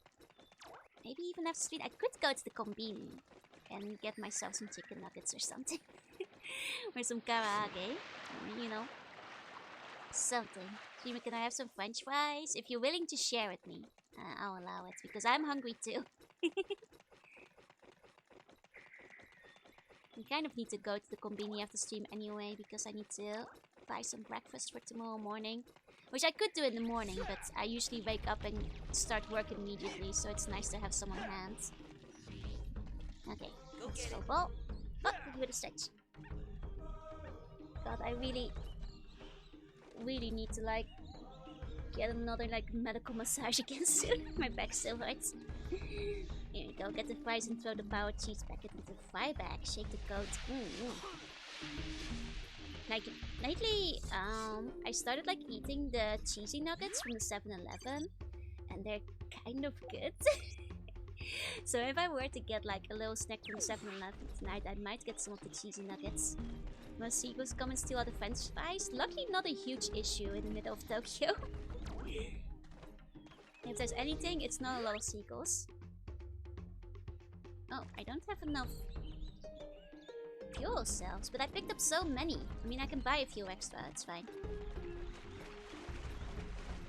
even after street, I could go to the Konbini and get myself some chicken nuggets or something. Or some karaage, you know. Something. Shima, can I have some French fries? If you're willing to share with me, I'll allow it, because I'm hungry too. I kind of need to go to the Konbini after stream anyway, because I need to buy some breakfast for tomorrow morning. Which I could do in the morning, but I usually wake up and start work immediately, so it's nice to have some on hand. Okay, let's go ball. Oh, with a stretch. God, I really need to like get another like medical massage again soon. My back still hurts. Here we go, get the fries and throw the power cheese packet into the fry bag. Shake the coat. Like lately, I started like eating the cheesy nuggets from the 7-Eleven, and they're kind of good. So if I were to get like a little snack from the 7-Eleven tonight, I might get some of the cheesy nuggets. Most seagulls come and steal all the French fries. Luckily, not a huge issue in the middle of Tokyo. If there's anything, it's not a lot of seagulls. Oh, I don't have enough fuel cells, but I picked up so many. I mean, I can buy a few extra, it's fine.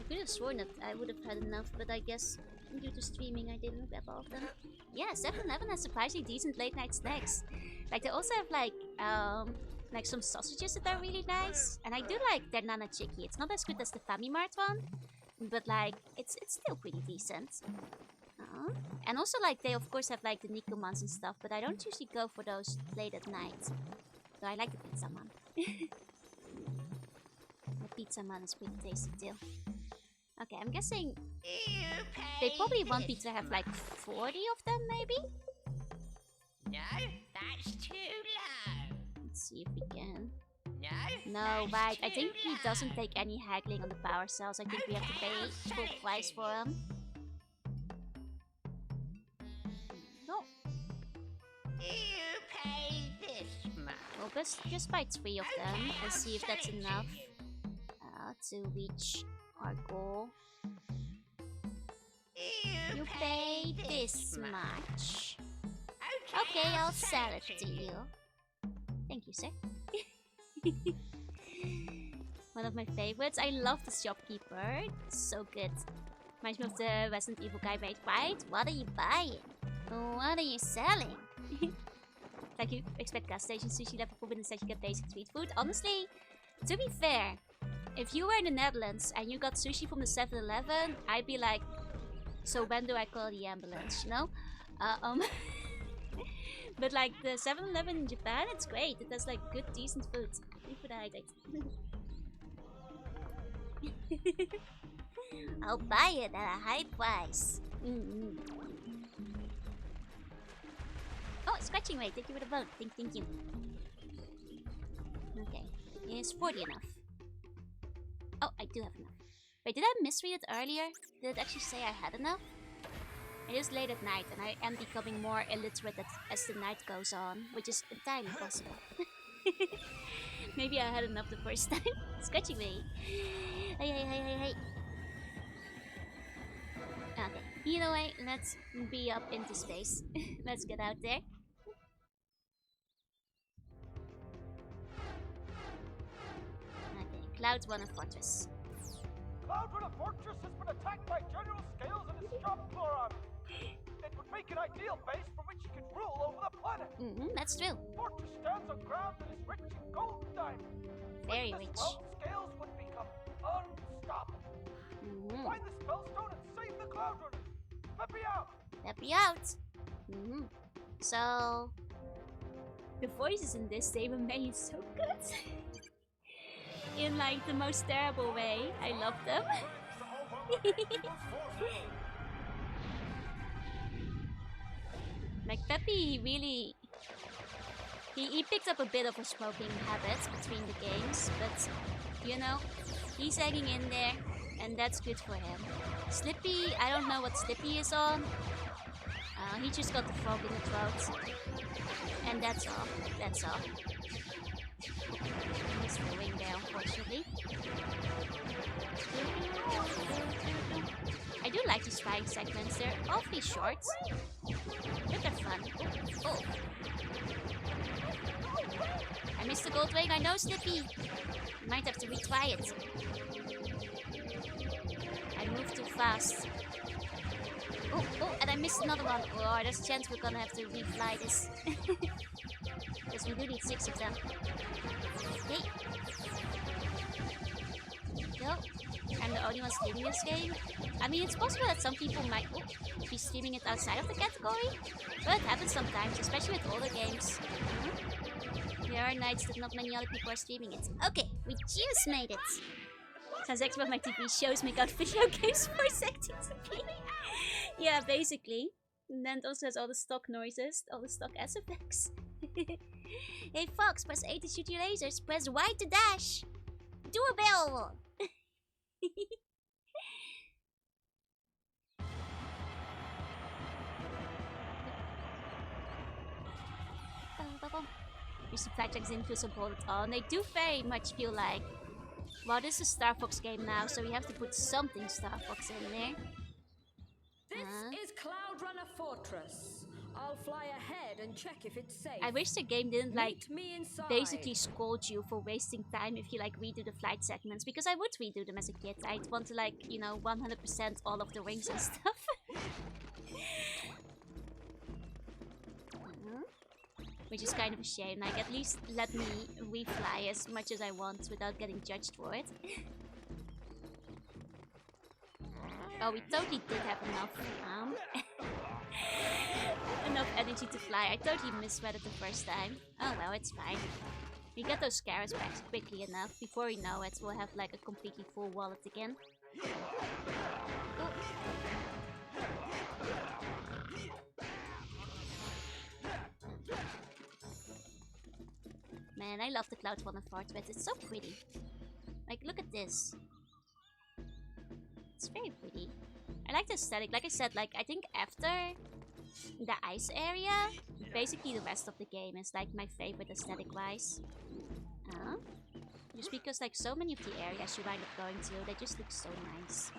I could have sworn that I would have had enough, but I guess due to streaming I didn't grab all of them. Yeah, 7-Eleven has surprisingly decent late night snacks. Like, they also have like some sausages that are really nice. And I do like their Nana Chiki. It's not as good as the Famimart one, but like, it's still pretty decent. And also like they of course have like the Nikomans and stuff, but I don't usually go for those late at night. So I like the Pizza Man. The Pizza Man is pretty tasty too. Okay, I'm guessing they probably want me to have like 40 of them maybe? No, that's too low. Let's see if we can. No, right, I think he doesn't take any haggling on the power cells. I think we have to pay full price for them. You pay this much. Well, just buy 3 of them and see if that's enough to reach our goal. You pay this much. Okay, I'll sell it to you. Thank you, sir. One of my favorites. I love the shopkeeper. It's so good. Reminds me of the Resident Evil guy made, right? What are you buying? What are you selling? Like you expect gas station sushi level 4, but instead you get basic street food. Honestly, to be fair, if you were in the Netherlands and you got sushi from the 7-Eleven, I'd be like, so when do I call the ambulance, you know? But like the 7-Eleven in Japan, it's great. It has like good, decent food. Thank you for the hydrate. I'll buy it at a high price. Oh, scratching rate. Thank you for the vote. Thank you. Okay. Is 40 enough? Oh, I do have enough. Wait, did I misread it earlier? Did it actually say I had enough? It is late at night and I am becoming more illiterate as the night goes on, which is entirely possible. Maybe I had enough the first time. Scratching rate. Hey. Okay. Either way, let's be up into space. Let's get out there. Okay, Cloud Runner Fortress. Cloud Runner Fortress has been attacked by General Scales and his shop floor army. It would make an ideal base from which he could rule over the planet. That's true. The fortress stands on ground that is rich in gold and diamonds. Very With this rich. wealth, Scales would become unstoppable. Find the spellstone and save the Cloud Runners. Let me out. Let me out. So the voices in this they remain so good. In like the most terrible way. I love them. Like Peppy really he picked up a bit of a smoking habit between the games, but you know, he's hanging in there and that's good for him. Slippy, I don't know what Slippy is on. He just got the frog in the throat. And that's all. That's all. I missed the ring there, unfortunately. I do like these flying segments. They're awfully short, but they're fun. Oh. I missed the gold ring. I know, Slippy. Might have to retry it. I moved too fast. Oh, and I missed another one. Oh, there's a chance we're gonna have to refly this. Because we do need 6 of them. Okay. go. I'm the only one streaming this game. I mean, it's possible that some people might be streaming it outside of the category, but it happens sometimes, especially with older games. There are nights that not many other people are streaming it. Okay, we just made it. Sounds actually what my TV shows make out video games voice acting to be. Yeah, basically. And then it also has all the stock noises, all the stock S effects. Hey Fox, press A to shoot your lasers, press Y to dash. Doorbell! Your supply checks didn't feel so bold at all, and they do very much feel like, well, this is a Star Fox game now, so we have to put something Star Fox in there. This is Cloud Runner Fortress. I'll fly ahead and check if it's safe. I wish the game didn't like me inside. basically scold you for wasting time if you like redo the flight segments, because I would redo them as a kid. I'd want to like, you know, 100% all of the rings and stuff. Which is kind of a shame. Like, at least let me refly as much as I want without getting judged for it. Oh, we totally did have enough enough energy to fly. I totally misread it the first time. Oh well, it's fine. We get those scarabs back quickly enough. Before we know it, we'll have like a completely full wallet again. Ooh. Man, I love the Cloud Runner Fortress. It's so pretty. Like, look at this. It's very pretty. I like the aesthetic. Like I said, like, I think after the ice area, basically the rest of the game is like my favorite aesthetic-wise. Just because like so many of the areas you wind up going to, they just look so nice.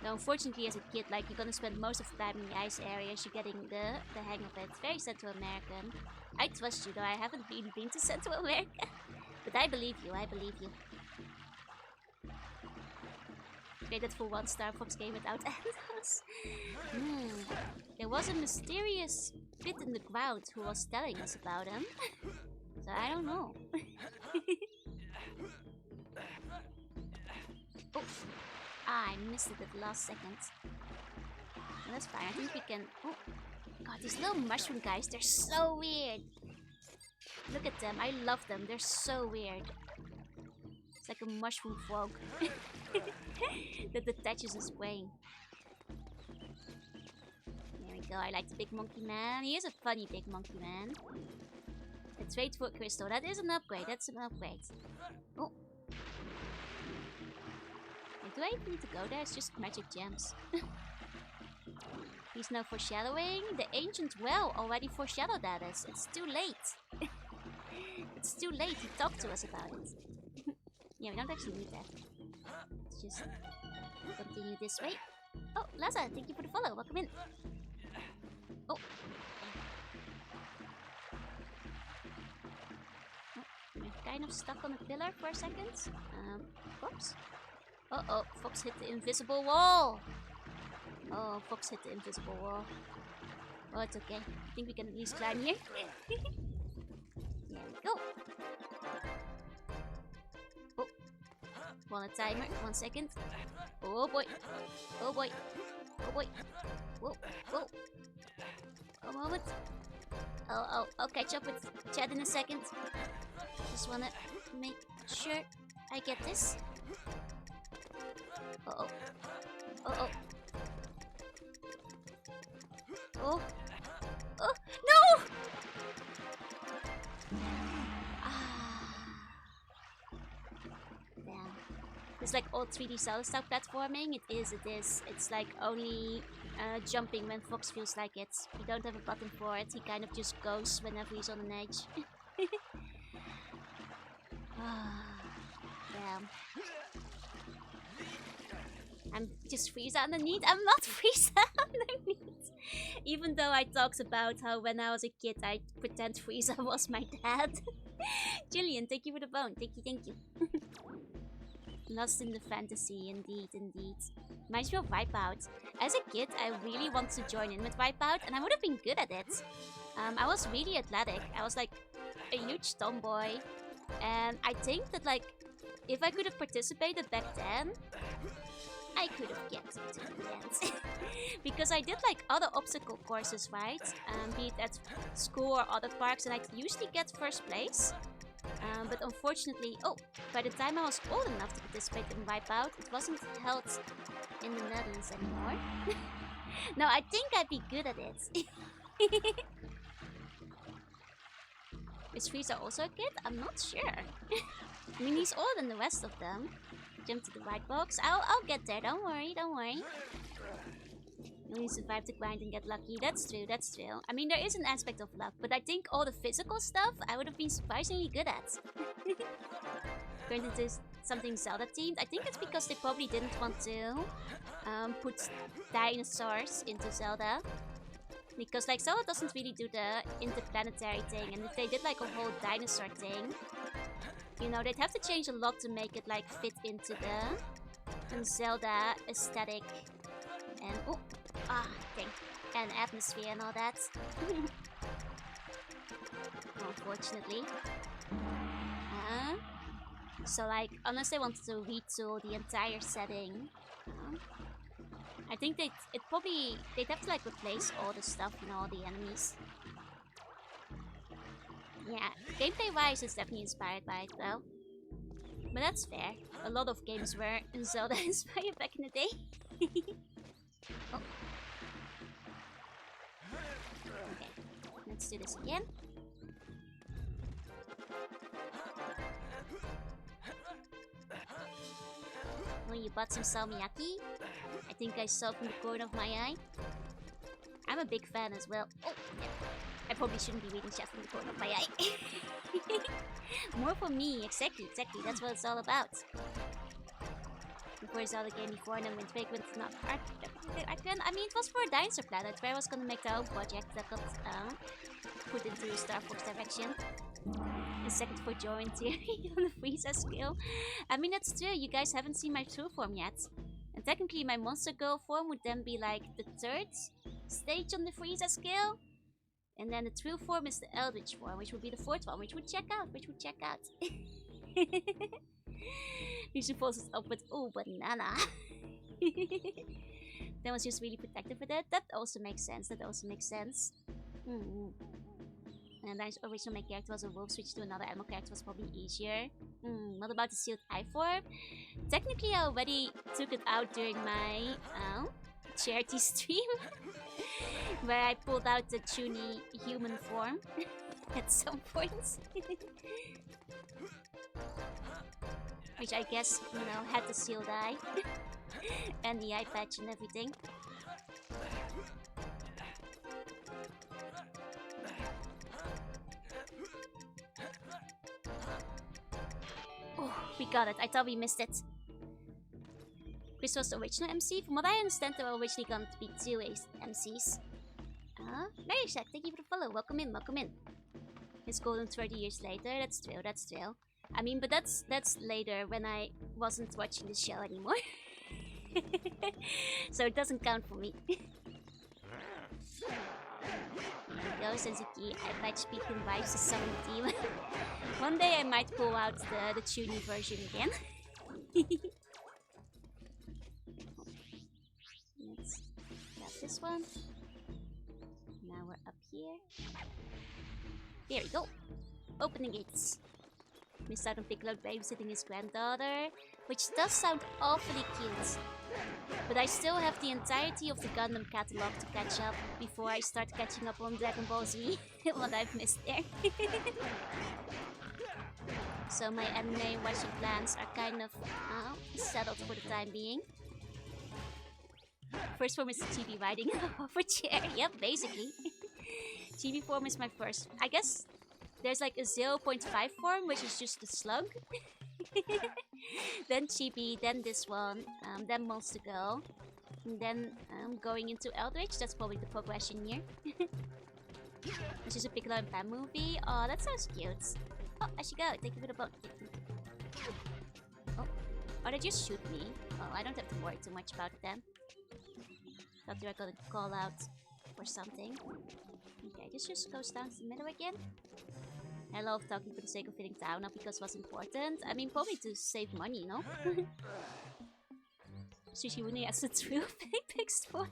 Now, unfortunately, as a kid, like, you're gonna spend most of the time in the ice areas, you're getting the hang of it. Very Central American. I trust you, though. I haven't really been to Central America. But I believe you, I believe you. Created for one Star Fox game without Endos. There was a mysterious bit in the crowd who was telling us about him. So I don't know. Oh. I missed it at the last second. That's fine, I think we can... Oh, God, these little mushroom guys, they're so weird. Look at them, I love them, they're so weird. It's like a mushroom frog that detaches his brain. There we go, I like the big monkey man. He is a funny big monkey man. Let's wait for a crystal. That is an upgrade, that's an upgrade. Oh. Do I even need to go there? It's just magic gems. He's now foreshadowing. The ancient well already foreshadowed at us. It's too late. It's too late. He talked to us about it. Yeah, we don't actually need that. Let's just continue this way. Oh, Laza, thank you for the follow. Welcome in. Oh. We're kind of stuck on the pillar for a second. Whoops. Uh-oh, Fox hit the invisible wall! Oh, Fox hit the invisible wall. Oh, it's okay. I think we can at least climb here. There we go. Oh. Want a timer? 1 second. Oh boy. Oh boy. Oh boy. Whoa. Whoa. A moment. I'll catch up with Chad in a second. Just wanna make sure I get this. Uh-oh. Uh-oh. Oh. Oh, no! Damn. It's like all 3D Zelda style platforming. It is. It's like only jumping when Fox feels like it. We don't have a button for it. He kind of just goes whenever he's on an edge. Damn. I'm just Frieza underneath. I'm not Frieza underneath. Even though I talked about how when I was a kid I'd pretend Frieza was my dad. Jillian, thank you for the bone. Thank you. Lost in the fantasy, indeed. Reminds me of Wipeout. As a kid, I really wanted to join in with Wipeout, and I would have been good at it. I was really athletic. I was like a huge tomboy. And I think that like if I could have participated back then, I could have get to the end. Because I did like other obstacle courses, right? Be it at school or other parks, and I'd usually get first place. But unfortunately, by the time I was old enough to participate in Wipeout, it wasn't held in the Netherlands anymore. No, I think I'd be good at it. Is Frieza also a kid? I'm not sure. I mean, he's older than the rest of them. Jump to the right box. I'll get there. Don't worry. Don't worry. You only survive the grind and get lucky. That's true. That's true. I mean, there is an aspect of luck, but I think all the physical stuff I would have been surprisingly good at. Going into something Zelda themed. I think it's because they probably didn't want to put dinosaurs into Zelda. Because like Zelda doesn't really do the interplanetary thing, and if they did like a whole dinosaur thing, you know, they'd have to change a lot to make it like fit into the Zelda aesthetic and thing and atmosphere and all that. Unfortunately. So like, unless they wanted to retool the entire setting, I think they'd have to like replace all the stuff and all the enemies. Yeah, gameplay wise it's definitely inspired by it though. But that's fair. A lot of games were Zelda inspired back in the day. Okay, let's do this again. Oh, you bought some salmiakki? I think I saw from the corner of my eye. I'm a big fan as well. Oh, yeah. I probably shouldn't be reading chat from the corner of my eye. More for me, exactly. That's what it's all about. Before I saw the game before and then went big with not art. I mean, it was for a Dinosaur Planet where I was gonna make the own project that got put into Star Fox Direction. And second for Jorin theory on the Frieza skill. I mean, that's true. You guys haven't seen my true form yet. And technically, my Monster Girl form would then be like the third stage on the Frieza scale. And then the true form is the Eldritch form, which would be the fourth one, which would check out. Frieza forces up with, oh, banana. That was just really protective for that. That also makes sense. And the original main character was a wolf, switch to another animal character was probably easier. What about the sealed eye form? Technically, I already took it out during my charity stream, where I pulled out the Chuny human form at some point. Which I guess, you know, had the sealed eye and the eye patch and everything. Oh, we got it. I thought we missed it. Chris was the original MC. From what I understand, there were originally going to be 2 MCs. Very sad. Thank you for the follow. Welcome in. It's golden 30 years later. That's true. I mean, but that's later when I wasn't watching the show anymore. So it doesn't count for me. Yo, Senzuki, I might speak in vibes to summon the demon. One day I might pull out the Chuny version again. Let's grab this one. Now we're up here. There we go. Open the gates. Missed out on Piccolo babysitting his granddaughter, which does sound awfully cute. But I still have the entirety of the Gundam catalog to catch up before I start catching up on Dragon Ball Z, what I've missed there. So my anime watching plans are kind of settled for the time being. First form is the chibi riding off a chair. Yep, basically. Chibi form is my first. I guess there's like a 0.5 form, which is just the slug. Then Chibi, then this one, then Monster Girl. And then going into Eldritch, that's probably the progression here. This is a Piccolo and Pan movie. Oh, that sounds cute. Oh, I should go. Thank you for the bone. Oh, they just shoot me. Oh, I don't have to worry too much about them. Thought they were gonna call out for something. Okay, this just goes down to the middle again. I love talking for the sake of filling town, not because it was important. I mean, probably to save money, no? Sushi Wuni has the true Apex form.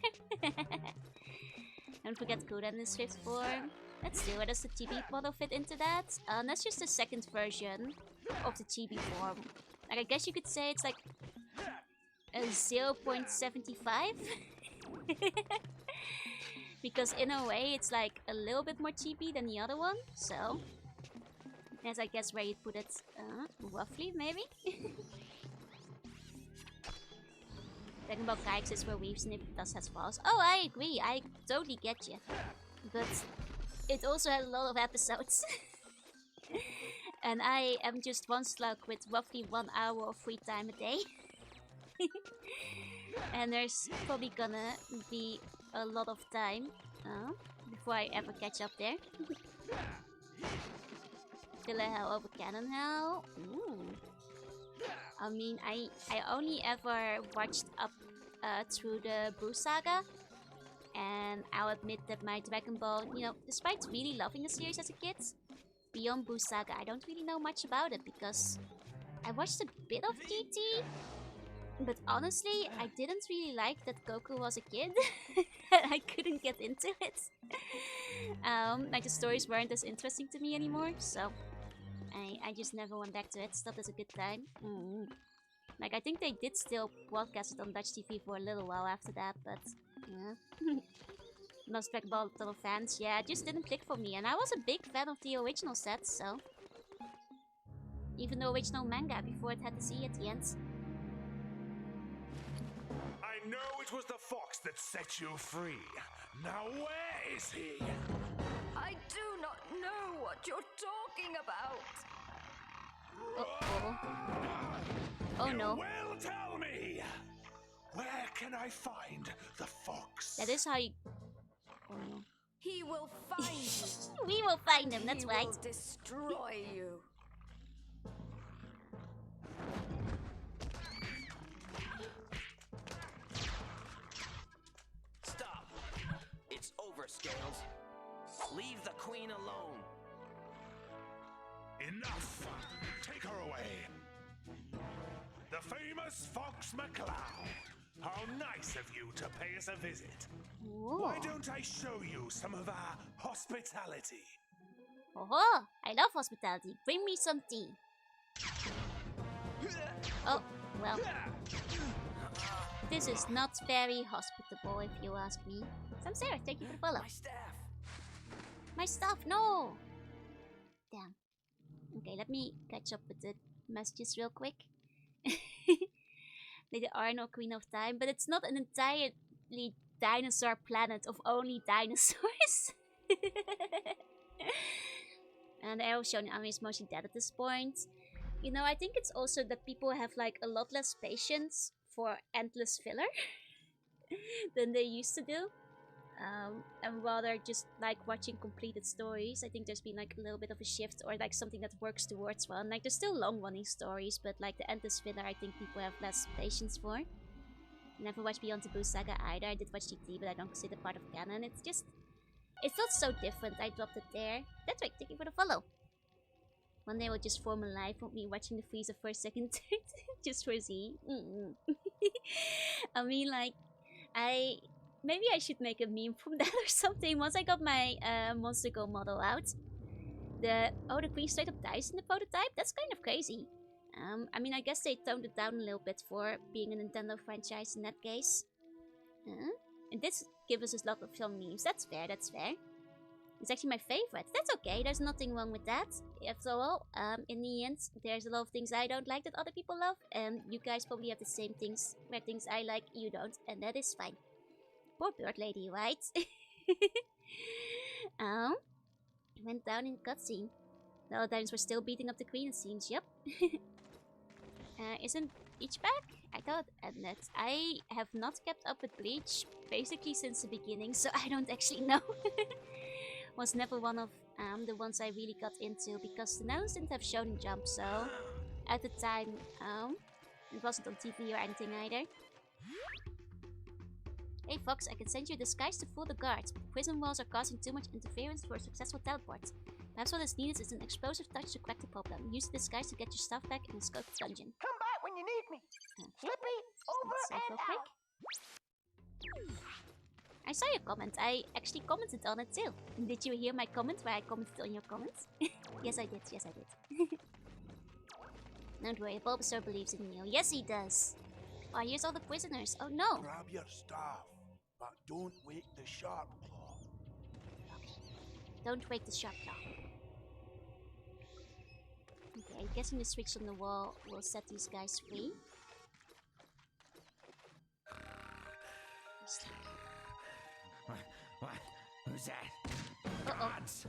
Don't forget Kuren in his 5th form. Let's see, where does the chibi model fit into that? That's just the 2nd version of the chibi form. Like, I guess you could say it's like a 0.75. Because in a way, it's like a little bit more chibi than the other one. So, that's I guess where you'd put it, roughly, maybe? Talking about kikes is where Weaves and if it does has falls. Oh, I agree. I totally get you. But it also has a lot of episodes. And I am just one slug with roughly 1 hour of free time a day. And there's probably gonna be a lot of time before I ever catch up there. Filler Hell over Cannon Hell. Ooh. I mean, I only ever watched up through the Boo Saga. And I'll admit that my Dragon Ball, you know, despite really loving the series as a kid, beyond Boo Saga, I don't really know much about it because I watched a bit of GT. But honestly, I didn't really like that Goku was a kid. I couldn't get into it. Like the stories weren't as interesting to me anymore, so I just never went back to it. Still has a good time. Like I think they did still broadcast it on Dutch TV for a little while after that, but yeah. Most Dragon Ball little fans, yeah, it just didn't click for me. And I was a big fan of the original set, so even the original manga before it had the Z at the end. I know it was the fox that set you free. Now where is he? I do not know what you're talking about. Uh-oh. Oh no. Well, tell me! Where can I find the fox? That is how you... Oh no. He will find you. We will find him, that's right. He will destroy you. Stop! It's over, Scales. Leave the queen alone. Enough! Take her away. The famous Fox McCloud. How nice of you to pay us a visit. Whoa. Why don't I show you some of our hospitality? Oh, I love hospitality. Bring me some tea. Oh, well. This is not very hospitable, if you ask me. Samsara, thank you for the follow. My staff! My stuff, no! Damn. Okay, let me catch up with the messages real quick. There are no Queen of Time, but it's not an entirely dinosaur planet of only dinosaurs. And the Arrow Shonen anime is mostly dead at this point. You know, I think it's also that people have like a lot less patience for endless filler than they used to do. And rather just like watching completed stories. I think there's been like a little bit of a shift or like something that works towards one. Like there's still long running stories, but like the endless filler I think people have less patience for. Never watched Beyond the Boo Saga either. I did watch GT, but I don't consider it part of canon. It's just, it felt so different. I dropped it there. That's right, thank you for the follow. One day we'll just form a life of me watching the Freezer first, second, third, just for Z. I mean, like, maybe I should make a meme from that or something. Once I got my Monster Go model out, the Queen straight up dies in the prototype. That's kind of crazy. I mean, I guess they toned it down a little bit for being a Nintendo franchise in that case. And this gives us a lot of fun memes. That's fair, that's fair. It's actually my favorite. That's okay, there's nothing wrong with that. After all, in the end, there's a lot of things I don't like that other people love. And you guys probably have the same things, where things I like, you don't. And that is fine. Poor bird lady, right? Went down in cutscene. The other times we're still beating up the queen, it seems, yep. Isn't Bleach back? I thought ended. I have not kept up with Bleach basically since the beginning, so I don't actually know. Was never one of the ones I really got into because the Netherlands didn't have Shonen Jump, so at the time it wasn't on TV or anything either. Hey Fox, I can send you a disguise to fool the guards, but prison walls are causing too much interference for a successful teleport. Perhaps what is needed is an explosive touch to crack the problem. Use the disguise to get your stuff back in the scope dungeon. Come back when you need me. Okay. Slippy, over Let's save and real quick. out. I saw your comment. I actually commented on it too. Did you hear my comment where I commented on your comments? Yes, I did. Yes, I did. Don't worry, Bulbasaur believes in you. Yes, he does. Oh, here's all the prisoners. Oh no. Grab your staff, but don't wake the sharp claw. Don't wake the sharp claw. Okay, I'm guessing the switch on the wall will set these guys free. What? Who's that? Uh-oh. Gods.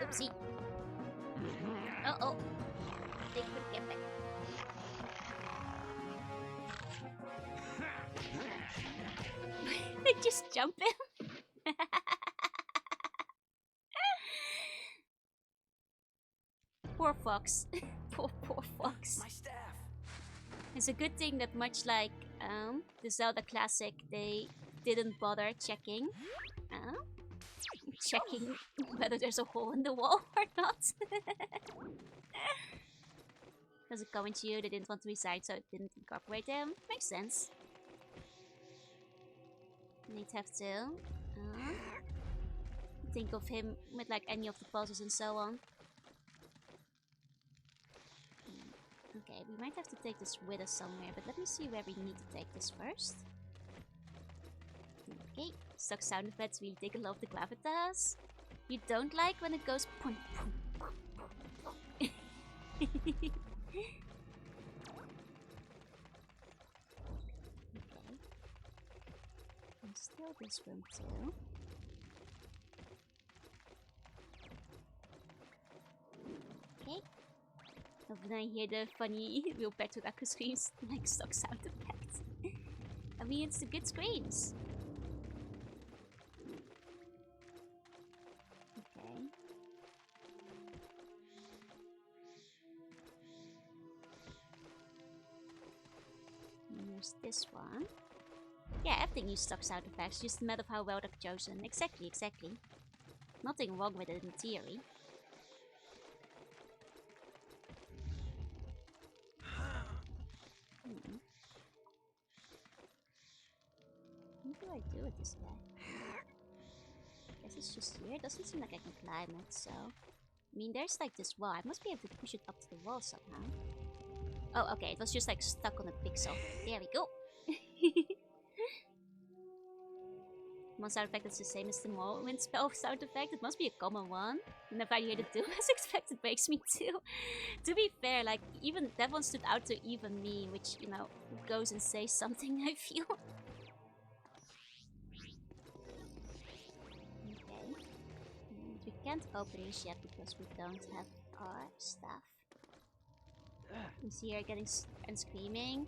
Oopsie. Uh-oh. They could get back. They just jump him. Poor fox. poor fox. My staff. It's a good thing that much like the Zelda Classic, they didn't bother checking whether there's a hole in the wall or not. Does it go into you? They didn't want to reside, so it didn't incorporate them. Makes sense. They'd have to think of him with like any of the puzzles and so on. Okay, we might have to take this with us somewhere, but let me see where we need to take this first. Okay, stock sound effects really take a lot of the gravitas. You don't like when it goes boom, boom, boom, boom. Okay. And still this room too. Okay. Oh, when I hear the funny Will Peturaku screams, like stock sound effects. I mean, it's the good screams. Okay. And there's this one. Yeah, everything used stock sound effects, just a matter of how well they're chosen. Exactly. Nothing wrong with it in theory. What do I do with this guy? Guess it's just here. It doesn't seem like I can climb it, so... I mean, there's like this wall. I must be able to push it up to the wall somehow. Oh, okay. It was just like stuck on a pixel. There we go. One sound effect that's the same as the Morrowind spell sound effect. It must be a common one. Whenever I hear the doom as expected breaks me too. To be fair, like, even that one stood out to even me, which, you know, goes and says something, I feel. Okay. We can't open this yet because we don't have our stuff. You see her getting and screaming.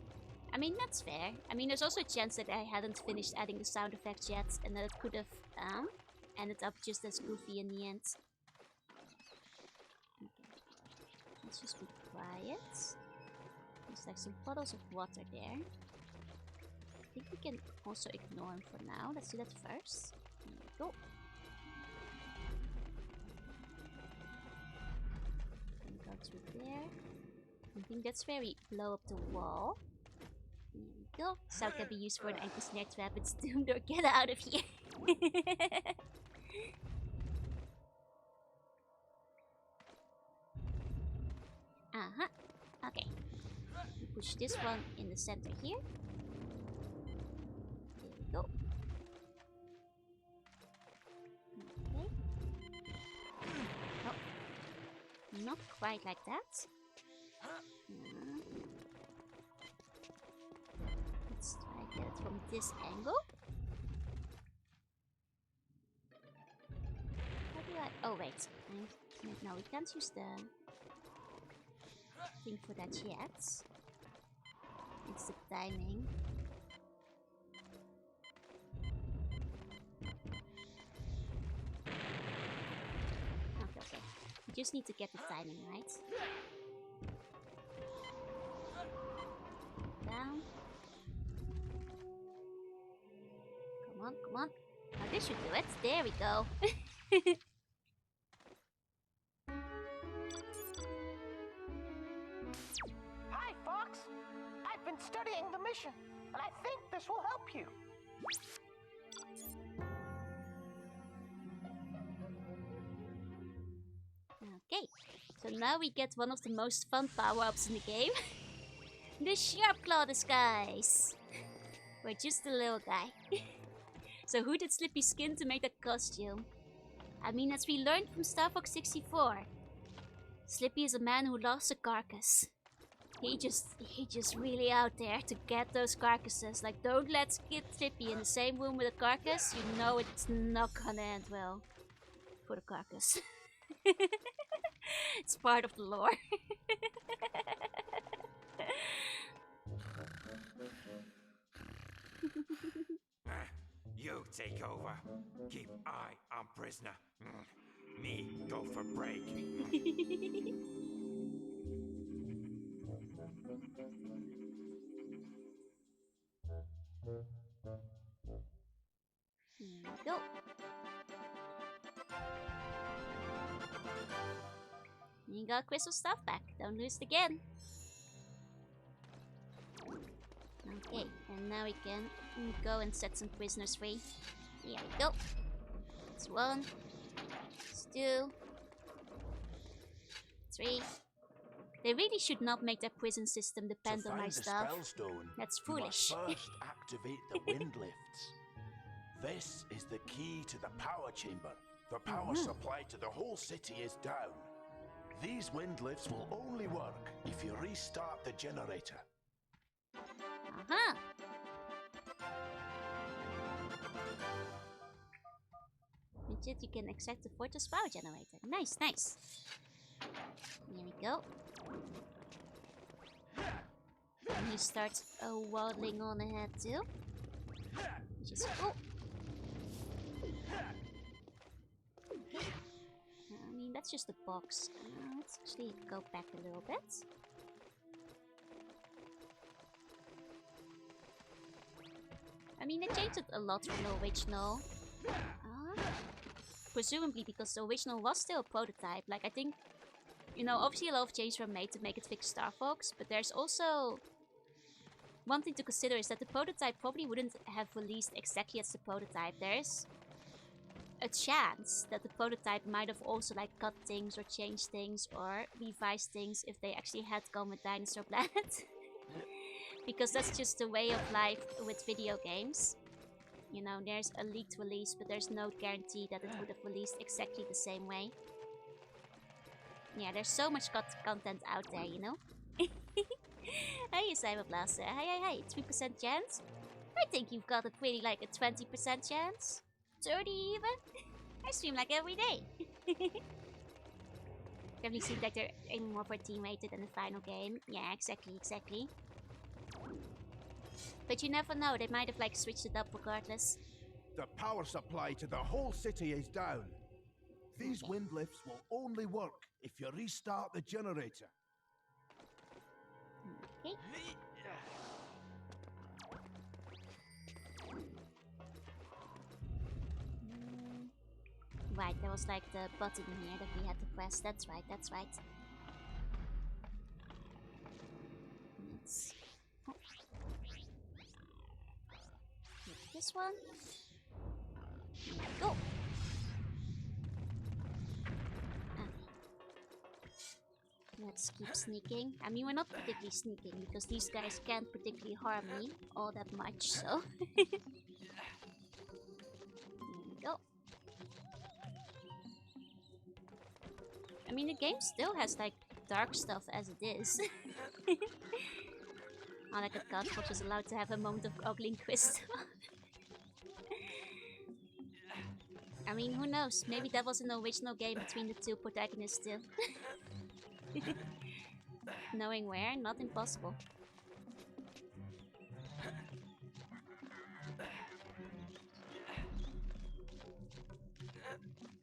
I mean, that's fair. I mean, there's also a chance that I hadn't finished adding the sound effects yet, and that it could have ended up just as goofy in the end. Okay. Let's just be quiet. There's like some puddles of water there. I think we can also ignore him for now. Let's do that first. There we go. And go through there. I think that's where we blow up the wall. There we go. Sound can be used for an anti-snare trap. It's doomed, or get out of here. Okay. We push this one in the center here. There we go. Okay. Oh. Not quite like that. Let's try to get it from this angle. How do I... Oh wait, no, we can't use the thing for that yet. It's the timing. Okay. We just need to get the timing right. Down. Come on. Now this should do it. There we go. Hi, Fox. I've been studying the mission, and I think this will help you. Okay, so now we get one of the most fun power-ups in the game. The Sharp Claw disguise. We're just a little guy. So who did Slippy skin to make that costume? I mean, as we learned from Star Fox 64, Slippy is a man who loves a carcass. He just really out there to get those carcasses. Like, don't let Slippy in the same room with a carcass. You know it's not gonna end well for the carcass. It's part of the lore. You take over. Keep eye on prisoner. Me go for break. Here we go. You got Crystal stuff back. Don't lose it again. Okay, and now we can go and set some prisoners free. Here we go. That's 1. That's 2. 3. They really should not make their prison system depend on my stuff. That's foolish. You must first activate the wind lifts. This is the key to the power chamber. The power supply to the whole city is down. These wind lifts will only work if you restart the generator. With it, you can extract the Fortress power generator. Nice, nice. Here we go. And he starts waddling on ahead too. Which is cool. I mean, that's just a box. Let's actually go back a little bit. I mean, they changed it a lot from the original. Presumably because the original was still a prototype. Like, I think, you know, obviously a lot of changes were made to make it fit Star Fox, but there's also one thing to consider is that the prototype probably wouldn't have released exactly as the prototype. There's a chance that the prototype might have also like cut things or changed things or revised things if they actually had gone with Dinosaur Planet. Because that's just the way of life with video games. You know, there's a leaked release, but there's no guarantee that it would have released exactly the same way. Yeah, there's so much content out there, you know? Hey, Cyber Blaster. Hey, 3% chance? I think you've got a pretty, like, a 20% chance. 30 even? I stream like every day. Definitely seems like they're aiming more for team rated than the final game. Yeah, exactly. But you never know, they might have like switched it up regardless. The power supply to the whole city is down. These wind lifts will only work if you restart the generator. Okay. Right, there was like the button here that we had to press. That's right. Let's this one. Go. Okay. Let's keep sneaking. I mean, we're not particularly sneaking because these guys can't particularly harm me all that much, so. There we go. I mean, the game still has like dark stuff as it is. Like a Godforge is allowed to have a moment of ogling Crystal. I mean, who knows? Maybe that was an original game between the two protagonists still. Knowing where, not impossible.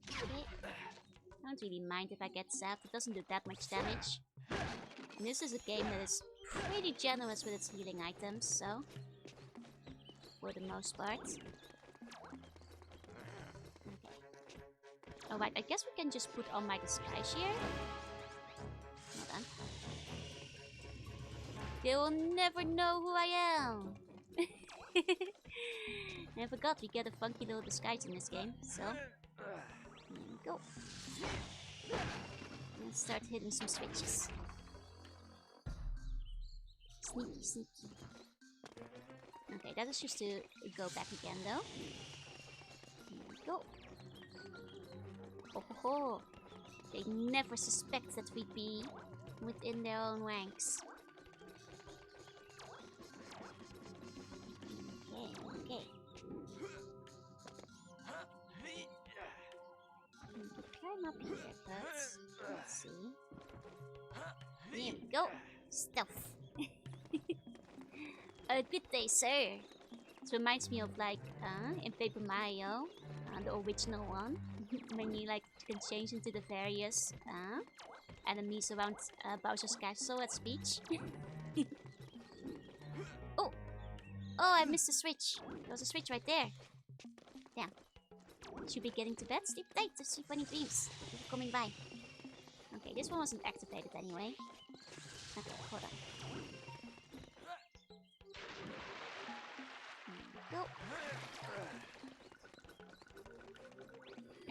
Okay. I don't really mind if I get zapped, it doesn't do that much damage. And this is a game that is pretty generous with its healing items, so for the most part. Alright, I guess we can just put on my disguise here. Hold on. They will never know who I am. I forgot we get a funky little disguise in this game, so here we go. Let's start hitting some switches. Sneaky, sneaky. Okay, that is just to go back again though. Here we go. Oh ho ho! They never suspect that we'd be within their own ranks. Okay. We could climb up here, but let's see. Here we go. Stuff. Good day, sir. This reminds me of like in Paper Mario, the original one, when you like can change into the various enemies around Bowser's Castle at speech. Oh, I missed the switch. There was a switch right there. Damn. Should be getting to bed. Sleep tight to see funny dreams. People coming by. Okay, this one wasn't activated anyway. Okay, hold on. Go.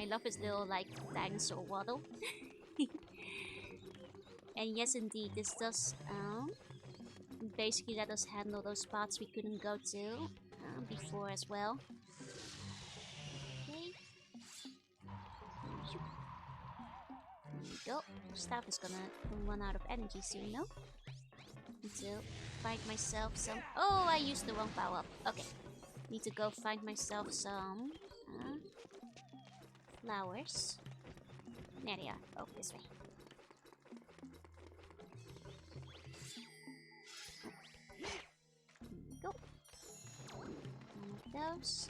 I love his little like dinosaur waddle. And yes, indeed, this does basically let us handle those spots we couldn't go to before as well. Okay. There we go. Staff is gonna run out of energy soon, no? Need to find myself some. Oh, I used the wrong power up. Okay. Need to go find myself some flowers. There they are. Oh, this way. Go. One of those.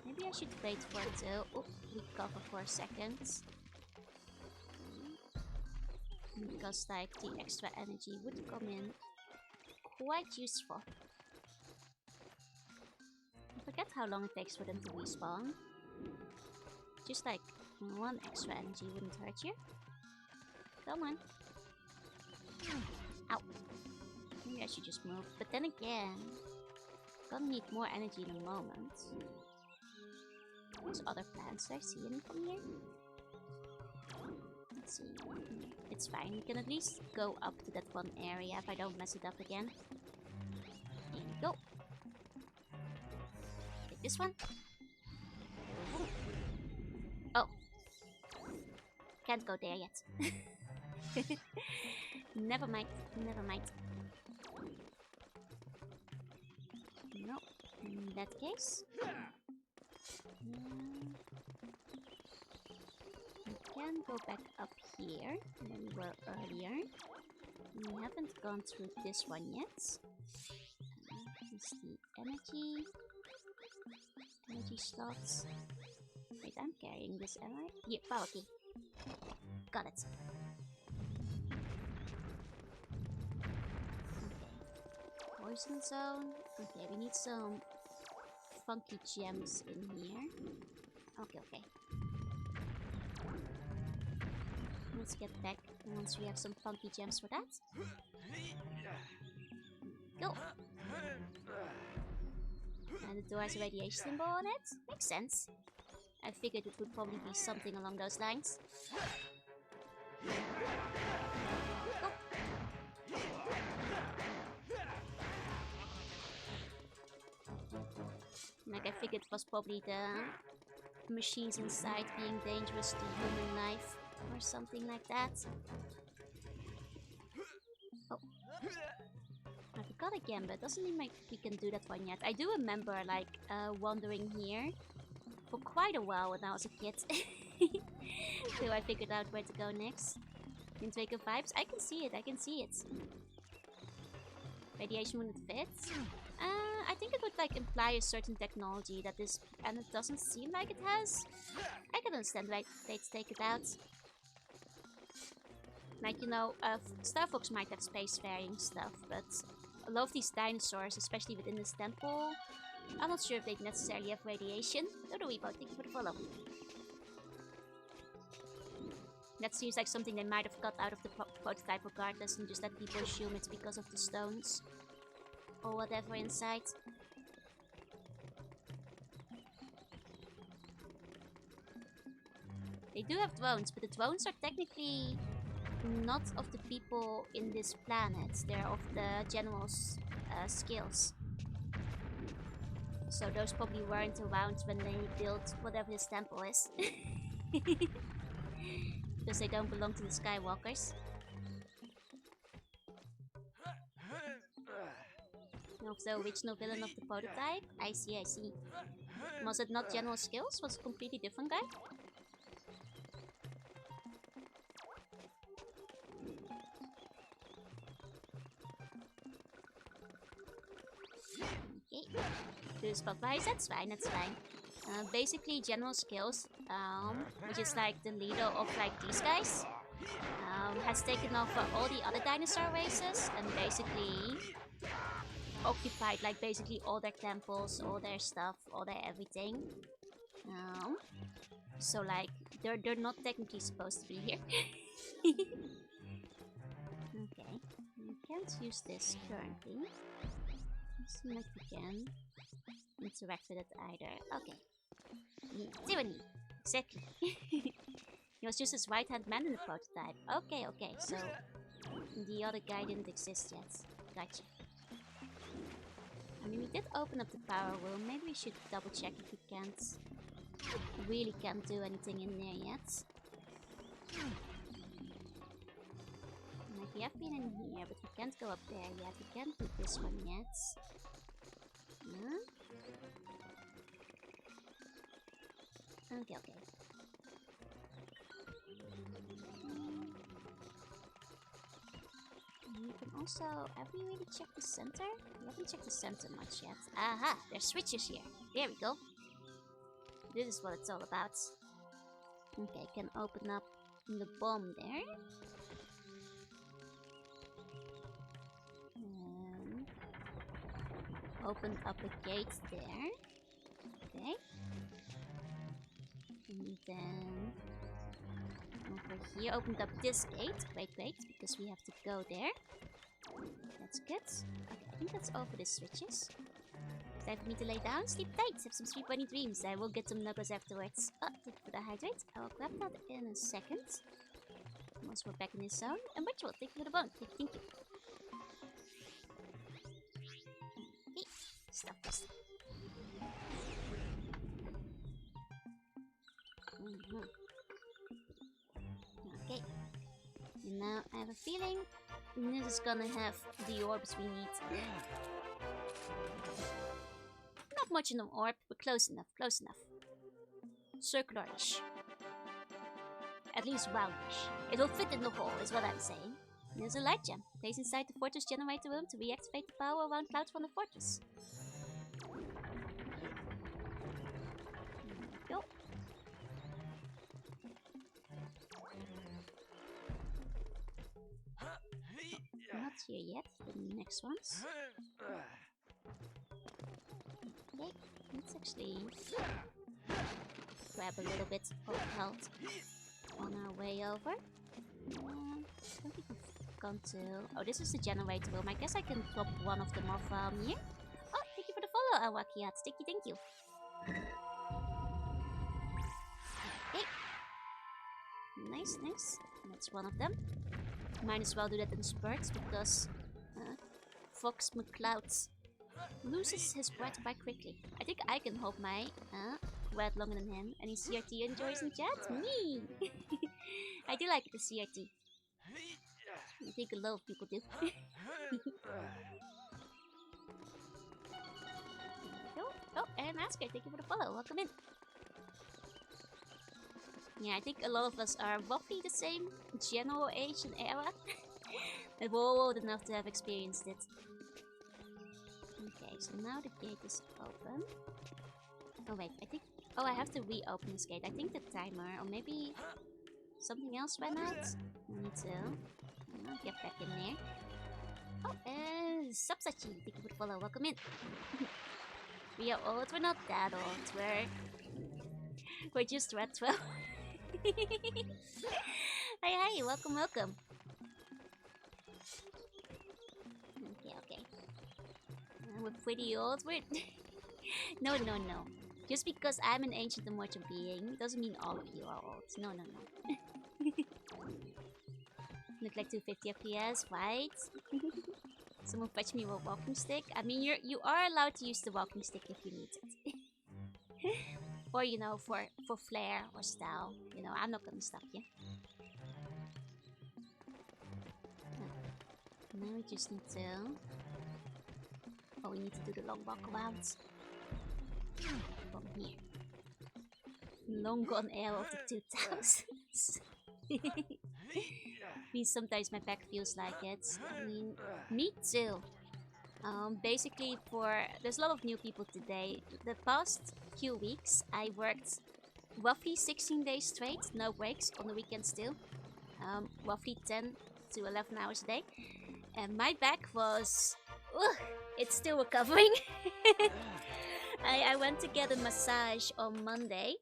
Maybe I should wait for it to recover for a second. Because like the extra energy would come in quite useful. I forget how long it takes for them to respawn. Just like one extra energy wouldn't hurt you. Come on. Ow. Maybe I should just move. But then again, gonna need more energy in a moment. There's other plants. Do I see any from here? Let's see. It's fine. We can at least go up to that one area if I don't mess it up again. Here we go. Take this one. Oh. Can't go there yet. Never mind. Never mind. No. In that case. We can go back up here where we were earlier. We haven't gone through this one yet. This is the energy slots. Wait, I'm carrying this, am I? Yeah, power key. Got it. Okay. Poison zone. Okay, we need some funky gems in here. Okay, okay. Let's get back once we have some funky gems for that. Go! And the door has a radiation symbol on it. Makes sense. I figured it would probably be something along those lines. Go! Like I figured it was probably the machines inside being dangerous to human life. Or something like that. Oh. I forgot again, but it doesn't mean like we can do that one yet. I do remember like wandering here for quite a while when I was a kid. Till I figured out where to go next. Wind Waker vibes? I can see it, I can see it. Radiation wouldn't fit. I think it would like imply a certain technology that this, and it doesn't seem like it has. I can understand why they'd take it out. Like, you know, Star Fox might have spacefaring stuff, but a lot of these dinosaurs, especially within this temple, I'm not sure if they'd necessarily have radiation. Don't worry about it. Thank you for the follow. That seems like something they might have cut out of the prototype regardless and just let people assume it's because of the stones. Or whatever inside. They do have drones, but the drones are technically not of the people in this planet. They're of the general's skills. So those probably weren't around when they built whatever this temple is. Because they don't belong to the Skywalkers. Of the original villain of the prototype? I see, I see. Was it not General Skills? Was it a completely different guy? Okay. Do the spot buys, that's fine, that's fine. Basically, General Skills, which is like the leader of like these guys, has taken over all the other dinosaur races and basically occupied like basically all their temples, all their stuff, all their everything. So like they're not technically supposed to be here. Okay, we can't use this currently. Doesn't seem like we can interact with it either. Okay. Tyranny. Exactly. He was just his right-hand man in the prototype. Okay, okay, so the other guy didn't exist yet. Gotcha. I mean, we did open up the power room. Maybe we should double check if we really can't do anything in there yet. Like, we have been in here, but we can't go up there yet. We can't do this one yet. Huh? Okay, okay. You can also... Have we really checked the center? We haven't checked the center much yet. Aha! There's switches here. There we go. This is what it's all about. Okay, can open up the bomb there. Open up a gate there. Okay. And then over here, opened up this gate. Wait, because we have to go there. That's good. Okay, I think that's all for the switches. Time for me to lay down, sleep tight, have some sweet bunny dreams. I will get some nuggets afterwards. Oh, thank you for the hydrate. I will grab that in a second. Once we're back in this zone. And ritual, thank you for the bone. Thank you. Okay, stop this. Okay. And now I have a feeling this is gonna have the orbs we need. Not much in an orb, but close enough, close enough. Circularish. At least roundish. It will fit in the hole, is what I'm saying. And there's a light gem. Place inside the fortress generator room to reactivate the power around clouds from the fortress. Go. Not here yet, the next ones. Okay, let's actually grab a little bit of health on our way over. I don't think we've gone to... Oh, this is the generator room. I guess I can drop one of them off here. Oh, thank you for the follow, Awakiat. Thank you. Okay. Nice. That's one of them. Might as well do that in spurts because Fox McCloud loses his breath quite quickly. I think I can hold my breath longer than him. Any CRT enjoys in chat? Me! I do like the CRT. I think a lot of people do. Oh, and Asker, thank you for the follow. Welcome in. Yeah, I think a lot of us are roughly the same general age and era. But we're all old enough to have experienced it. Okay, so now the gate is open. Oh wait, I think... Oh, I have to reopen this gate. I think the timer, or maybe something else went out. I need to get back in there. Oh, and Subsachi, thank you for the follow. Welcome in. We are old, we're not that old. We're just Red 12. Hey, welcome, welcome. Okay. We're pretty old. We're no. Just because I'm an ancient immortal being doesn't mean all of you are old. No. Look like 250 FPS, right? Someone fetch me a walking stick. I mean, you are allowed to use the walking stick if you need it. Or, you know, for flair or style. You know, I'm not gonna stop you. Now we just need to... Oh, we need to do the long walk around. From here. Long gone era of the 2000s. I mean, sometimes my back feels like it. I mean, me too. Basically, there's a lot of new people today. The past few weeks, I worked roughly 16 days straight, no breaks, on the weekends too. Roughly 10 to 11 hours a day. And my back was... it's still recovering. I went to get a massage on Monday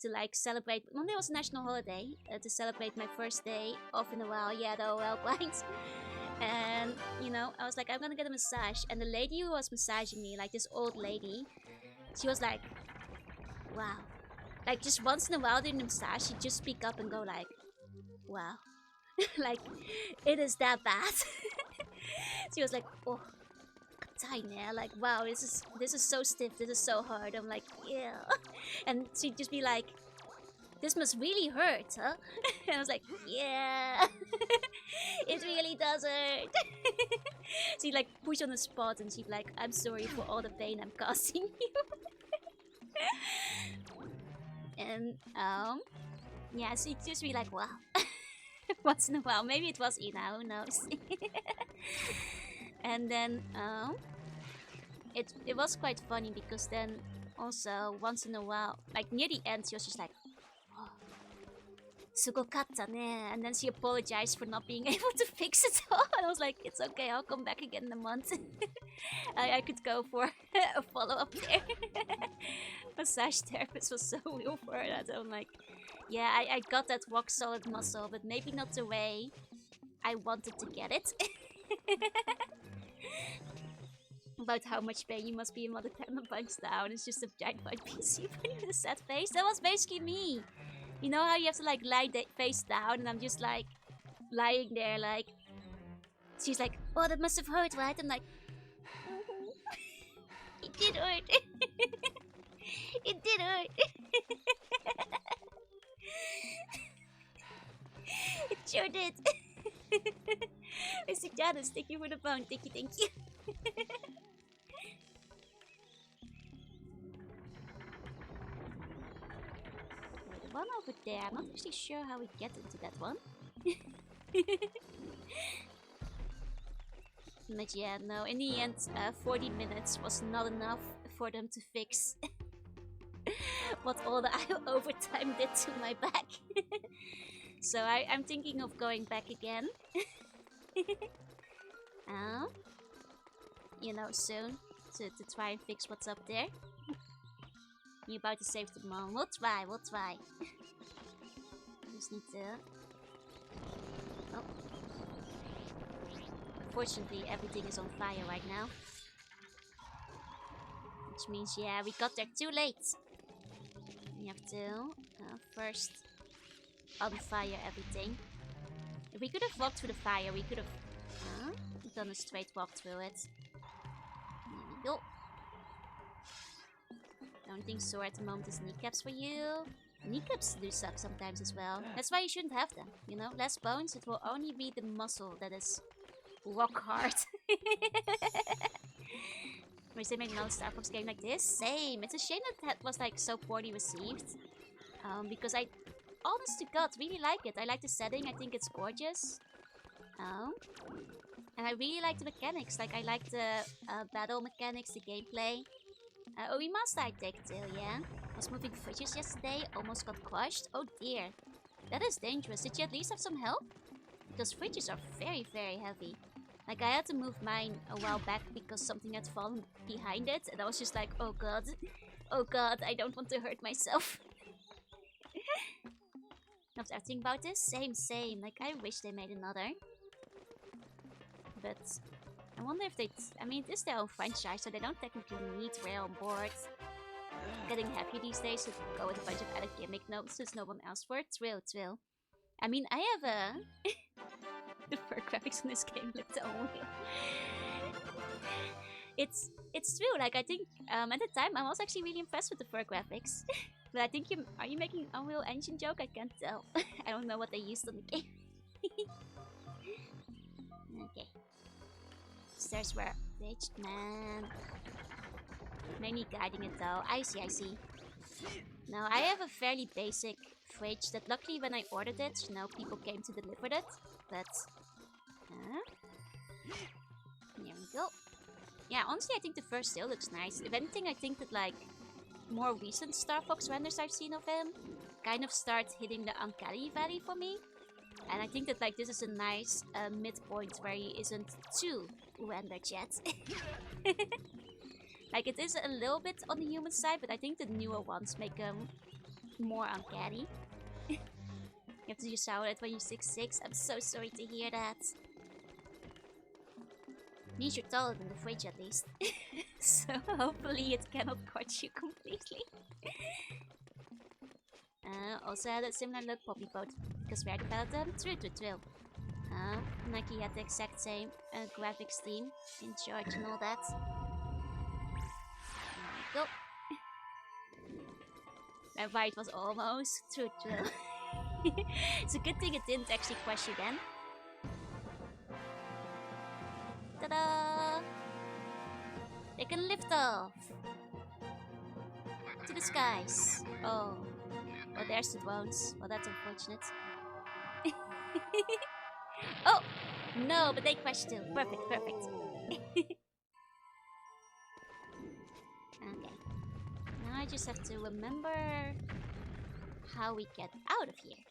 to like celebrate. Monday was a national holiday to celebrate my first day off in a while. Yeah, the OL blinds. And you know, I was like, I'm gonna get a massage. And the lady who was massaging me, like this old lady, she was like, wow. Like just once in a while during the massage, she'd just speak up and go like, wow. Like, it is that bad. She was like, oh, tiny, like, wow, this is so stiff, this is so hard. I'm like, yeah. And she'd just be like, this must really hurt, huh? And I was like, yeah. It really does hurt. She'd like push on the spot and she'd be like, I'm sorry for all the pain I'm causing you. And yeah, she'd just be like, wow. Once in a while, maybe it was Ina, who knows. And then it was quite funny because then also once in a while, like near the end, she was just like, oh, sugokatta ne, and then she apologized for not being able to fix it all. And I was like, it's okay, I'll come back again in a month. I could go for a follow-up there. Massage therapist was so real for that. I'm like, yeah, I got that rock solid muscle, but maybe not the way I wanted to get it. About how much pain you must be in Mother Panda Punch Down. It's just a giant white PC putting with a sad face. That was basically me. You know how you have to like lie face down, and I'm just like lying there like. She's like, oh, that must have hurt, right? I'm like, it did hurt. It did hurt. It sure did. Mr. Janice, thank you for the phone. Thank you. The one over there, I'm not actually sure how we get into that one. But yeah, no, in the end, 40 minutes was not enough for them to fix what all the overtime did to my back. So I'm thinking of going back again. You know, soon to try and fix what's up there. You're about to save the mom. We'll try. Just need to... Oh. Unfortunately, everything is on fire right now. Which means, yeah, we got there too late. We have to first unfire everything. If we could have walked through the fire, we could have done a straight walk through it. There we go. Don't think so at the moment is kneecaps for you. Kneecaps do suck sometimes as well. That's why you shouldn't have them, you know? Less bones, it will only be the muscle that is rock hard. We still make another Star Fox game like this? Same! It's a shame that was like so poorly received. Because I, honest to God, really like it. I like the setting, I think it's gorgeous. And I really like the mechanics. Like, I like the battle mechanics, the gameplay. Oh, we must I take too, yeah? I was moving fridges yesterday, almost got crushed. Oh dear. That is dangerous. Did you at least have some help? Because fridges are very, very heavy. Like, I had to move mine a while back because something had fallen behind it. And I was just like, oh god. Oh god, I don't want to hurt myself. After thinking about this, same. Like, I wish they made another. But I wonder if they... I mean, it is their own franchise, so they don't technically need Rare on board. Getting happy these days to go with a bunch of other gimmick notes since no one asked for it. Thrill. I mean, I have a... the fur graphics in this game look the only. It's true, like I think at the time I was actually really impressed with the fur graphics. But I think are you making an Unreal Engine joke? I can't tell. I don't know what they used on the game. Okay. Stairs were ditched, man. Mainly guiding it though. I see. Now I have a fairly basic fridge that luckily when I ordered it, you know, people came to deliver it. But here we go. Yeah, honestly I think the first still looks nice. If anything, I think that like more recent Star Fox renders I've seen of him kind of start hitting the uncanny valley for me. And I think that like this is a nice midpoint where he isn't too rendered yet. Like it is a little bit on the human side, but I think the newer ones make him more uncanny. You have to shower it when you're 6'6". I'm so sorry to hear that. Means you're taller than the fridge at least. So hopefully it cannot cut you completely. Also had a similar look, Poppy Boat, because Rare developed them. True. Nike had the exact same graphics team in charge and all that. There we go. My fight was almost true. It's a good thing it didn't actually crush you then. Ta-da! They can lift off to the skies. Oh, there's the drones. Well, that's unfortunate. Oh no, but they crashed too. Perfect. Okay. Now I just have to remember how we get out of here.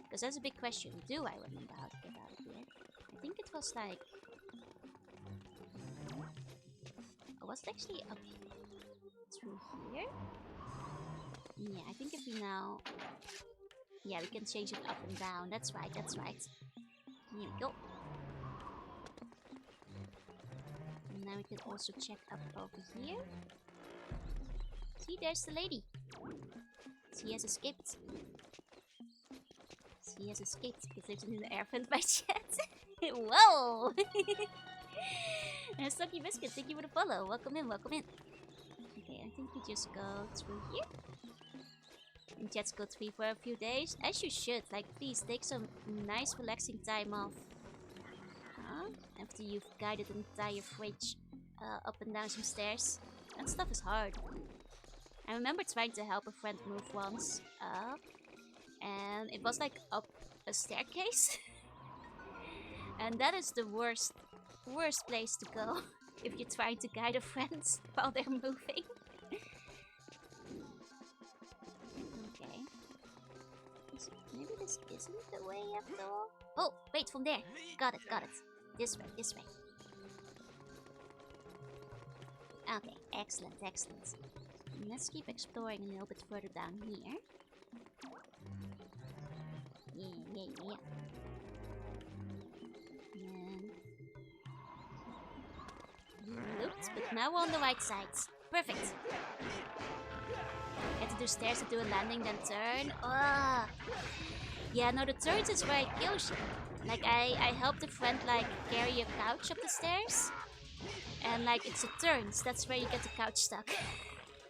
Because that's a big question. Do I remember how to get out of here? I think it was like... Oh, was it actually up through here? Yeah, I think if we now... Yeah, we can change it up and down. That's right. Here we go. And now we can also check up over here. See, there's the lady. She has escaped. Because there's an airfront by chat. Whoa! Stocky Biscuit, thank you for the follow. Welcome in. Okay, I think we just go through here. And chat's go free for a few days. As you should. Like, please take some nice relaxing time off. After you've guided an entire fridge up and down some stairs. That stuff is hard. I remember trying to help a friend move once. And it was like up a staircase. And that is the worst place to go if you're trying to guide a friend while they're moving. Okay. Maybe this isn't the way after all. Oh, wait, from there. Got it. This way. Okay, excellent. Let's keep exploring a little bit further down here. Yeah. And looped, but now we're on the right side. Perfect. Had to do stairs to do a landing, then turn. Ah. Yeah, no, the turns is where it kills you. Like, I helped a friend, like, carry a couch up the stairs. And, like, it's the turns. That's where you get the couch stuck.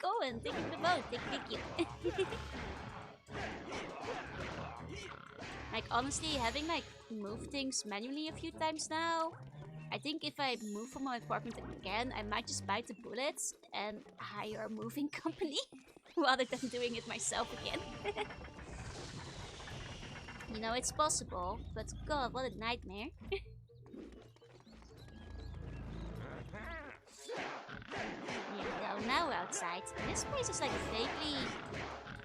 Go and take the boat. Thank you. Like, honestly, having, like, moved things manually a few times now, I think if I move from my apartment again, I might just bite the bullets and hire a moving company rather than doing it myself again. You know, it's possible, but god, what a nightmare. Here we go, now we're outside. This place is like vaguely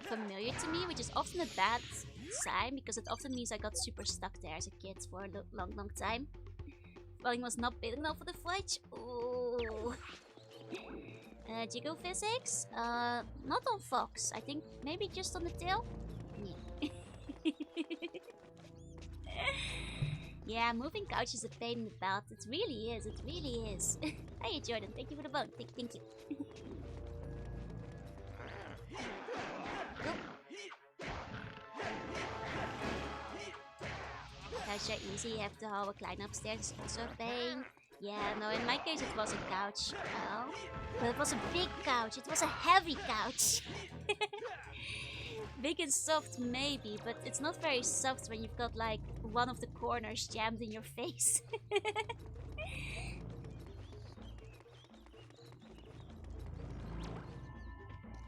familiar to me, which is often a bad sign because it often means I got super stuck there as a kid for a long time. Falling was not big enough for the flight. Ooh. Jiggle physics? Not on Fox. I think maybe just on the tail. Yeah, moving couch is a pain in the butt. It really is. It really is. Hey, Jordan. Thank you for the vote. Thank you. Couch are easy. You have to haul a climb upstairs. It's also a pain. Yeah, no, in my case it was a couch. Oh, but it was a big couch. It was a heavy couch. Big and soft maybe, but it's not very soft when you've got like one of the corners jammed in your face.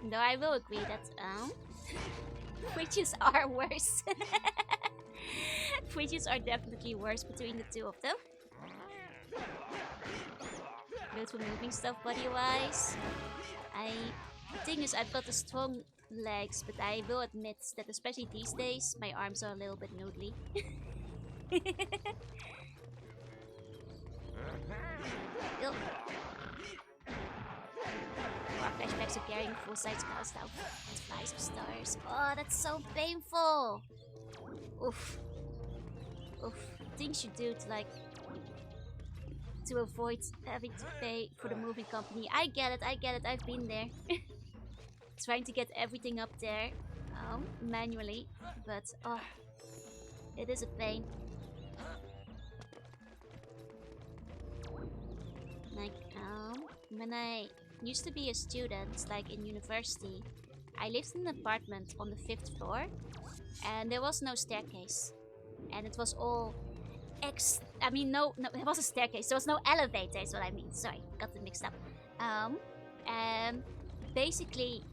Though I will agree that fridges are worse. Fridges are definitely worse between the two of them. Good for moving stuff body-wise. The thing is, I've got the strong legs, but I will admit that especially these days, my arms are a little bit noodly. More flashbacks of carrying full-size cast out flies of stars. Oh, that's so painful! Oof. Oof. Things you do to like to avoid having to pay for the moving company. I get it, I've been there. Trying to get everything up there manually, but oh, it is a pain. Like, when I used to be a student, like in university, I lived in an apartment on the 5th floor, and there was no staircase. And it was all no, it was a staircase. There was no elevator, is what I mean. Sorry, got it mixed up. And basically,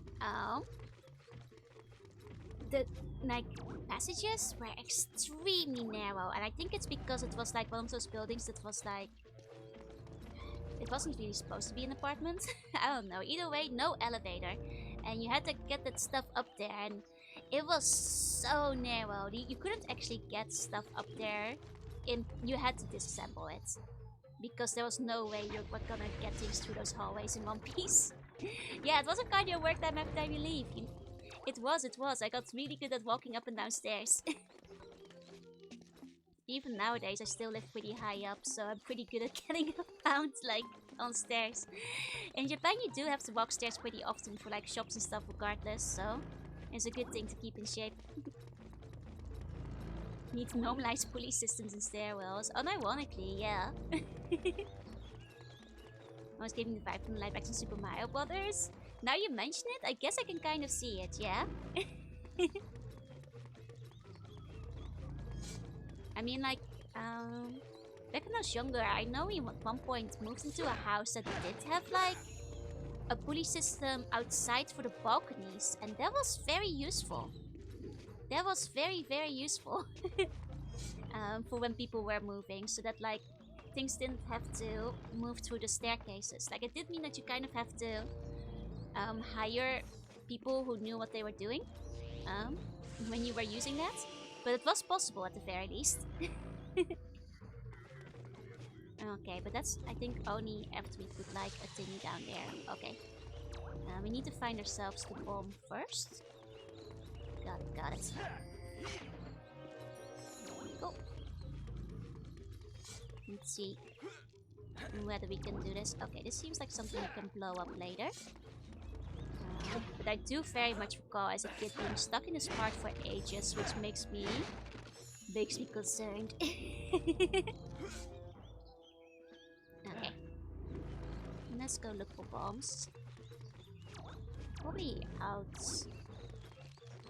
the like passages were extremely narrow, and I think it's because it was like one of those buildings that was like it wasn't really supposed to be an apartment. I don't know. Either way, no elevator, and you had to get that stuff up there, and it was so narrow. You couldn't actually get stuff up there. You had to disassemble it because there was no way you were gonna get things through those hallways in one piece. Yeah, it was a cardio work time every time you leave. It was. I got really good at walking up and down stairs. Even nowadays, I still live pretty high up, so I'm pretty good at getting around, like, on stairs. In Japan, you do have to walk stairs pretty often for, like, shops and stuff regardless, so it's a good thing to keep in shape. Need to normalize police systems and stairwells. Unironically, yeah. I was giving the vibe from the live action Super Mario Brothers. Now you mention it, I guess I can kind of see it, yeah? I mean, like, back when I was younger, I know we at one point moved into a house that did have, like, a pulley system outside for the balconies, and that was very useful. That was very, very useful for when people were moving, so that, like, things didn't have to move through the staircases. Like, it did mean that you kind of have to hire people who knew what they were doing when you were using that. But it was possible at the very least. Okay, but that's, I think, only after we put, like, a thing down there. Okay. We need to find ourselves the bomb first. Got it. Go. Let's see whether we can do this. Okay, this seems like something we can blow up later. But I do very much recall as a kid being stuck in this part for ages, which makes me concerned. Okay. Let's go look for bombs. Probably out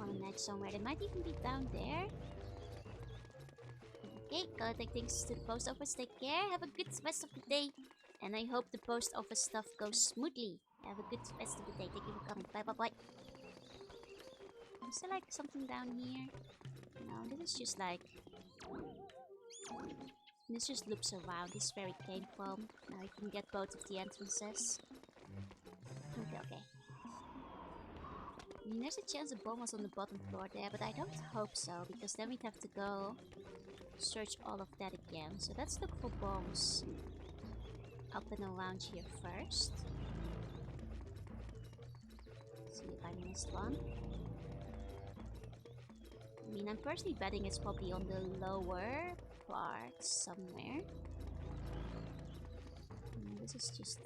on an edge somewhere. They might even be down there. Okay, gotta take things to the post office. Take care. Have a good rest of the day. And I hope the post office stuff goes smoothly. Have a good rest of the day. Thank you for coming. Bye. Is there like something down here? No, this is just like... This just loops around. This is where it came from. Now I can get both of the entrances. Okay. I mean, there's a chance the bomb was on the bottom floor there, but I don't hope so, because then we'd have to go search all of that again. So let's look for bombs up and around here first. See if I missed one. I mean, I'm personally betting it's probably on the lower part somewhere. This is just...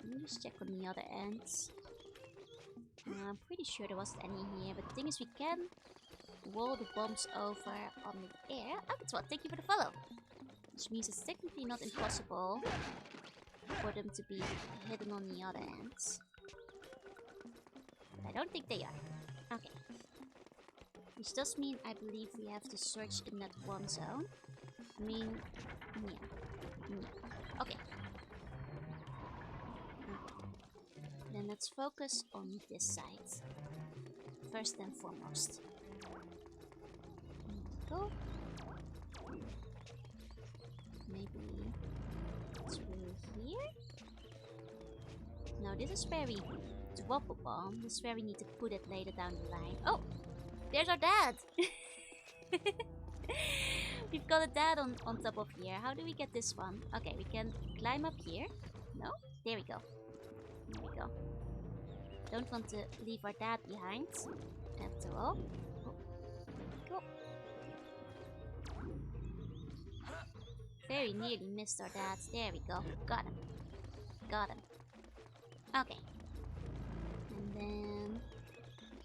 Let me just check on the other ends. I'm pretty sure there wasn't any here, but the thing is we can wall the bombs over on the air. Oh, that's what. Thank you for the follow. Which means it's technically not impossible for them to be hidden on the other ends. I don't think they are. Okay. Which does mean I believe we have to search in that one zone. I mean, yeah. Okay. Then let's focus on this side. First and foremost. Go. Maybe through here? Now this is where we drop a bomb. This is where we need to put it later down the line. Oh! There's our dad! We've got a dad on top of here. How do we get this one? Okay, we can climb up here. No? There we go. There we go. Don't want to leave our dad behind. After all. Oh. Go. Very nearly missed our dad. There we go. Got him. Got him. Okay. And then...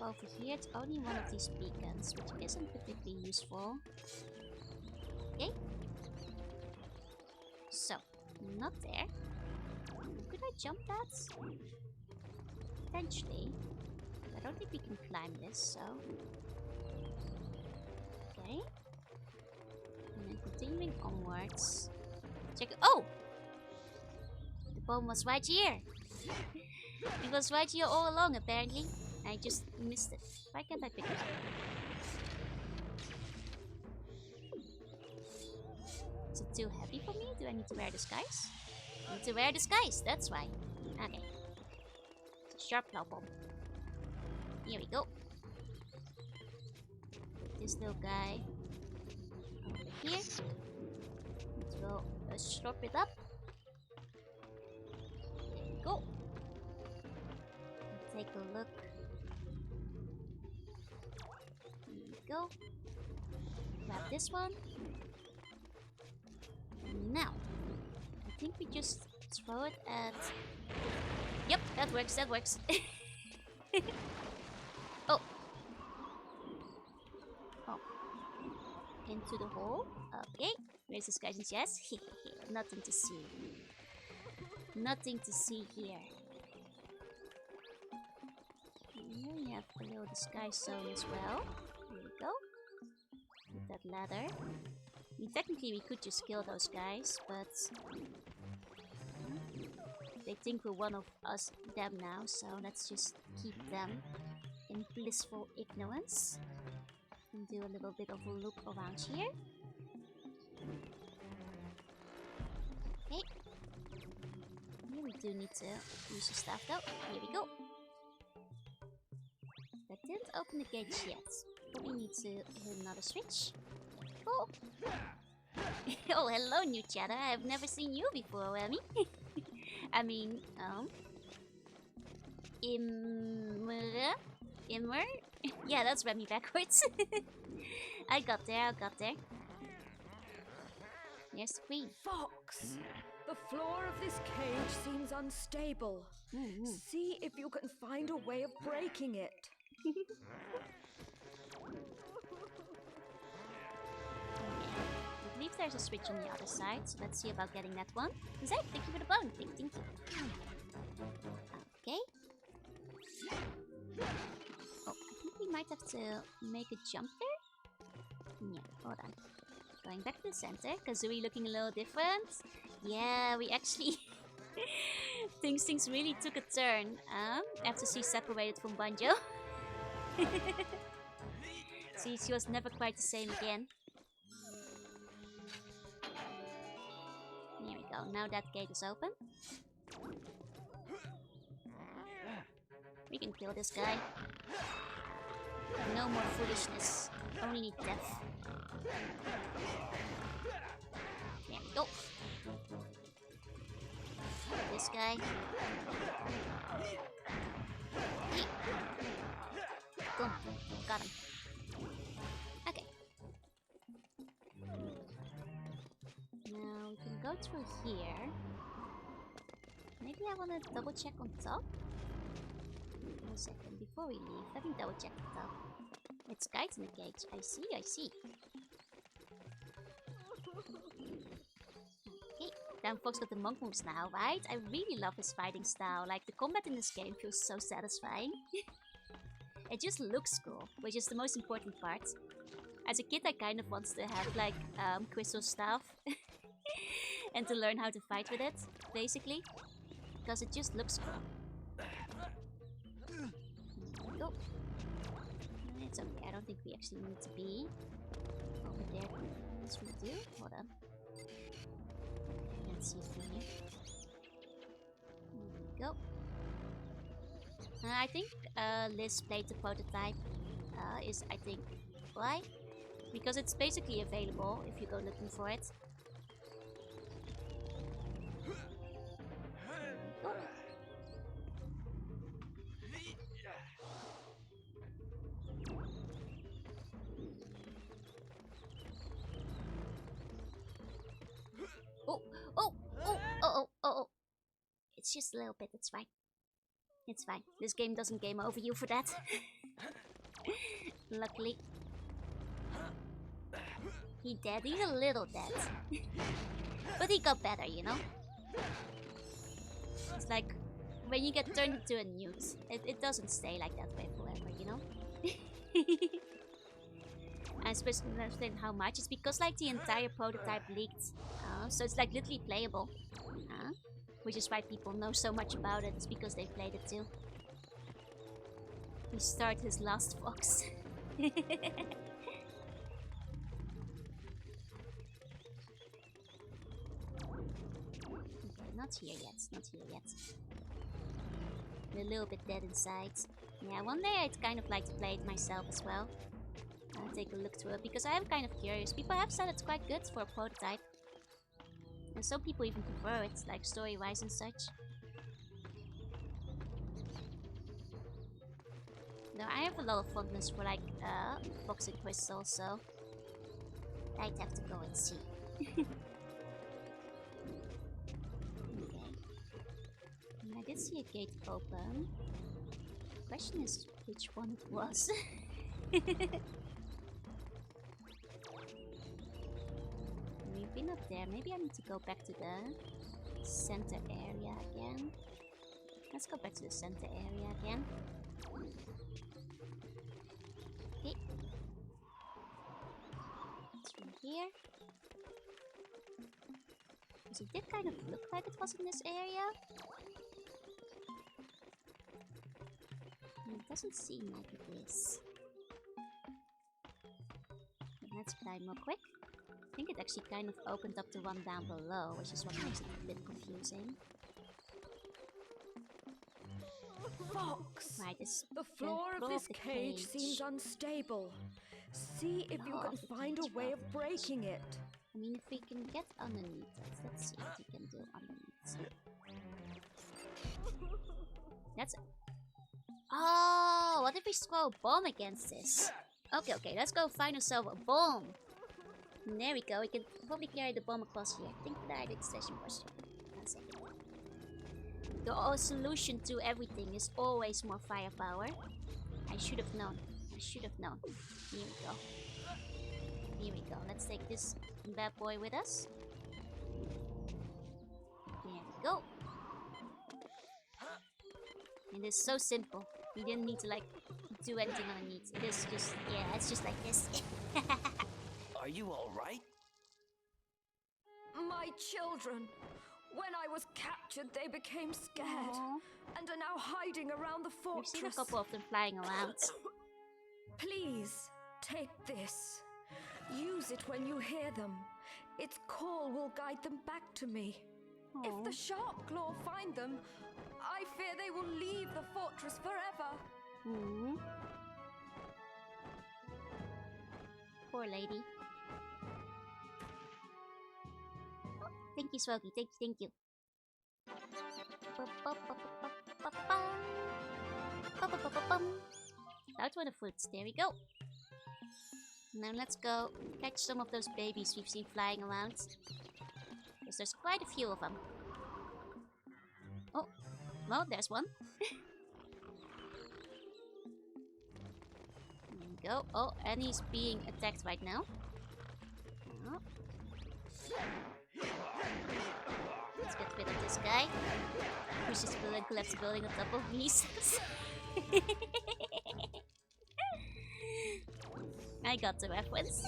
over here, it's only one of these beacons, which isn't particularly useful. Okay. So, not there. Could I jump that? Potentially. I don't think we can climb this, so... okay. And then continuing onwards. Check it. Oh! The bomb was right here! It was right here all along, apparently. I just missed it. Why can't I pick it up? Is it too heavy for me? Do I need to wear disguise? I need to wear disguise, that's why. Okay. Sharp claw bomb. Here we go. Put this little guy over here. Let's slurp it up. There we go. Take a look. Here we go. Grab this one. Now, I think we just throw it at... Yep, that works, that works. Oh. Oh. Into the hole. Okay. Where's this guy's chest? Nothing to see. Nothing to see here. Here we have a little disguise zone as well. Here we go. With that ladder. I mean, technically we could just kill those guys, but they think we're one of them now, so let's just keep them in blissful ignorance. And do a little bit of a look around here. Okay. Here we do need to use the staff though. Here we go. That didn't open the gates yet. Probably need to hit another switch. Oh! Oh, hello, new chatter. I've never seen you before, Remy. I mean, Immer? Yeah, that's Remy backwards. I got there. Here's the queen. Fox! The floor of this cage seems unstable. See if you can find a way of breaking it. I believe there's a switch on the other side, so let's see about getting that one. Zach, thank you for the bone. Thank you. Okay. Oh, I think we might have to make a jump there. Yeah, hold on. Going back to the center. Kazooie looking a little different. Yeah, we actually... things really took a turn after she separated from Banjo. See, she was never quite the same again. Here we go, now that gate is open. We can kill this guy. No more foolishness, only need death. There we go. This guy. Boom, got him. go through here. Maybe I want to double check on top? 1 second, before we leave, let me double check the top. It's kites in the cage. I see, I see. Okay, Dan Fox got the monk moves now, right? I really love his fighting style. Like, the combat in this game feels so satisfying. It just looks cool, which is the most important part. As a kid, I kind of wanted to have, like, crystal stuff. And to learn how to fight with it, basically. Because it just looks cool. Go. It's okay, I don't think we actually need to be over there. Yes, we do. Hold on. Let's see from here. There we go. I think Liz played the prototype. Is, I think, why? Because it's basically available if you go looking for it. Oh. It's just a little bit, it's fine. It's fine. This game doesn't game over you for that. Luckily. He dead. He's a little dead. But he got better, you know? It's like when you get turned into a newt. It doesn't stay like that way forever, you know? And especially understand how much. It's because like the entire prototype leaked. So it's like literally playable. Which is why people know so much about it. It's because they played it too. We start his last fox. Okay, not here yet. Not here yet. A little bit dead inside. Yeah, one day I'd kind of like to play it myself as well. Take a look through it because I am kind of curious. People have said it's quite good for a prototype. And some people even prefer it, like story-wise and such. Though I have a lot of fondness for like Fox and Crystal, so I'd have to go and see. Okay. I did see a gate open. The question is which one it was. We've been up there. Maybe I need to go back to the center area again. Let's go back to the center area again. Okay. It's from here. Because it did kind of look like it was in this area. And it doesn't seem like it is. But let's climb more quick. I think it actually kind of opened up the one down below, which is what makes it a bit confusing. Fox! Right, the floor of this cage seems unstable. See if you can find a way of breaking it. I mean, if we can get underneath it, let's see what we can do underneath. That's... Oh, what if we throw a bomb against this? Okay, let's go find ourselves a bomb. And there we go, we can probably carry the bomb across here. I think that I did session question. 1 second. The solution to everything is always more firepower. I should have known. Here we go. Here we go. Let's take this bad boy with us. There we go. And it's so simple. We didn't need to like do anything underneath. It is just, yeah, it's just like this. Are you alright? My children. When I was captured, they became scared. And are now hiding around the fortress. We've seen a couple of them flying around. Please, take this. Use it when you hear them. Its call will guide them back to me. If the Sharpclaw find them, I fear they will leave the fortress forever. Poor lady. Thank you, Swoggy. Thank you. That's one of the fruits. There we go. Now let's go catch some of those babies we've seen flying around. Because there's quite a few of them. Oh, well, there's one. There we go. Oh, and he's being attacked right now. Oh. Let's get rid of this guy. Pushes the building, collapse the building on top of me. I got the reference.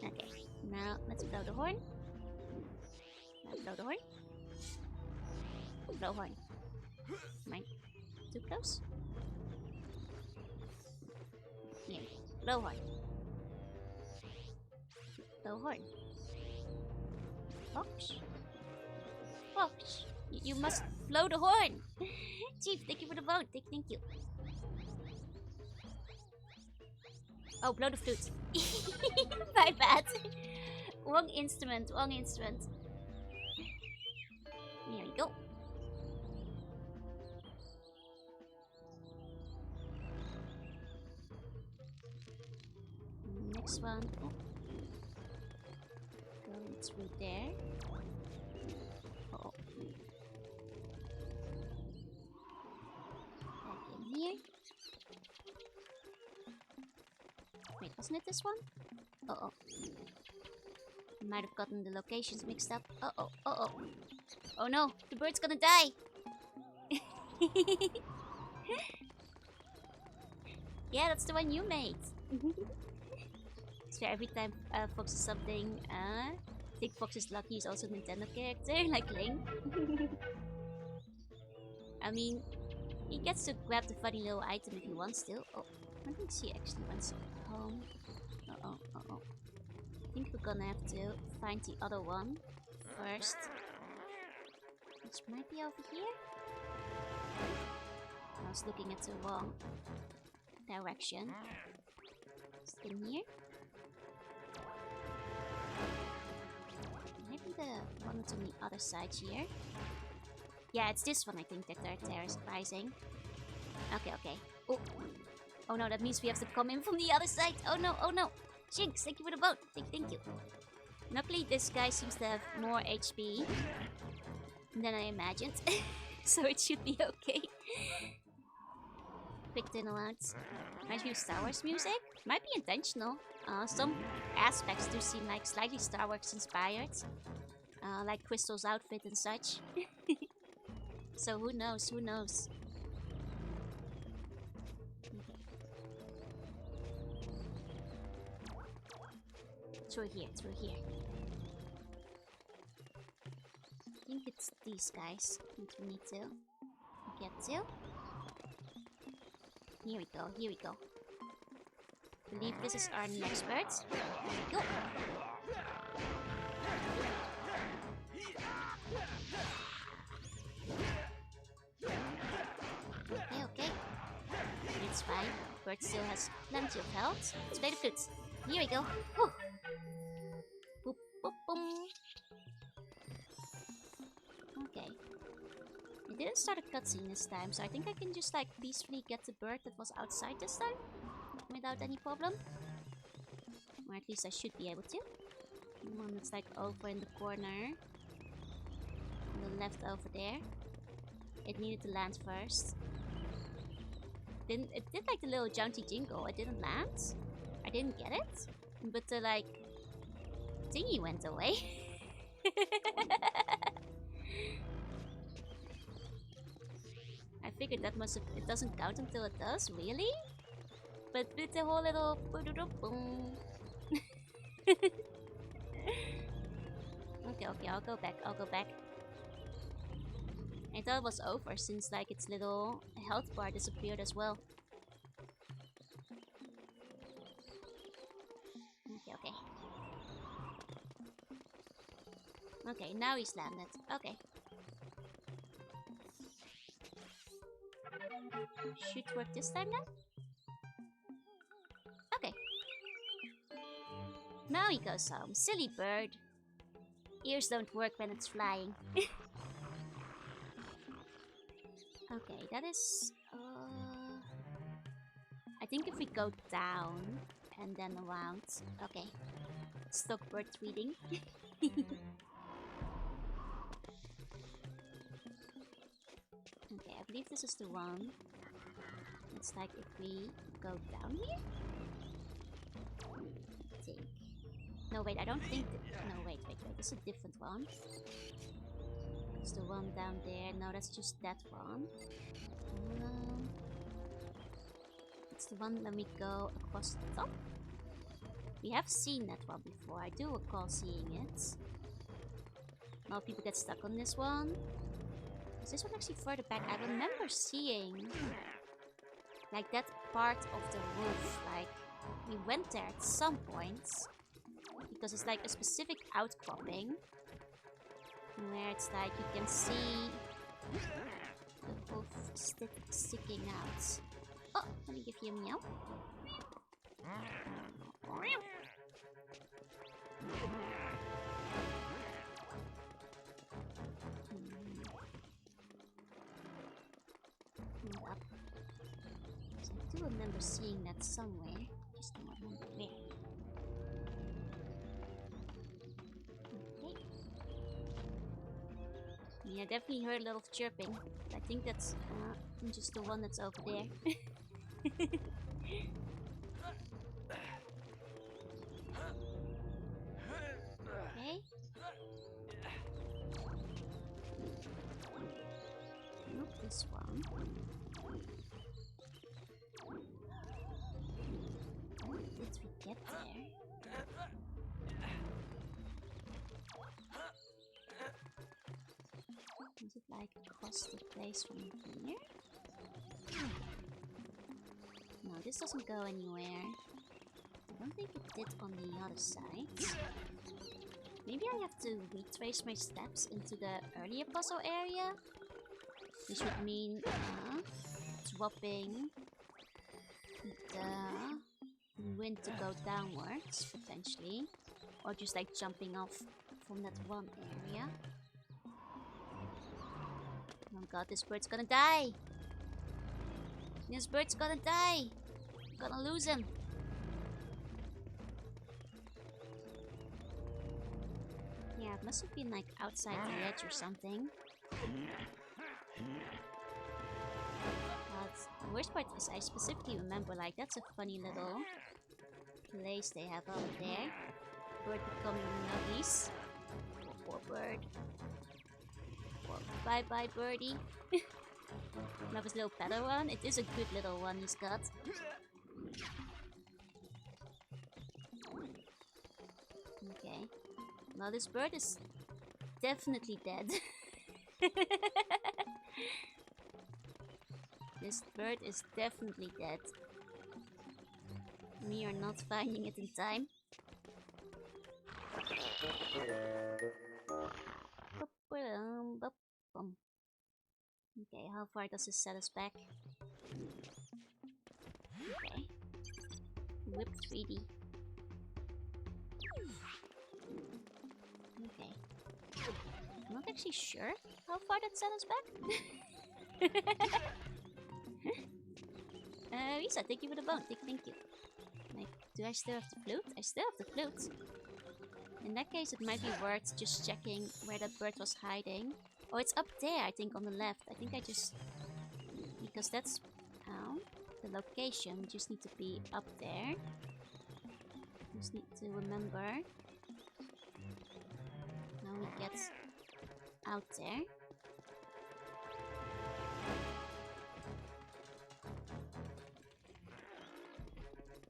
Okay, now let's blow the horn. Now blow the horn. Blow horn. Am I too close? Here, blow horn. Blow horn. Fox? Fox, you must blow the horn! Chief, thank you for the vote. Thank you. Oh, blow the flute. My bad. Wrong instrument, wrong instrument. Here we go. Next one. Oh. Going through there. Uh oh. Back in here. Wait, wasn't it this one? Uh-oh. Might have gotten the locations mixed up. Uh-oh, uh-oh. Oh no, the bird's gonna die! Yeah, that's the one you made. So every time Fox is something, I think Fox is lucky is also a Nintendo character, like Link. I mean, he gets to grab the funny little item if he wants to. Oh, I think she actually wants home. Uh-oh, uh-oh. I think we're gonna have to find the other one first. Which might be over here? I was looking at the wrong direction. Is it in here? Maybe the one that's on the other side here. Yeah, it's this one I think that they're terrorizing. Okay, okay. Oh. Oh no, that means we have to come in from the other side. Oh no, oh no. Jinx, thank you for the vote. Thank you. Luckily, this guy seems to have more HP than I imagined. So it should be okay. Quick turn around. Nice new Star Wars music. Might be intentional. Some aspects do seem like slightly Star Wars inspired. Like Crystal's outfit and such. So who knows, who knows. Through here, through here. I think it's these guys that we need to get to. Here we go, here we go. I believe this is our next bird. Here we go. Okay, okay. It's fine. Bird still has plenty of health. Let's play the flute. Here we go. Whew. Boop, boop, boom. Okay. It didn't start a cutscene this time, so I think I can just like peacefully get the bird that was outside this time without any problem. Or at least I should be able to. The one that's like over in the corner. On the left over there. It needed to land first. It did like the little jaunty jingle. It didn't land. I didn't get it. But the like thingy went away. I figured that must have, it doesn't count until it does, really? But with the whole little boom. Okay, I'll go back. I thought it was over since like its little health bar disappeared as well. Okay. Okay, now he's landed. Okay. Should work this time then? Okay. Now he goes home. Silly bird. Ears don't work when it's flying. Okay, that is... I think if we go down and then around... Okay. Stock bird reading. Okay, I believe this is the one. It's like if we go down here? I think. No, wait, I don't think... No, wait. This is a different one. It's the one down there. No, that's just that one. It's the one when we go across the top. We have seen that one before. I do recall seeing it. A lot of people get stuck on this one. Is this one actually further back? I remember seeing like that part of the roof. Like we went there at some point because it's like a specific outcropping where it's like you can see the roof sticking out. Oh, let me give you a meow. Up. So I do remember seeing that somewhere. Just don't remember where. Okay. Yeah, I definitely heard a lot of chirping. I think that's just the one that's over there. Okay. Not this one. Did we get there? Is it like across the place from here? No, this doesn't go anywhere. I don't think it did on the other side. Maybe I have to retrace my steps into the earlier puzzle area, which would mean dropping the wind to go downwards, potentially. Or just like jumping off from that one area. Oh god, this bird's gonna die! This bird's gonna die! I'm gonna lose him! Yeah, it must have been like outside the edge or something. But the worst part is I specifically remember like that's a funny little place they have up there. Bird becoming nuggies. Poor bird. Well, bye bye birdie. Love his little better one. It is a good little one he's got. Okay. Well, this bird is definitely dead. This bird is definitely dead. We are not finding it in time. Okay, how far does this set us back? Okay. Whip 3D. Okay. I'm not actually sure how far that set us back. Risa, thank you for the bone. Thank you. Like, do I still have the flute? I still have the flute. In that case, it might be worth just checking where that bird was hiding. Oh, it's up there, I think, on the left. I think I just... Because that's the location. We just need to be up there. Just need to remember how we get out there.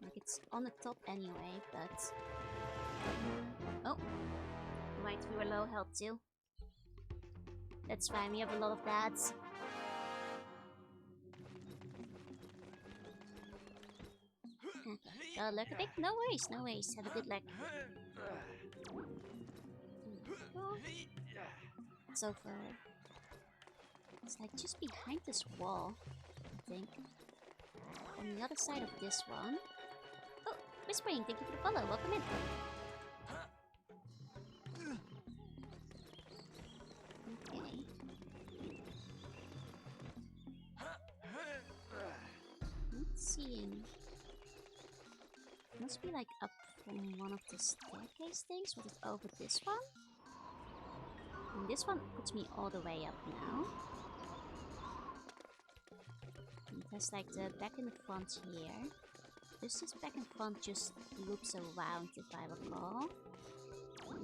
Like, it's on the top anyway, but... Oh! Right, we were low health too. That's fine, we have a lot of that. Got a luck a bit? No worries, no worries. Have a good luck. It's over. It's like just behind this wall, I think. On the other side of this one. Oh, Whispering, thank you for the follow. Welcome in. must be like up from one of the staircase things. Was it over this one? And this one puts me all the way up now. And there's like the back in the front here. This back in front just loops around, if I recall.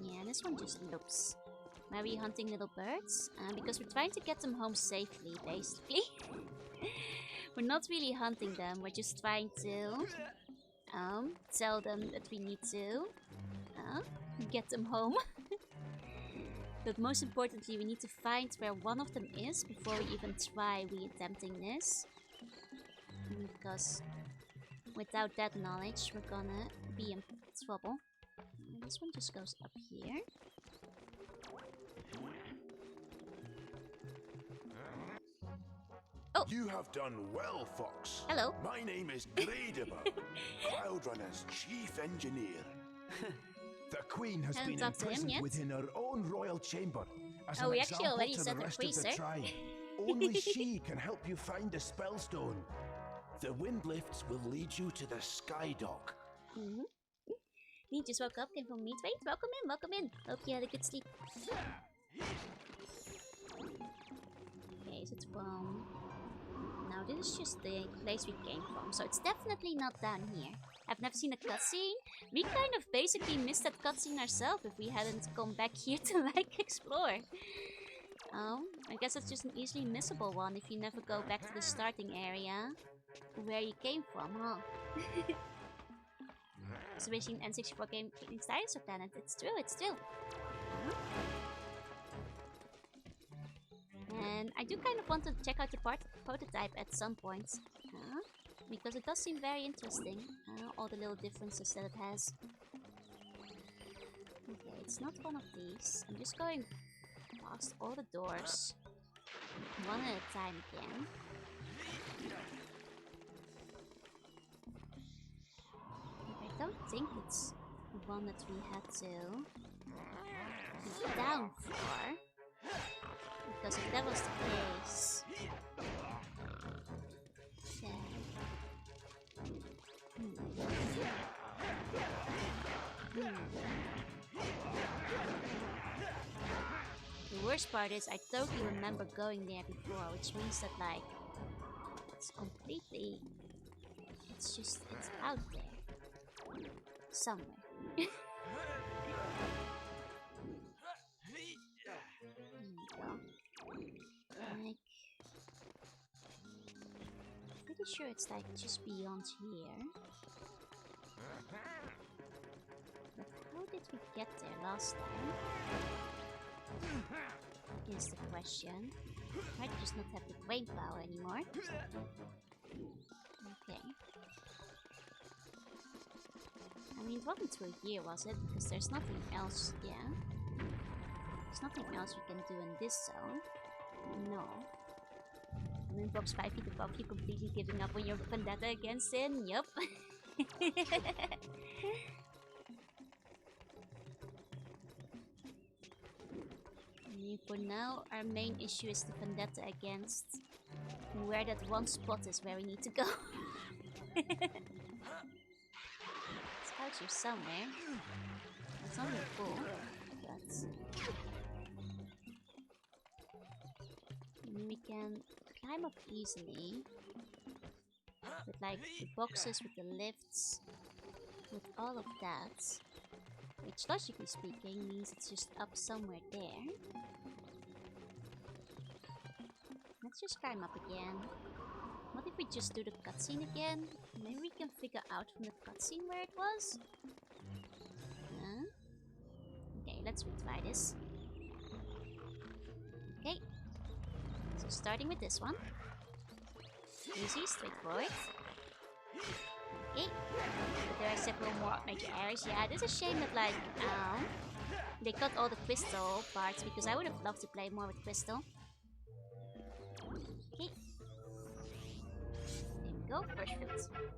Yeah, this one just loops. Are we hunting little birds? Because we're trying to get them home safely, basically. We're not really hunting them, we're just trying to tell them that we need to get them home. But most importantly, we need to find where one of them is before we even try re-attempting this. Because without that knowledge, we're gonna be in trouble. This one just goes up here. Oh! You have done well, Fox. Hello. My name is Gradimer, Cloudrunner's chief engineer. The Queen has been imprisoned within her own royal chamber. As we an actually example already to said the that rest free, of the sir. tribe. Only she can help you find the Spellstone. The wind lifts will lead you to the Sky Dock. You just woke up, came from meat. Wait, welcome in, welcome in. Hope you had a good sleep. Okay, is it from... Now this is just the place we came from, so it's definitely not down here. I've never seen a cutscene. We kind of basically missed that cutscene ourselves if we hadn't come back here to like explore. I guess it's just an easily missable one if you never go back to the starting area where you came from, huh? So basically an N64 game Picnic Dinosaur Planet. It's true, it's true. And I do kind of want to check out the prototype at some point. Because it does seem very interesting. All the little differences that it has. Okay, it's not one of these. I'm just going past all the doors. One at a time again. I don't think it's the one that we had to be down for. Because if that was the case... The worst part is I totally remember going there before, which means that like it's completely, it's out there somewhere. There you go. Like, pretty sure it's like just beyond here. But how did we get there last time? Is the question. Might just not have the brain power anymore. Okay. I mean, it wasn't through here, was it? Because there's nothing else, yeah? There's nothing else we can do in this zone. No. And then box 5 feet above you, completely giving up on your vendetta against Sin. Yup. For now, our main issue is the vendetta against where that one spot is where we need to go. It's out here somewhere. It's not really cool, but we can climb up easily with like the boxes, with the lifts, with all of that, which logically speaking means it's just up somewhere there. Let's just climb up again. What if we just do the cutscene again? Maybe we can figure out from the cutscene where it was? Huh? Okay, let's retry this. Okay. So starting with this one. Easy, straightforward. Okay. But there are several more major areas. Yeah, it is a shame that like they cut all the crystal parts because I would have loved to play more with crystal. Okay. There we go, first fruit.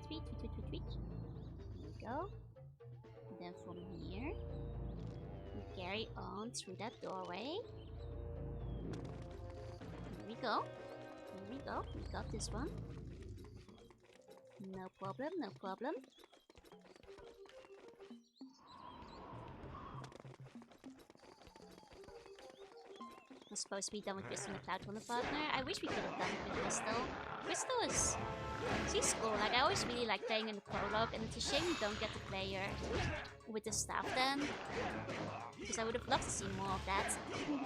Tweet, tweet, tweet, tweet, tweet. There we go. And then from here, we carry on through that doorway. There we go. Here we go. We got this one. No problem, no problem. Was supposed to be done with Crystal McCloud from the partner. I wish we could have done it with Crystal. Crystal is... she's cool. Like, I always really like playing in the prologue, and it's a shame we don't get to play her with the staff then. Because I would have loved to see more of that. There we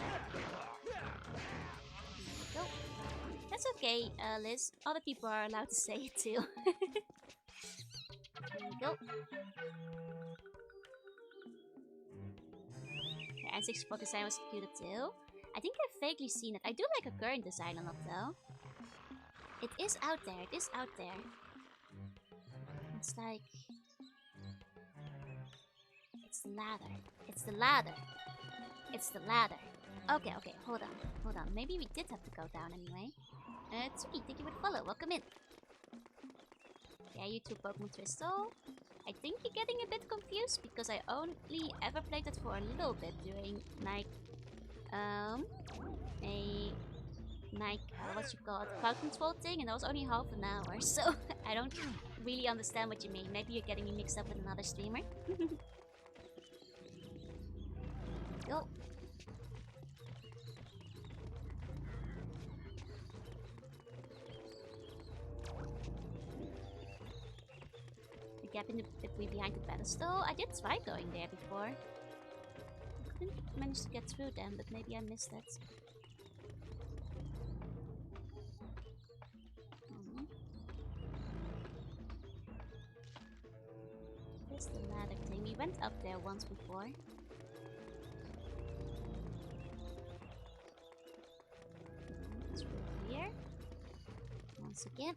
go. That's okay, Liz. Other people are allowed to say it too. There we go. The N64 design was cute too. I think I've vaguely seen it. I do like a current design a lot though. It is out there, it is out there. It's like... it's the ladder. It's the ladder. It's the ladder. Okay, okay, hold on, hold on. Maybe we did have to go down anyway. Tsuki, thank you for the follow. Welcome in. Yeah, you two Pokemon Crystal. I think you're getting a bit confused because I only ever played it for a little bit during like what's you call it, crowd control thing, and that was only half an hour, so I don't really understand what you mean. Maybe you're getting me mixed up with another streamer. Go. The gap in the debris behind the pedestal. I did try going there before. I couldn't manage to get through them, but maybe I missed it. There's the ladder thing. We went up there once before. Through here. Once again.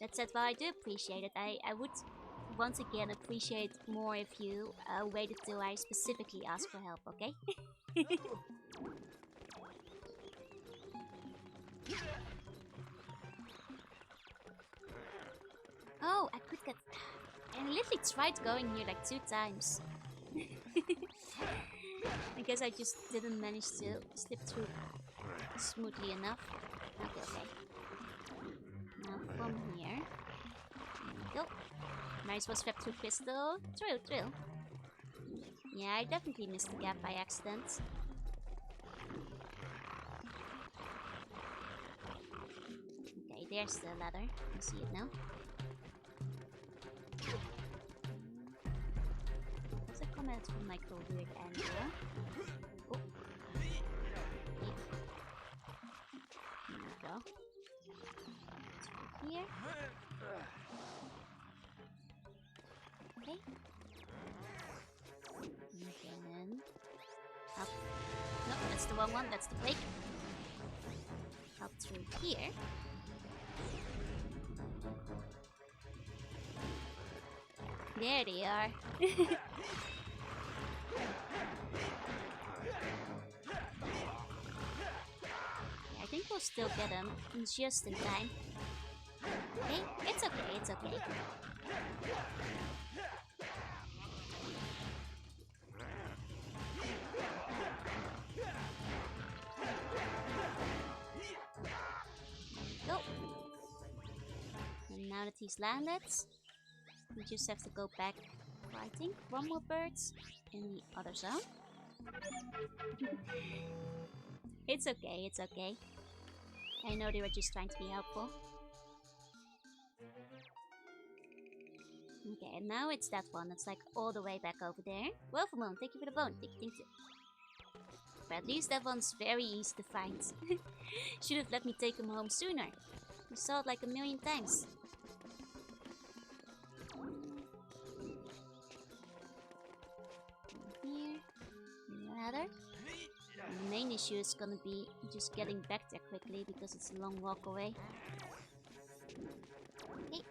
That said, while I do appreciate it, I would once again appreciate more if you waited till I specifically asked for help, okay? Oh, I could get... I literally tried going here like 2 times. I guess I just didn't manage to slip through smoothly enough. Okay, okay. Now from here. There we go. Nice was swept through Crystal. True, true. Yeah, I definitely missed the gap by accident. Okay, there's the ladder. You see it now. Does it come out from like a weird angle? Oh. There we go. Through here. Okay. And then up. No, that's the wrong one. That's the break. Up through here. There they are. I think we'll still get them just in time. Okay, it's okay, it's okay. Go. And now that he's landed, we just have to go back for, I think, 1 more bird in the other zone. It's okay, it's okay. I know they were just trying to be helpful. Okay, and now it's that one. It's like all the way back over there. Wolfamon, thank you for the bone. Thank you. But at least that one's very easy to find. Should have let me take him home sooner. We saw it like a million times. Here, ladder. And the main issue is gonna be just getting back there quickly because it's a long walk away. Okay.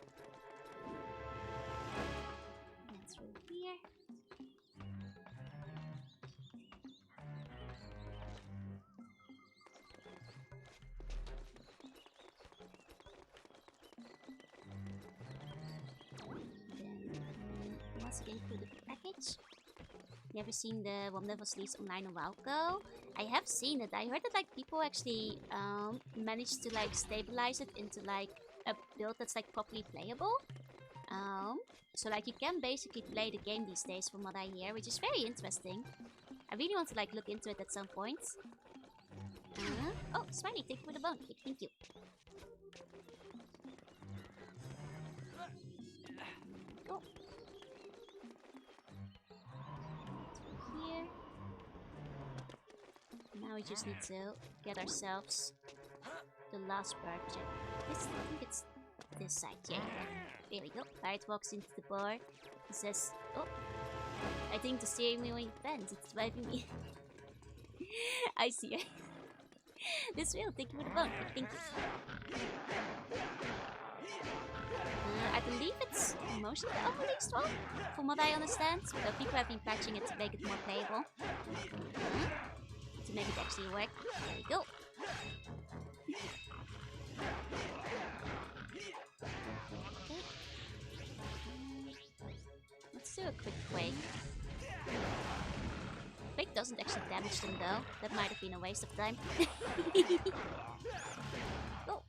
And through here. Then once again through the package. Never seen the One Level Sleeves online a while ago. I have seen it. I heard that like people actually managed to like stabilize it into like a build that's like properly playable. So like you can basically play the game these days from what I hear, which is very interesting. I really want to like look into it at some point. Oh, Smiley, thank you for the bone. Thank you. Oh. Here. Now we just need to get ourselves the last bird. I think it's this side. Yeah. There we go. Pirate walks into the bar. He says, "Oh, I think the steering wheel ain't bent. It's driving me." I see. This wheel, thank you for the bone. Thank you. I believe it's mostly the unreleased one, from what I understand. But people have been patching it to make it more playable. To make it actually work. There we go. Okay. Let's do a quick quake. Quake doesn't actually damage them though. That might have been a waste of time. Oh.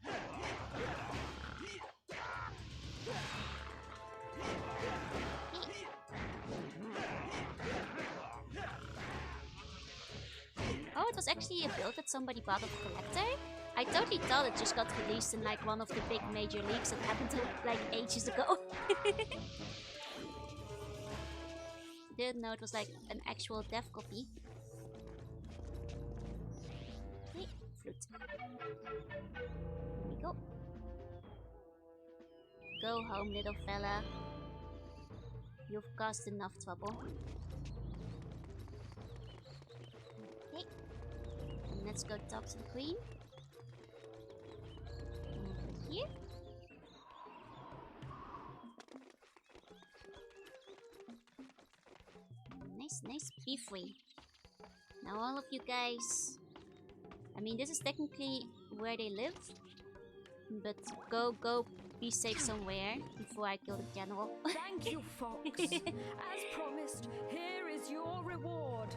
Oh, it was actually a build that somebody bought of a collector? I totally thought it just got released in like one of the big major leagues that happened to like ages ago. Didn't know it was like an actual dev copy. Okay, flute. Here we go. Go home, little fella. You've caused enough trouble. Okay. And let's go talk to the queen. Over here. Nice, be free. Now all of you guys... I mean, this is technically where they live. But go be safe somewhere before I kill the general. Thank you, Fox. As promised, here is your reward.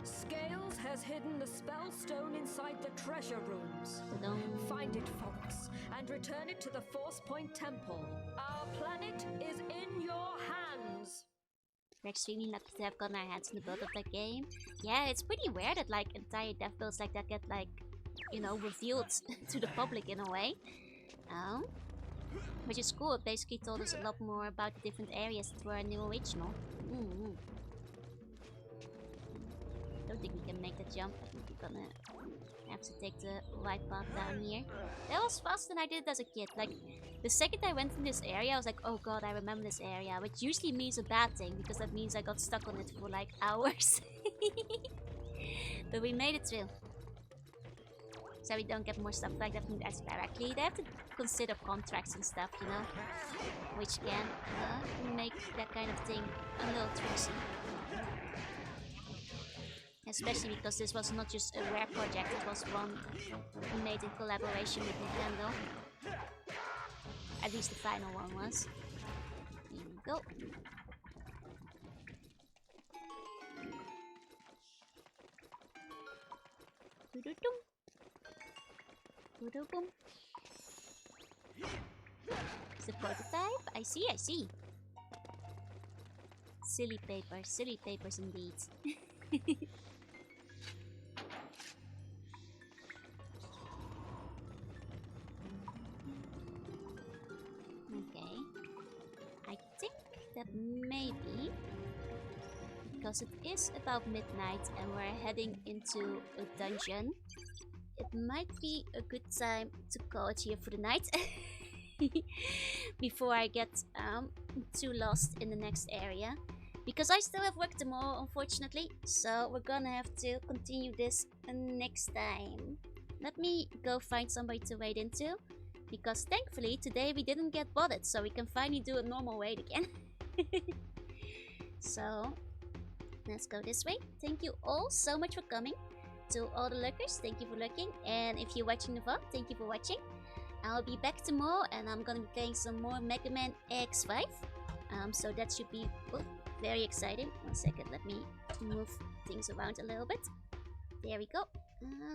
Scales has hidden the spellstone inside the treasure rooms. Find it, Fox, and return it to the Force Point Temple. Our planet is in your hands. We're extremely lucky to have gotten our hands on the build of that game. Yeah, it's pretty rare that like entire dev builds like that get like, you know, revealed to the public in a way. Which is cool. It basically told us a lot more about the different areas that were in the original. I don't think we can make that jump. I think we're gonna have to take the right path down here. That was faster than I did as a kid. Like, the second I went in this area, I was like, oh god, I remember this area. Which usually means a bad thing, because that means I got stuck on it for like hours. But we made it through. So we don't get more stuff like that from the guys directly. They have to consider contracts and stuff, you know? Which can make that kind of thing a little tricky. Especially because this was not just a Rare project, it was one made in collaboration with Nintendo. At least the final one was. Here we go. It's a prototype? I see. Silly papers indeed. Okay. I think that maybe, because it is about midnight and we're heading into a dungeon, it might be a good time to call it here for the night. Before I get too lost in the next area. Because I still have work tomorrow, unfortunately. So we're gonna have to continue this next time. Let me go find somebody to raid into. Because thankfully, today we didn't get botted. So we can finally do a normal raid again. So, let's go this way. Thank you all so much for coming. To all the lurkers, thank you for lurking. And if you're watching the VOD, thank you for watching. I'll be back tomorrow and I'm gonna be playing some more Mega Man X5. So that should be very exciting. 1 second, let me move things around a little bit. There we go.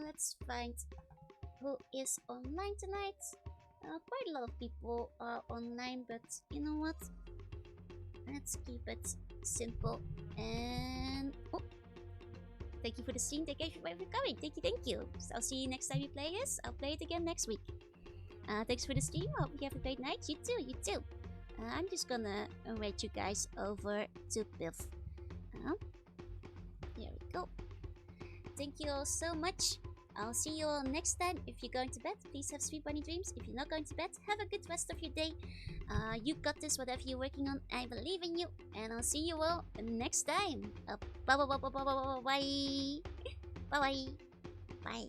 Let's find who is online tonight. Quite a lot of people are online, but you know what? Let's keep it simple. And oh, thank you for the stream. Thank you for coming. Thank you. So I'll see you next time you play this. I'll play it again next week. Thanks for the stream. Hope you have a great night. You too. You too. I'm just gonna rate you guys over to Biff. There we go. Thank you all so much. I'll see you all next time. If you're going to bed, please have sweet bunny dreams. If you're not going to bed, have a good rest of your day. You got this, whatever you're working on. I believe in you. And I'll see you all next time. Bye. Bye.